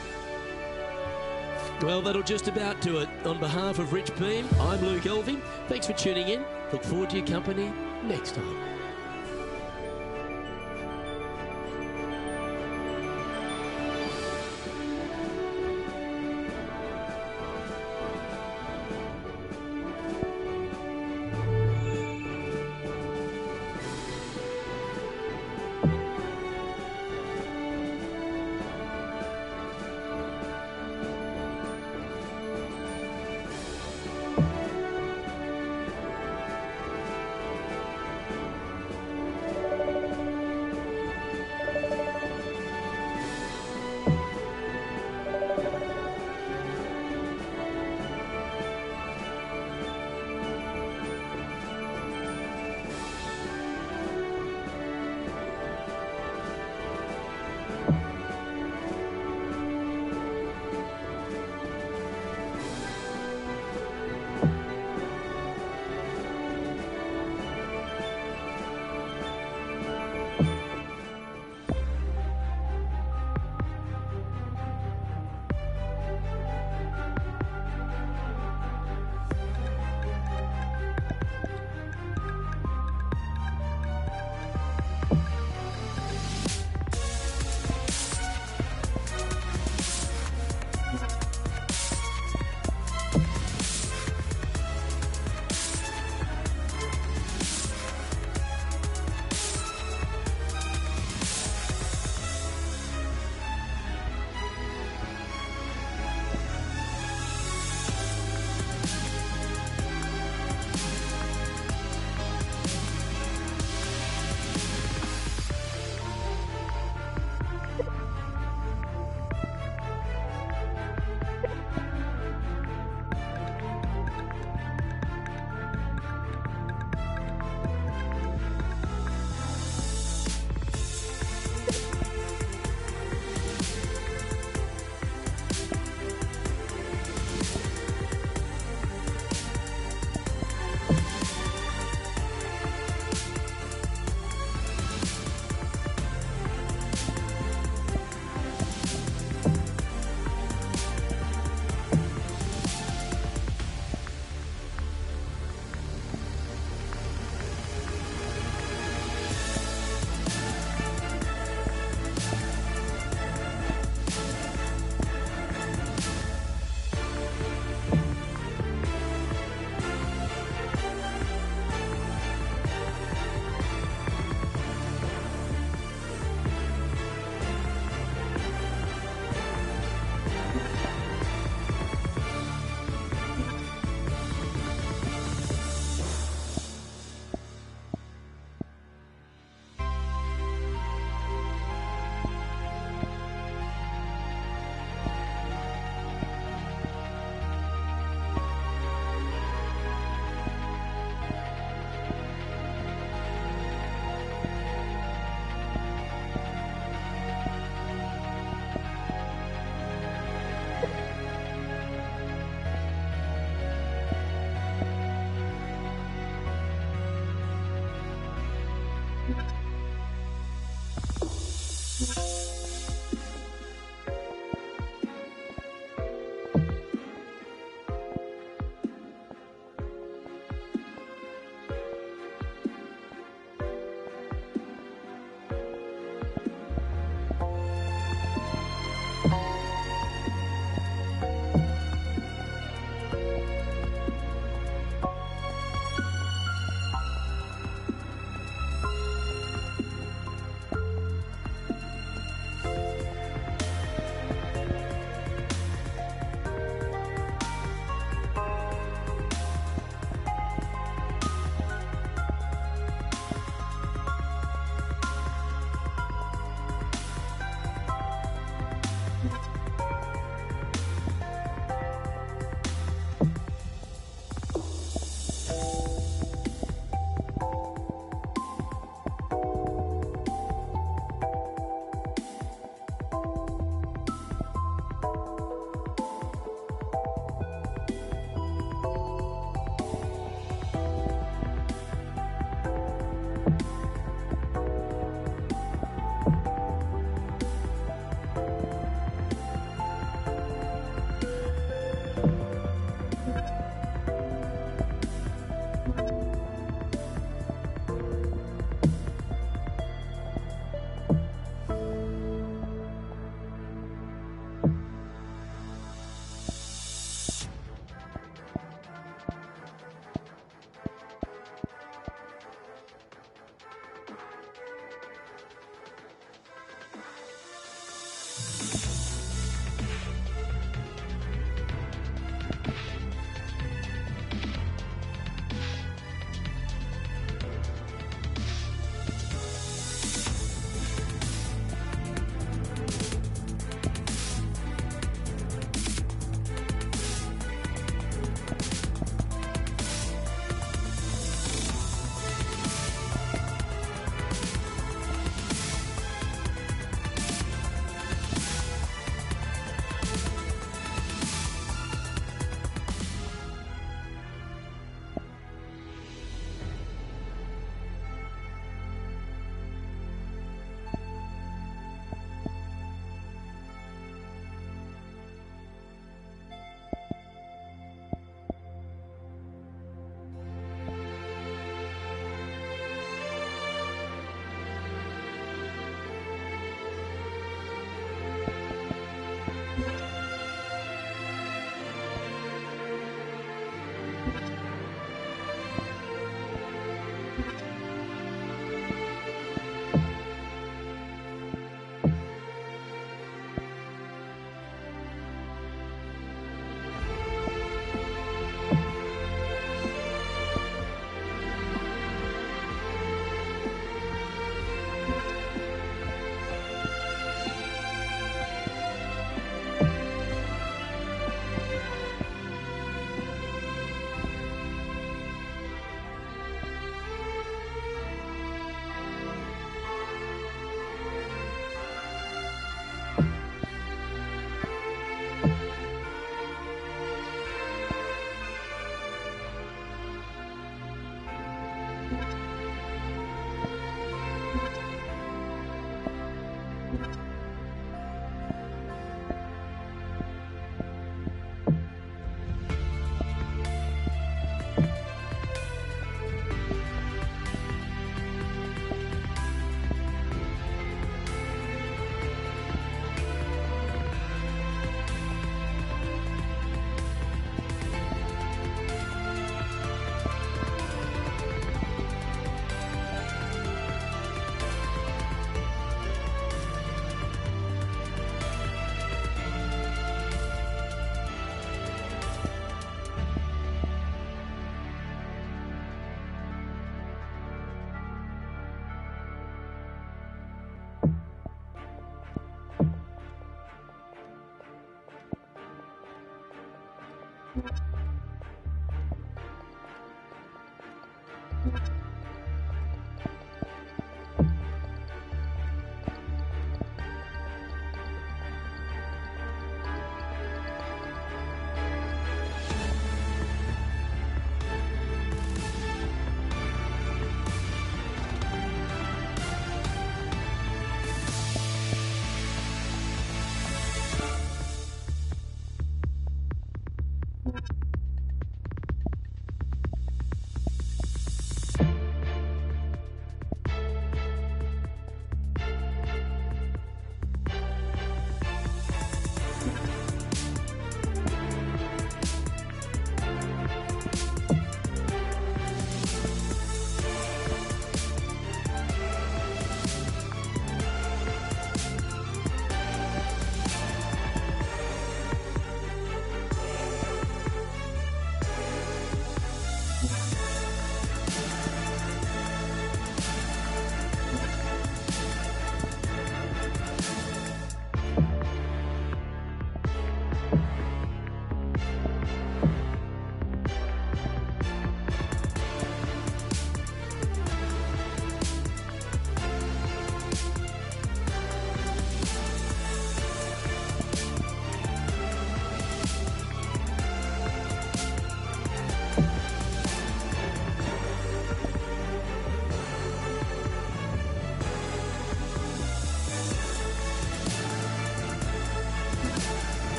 Well, that'll just about do it. On behalf of Rich Beam, I'm Luke Elving. Thanks for tuning in. Look forward to your company next time.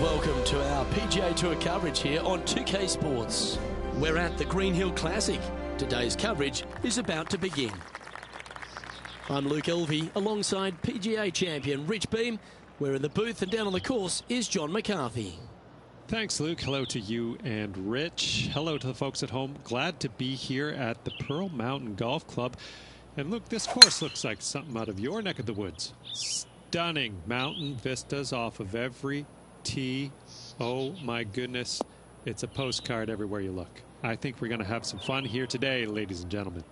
Welcome to our PGA Tour coverage here on 2K Sports. We're at the Green Hill Classic. Today's coverage is about to begin. I'm Luke Elvey alongside PGA champion Rich Beam. We're in the booth, and down on the course is John McCarthy. Thanks, Luke. Hello to you and Rich. Hello to the folks at home. Glad to be here at the Pearl Mountain Golf Club. And Luke, this course looks like something out of your neck of the woods. Stunning mountain vistas off of every tee. Oh my goodness, it's a postcard everywhere you look. I think we're going to have some fun here today, ladies and gentlemen.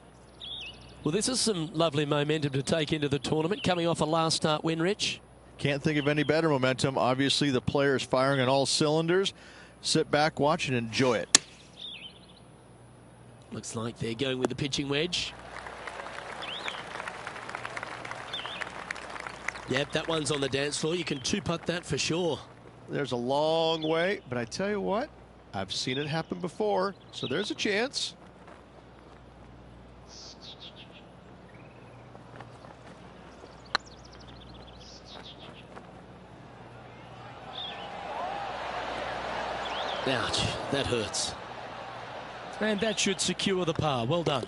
Well, this is some lovely momentum to take into the tournament, coming off a last start win, Rich. Can't think of any better momentum. Obviously, the players firing on all cylinders. Sit back, watch, and enjoy it. Looks like they're going with the pitching wedge. Yep, that one's on the dance floor. You can two-putt that for sure. There's a long way, but I tell you what, I've seen it happen before, so there's a chance. Ouch, that hurts. And that should secure the par. Well done.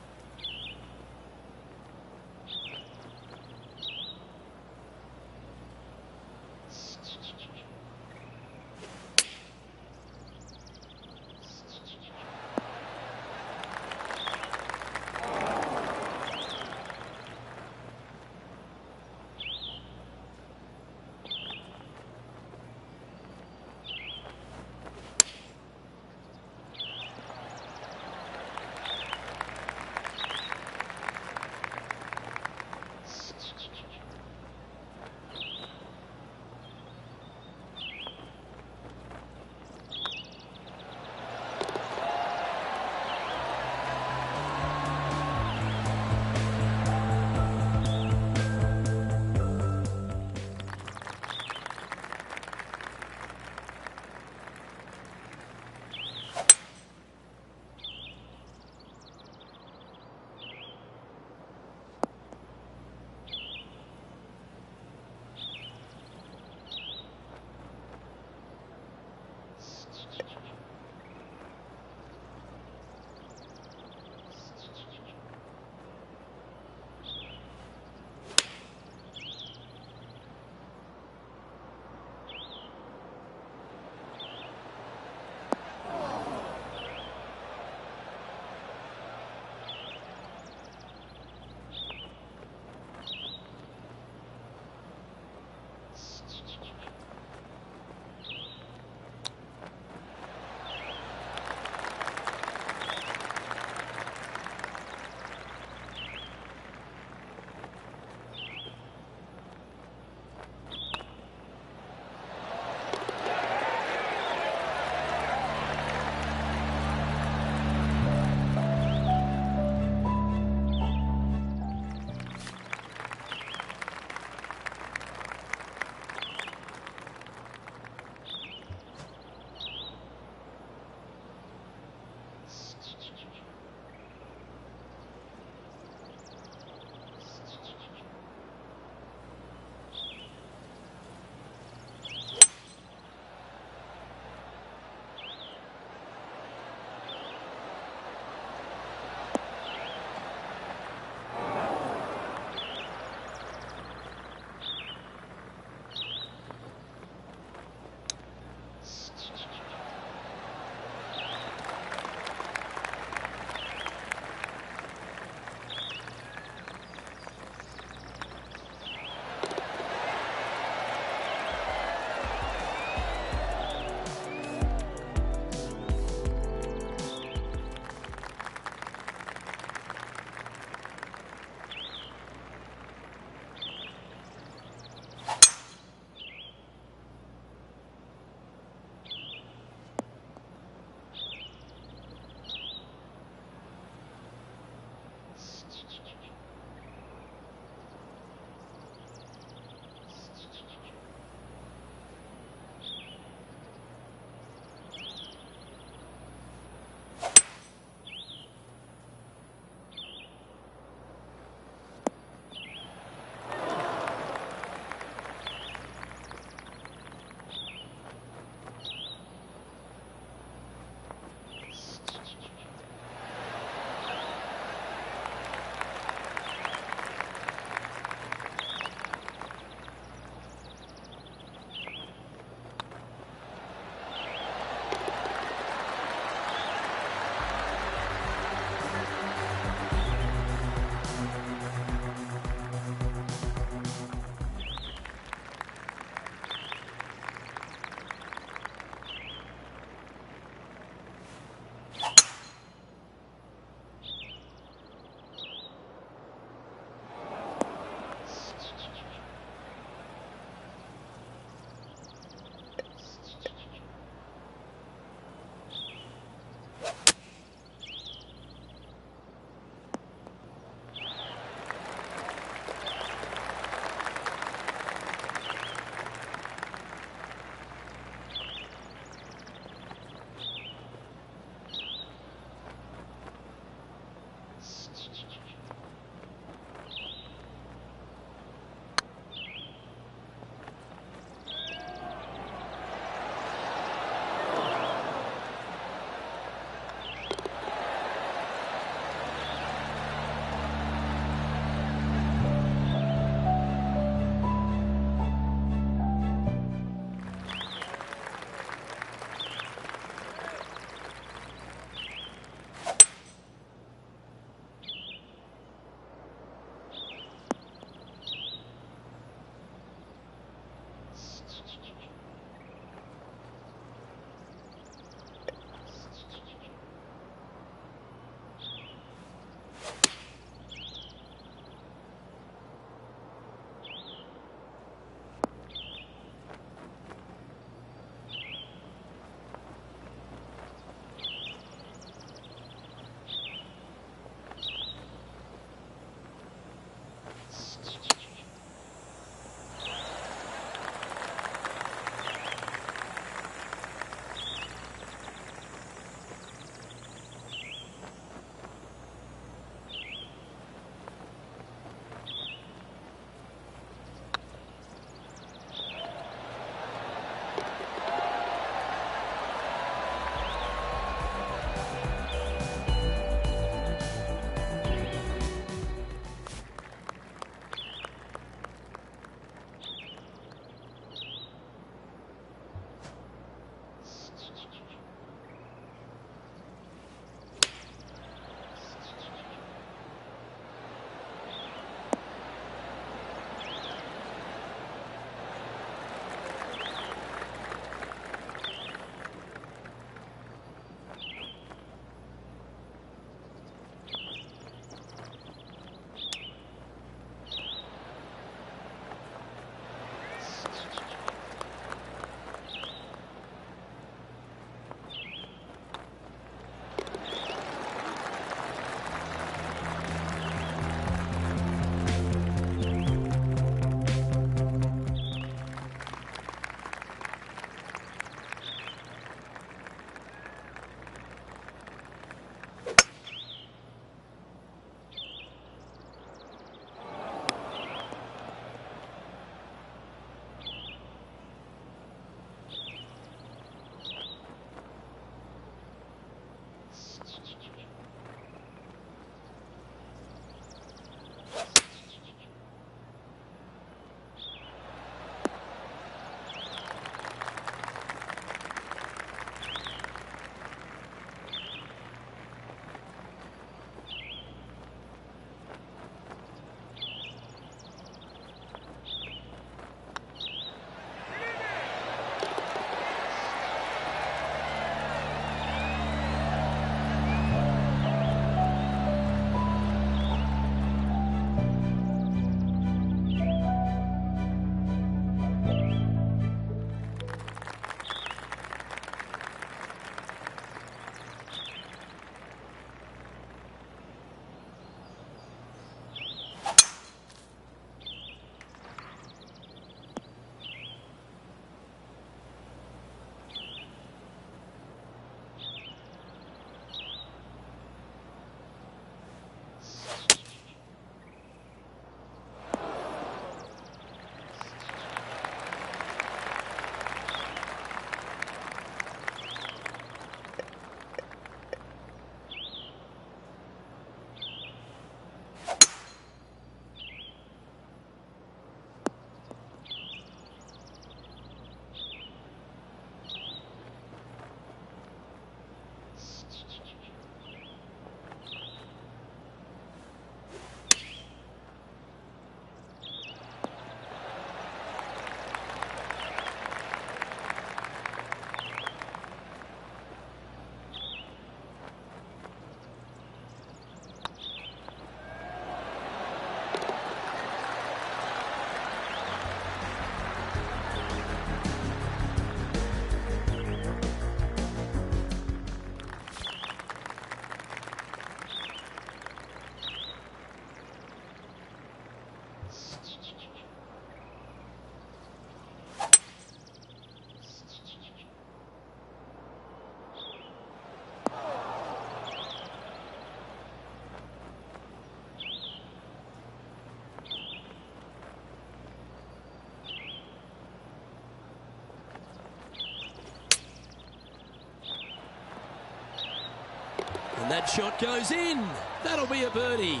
And that shot goes in. That'll be a birdie.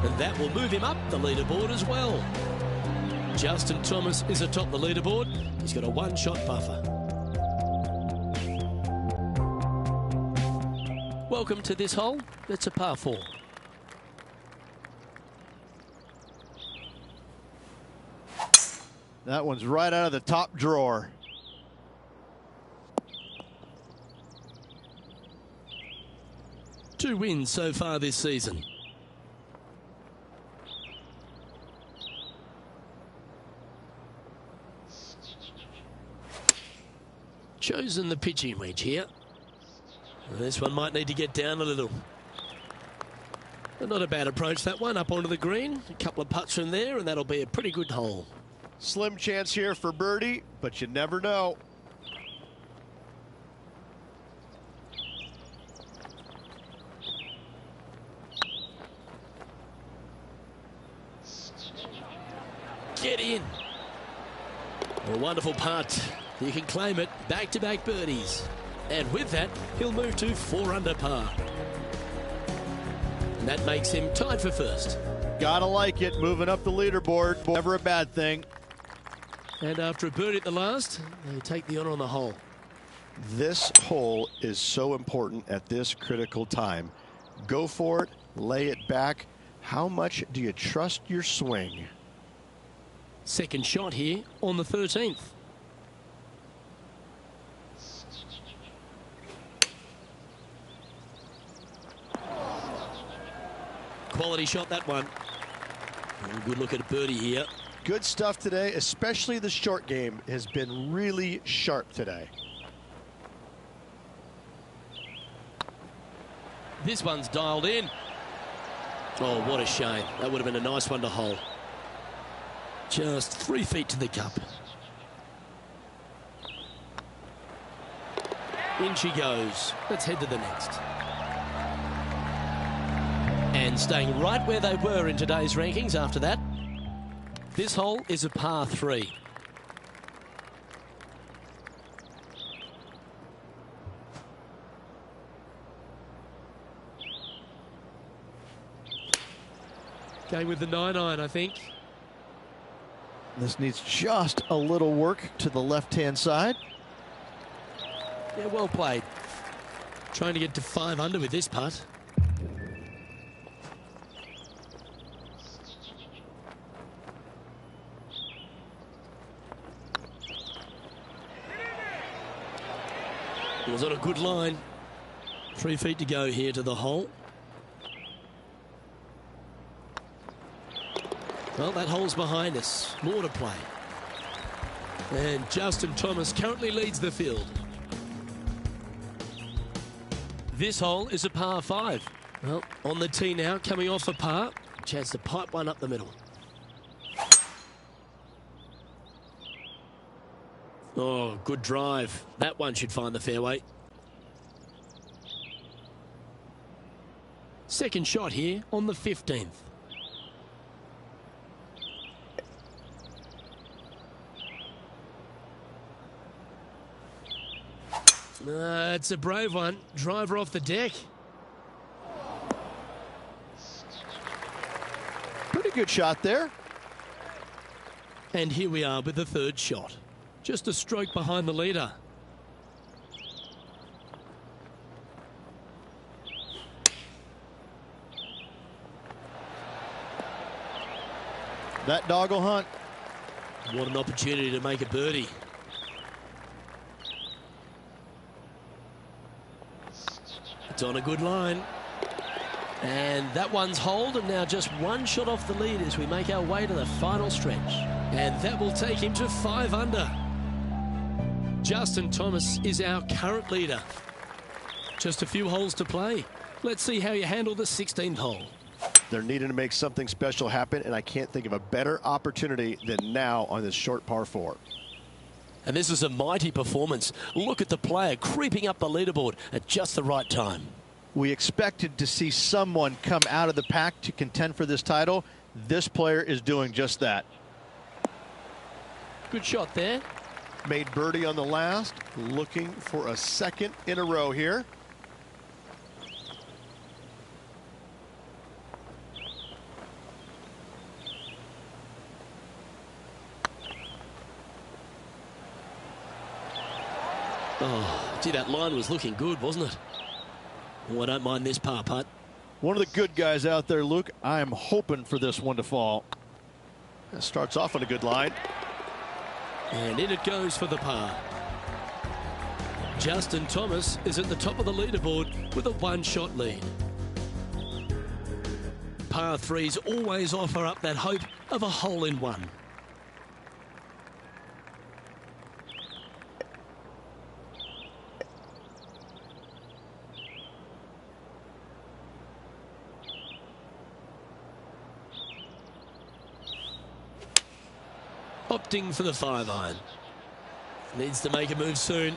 And that will move him up the leaderboard as well. Justin Thomas is atop the leaderboard. He's got a one-shot buffer. Welcome to this hole. It's a par 4. That one's right out of the top drawer. Two wins so far this season. Chosen the pitching wedge here. This one might need to get down a little. But not a bad approach, that one, up onto the green. A couple of putts from there, and that'll be a pretty good hole. Slim chance here for birdie, but you never know. Get in. A wonderful putt. You can claim it. Back-to-back birdies. And with that, he'll move to 4 under par. And that makes him tied for first. Gotta like it, moving up the leaderboard. Never a bad thing. And after a birdie at the last, they take the honor on the hole. This hole is so important at this critical time. Go for it, lay it back. How much do you trust your swing? Second shot here on the 13th. Quality shot, that one. Oh, good look at a birdie here. Good stuff today, especially the short game has been really sharp today. This one's dialed in. Oh, what a shame. That would have been a nice one to hole. Just 3 feet to the cup. In she goes. Let's head to the next. And staying right where they were in today's rankings after that, this hole is a par 3. Going with the 9-iron, I think. This needs just a little work to the left-hand side. Yeah, well played. Trying to get to 5 under with this putt. It was on a good line. 3 feet to go here to the hole. Well, that hole's behind us. More to play. And Justin Thomas currently leads the field. This hole is a par 5. Well, on the tee now, coming off a par. Chance to pipe one up the middle. Oh, good drive. That one should find the fairway. Second shot here on the 15th. It's a brave one. Driver off the deck. Pretty good shot there. And here we are with the third shot. Just a stroke behind the leader. That dog will hunt. What an opportunity to make a birdie. It's on a good line. And that one's holed, and now just one shot off the lead as we make our way to the final stretch. And that will take him to 5 under. Justin Thomas is our current leader. Just a few holes to play. Let's see how you handle the 16th hole. They're needing to make something special happen, and I can't think of a better opportunity than now on this short par 4. And this is a mighty performance. Look at the player creeping up the leaderboard at just the right time. We expected to see someone come out of the pack to contend for this title. This player is doing just that. Good shot there. Made birdie on the last, looking for a second in a row here. Oh, gee, that line was looking good, wasn't it? Oh, I don't mind this par putt. One of the good guys out there, Luke. I am hoping for this one to fall. That starts off on a good line. And in it goes for the par. Justin Thomas is at the top of the leaderboard with a one-shot lead. Par threes always offer up that hope of a hole-in-one. Opting for the 5-iron. Needs to make a move soon.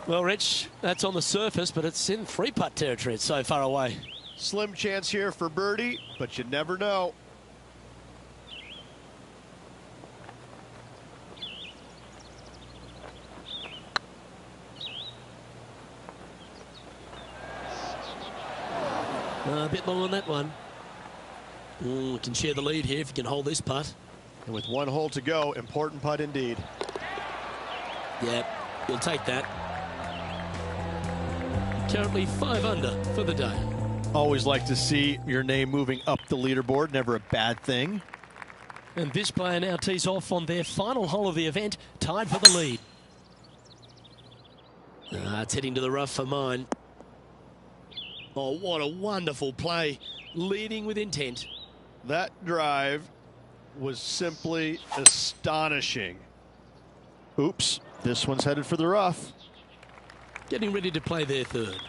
Well, Rich, that's on the surface, but it's in three-putt territory. It's so far away. Slim chance here for birdie, but you never know. A bit long on that one. Can share the lead here if you can hold this putt. And with one hole to go, important putt indeed. Yeah, you'll take that. Currently 5 under for the day. Always like to see your name moving up the leaderboard. Never a bad thing. And this player now tees off on their final hole of the event, tied for the lead. It's heading to the rough for mine. Oh, what a wonderful play. Leading with intent. That drive was simply astonishing. Oops, this one's headed for the rough. Getting ready to play their third.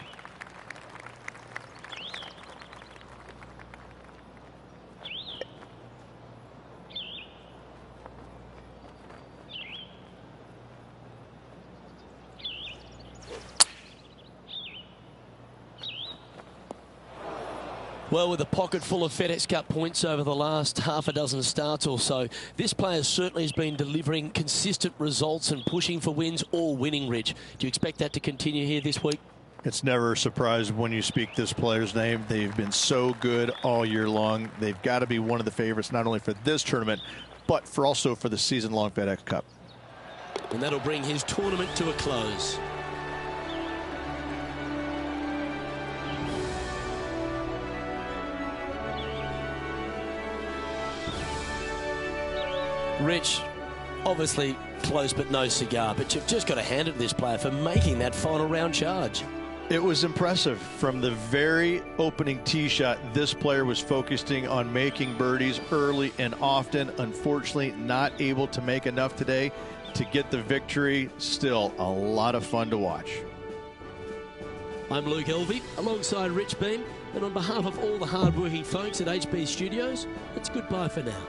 Well, with a pocket full of FedEx Cup points over the last half a dozen starts or so, this player certainly has been delivering consistent results and pushing for wins or winning, Rich. Do you expect that to continue here this week? It's never a surprise when you speak this player's name. They've been so good all year long. They've got to be one of the favorites, not only for this tournament, but also for the season-long FedEx Cup. And that'll bring his tournament to a close. Rich, obviously close but no cigar, but you've just got to hand it to this player for making that final round charge. It was impressive. From the very opening tee shot, this player was focusing on making birdies early and often. Unfortunately, not able to make enough today to get the victory. Still a lot of fun to watch. I'm Luke Elvey, alongside Rich Beam, and on behalf of all the hard-working folks at HB Studios, it's goodbye for now.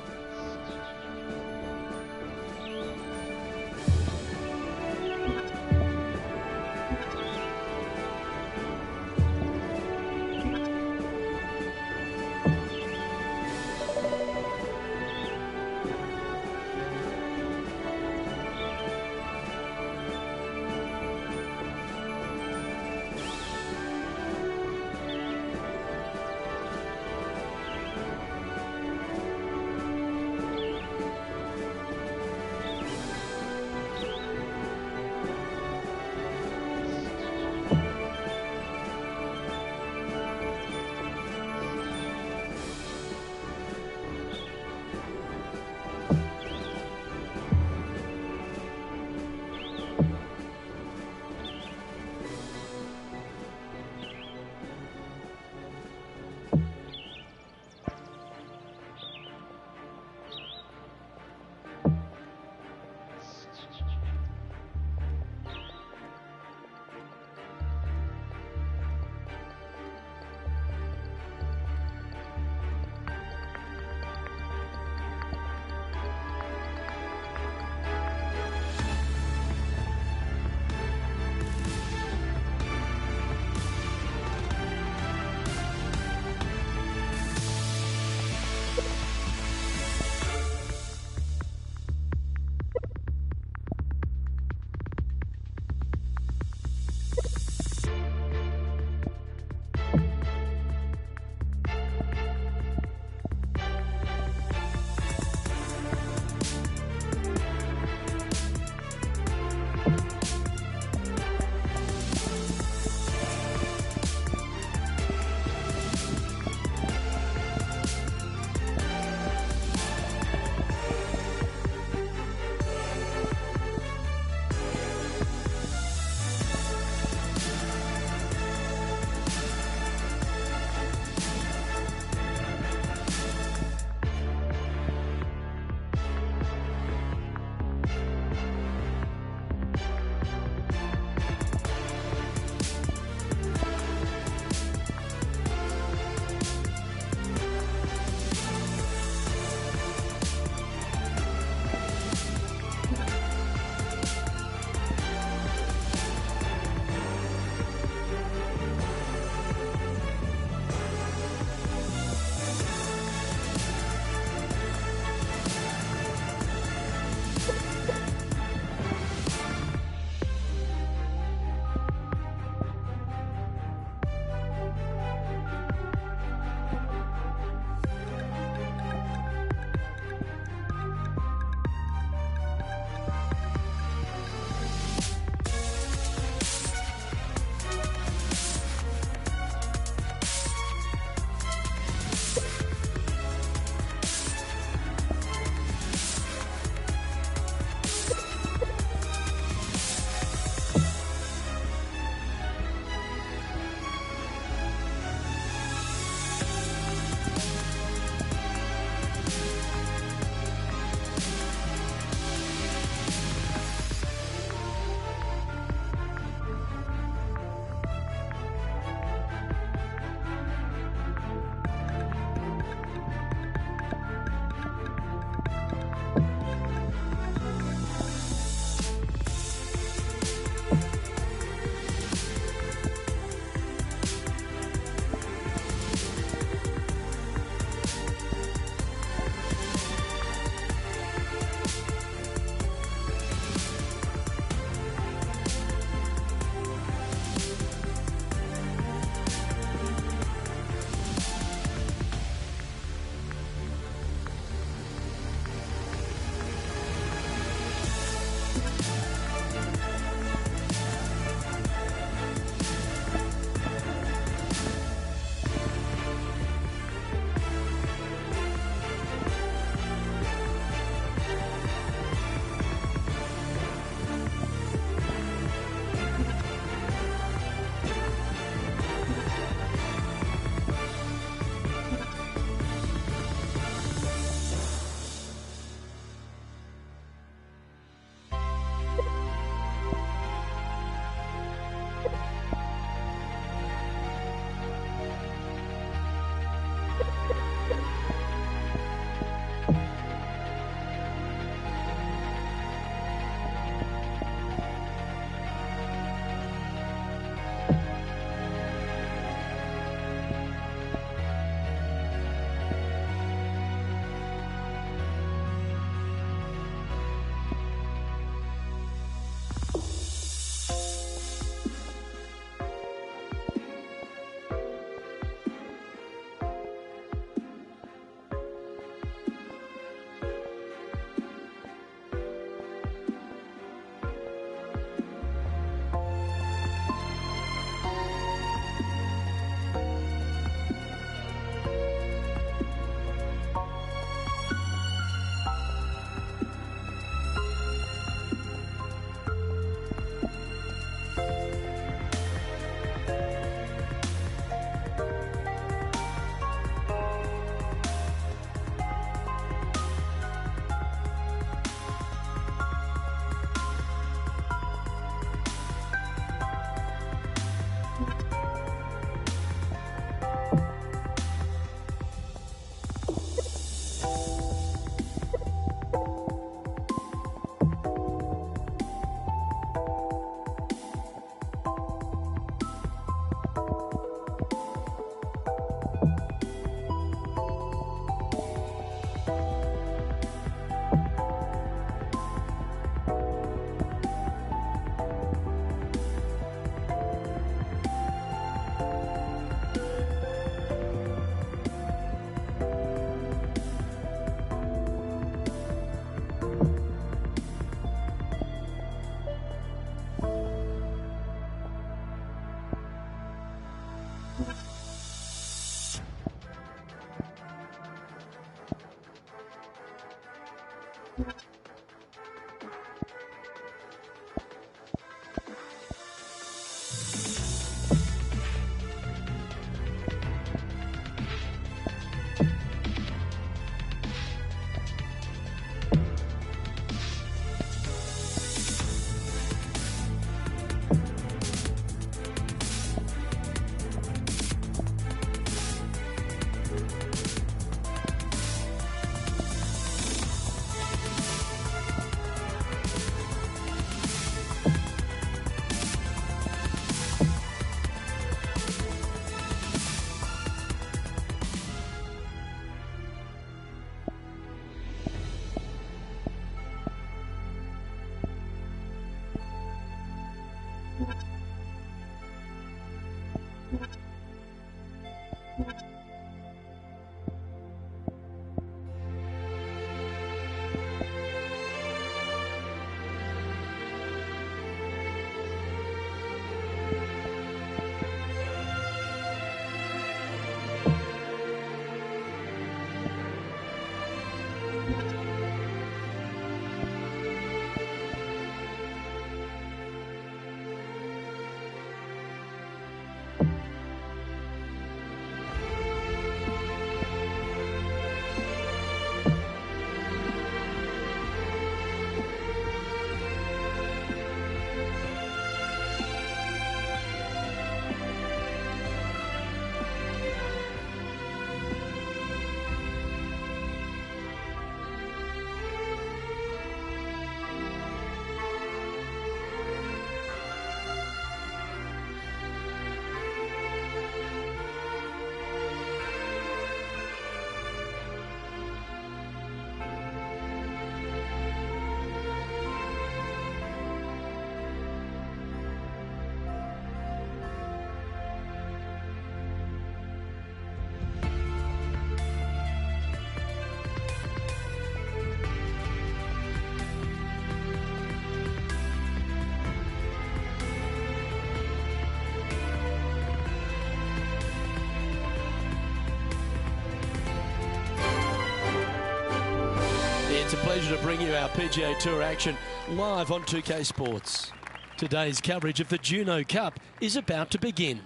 It's a pleasure to bring you our PGA Tour action live on 2K Sports. Today's coverage of the Juno Cup is about to begin.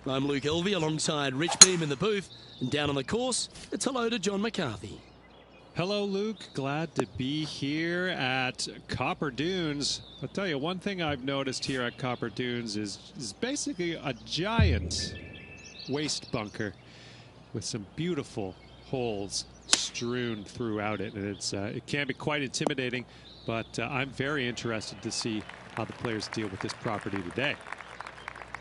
I'm Luke Elvey alongside Rich Beam in the booth, and down on the course, it's hello to John McCarthy. Hello, Luke. Glad to be here at Copper Dunes. I'll tell you, one thing I've noticed here at Copper Dunes is basically a giant waste bunker with some beautiful holes strewn throughout it, and it can be quite intimidating, but I'm very interested to see how the players deal with this property today.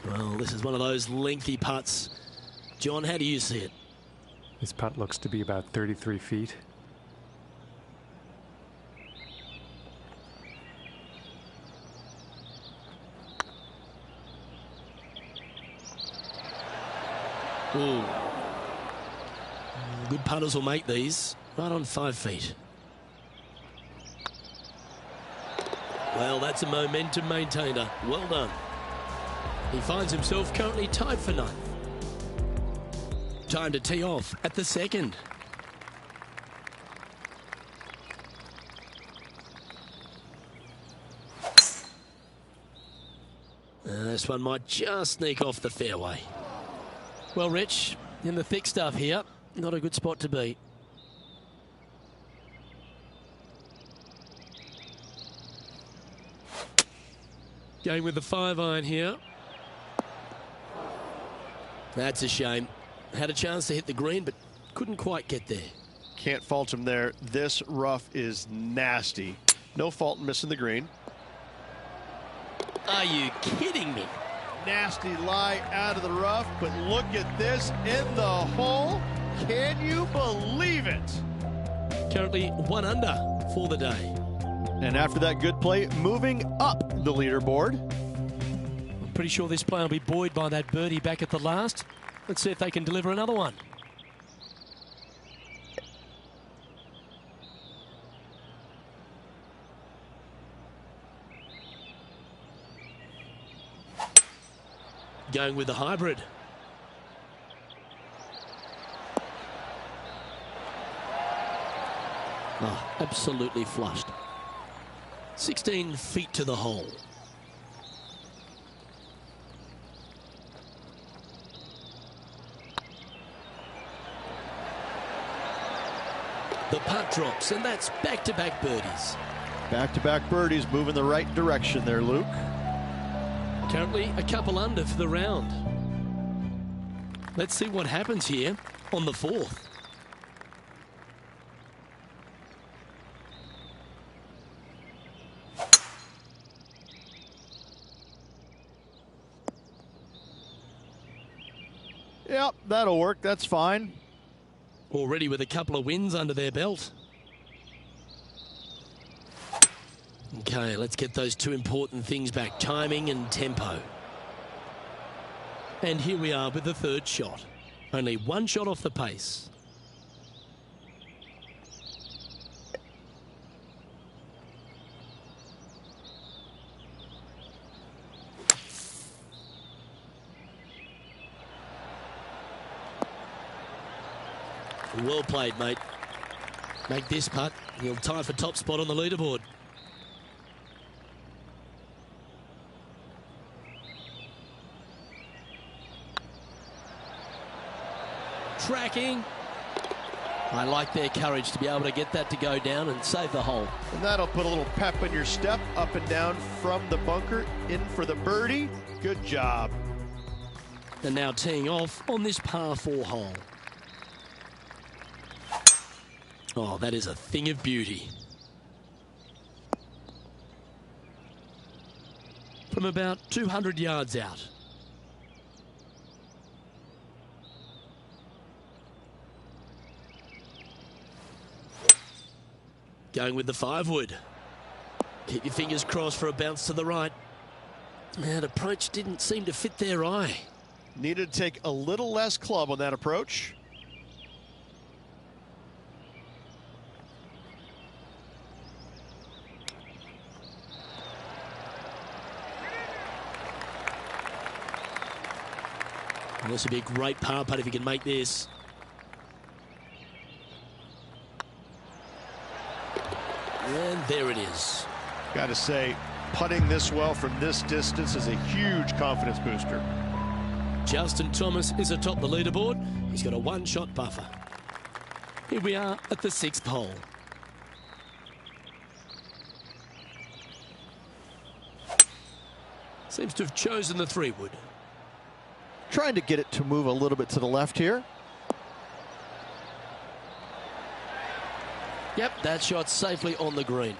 Well, this is one of those lengthy putts. John, how do you see it? This putt looks to be about 33 feet. Ooh. Good putters will make these right on 5 feet. Well, that's a momentum maintainer. Well done. He finds himself currently tied for 9th. Time to tee off at the 2nd. This one might just sneak off the fairway. Well, Rich, in the thick stuff here, not a good spot to be. Going with the 5-iron here. That's a shame. Had a chance to hit the green, but couldn't quite get there. Can't fault him there. This rough is nasty. No fault in missing the green. Are you kidding me? Nasty lie out of the rough, but look at this in the hole. Can you believe it? Currently 1 under for the day. And after that good play, moving up the leaderboard. I'm pretty sure this player will be buoyed by that birdie back at the last. Let's see if they can deliver another one. Going with the hybrid. Oh, absolutely flushed. 16 feet to the hole. The putt drops, and that's back-to-back birdies. Back-to-back birdies, moving the right direction there, Luke. Currently a couple under for the round. Let's see what happens here on the 4th. Yep, that'll work. That's fine. Already with a couple of wins under their belt. Okay, let's get those two important things back, timing and tempo. And here we are with the 3rd shot. Only one shot off the pace. Well played, mate. Make this putt. He'll tie for top spot on the leaderboard. Tracking. I like their courage to be able to get that to go down and save the hole. And that'll put a little pep in your step, up and down from the bunker, in for the birdie. Good job. And now teeing off on this par 4 hole. Oh, that is a thing of beauty. From about 200 yards out. Going with the 5-wood. Keep your fingers crossed for a bounce to the right. That approach didn't seem to fit their eye. Needed to take a little less club on that approach. And this would be a great par putt if he can make this. And there it is. Got to say, putting this well from this distance is a huge confidence booster. Justin Thomas is atop the leaderboard. He's got a one-shot buffer. Here we are at the 6th hole. Seems to have chosen the 3-wood. Trying to get it to move a little bit to the left here. Yep, that shot safely on the green.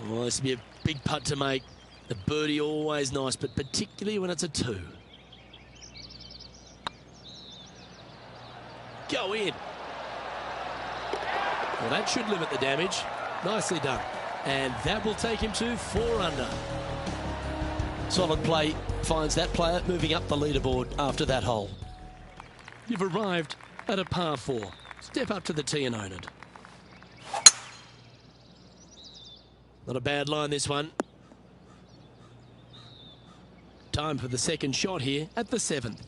Well, this would be a big putt to make. The birdie always nice, but particularly when it's a 2. Go in. Well, that should limit the damage. Nicely done. And that will take him to 4 under. Solid play finds that player moving up the leaderboard after that hole. You've arrived at a par 4. Step up to the tee and own it. Not a bad line, this one. Time for the 2nd shot here at the 7th.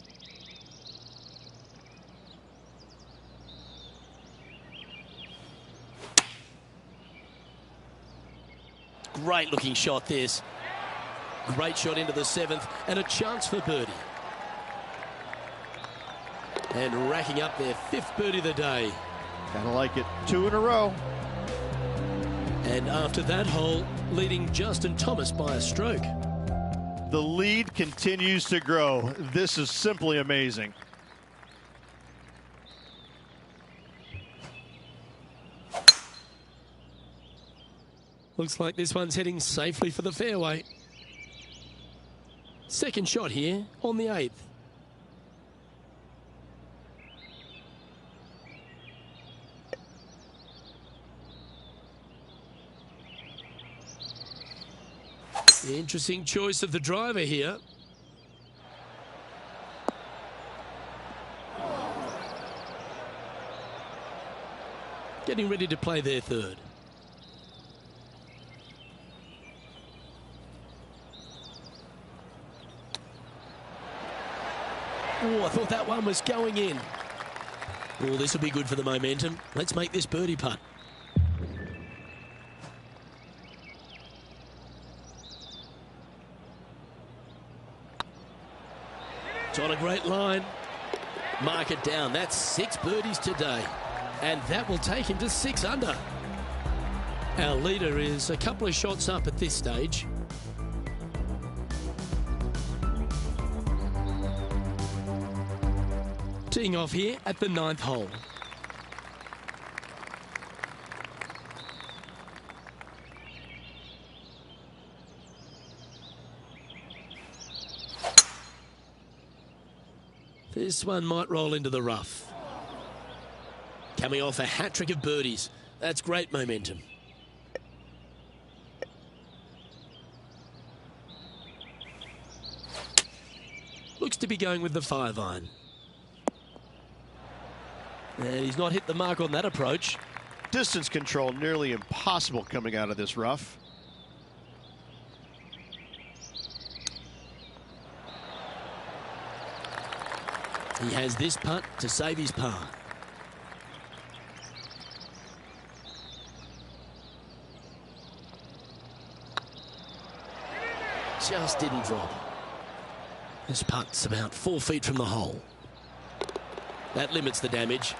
Great looking shot, this. Great shot into the 7th and a chance for birdie. And racking up their 5th birdie of the day. Kind of like it. 2 in a row. And after that hole, leading Justin Thomas by a stroke. The lead continues to grow. This is simply amazing. Looks like this one's heading safely for the fairway. 2nd shot here on the 8th. Interesting choice of the driver here. Getting ready to play their 3rd. Oh, I thought that one was going in. Oh, this will be good for the momentum. Let's make this birdie putt. It's on a great line. Mark it down. That's 6 birdies today. And that will take him to 6 under. Our leader is a couple of shots up at this stage. Teeing off here at the 9th hole. This one might roll into the rough. Coming off a hat-trick of birdies. That's great momentum. Looks to be going with the 5-iron. And he's not hit the mark on that approach. Distance control nearly impossible coming out of this rough. He has this putt to save his par. Just didn't drop. This putt's about 4 feet from the hole. That limits the damage.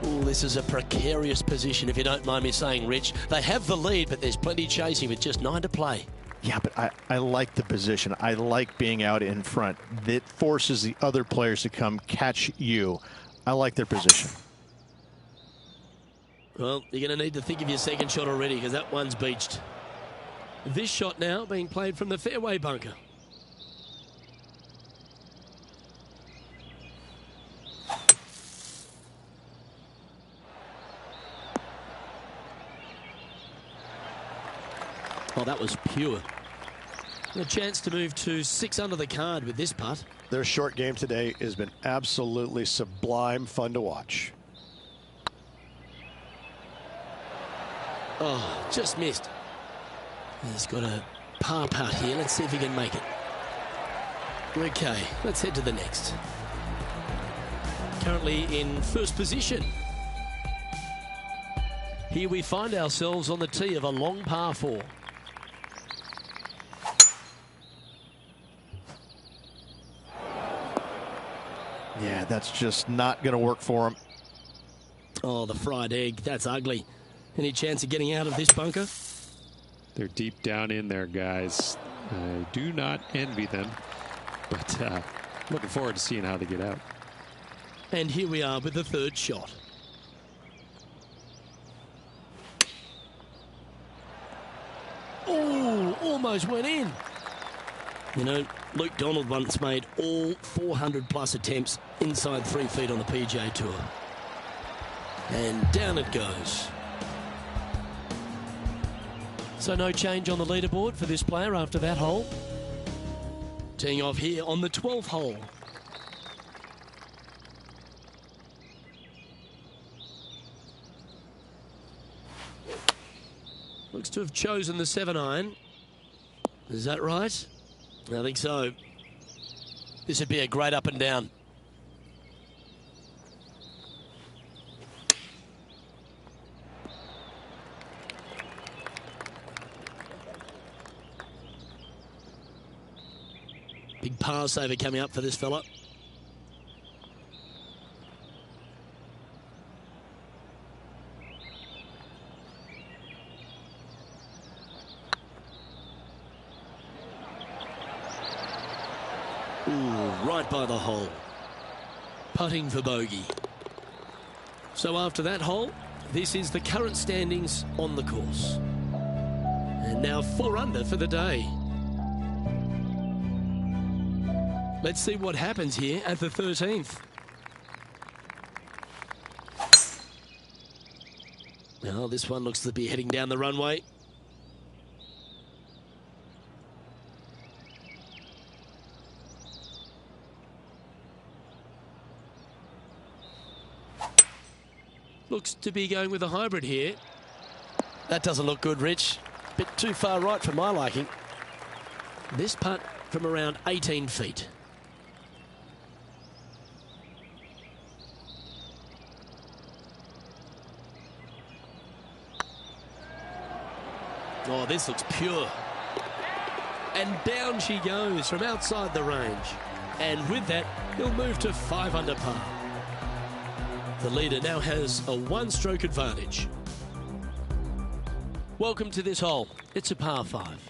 Ooh, this is a precarious position, if you don't mind me saying, Rich. They have the lead, but there's plenty chasing with just 9 to play. Yeah, but I like the position. I like being out in front. That forces the other players to come catch you. I like their position. Well, you're going to need to think of your second shot already, because that one's beached. This shot now being played from the fairway bunker. Oh, that was pure. A chance to move to 6 under the card with this putt. Their short game today has been absolutely sublime fun to watch. Oh, just missed. He's got a par putt here. Let's see if he can make it. Okay, let's head to the next. Currently in first position. Here we find ourselves on the tee of a long par 4. Yeah, that's just not going to work for him. Oh, the fried egg. That's ugly. Any chance of getting out of this bunker? They're deep down in there, guys. I do not envy them, but looking forward to seeing how they get out. And here we are with the 3rd shot. Oh, almost went in. You know, Luke Donald once made all 400-plus attempts inside 3 feet on the PGA Tour. And down it goes. So no change on the leaderboard for this player after that hole. Teeing off here on the 12th hole. Looks to have chosen the 7-iron. Is that right? I think so. This would be a great up and down. Big par saver coming up for this fella. Ooh, right by the hole. Putting for bogey. So after that hole, this is the current standings on the course. And now 4 under for the day. Let's see what happens here at the 13th. Now this one looks to be heading down the runway. Looks to be going with a hybrid here. That doesn't look good, Rich. Bit too far right for my liking. This putt from around 18 feet. Oh, this looks pure. And down she goes from outside the range. And with that, he'll move to 5 under par. The leader now has a 1-stroke advantage. Welcome to this hole. It's a par 5.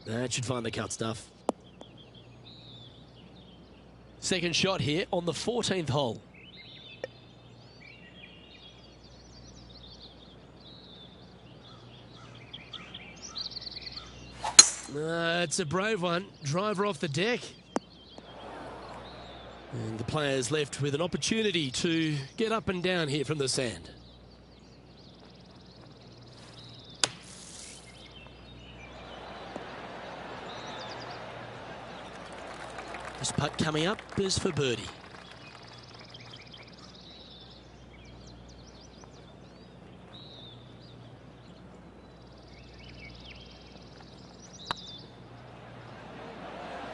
That should find the cut stuff. Second shot here on the 14th hole. It's a brave one. Driver off the deck. And the player's left with an opportunity to get up and down here from the sand. This putt coming up is for birdie.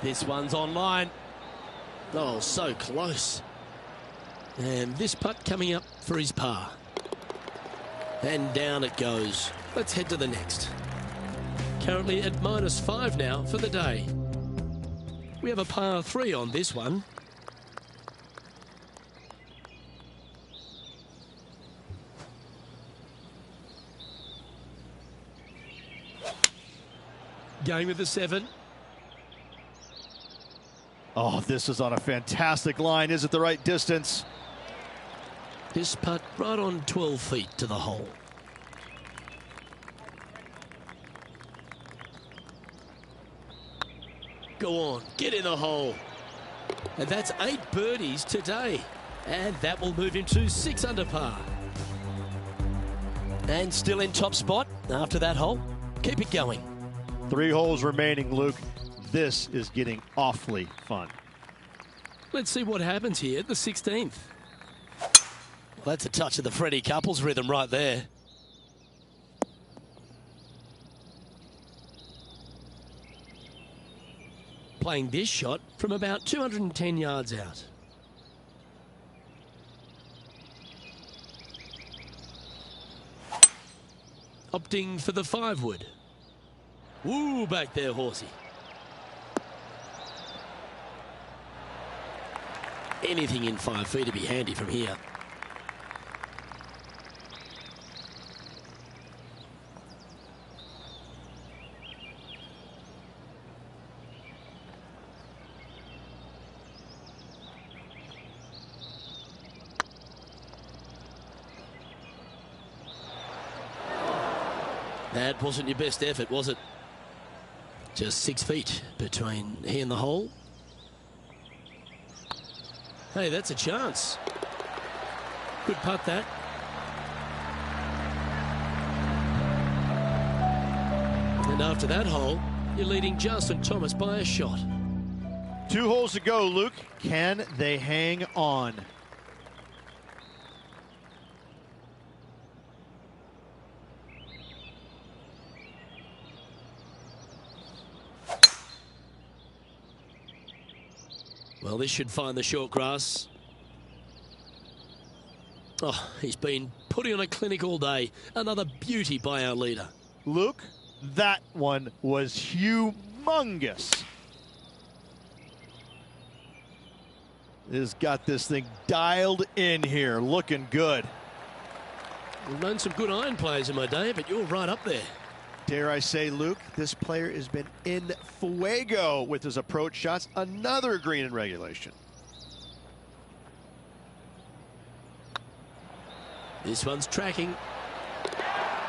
This one's online. Oh, so close. And this putt coming up for his par. And down it goes. Let's head to the next. Currently at -5 now for the day. We have a par 3 on this one. Going with the 7. Oh, this is on a fantastic line. Is it the right distance? This putt right on 12 feet to the hole. Go on, get in the hole. And that's 8 birdies today. And that will move him to 6 under par. And still in top spot after that hole. Keep it going. 3 holes remaining, Luke. This is getting awfully fun. Let's see what happens here at the 16th. Well, that's a touch of the Freddie Couples rhythm right there. Playing this shot from about 210 yards out. Opting for the 5-wood. Woo, back there, horsey. Anything in 5 feet to be handy from here. That wasn't your best effort, was it? Just 6 feet between he and the hole. Hey, that's a chance. Good putt, that. And after that hole, you're leading Justin Thomas by a shot. 2 holes to go, Luke. Can they hang on? Well, this should find the short grass. Oh, he's been putting on a clinic all day. Another beauty by our leader. Luke, that one was humongous. Has got this thing dialed in here, looking good. We've known some good iron players in my day, but you're right up there. Dare I say, Luke, this player has been in fuego with his approach shots. Another green in regulation. This one's tracking.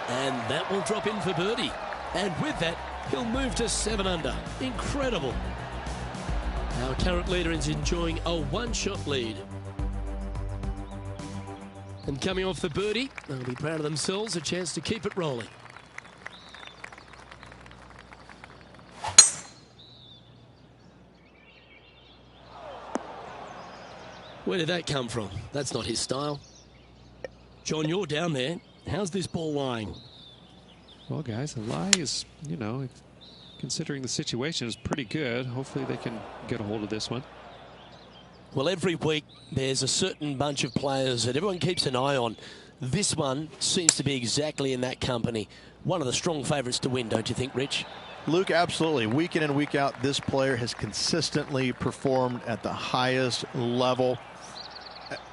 And that will drop in for birdie. And with that, he'll move to 7 under. Incredible. Our current leader is enjoying a 1-shot lead. And coming off the birdie, they'll be proud of themselves, a chance to keep it rolling. Where did that come from? That's not his style. John, you're down there. How's this ball lying? Well, guys, the lie is, you know, considering the situation, is pretty good. Hopefully they can get a hold of this one. Well, every week there's a certain bunch of players that everyone keeps an eye on. This one seems to be exactly in that company. One of the strong favourites to win, don't you think, Rich? Luke, absolutely. Week in and week out, this player has consistently performed at the highest level.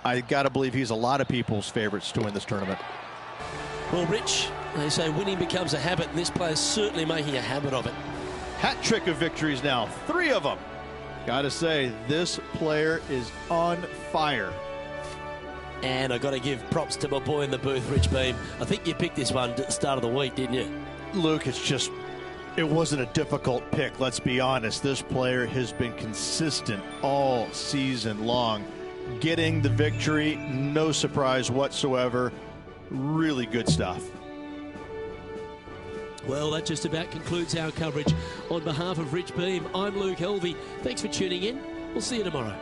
I got to believe he's a lot of people's favorites to win this tournament. Well, Rich, they say winning becomes a habit, and this player's certainly making a habit of it. Hat trick of victories now, 3 of them. Got to say, this player is on fire. And I got to give props to my boy in the booth, Rich Beam. I think you picked this one at the start of the week, didn't you? Luke, it wasn't a difficult pick, let's be honest. This player has been consistent all season long. Getting the victory, no surprise whatsoever. Really good stuff. Well, that just about concludes our coverage. On behalf of Rich Beam, I'm Luke Helvey. Thanks for tuning in. We'll see you tomorrow.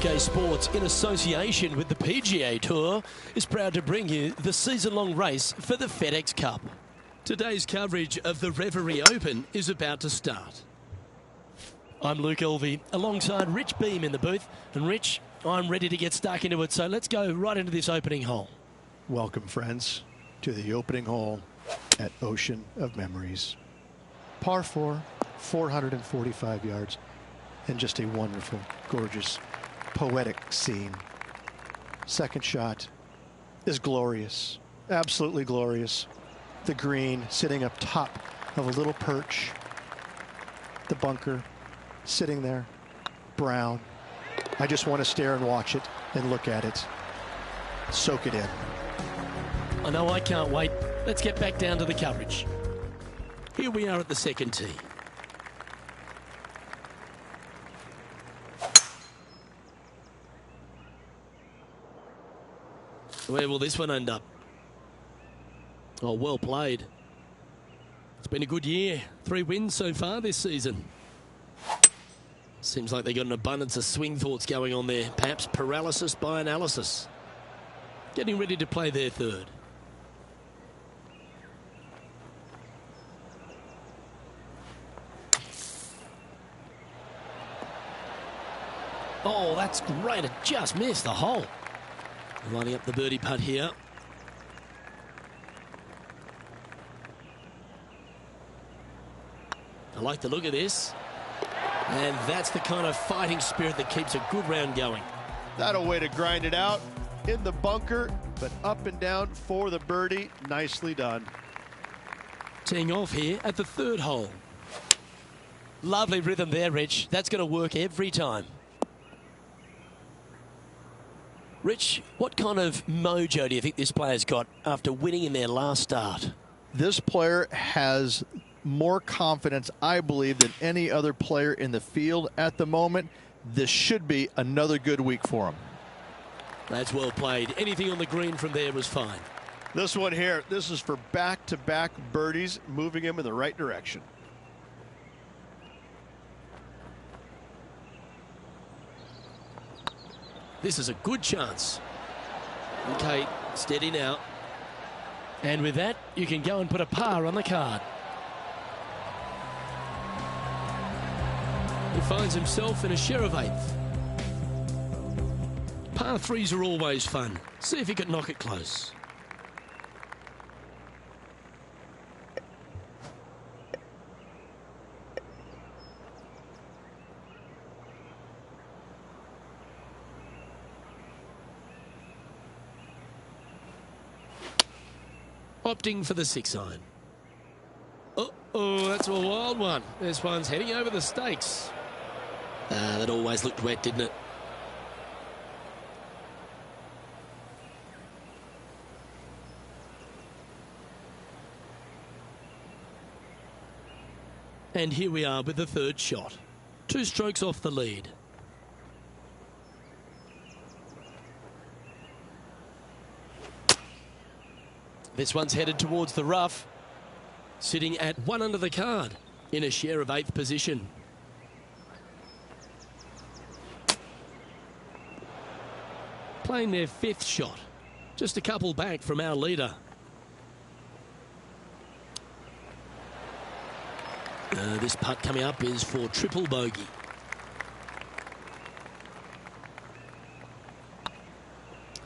Pga Sports, in association with the Pga Tour, is proud to bring you the season-long race for the FedEx Cup. Today's coverage of the Reverie Open is about to start. I'm Luke Elvey, alongside Rich Beam in the booth. And Rich, I'm ready to get stuck into it, so let's go right into this opening hole. Welcome, friends, to the opening hole at Ocean of Memories. Par 4, 445 yards, and just a wonderful, gorgeous, poetic scene. Second shot is glorious, absolutely glorious. The green sitting up top of a little perch. The bunker sitting there, brown. I just want to stare and watch it and look at it. Soak it in. I know I can't wait. Let's get back down to the coverage. Here we are at the second tee. Where will this one end up? Oh, well played. It's been a good year. 3 wins so far this season. Seems like they got an abundance of swing thoughts going on there. Perhaps paralysis by analysis. Getting ready to play their third. Oh, that's great. It just missed the hole. Lining up the birdie putt here. I like the look of this. And that's the kind of fighting spirit that keeps a good round going. That a way to grind it out in the bunker, but up and down for the birdie. Nicely done. Teeing off here at the third hole. Lovely rhythm there, Rich. That's going to work every time. Rich, what kind of mojo do you think this player's got after winning in their last start? This player has more confidence, I believe, than any other player in the field at the moment. This should be another good week for him. That's well played. Anything on the green from there was fine. This one here, this is for back-to-back birdies, moving him in the right direction. This is a good chance. Okay, steady now. And with that, you can go and put a par on the card. He finds himself in a share of 8th. Par 3s are always fun. See if he can knock it close. Opting for the 6-iron. Oh, that's a wild one. This one's heading over the stakes. That always looked wet, didn't it? And here we are with the 3rd shot. 2 strokes off the lead. This one's headed towards the rough, sitting at 1 under the card in a share of 8th position. Playing their 5th shot, just a couple back from our leader. This putt coming up is for triple bogey.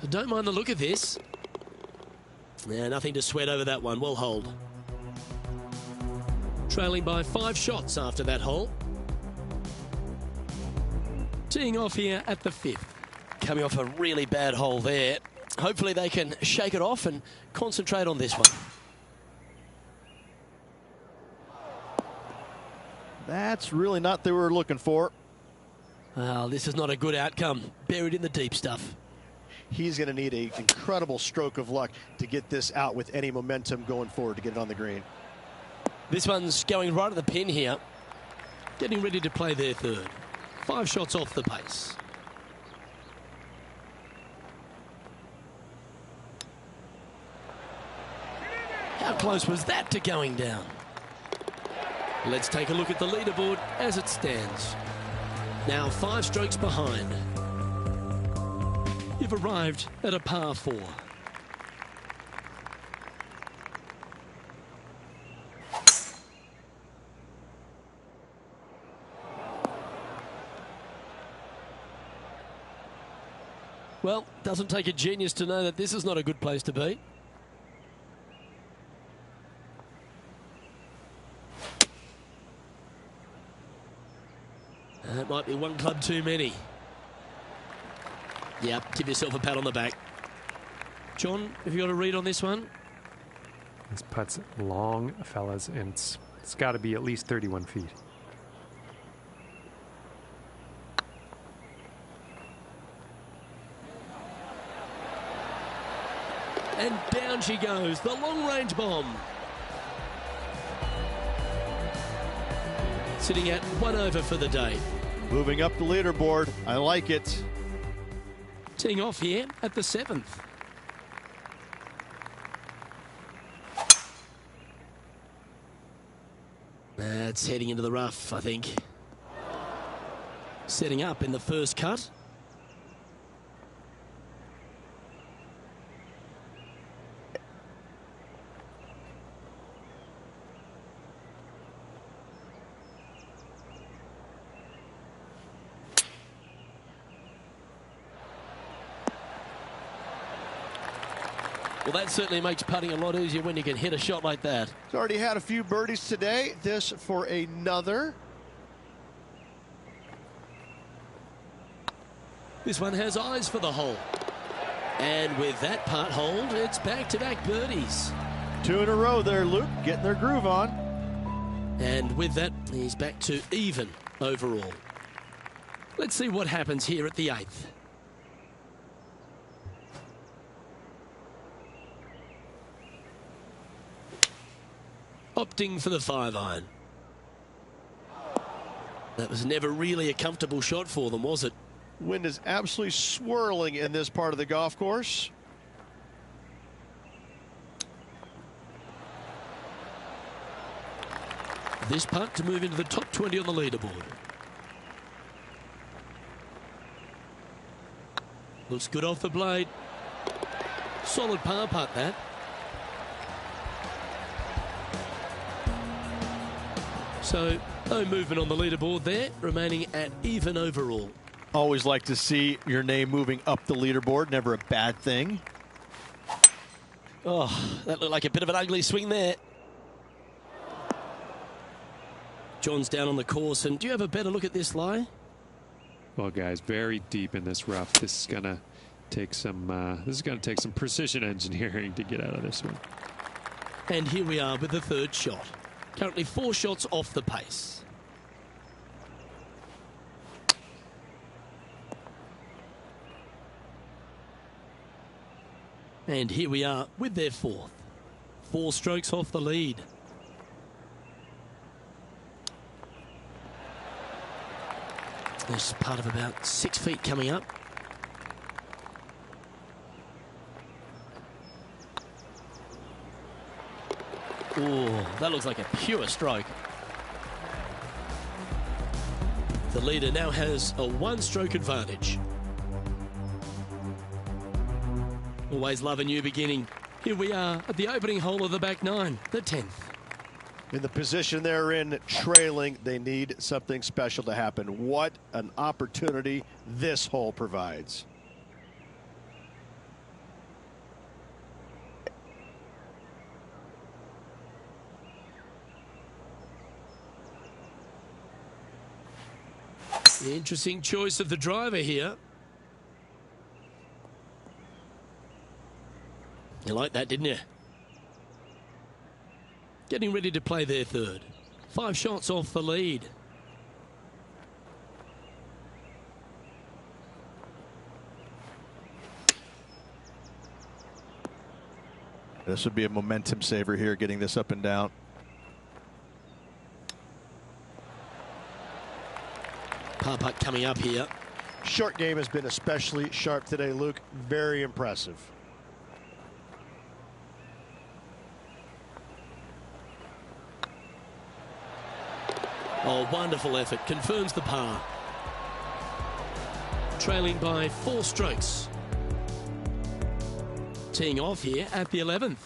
I don't mind the look of this. Yeah, nothing to sweat over that one. Well hold. Trailing by 5 shots after that hole. Teeing off here at the 5th. Coming off a really bad hole there. Hopefully they can shake it off and concentrate on this one. That's really not what they were looking for. Well, this is not a good outcome. Buried in the deep stuff. He's going to need an incredible stroke of luck to get this out with any momentum going forward to get it on the green. This one's going right at the pin here. Getting ready to play their 3rd. 5 shots off the pace. How close was that to going down? Let's take a look at the leaderboard as it stands. Now 5 strokes behind. You've arrived at a par 4. Well, doesn't take a genius to know that this is not a good place to be. That might be 1 club too many. Yep, give yourself a pat on the back. John, have you got a read on this one? This putt's long, fellas, and it's got to be at least 31 feet. And down she goes, the long-range bomb. Sitting at 1 over for the day. Moving up the leaderboard. I like it. Teeing off here at the 7th. That's heading into the rough, I think. Setting up in the first cut. Well, that certainly makes putting a lot easier when you can hit a shot like that. He's already had a few birdies today. This for another. This one has eyes for the hole. And with that putt hold, it's back-to-back birdies. 2 in a row there, Luke. Getting their groove on. And with that, he's back to even overall. Let's see what happens here at the 8th. Opting for the 5-iron. That was never really a comfortable shot for them, was it? Wind is absolutely swirling in this part of the golf course. This putt to move into the top 20 on the leaderboard. Looks good off the blade. Solid par putt, that. So, no movement on the leaderboard there, remaining at even overall. Always like to see your name moving up the leaderboard, never a bad thing. Oh, that looked like a bit of an ugly swing there. John's down on the course, and do you have a better look at this lie? Well, guys, very deep in this rough. This is gonna take some precision engineering to get out of this one. And here we are with the 3rd shot. Currently 4 shots off the pace. And here we are with their 4th. 4 strokes off the lead. There's part of about 6 feet coming up. Oh, that looks like a pure stroke. The leader now has a 1-stroke advantage. Always love a new beginning. Here we are at the opening hole of the back 9, the 10th. In the position they're in, trailing, they need something special to happen. What an opportunity this hole provides. Interesting choice of the driver here. You like that, didn't you? Getting ready to play their 3rd. 5 shots off the lead. This would be a momentum saver here, getting this up and down. Par putt coming up here. Short game has been especially sharp today, Luke. Very impressive. Oh, wonderful effort. Confirms the par. Trailing by 4 strokes. Teeing off here at the 11th.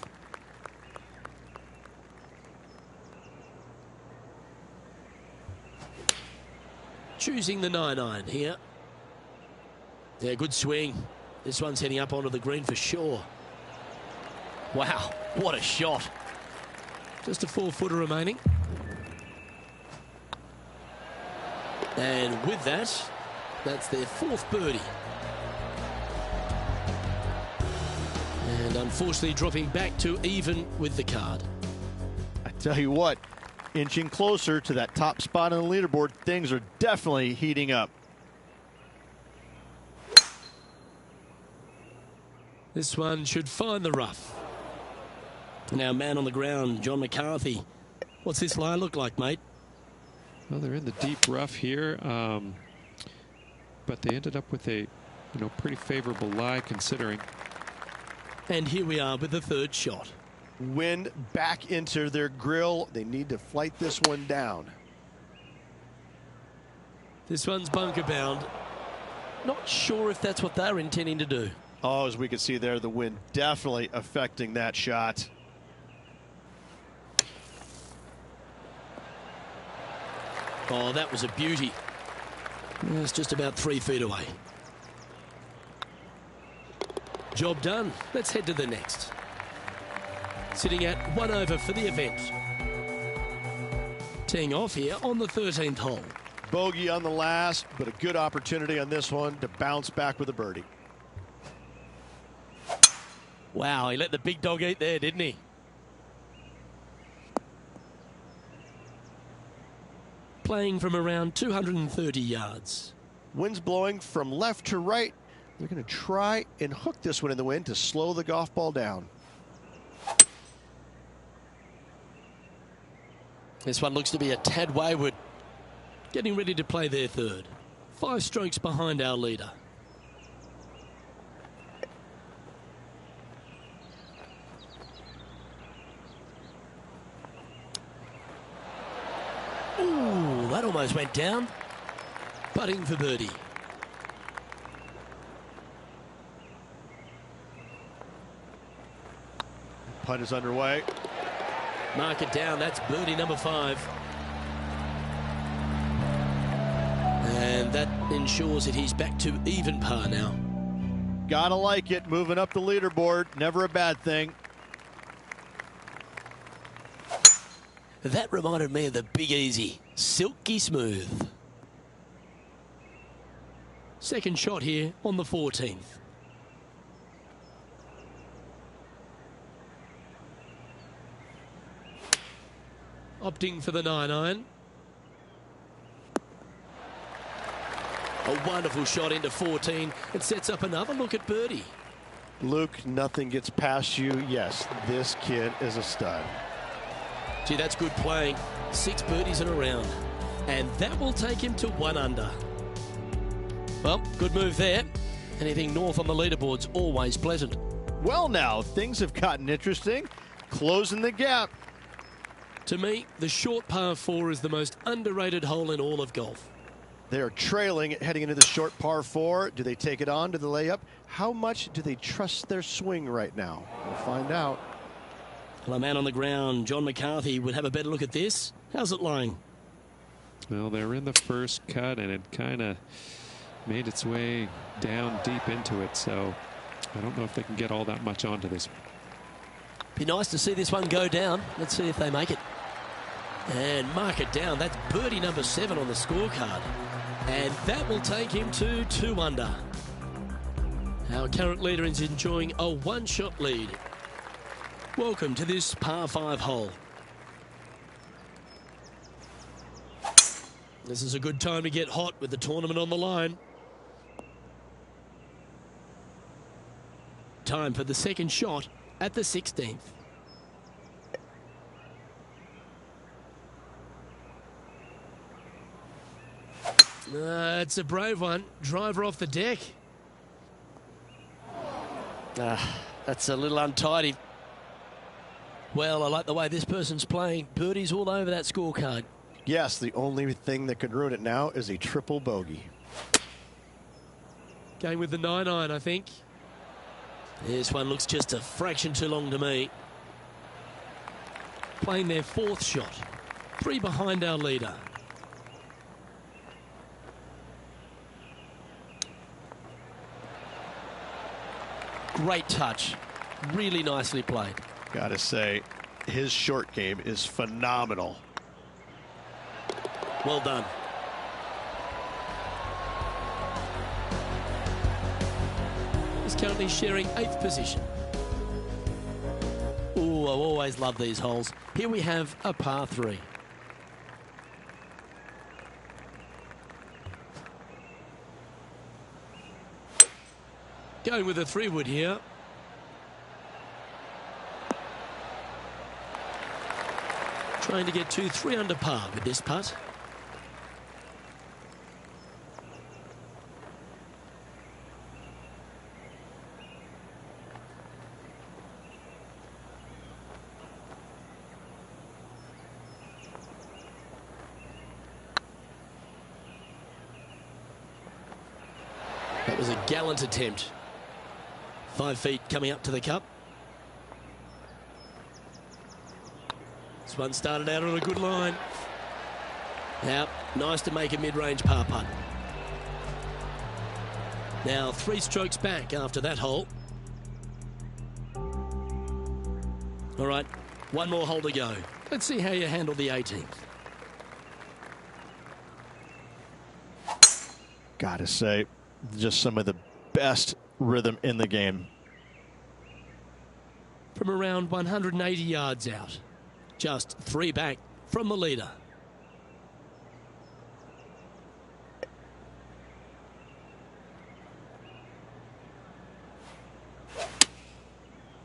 Choosing the 9-iron here. Yeah, good swing. This one's heading up onto the green for sure. Wow, what a shot. Just a 4-footer remaining. And with that, that's their 4th birdie. And unfortunately dropping back to even with the card. I tell you what, inching closer to that top spot on the leaderboard, things are definitely heating up. This one should find the rough. Now, man on the ground, John McCarthy. What's this lie look like, mate? Well, they're in the deep rough here, but they ended up with a, pretty favorable lie considering. And here we are with the 3rd shot. Wind back into their grill. They need to flight this one down. This one's bunker bound. Not sure if that's what they're intending to do. Oh, as we can see there, the wind definitely affecting that shot. Oh, that was a beauty. It's just about 3 feet away. Job done. Let's head to the next. Sitting at 1 over for the event. Teeing off here on the 13th hole. Bogey on the last, but a good opportunity on this one to bounce back with a birdie. Wow, he let the big dog eat there, didn't he? playing from around 230 yards. Wind's blowing from left to right. They're going to try and hook this one in the wind to slow the golf ball down. This one looks to be a tad wayward. Getting ready to play their third. 5 strokes behind our leader. Ooh, that almost went down. Putting for birdie. Putt is underway. Mark it down. That's birdie number 5. And that ensures that he's back to even par now. Gotta like it. Moving up the leaderboard. Never a bad thing. That reminded me of the Big Easy. Silky smooth. Second shot here on the 14th. Opting for the 9-iron. A wonderful shot into 14. It sets up another look at birdie. Luke, nothing gets past you. Yes, this kid is a stud. Gee, that's good playing. 6 birdies in a round. And that will take him to 1 under. Well, good move there. Anything north on the leaderboard's always pleasant. Well, now, things have gotten interesting. Closing the gap. To me, the short par 4 is the most underrated hole in all of golf. They're trailing heading into the short par 4. Do they take it on to the layup? How much do they trust their swing right now? We'll find out. Well, a man on the ground, John McCarthy, would have a better look at this. How's it lying? Well, they're in the first cut, and it kind of made its way down deep into it, so I don't know if they can get all that much onto this. Be nice to see this one go down. Let's see if they make it. And mark it down. That's birdie number 7 on the scorecard. And that will take him to 2 under. Our current leader is enjoying a 1-shot lead. Welcome to this par 5 hole. This is a good time to get hot with the tournament on the line. Time for the second shot at the 16th. It's a brave one. Driver off the deck. That's a little untidy. Well, I like the way this person's playing. Birdies all over that scorecard. Yes, the only thing that could ruin it now is a triple bogey. Going with the 9-iron, I think. This one looks just a fraction too long to me. Playing their 4th shot. 3 behind our leader. Great touch. Really nicely played. Gotta say, his short game is phenomenal. Well done. He's currently sharing 8th position. Ooh, I always love these holes. Here we have a par 3. Going with a 3-wood here. Trying to get to 3 under par with this putt. That was a gallant attempt. 5 feet coming up to the cup. This one started out on a good line. Now, nice to make a mid-range par putt. Now, 3 strokes back after that hole. All right, 1 more hole to go. Let's see how you handle the 18th. Gotta say, just some of the best rhythm in the game. From around 180 yards out. Just 3 back from the leader.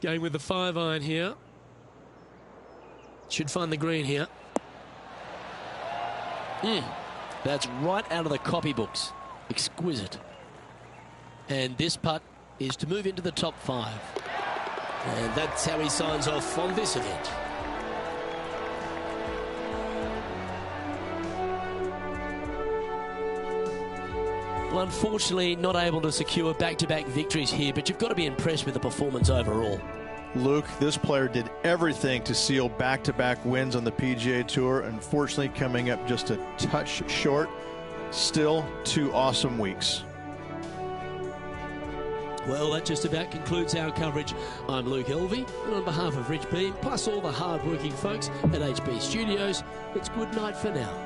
Going with the 5-iron here. Should find the green here. That's right out of the copybooks. Exquisite. And this putt is to move into the top 5. And that's how he signs off on this event. Well, unfortunately, not able to secure back-to-back victories here, but you've got to be impressed with the performance overall. Luke, this player did everything to seal back-to-back wins on the PGA Tour. Unfortunately, coming up just a touch short. Still 2 awesome weeks. Well, that just about concludes our coverage. I'm Luke Elvey, and on behalf of Rich Beam, plus all the hard-working folks at HB Studios, it's good night for now.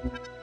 Thank you.